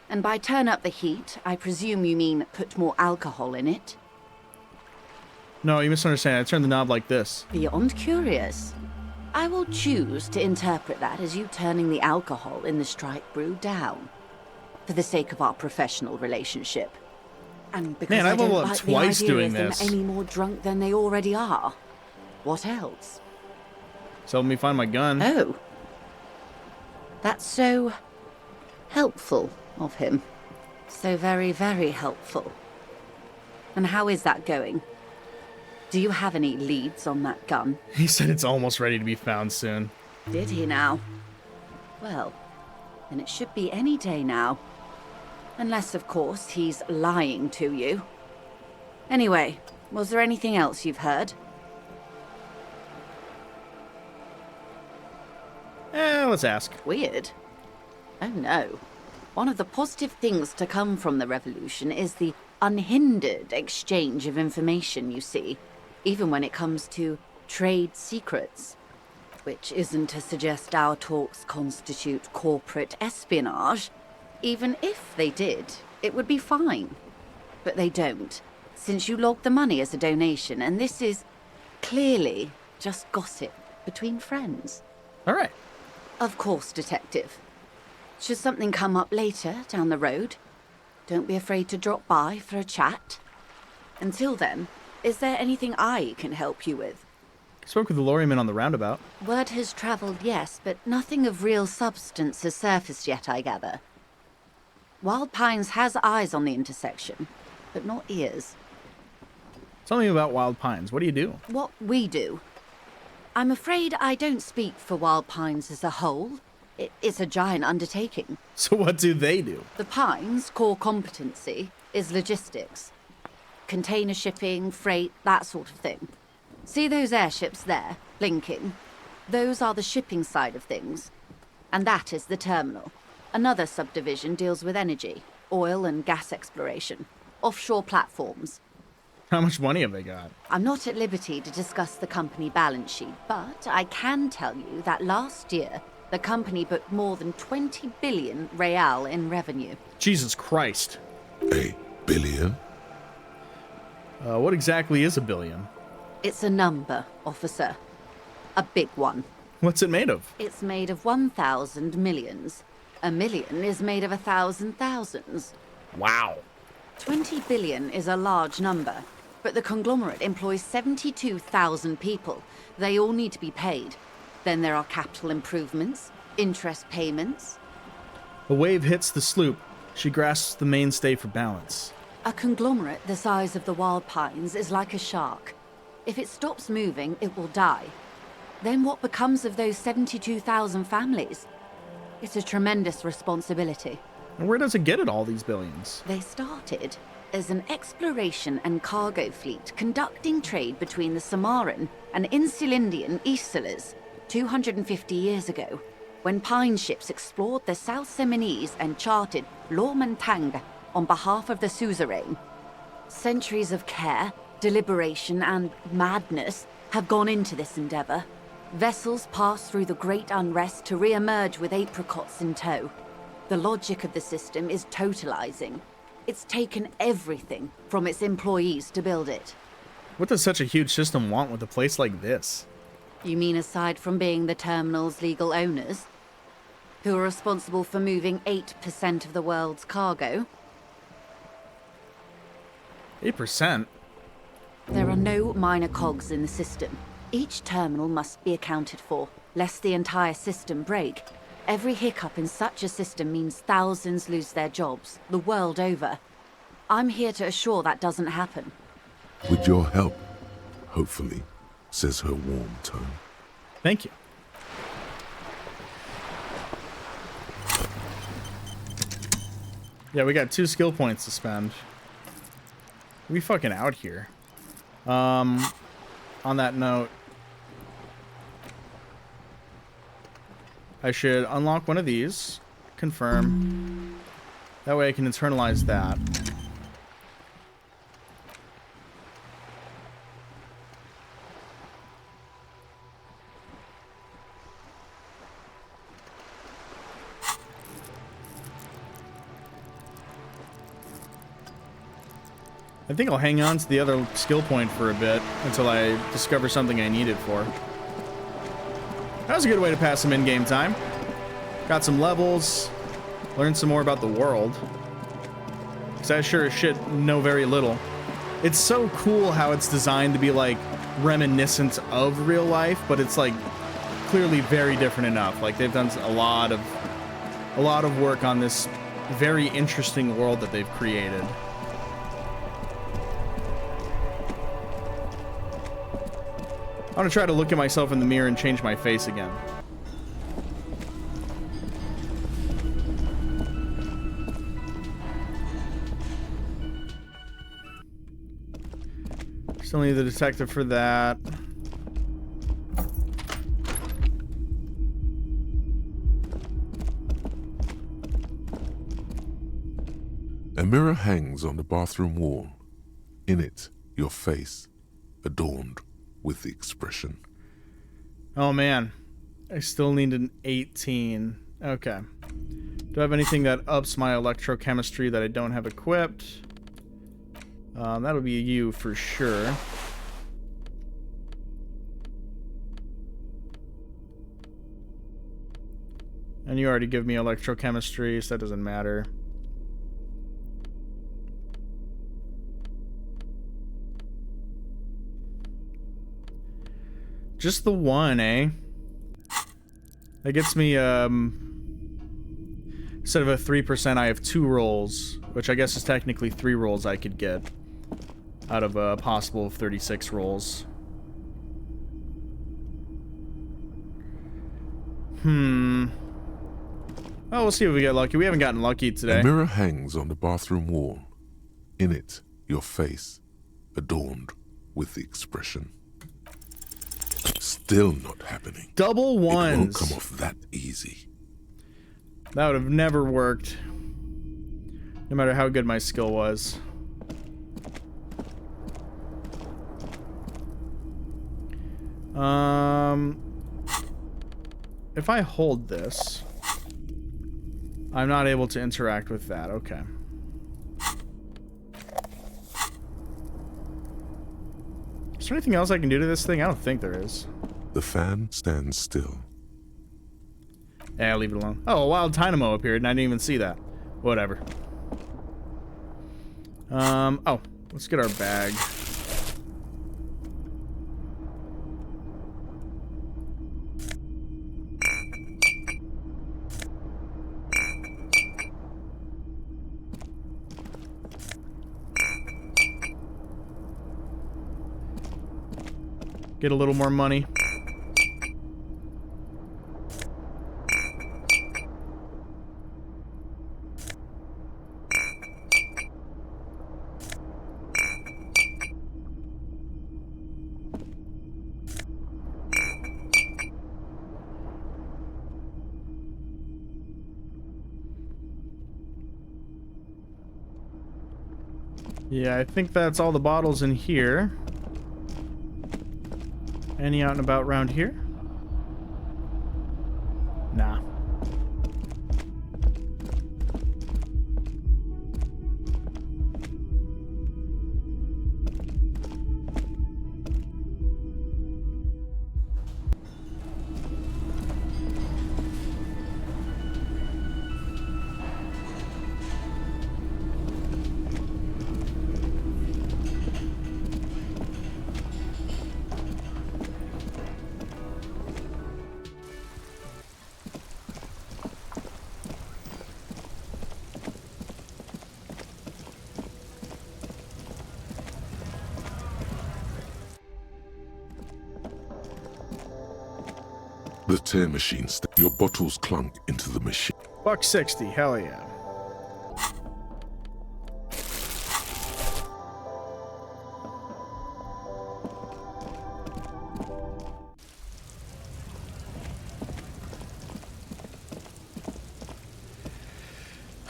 And by turn up the heat, I presume you mean put more alcohol in it? No, you misunderstand. I turned the knob like this. Beyond curious. I will choose to interpret that as you turning the alcohol in the strike brew down. For the sake of our professional relationship. And because Man, I I've don't leveled up like twice the idea doing of them this. any more drunk than they already are. What else? So let me find my gun. Oh. That's so helpful of him. So very, very helpful. And how is that going? Do you have any leads on that gun? He said it's almost ready to be found soon. Did he now? Well, then it should be any day now. Unless, of course, he's lying to you. Anyway, was there anything else you've heard? Let's ask. Weird. Oh no. One of the positive things to come from the revolution is the unhindered exchange of information, you see, even when it comes to trade secrets. Which isn't to suggest our talks constitute corporate espionage. Even if they did, it would be fine. But they don't, since you logged the money as a donation, and this is clearly just gossip between friends. All right. Of course, Detective. Should something come up later, down the road, don't be afraid to drop by for a chat. Until then, is there anything I can help you with? Spoke with the lorryman on the roundabout. Word has travelled, yes, but nothing of real substance has surfaced yet, I gather. Wild Pines has eyes on the intersection, but not ears. Tell me about Wild Pines. What do you do? What we do? I'm afraid I don't speak for Wild Pines as a whole. It's a giant undertaking. So what do they do? The Pines' core competency is logistics. Container shipping, freight, that sort of thing. See those airships there, blinking? Those are the shipping side of things. And that is the terminal. Another subdivision deals with energy, oil and gas exploration, offshore platforms. How much money have they got? I'm not at liberty to discuss the company balance sheet, but I can tell you that last year, the company booked more than 20 billion real in revenue. Jesus Christ. A billion? What exactly is a billion? It's a number, officer. A big one. What's it made of? It's made of 1,000 millions. A million is made of 1,000 thousands. Wow. 20 billion is a large number, but the conglomerate employs 72,000 people. They all need to be paid. Then there are capital improvements, interest payments. A wave hits the sloop. She grasps the mainstay for balance. A conglomerate the size of the Wild Pines is like a shark. If it stops moving, it will die. Then what becomes of those 72,000 families? It's a tremendous responsibility. And where does it get at all these billions? They started as an exploration and cargo fleet conducting trade between the Samaran and Insulindian Isolas 250 years ago, when pine ships explored the South Seminese and charted Lomantang on behalf of the suzerain. Centuries of care, deliberation, and madness have gone into this endeavor. Vessels pass through the great unrest to re-emerge with apricots in tow. The logic of the system is totalizing. It's taken everything from its employees to build it. What does such a huge system want with a place like this? You mean aside from being the terminal's legal owners, who are responsible for moving 8% of the world's cargo? 8%? There are no minor cogs in the system. Each terminal must be accounted for, lest the entire system break. Every hiccup in such a system means thousands lose their jobs, the world over. I'm here to assure that doesn't happen. With your help, hopefully, says her warm tone. Thank you. Yeah, we got 2 skill points to spend. We fucking out here. On that note, I should unlock one of these. Confirm. That way I can internalize that. I think I'll hang on to the other skill point for a bit until I discover something I need it for. That was a good way to pass some in-game time. Got some levels, learned some more about the world. Because I sure as shit know very little. It's so cool how it's designed to be like reminiscent of real life, but it's like clearly very different enough. Like they've done a lot of work on this very interesting world that they've created. I'm gonna try to look at myself in the mirror and change my face again. Still need the detective for that. A mirror hangs on the bathroom wall. In it, your face, adorned with the expression. Oh man, I still need an 18. Okay. Do I have anything that ups my electrochemistry that I don't have equipped? That'll be a U for sure. And you already give me electrochemistry, so that doesn't matter. Just the one, eh? That gets me, Instead of a 3%, I have 2 rolls, which I guess is technically 3 rolls I could get out of a possible 36 rolls. Oh, we'll see if we get lucky. We haven't gotten lucky today. A mirror hangs on the bathroom wall. In it, your face, adorned with the expression, still not happening. Double ones. It won't come off that easy. That would have never worked. No matter how good my skill was. If I hold this, I'm not able to interact with that. Okay. Is there anything else I can do to this thing? I don't think there is. The fan stands still. Yeah, leave it alone. Oh, a wild dynamo appeared and I didn't even see that. Whatever. Oh, let's get our bag. Get a little more money. Yeah, I think that's all the bottles in here. Any out and about around here? Nah. The tear machine. Your bottles clunk into the machine. $1.60, hell yeah.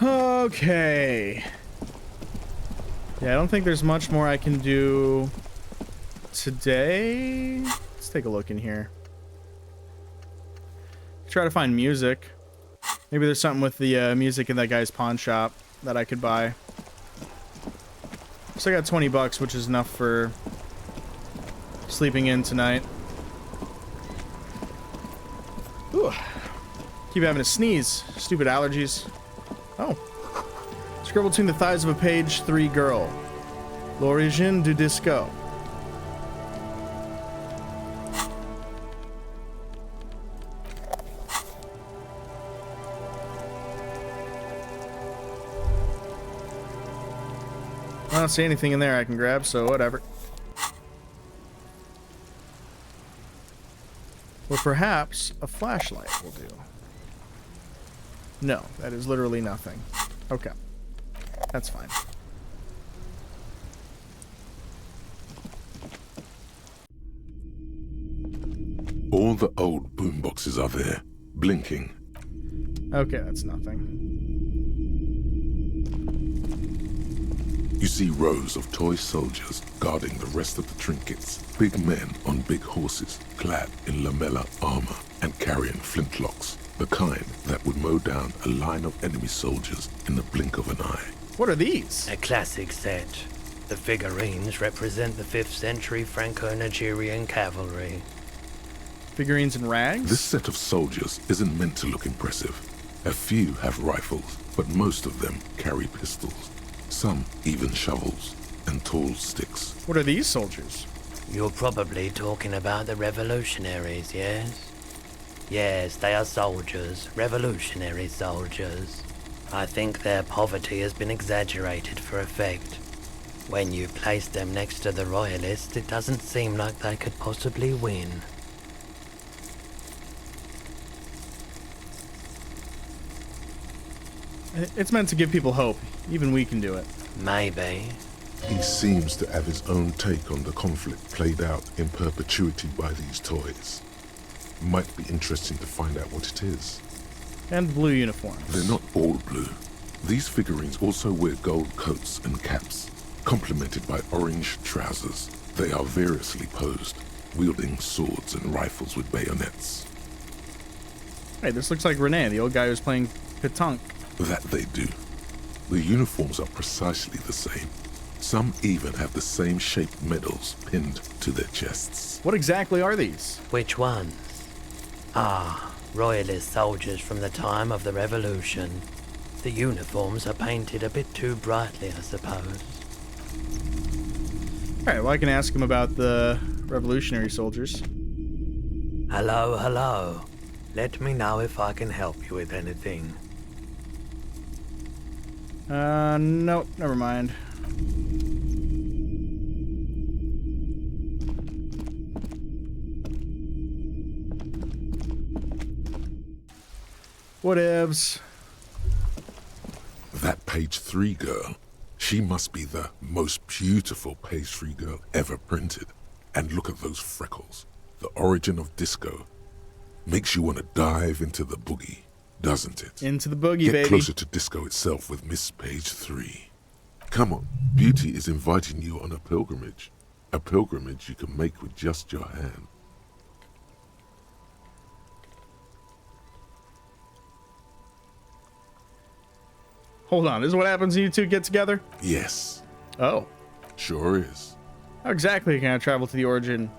Okay. Yeah, I don't think there's much more I can do today. Let's take a look in here. Try to find music. Maybe there's something with the music in that guy's pawn shop that I could buy. So I got $20, which is enough for sleeping in tonight. Ooh. Keep having to sneeze. Stupid allergies. Oh. Scribble between the thighs of a page 3 girl. L'origine du disco. I don't see anything in there I can grab, so whatever. Or perhaps a flashlight will do. No, that is literally nothing. Okay. That's fine. All the old boomboxes are there, blinking. Okay, that's nothing. You see rows of toy soldiers guarding the rest of the trinkets. Big men on big horses, clad in lamella armor and carrying flintlocks. The kind that would mow down a line of enemy soldiers in the blink of an eye. What are these? A classic set. The figurines represent the 5th century Franco-Nigerian cavalry. Figurines in rags? This set of soldiers isn't meant to look impressive. A few have rifles, but most of them carry pistols. Some even shovels and tall sticks. What are these soldiers? You're probably talking about the revolutionaries, yes? Yes, they are soldiers. Revolutionary soldiers. I think their poverty has been exaggerated for effect. When you place them next to the Royalists, it doesn't seem like they could possibly win. It's meant to give people hope. Even we can do it. Maybe. He seems to have his own take on the conflict played out in perpetuity by these toys. Might be interesting to find out what it is. And blue uniforms. They're not all blue. These figurines also wear gold coats and caps, complemented by orange trousers. They are variously posed, wielding swords and rifles with bayonets. Hey, this looks like Rene, the old guy who's playing pétanque. That they do. The uniforms are precisely the same. Some even have the same shaped medals pinned to their chests. What exactly are these? Which ones? Ah, Royalist soldiers from the time of the Revolution. The uniforms are painted a bit too brightly, I suppose. Alright, well, I can ask him about the revolutionary soldiers. Hello, hello. Let me know if I can help you with anything. Nope, never mind. Whatevs. That page 3 girl, she must be the most beautiful page 3 girl ever printed. And look at those freckles. The origin of disco. Makes you want to dive into the boogie, doesn't it? Into the boogie, Get baby. closer to disco itself with Miss Page 3. Come on, Beauty is inviting you on a pilgrimage. A pilgrimage you can make with just your hand. Hold on, this is what happens when you two get together? Yes. Oh. Sure is. How exactly can I travel to the origin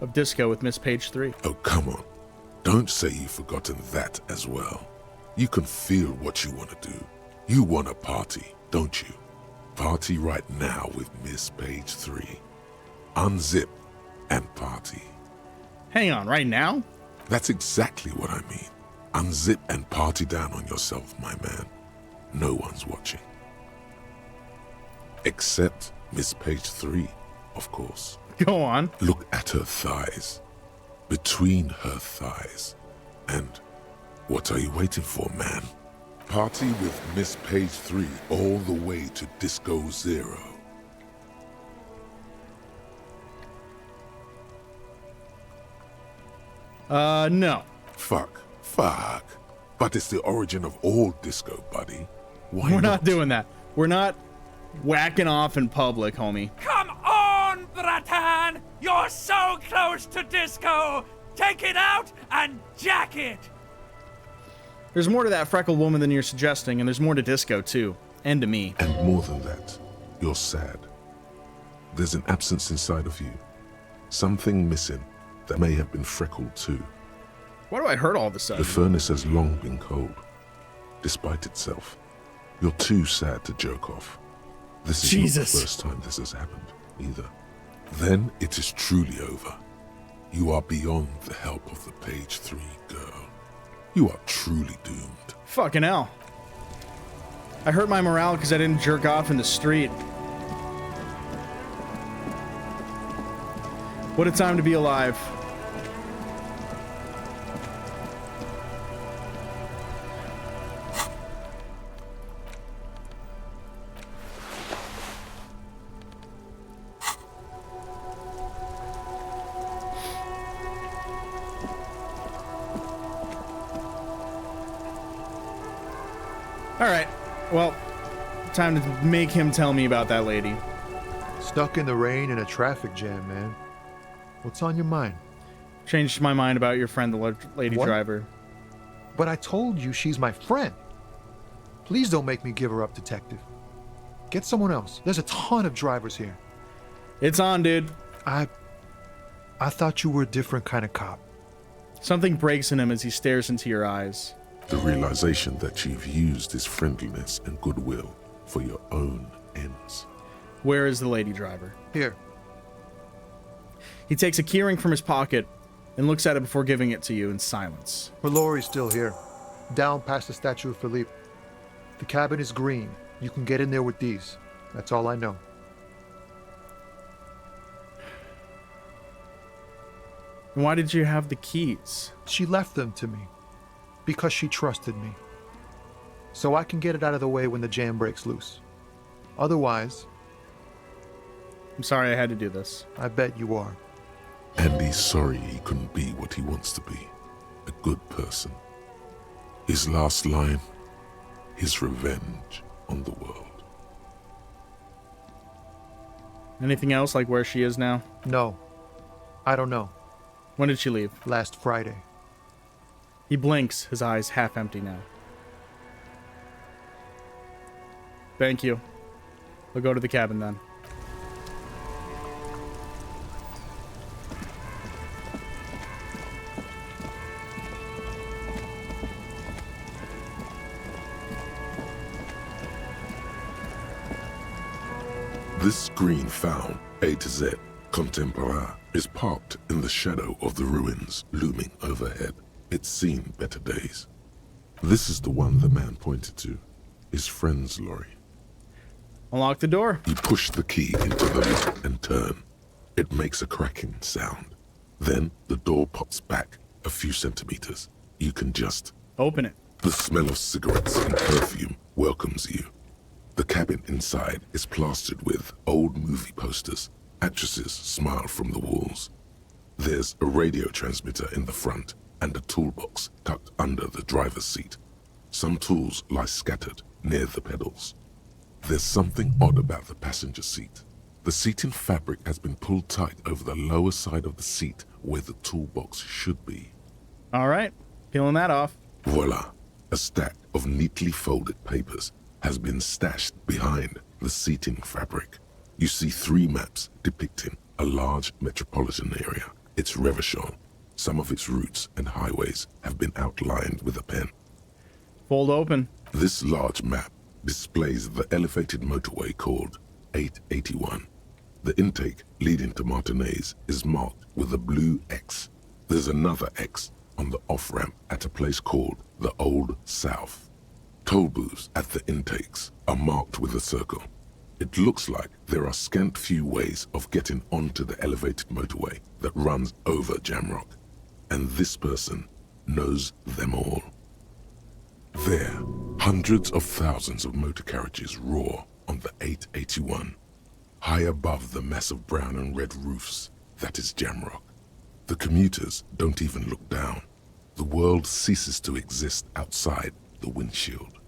of disco with Miss Page 3? Oh, come on. Don't say you've forgotten that as well. You can feel what you want to do. You want a party, don't you? Party right now with Miss Page 3. Unzip and party. Hang on, right now? That's exactly what I mean. Unzip and party down on yourself, my man. No one's watching. Except Miss Page 3, of course. Go on. Look at her thighs. Between her thighs. And what are you waiting for, man? Party with Miss Page 3 all the way to Disco Zero. No. Fuck. But it's the origin of all disco, buddy. Why We're not doing that. We're not whacking off in public, homie. Come on, Bratan! You're so close to disco! Take it out and jack it! There's more to that freckled woman than you're suggesting, and there's more to disco, too. And to me. And more than that, you're sad. There's an absence inside of you. Something missing that may have been freckled too. Why do I hurt all of a sudden? The furnace has long been cold, despite itself. You're too sad to jerk off. This is not the first time this has happened, either. Then it is truly over. You are beyond the help of the Page 3 girl. You are truly doomed. Fucking hell. I hurt my morale because I didn't jerk off in the street. What a time to be alive. Alright, well, time to make him tell me about that lady. Stuck in the rain in a traffic jam, man. What's on your mind? Changed my mind about your friend, the lady What? driver. But I told you she's my friend. Please don't make me give her up, detective. Get someone else. There's a ton of drivers here. It's on, dude. I thought you were a different kind of cop. Something breaks in him as he stares into your eyes. The realization that you've used his friendliness and goodwill for your own ends. Where is the lady driver? Here. He takes a keyring from his pocket and looks at it before giving it to you in silence. Her lorry's still here. Down past the statue of Philippe. The cabin is green. You can get in there with these. That's all I know. Why did you have the keys? She left them to me because she trusted me. So I can get it out of the way when the jam breaks loose. Otherwise... I'm sorry I had to do this. I bet you are. And he's sorry he couldn't be what he wants to be. A good person. His last line, his revenge on the world. Anything else, like where she is now? No. I don't know. When did she leave? Last Friday. He blinks, his eyes half empty now. Thank you. We'll go to the cabin then. This green found, A to Z, Contemporain, is parked in the shadow of the ruins looming overhead. It's seen better days. This is the one the man pointed to. His friend's lorry. Unlock the door. You push the key into the lock and turn. It makes a cracking sound. Then the door pops back a few centimeters. You can just open it. The smell of cigarettes and perfume welcomes you. The cabin inside is plastered with old movie posters. Actresses smile from the walls. There's a radio transmitter in the front and a toolbox tucked under the driver's seat. Some tools lie scattered near the pedals. There's something odd about the passenger seat. The seating fabric has been pulled tight over the lower side of the seat where the toolbox should be. All right, peeling that off. Voila, a stack of neatly folded papers has been stashed behind the seating fabric. You see 3 maps depicting a large metropolitan area. It's Revachol. Some of its routes and highways have been outlined with a pen. Fold open. This large map displays the elevated motorway called 881. The intake leading to Martinez is marked with a blue X. There's another X on the off-ramp at a place called the Old South. Toll booths at the intakes are marked with a circle. It looks like there are scant few ways of getting onto the elevated motorway that runs over Jamrock, and this person knows them all. There, hundreds of thousands of motor carriages roar on the 881, high above the massive brown and red roofs that is Jamrock. The commuters don't even look down. The world ceases to exist outside the windshield.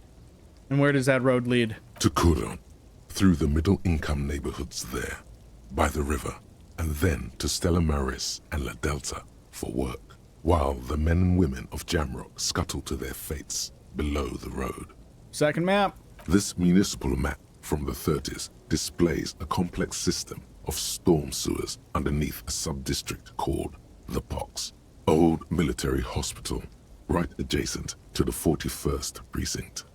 And where does that road lead? To Couronne, through the middle-income neighborhoods there, by the river, and then to Stella Maris and La Delta for work, while the men and women of Jamrock scuttle to their fates below the road. Second map. This municipal map from the 30s displays a complex system of storm sewers underneath a sub-district called the Pox, old military hospital, right adjacent to the 41st precinct.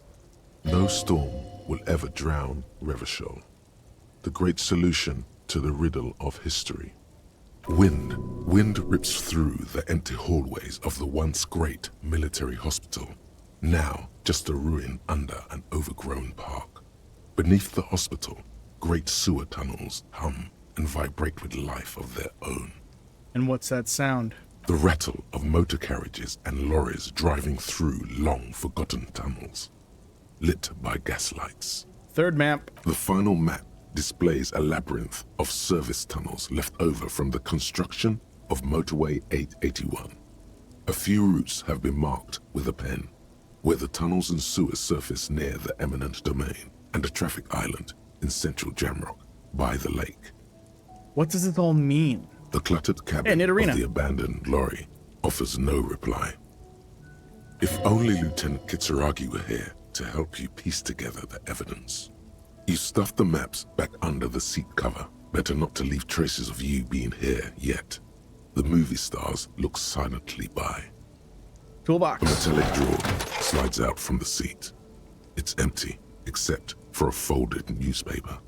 No storm will ever drown Revachol, the great solution to the riddle of history. Wind rips through the empty hallways of the once great military hospital, now just a ruin under an overgrown park. Beneath the hospital, great sewer tunnels hum and vibrate with life of their own. And what's that sound? The rattle of motor carriages and lorries driving through long-forgotten tunnels, lit by gaslights. Third map. The final map displays a labyrinth of service tunnels left over from the construction of Motorway 881. A few routes have been marked with a pen, where the tunnels and sewers surface near the eminent domain and a traffic island in central Jamrock by the lake. What does it all mean? The cluttered cabin of the abandoned lorry offers no reply. If only Lieutenant Kitsuragi were here to help you piece together the evidence. You stuff the maps back under the seat cover. Better not to leave traces of you being here yet. The movie stars look silently by. Toolbox. A metallic drawer slides out from the seat. It's empty, except for a folded newspaper.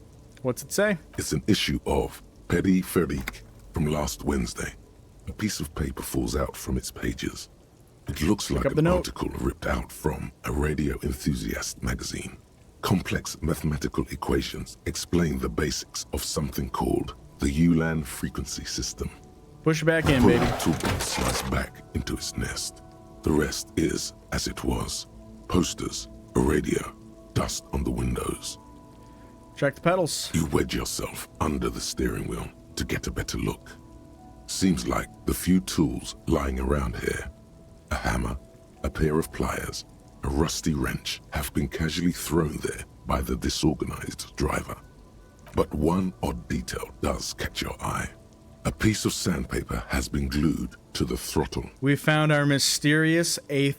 What's it say? It's an issue of Périphérique from last Wednesday. A piece of paper falls out from its pages. It looks like up the an note. article ripped out from a radio enthusiast magazine. Complex mathematical equations explain the basics of something called the ULAN frequency system. Push back in, Pull baby. the toolbox slides back into its nest. The rest is as it was. Posters, a radio, dust on the windows. Check the pedals. You wedge yourself under the steering wheel to get a better look. Seems like the few tools lying around here, a hammer, a pair of pliers, a rusty wrench, have been casually thrown there by the disorganized driver. But one odd detail does catch your eye. A piece of sandpaper has been glued to the throttle. We found our mysterious 8th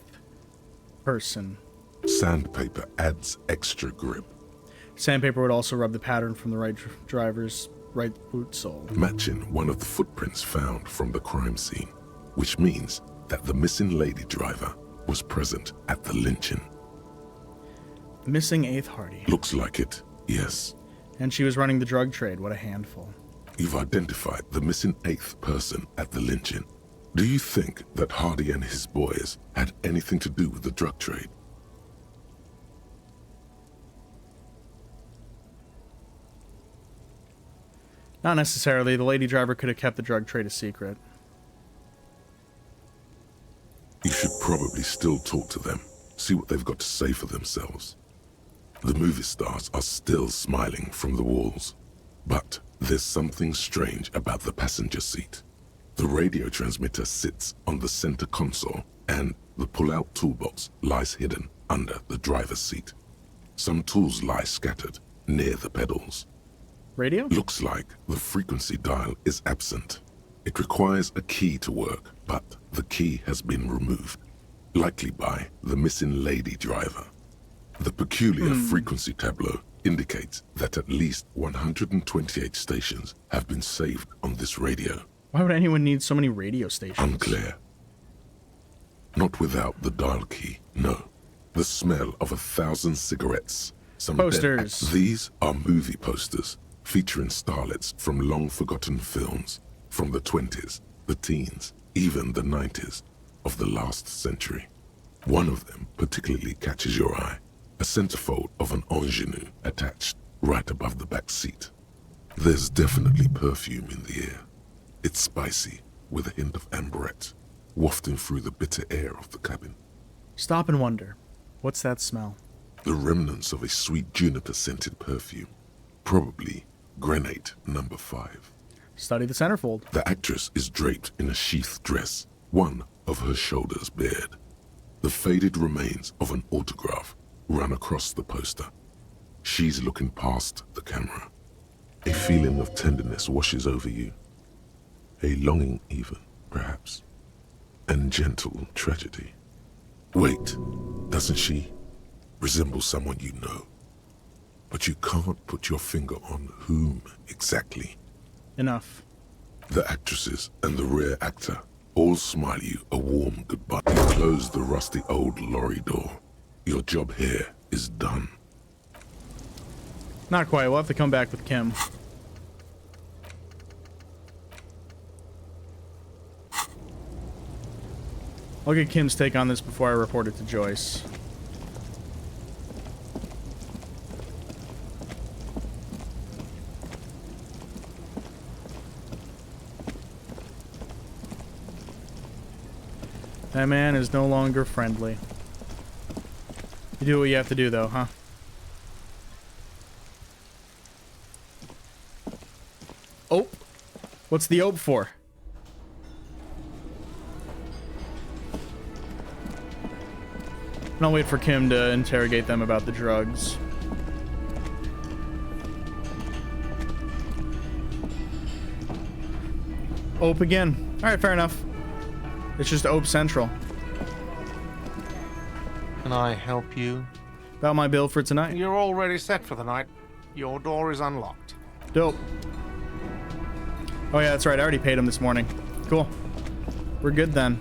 person. Sandpaper adds extra grip, Sandpaper would also rub the pattern from the right driver's right boot sole. matching one of the footprints found from the crime scene, which means that the missing lady driver was present at the lynching. Missing 8th Hardy. Looks like it, yes. And she was running the drug trade. What a handful. You've identified the missing 8th person at the lynching. Do you think that Hardy and his boys had anything to do with the drug trade? Not necessarily. The lady driver could have kept the drug trade a secret. You should probably still talk to them, see what they've got to say for themselves. The movie stars are still smiling from the walls, but there's something strange about the passenger seat. The radio transmitter sits on the center console, and the pull-out toolbox lies hidden under the driver's seat. Some tools lie scattered near the pedals. Radio? Looks like the frequency dial is absent. It requires a key to work, but the key has been removed, likely by the missing lady driver. The peculiar frequency tableau indicates that at least 128 stations have been saved on this radio. Why would anyone need so many radio stations? Unclear. Not without the dial key, no. The smell of 1,000 cigarettes. Some Posters. These are movie posters featuring starlets from long-forgotten films from the 20s, the teens, even the 90s of the last century. One of them particularly catches your eye, a centerfold of an ingenue attached right above the back seat. There's definitely perfume in the air. It's spicy, with a hint of amberette, wafting through the bitter air of the cabin. Stop and wonder. What's that smell? The remnants of a sweet juniper-scented perfume. Probably Grenade No. 5. Study the centerfold. The actress is draped in a sheathed dress, one of her shoulders bared. The faded remains of an autograph run across the poster. She's looking past the camera. A feeling of tenderness washes over you. A longing even, perhaps. And gentle tragedy. Wait, doesn't she resemble someone you know? But you can't put your finger on whom exactly. Enough. The actresses and the rare actor all smile you a warm goodbye. You close the rusty old lorry door. Your job here is done. Not quite. We'll have to come back with Kim. I'll get Kim's take on this before I report it to Joyce. That man is no longer friendly. You do what you have to do, though, huh? Ope? What's the ope for? And I'll wait for Kim to interrogate them about the drugs. Ope again. Alright, fair enough. It's just Ope Central. Can I help you? About my bill for tonight. You're already set for the night. Your door is unlocked. Dope. Oh yeah, that's right. I already paid him this morning. Cool. We're good then.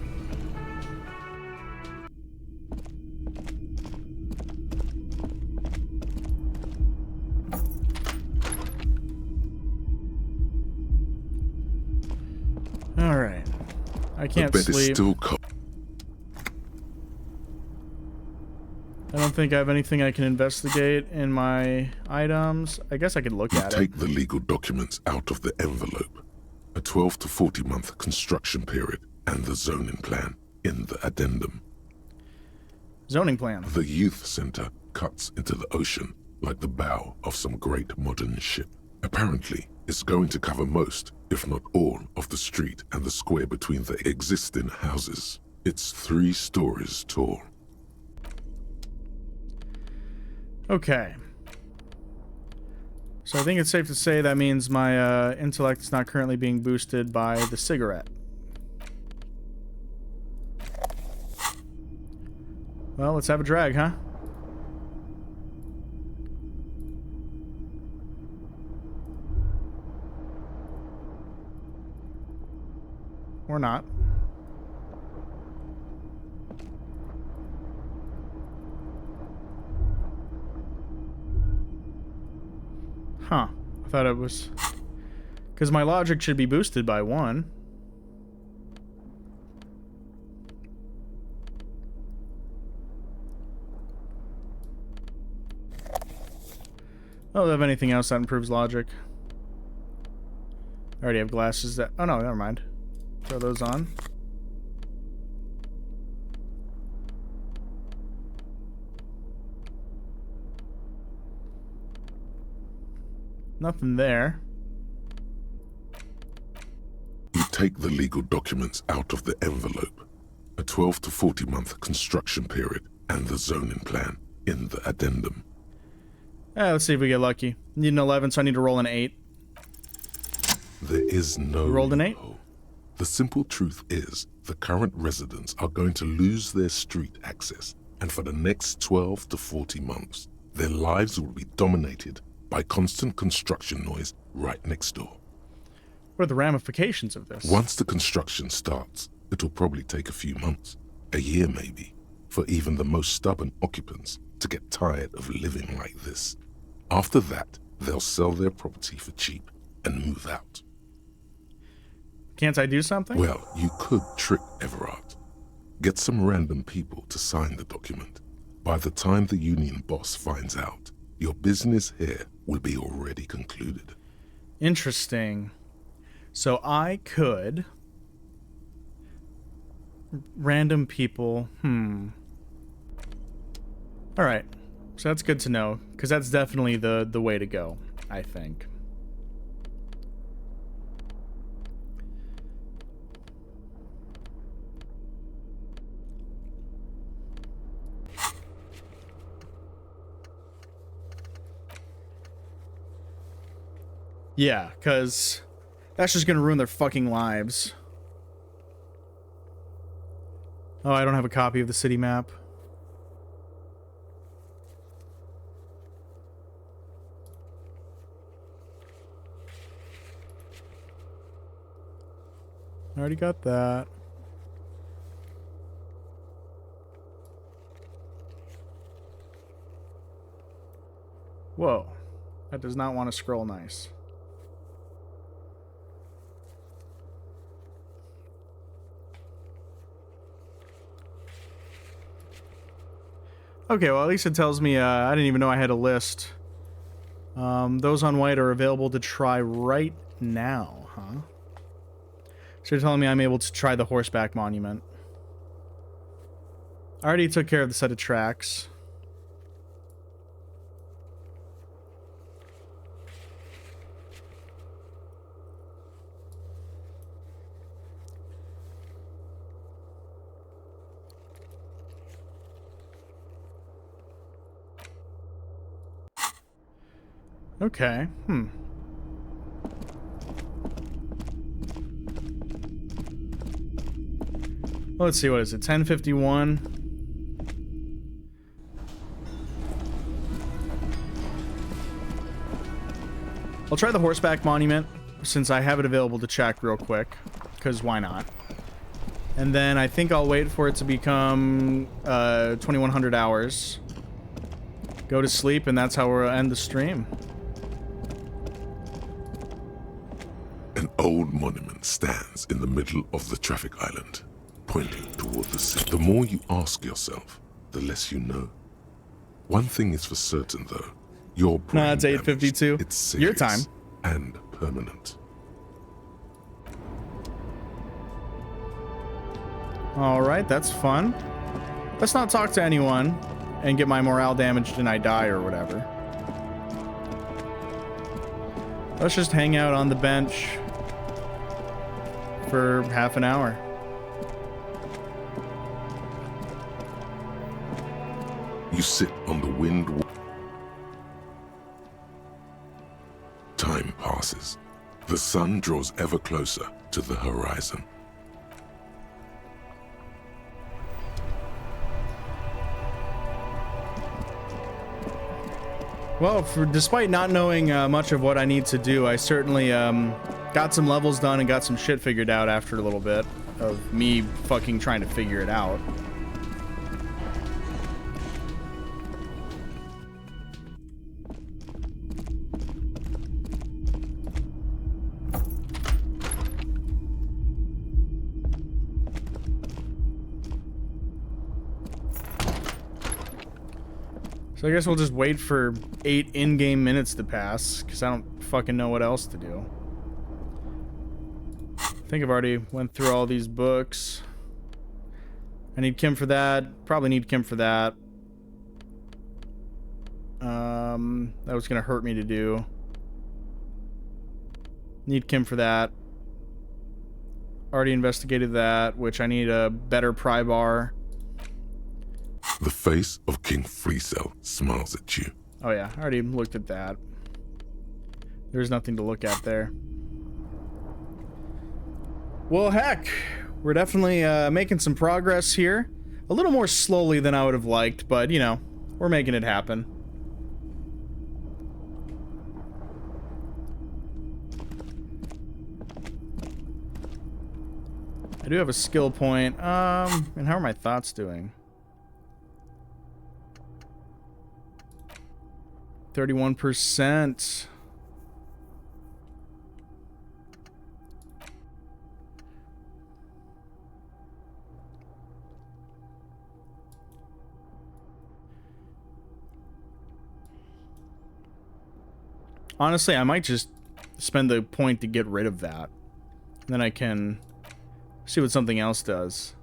All right. I can't the bed sleep. is still cold. think I have anything I can investigate in my items. I guess I could look at it. Take the legal documents out of the envelope. A 12 to 40 month construction period and the zoning plan in the addendum. Zoning plan. The youth center cuts into the ocean like the bow of some great modern ship. Apparently, it's going to cover most, if not all, of the street and the square between the existing houses. It's 3 stories tall. Okay. So I think it's safe to say that means my intellect is not currently being boosted by the cigarette. Well, let's have a drag, huh? Or not. Huh. I thought it was... Because my logic should be boosted by 1. Oh, do I have anything else that improves logic? I already have glasses that... Oh no, never mind. Throw those on. Nothing there. You take the legal documents out of the envelope. A 12 to 40 month construction period and the zoning plan in the addendum. Let's see if we get lucky. Need an 11, so I need to roll an 8. There is no... You rolled an 8? The simple truth is, the current residents are going to lose their street access, and for the next 12 to 40 months, their lives will be dominated by constant construction noise right next door. What are the ramifications of this? Once the construction starts, it'll probably take a few months, a year maybe, for even the most stubborn occupants to get tired of living like this. After that, they'll sell their property for cheap and move out. Can't I do something? Well, you could trick Everard. Get some random people to sign the document. By the time the union boss finds out, your business here will be already concluded. Interesting. So I could... Random people. Alright. So that's good to know, because that's definitely the way to go, I think. Yeah, because that's just going to ruin their fucking lives. Oh, I don't have a copy of the city map. I already got that. Whoa. That does not want to scroll nice. Okay, well, at least it tells me, I didn't even know I had a list. Those on white are available to try right now, huh? So you're telling me I'm able to try the horseback monument. I already took care of the set of tracks. Okay, Well, let's see, what is it? 1051. I'll try the horseback monument since I have it available to check real quick, because why not? And then I think I'll wait for it to become 2100 hours. Go to sleep, and that's how we'll end the stream. An old monument stands in the middle of the traffic island, pointing toward the sea. The more you ask yourself, the less you know. One thing is for certain, though. Your brain Nah, it's 8:52. It's Your time. serious and permanent. All right, that's fun. Let's not talk to anyone and get my morale damaged and I die or whatever. Let's just hang out on the bench for half an hour. You sit on the wind. Time passes. The sun draws ever closer to the horizon. Well, despite not knowing much of what I need to do, I certainly got some levels done and got some shit figured out after a little bit of me fucking trying to figure it out. So I guess we'll just wait for 8 in-game minutes to pass, because I don't fucking know what else to do. I think I've already went through all these books. I need Kim for that. Probably need Kim for that. That was gonna hurt me to do. Need Kim for that. Already investigated that, which I need a better pry bar. The face of King Freecell smiles at you. Oh yeah, I already looked at that. There's nothing to look at there. Well, heck, we're definitely making some progress here. A little more slowly than I would have liked, but, you know, we're making it happen. I do have a skill point. And how are my thoughts doing? 31%. Honestly, I might just spend the point to get rid of that. Then I can see what something else does.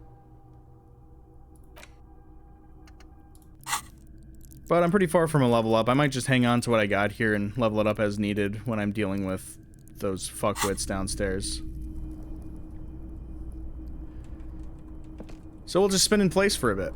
But I'm pretty far from a level up. I might just hang on to what I got here and level it up as needed when I'm dealing with those fuckwits downstairs. So we'll just spin in place for a bit.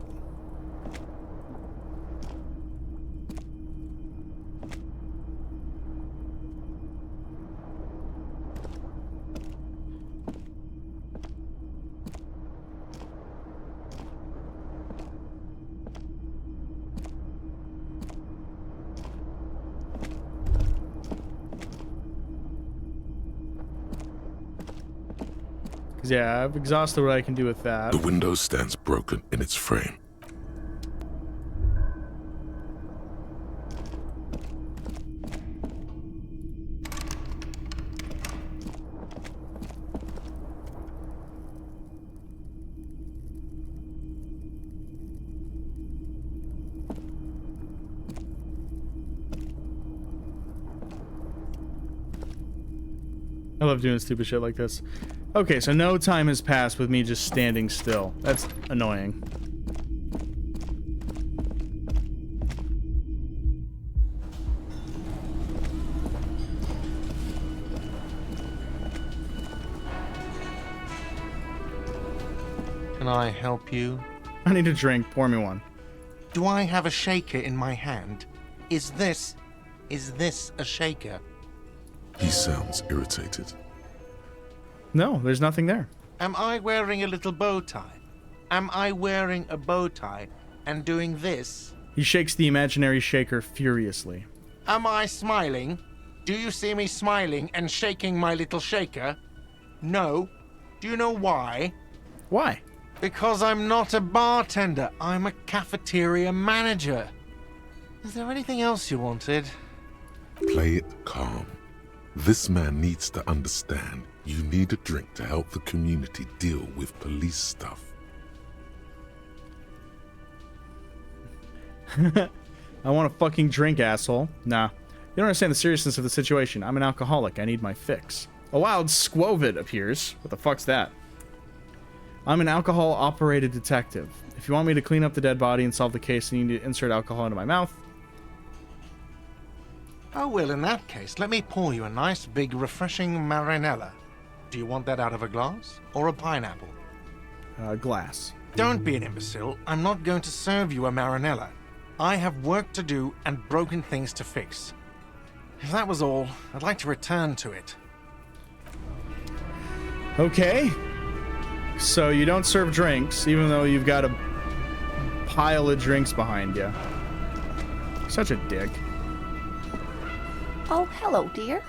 Yeah, I've exhausted what I can do with that. The window stands broken in its frame. I love doing stupid shit like this. Okay, so no time has passed with me just standing still. That's annoying. Can I help you? I need a drink. Pour me one. Do I have a shaker in my hand? Is this a shaker? He sounds irritated. No, there's nothing there. Am I wearing a little bow tie? Am I wearing a bow tie and doing this? He shakes the imaginary shaker furiously. Am I smiling? Do you see me smiling and shaking my little shaker? No. Do you know why? Why? Because I'm not a bartender. I'm a cafeteria manager. Is there anything else you wanted? Play it calm. This man needs to understand you need a drink to help the community deal with police stuff. I want a fucking drink, asshole. Nah. You don't understand the seriousness of the situation. I'm an alcoholic. I need my fix. A wild squovid appears. What the fuck's that? I'm an alcohol-operated detective. If you want me to clean up the dead body and solve the case, you need to insert alcohol into my mouth. Oh, well, in that case, let me pour you a nice, big, refreshing marinella. Do you want that out of a glass or a pineapple? Glass. Don't be an imbecile. I'm not going to serve you a marinella. I have work to do and broken things to fix. If that was all, I'd like to return to it. Okay. So you don't serve drinks, even though you've got a pile of drinks behind you. Such a dick. Oh, hello, dear.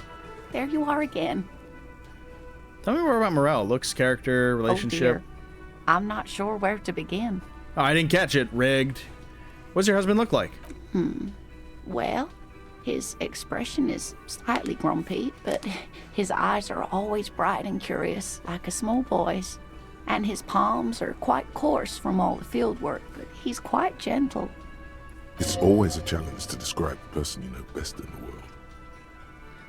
There you are again. Tell me more about Morel. Looks, character, relationship. Oh, dear. I'm not sure where to begin. Oh, I didn't catch it. Rigged. What's your husband look like? Well, his expression is slightly grumpy, but his eyes are always bright and curious, like a small boy's. And his palms are quite coarse from all the field work, but he's quite gentle. It's always a challenge to describe the person you know best in the world.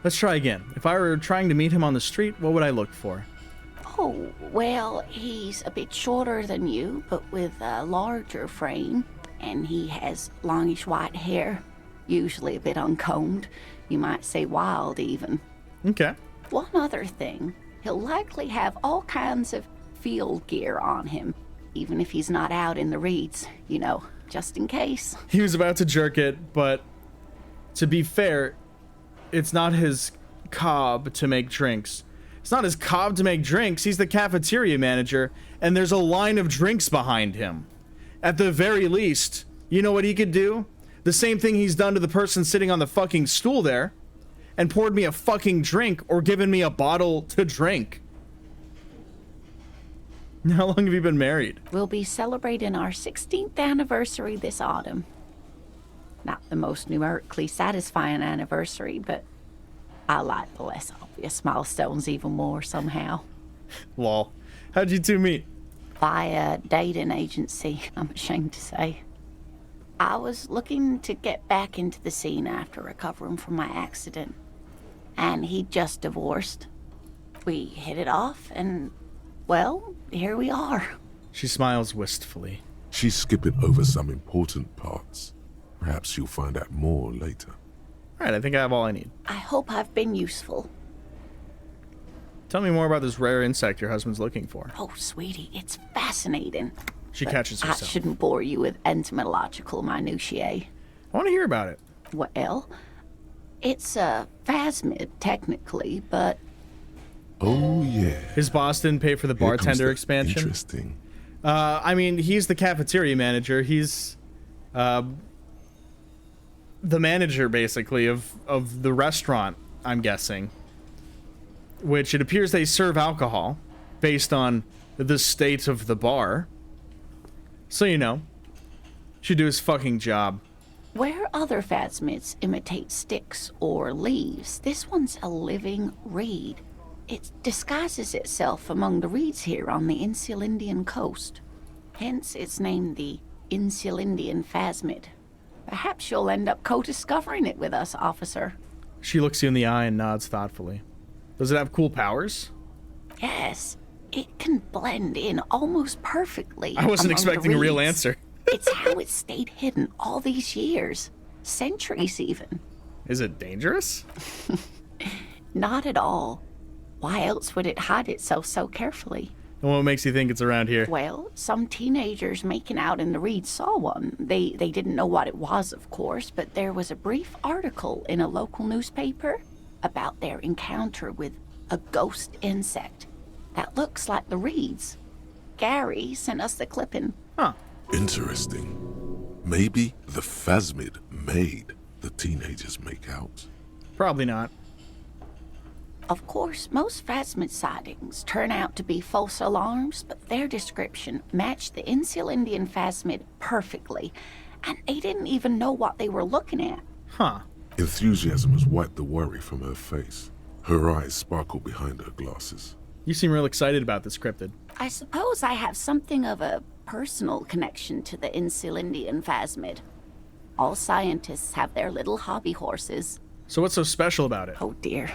Let's try again. If I were trying to meet him on the street, what would I look for? Oh, well, he's a bit shorter than you, but with a larger frame. And he has longish white hair, usually a bit uncombed. You might say wild, even. Okay. One other thing, he'll likely have all kinds of field gear on him, even if he's not out in the reeds, you know, just in case. He was about to jerk it, but to be fair, it's not his cob to make drinks. It's not his cob to make drinks. He's the cafeteria manager, and there's a line of drinks behind him. At the very least, you know what he could do? The same thing he's done to the person sitting on the fucking stool there, and poured me a fucking drink or given me a bottle to drink. How long have you been married? We'll be celebrating our 16th anniversary this autumn. Not the most numerically satisfying anniversary, but I like the less obvious milestones even more somehow. Lol. How'd you two meet? By a dating agency, I'm ashamed to say. I was looking to get back into the scene after recovering from my accident, and he'd just divorced. We hit it off, and, well, here we are. She smiles wistfully. She's skipping over some important parts. Perhaps you'll find out more later. All right, I think I have all I need. I hope I've been useful. Tell me more about this rare insect your husband's looking for. Oh, sweetie, it's fascinating. She But catches herself. I shouldn't bore you with entomological minutiae. I want to hear about it. Well, it's a phasmid, technically, but... Oh, yeah. His boss didn't pay for the Here comes bartender the expansion. Interesting. I mean, he's the cafeteria manager. He's the manager, basically, of the restaurant, I'm guessing. Which it appears they serve alcohol based on the state of the bar. So, you know, should do his fucking job. Where other phasmids imitate sticks or leaves, this one's a living reed. It disguises itself among the reeds here on the Insulindian coast. Hence, it's named the Insulindian phasmid. Perhaps you'll end up co-discovering it with us, officer. She looks you in the eye and nods thoughtfully. Does it have cool powers? Yes, it can blend in almost perfectly. I wasn't among the expecting a real reeds. answer. It's how it stayed hidden all these years. Centuries, even. Is it dangerous? Not at all. Why else would it hide itself so carefully? And what makes you think it's around here? Well, some teenagers making out in the reeds saw one. They didn't know what it was, of course, but there was a brief article in a local newspaper about their encounter with a ghost insect that looks like the reeds. Gary sent us the clipping. Huh. Interesting. Maybe the phasmid made the teenagers make out. Probably not. Of course, most phasmid sightings turn out to be false alarms, but their description matched the Insulindian phasmid perfectly, and they didn't even know what they were looking at. Huh. Enthusiasm has wiped the worry from her face. Her eyes sparkle behind her glasses. You seem real excited about this cryptid. I suppose I have something of a personal connection to the Insulindian phasmid. All scientists have their little hobby horses. So what's so special about it? Oh dear.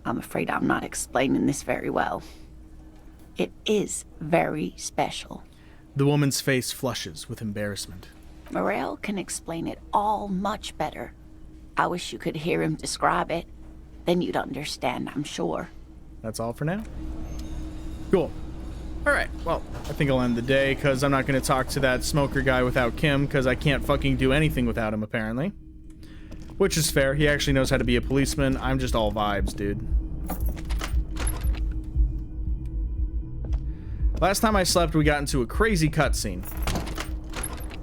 I'm afraid I'm not explaining this very well. It is very special. The woman's face flushes with embarrassment. Morel can explain it all much better. I wish you could hear him describe it. Then you'd understand, I'm sure. That's all for now? Cool. Alright, well, I think I'll end the day, because I'm not going to talk to that smoker guy without Kim, because I can't fucking do anything without him, apparently. Which is fair. He actually knows how to be a policeman. I'm just all vibes, dude. Last time I slept, we got into a crazy cutscene.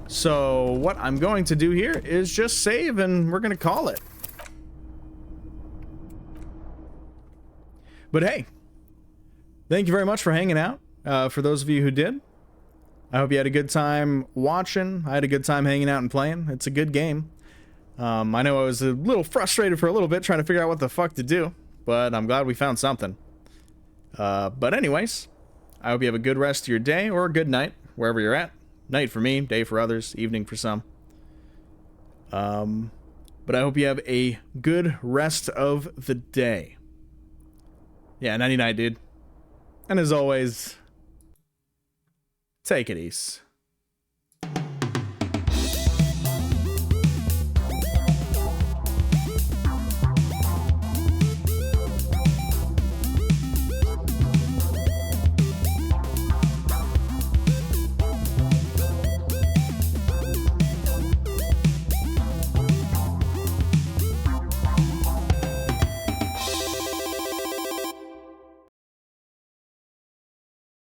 So, what I'm going to do here is just save, and we're going to call it. But hey, thank you very much for hanging out. For those of you who did, I hope you had a good time watching. I had a good time hanging out and playing. It's a good game. I know I was a little frustrated for a little bit trying to figure out what the fuck to do, but I'm glad we found something. But anyways, I hope you have a good rest of your day or a good night, wherever you're at. Night for me, day for others, evening for some. But I hope you have a good rest of the day. Yeah, 99, dude. And as always, take it easy.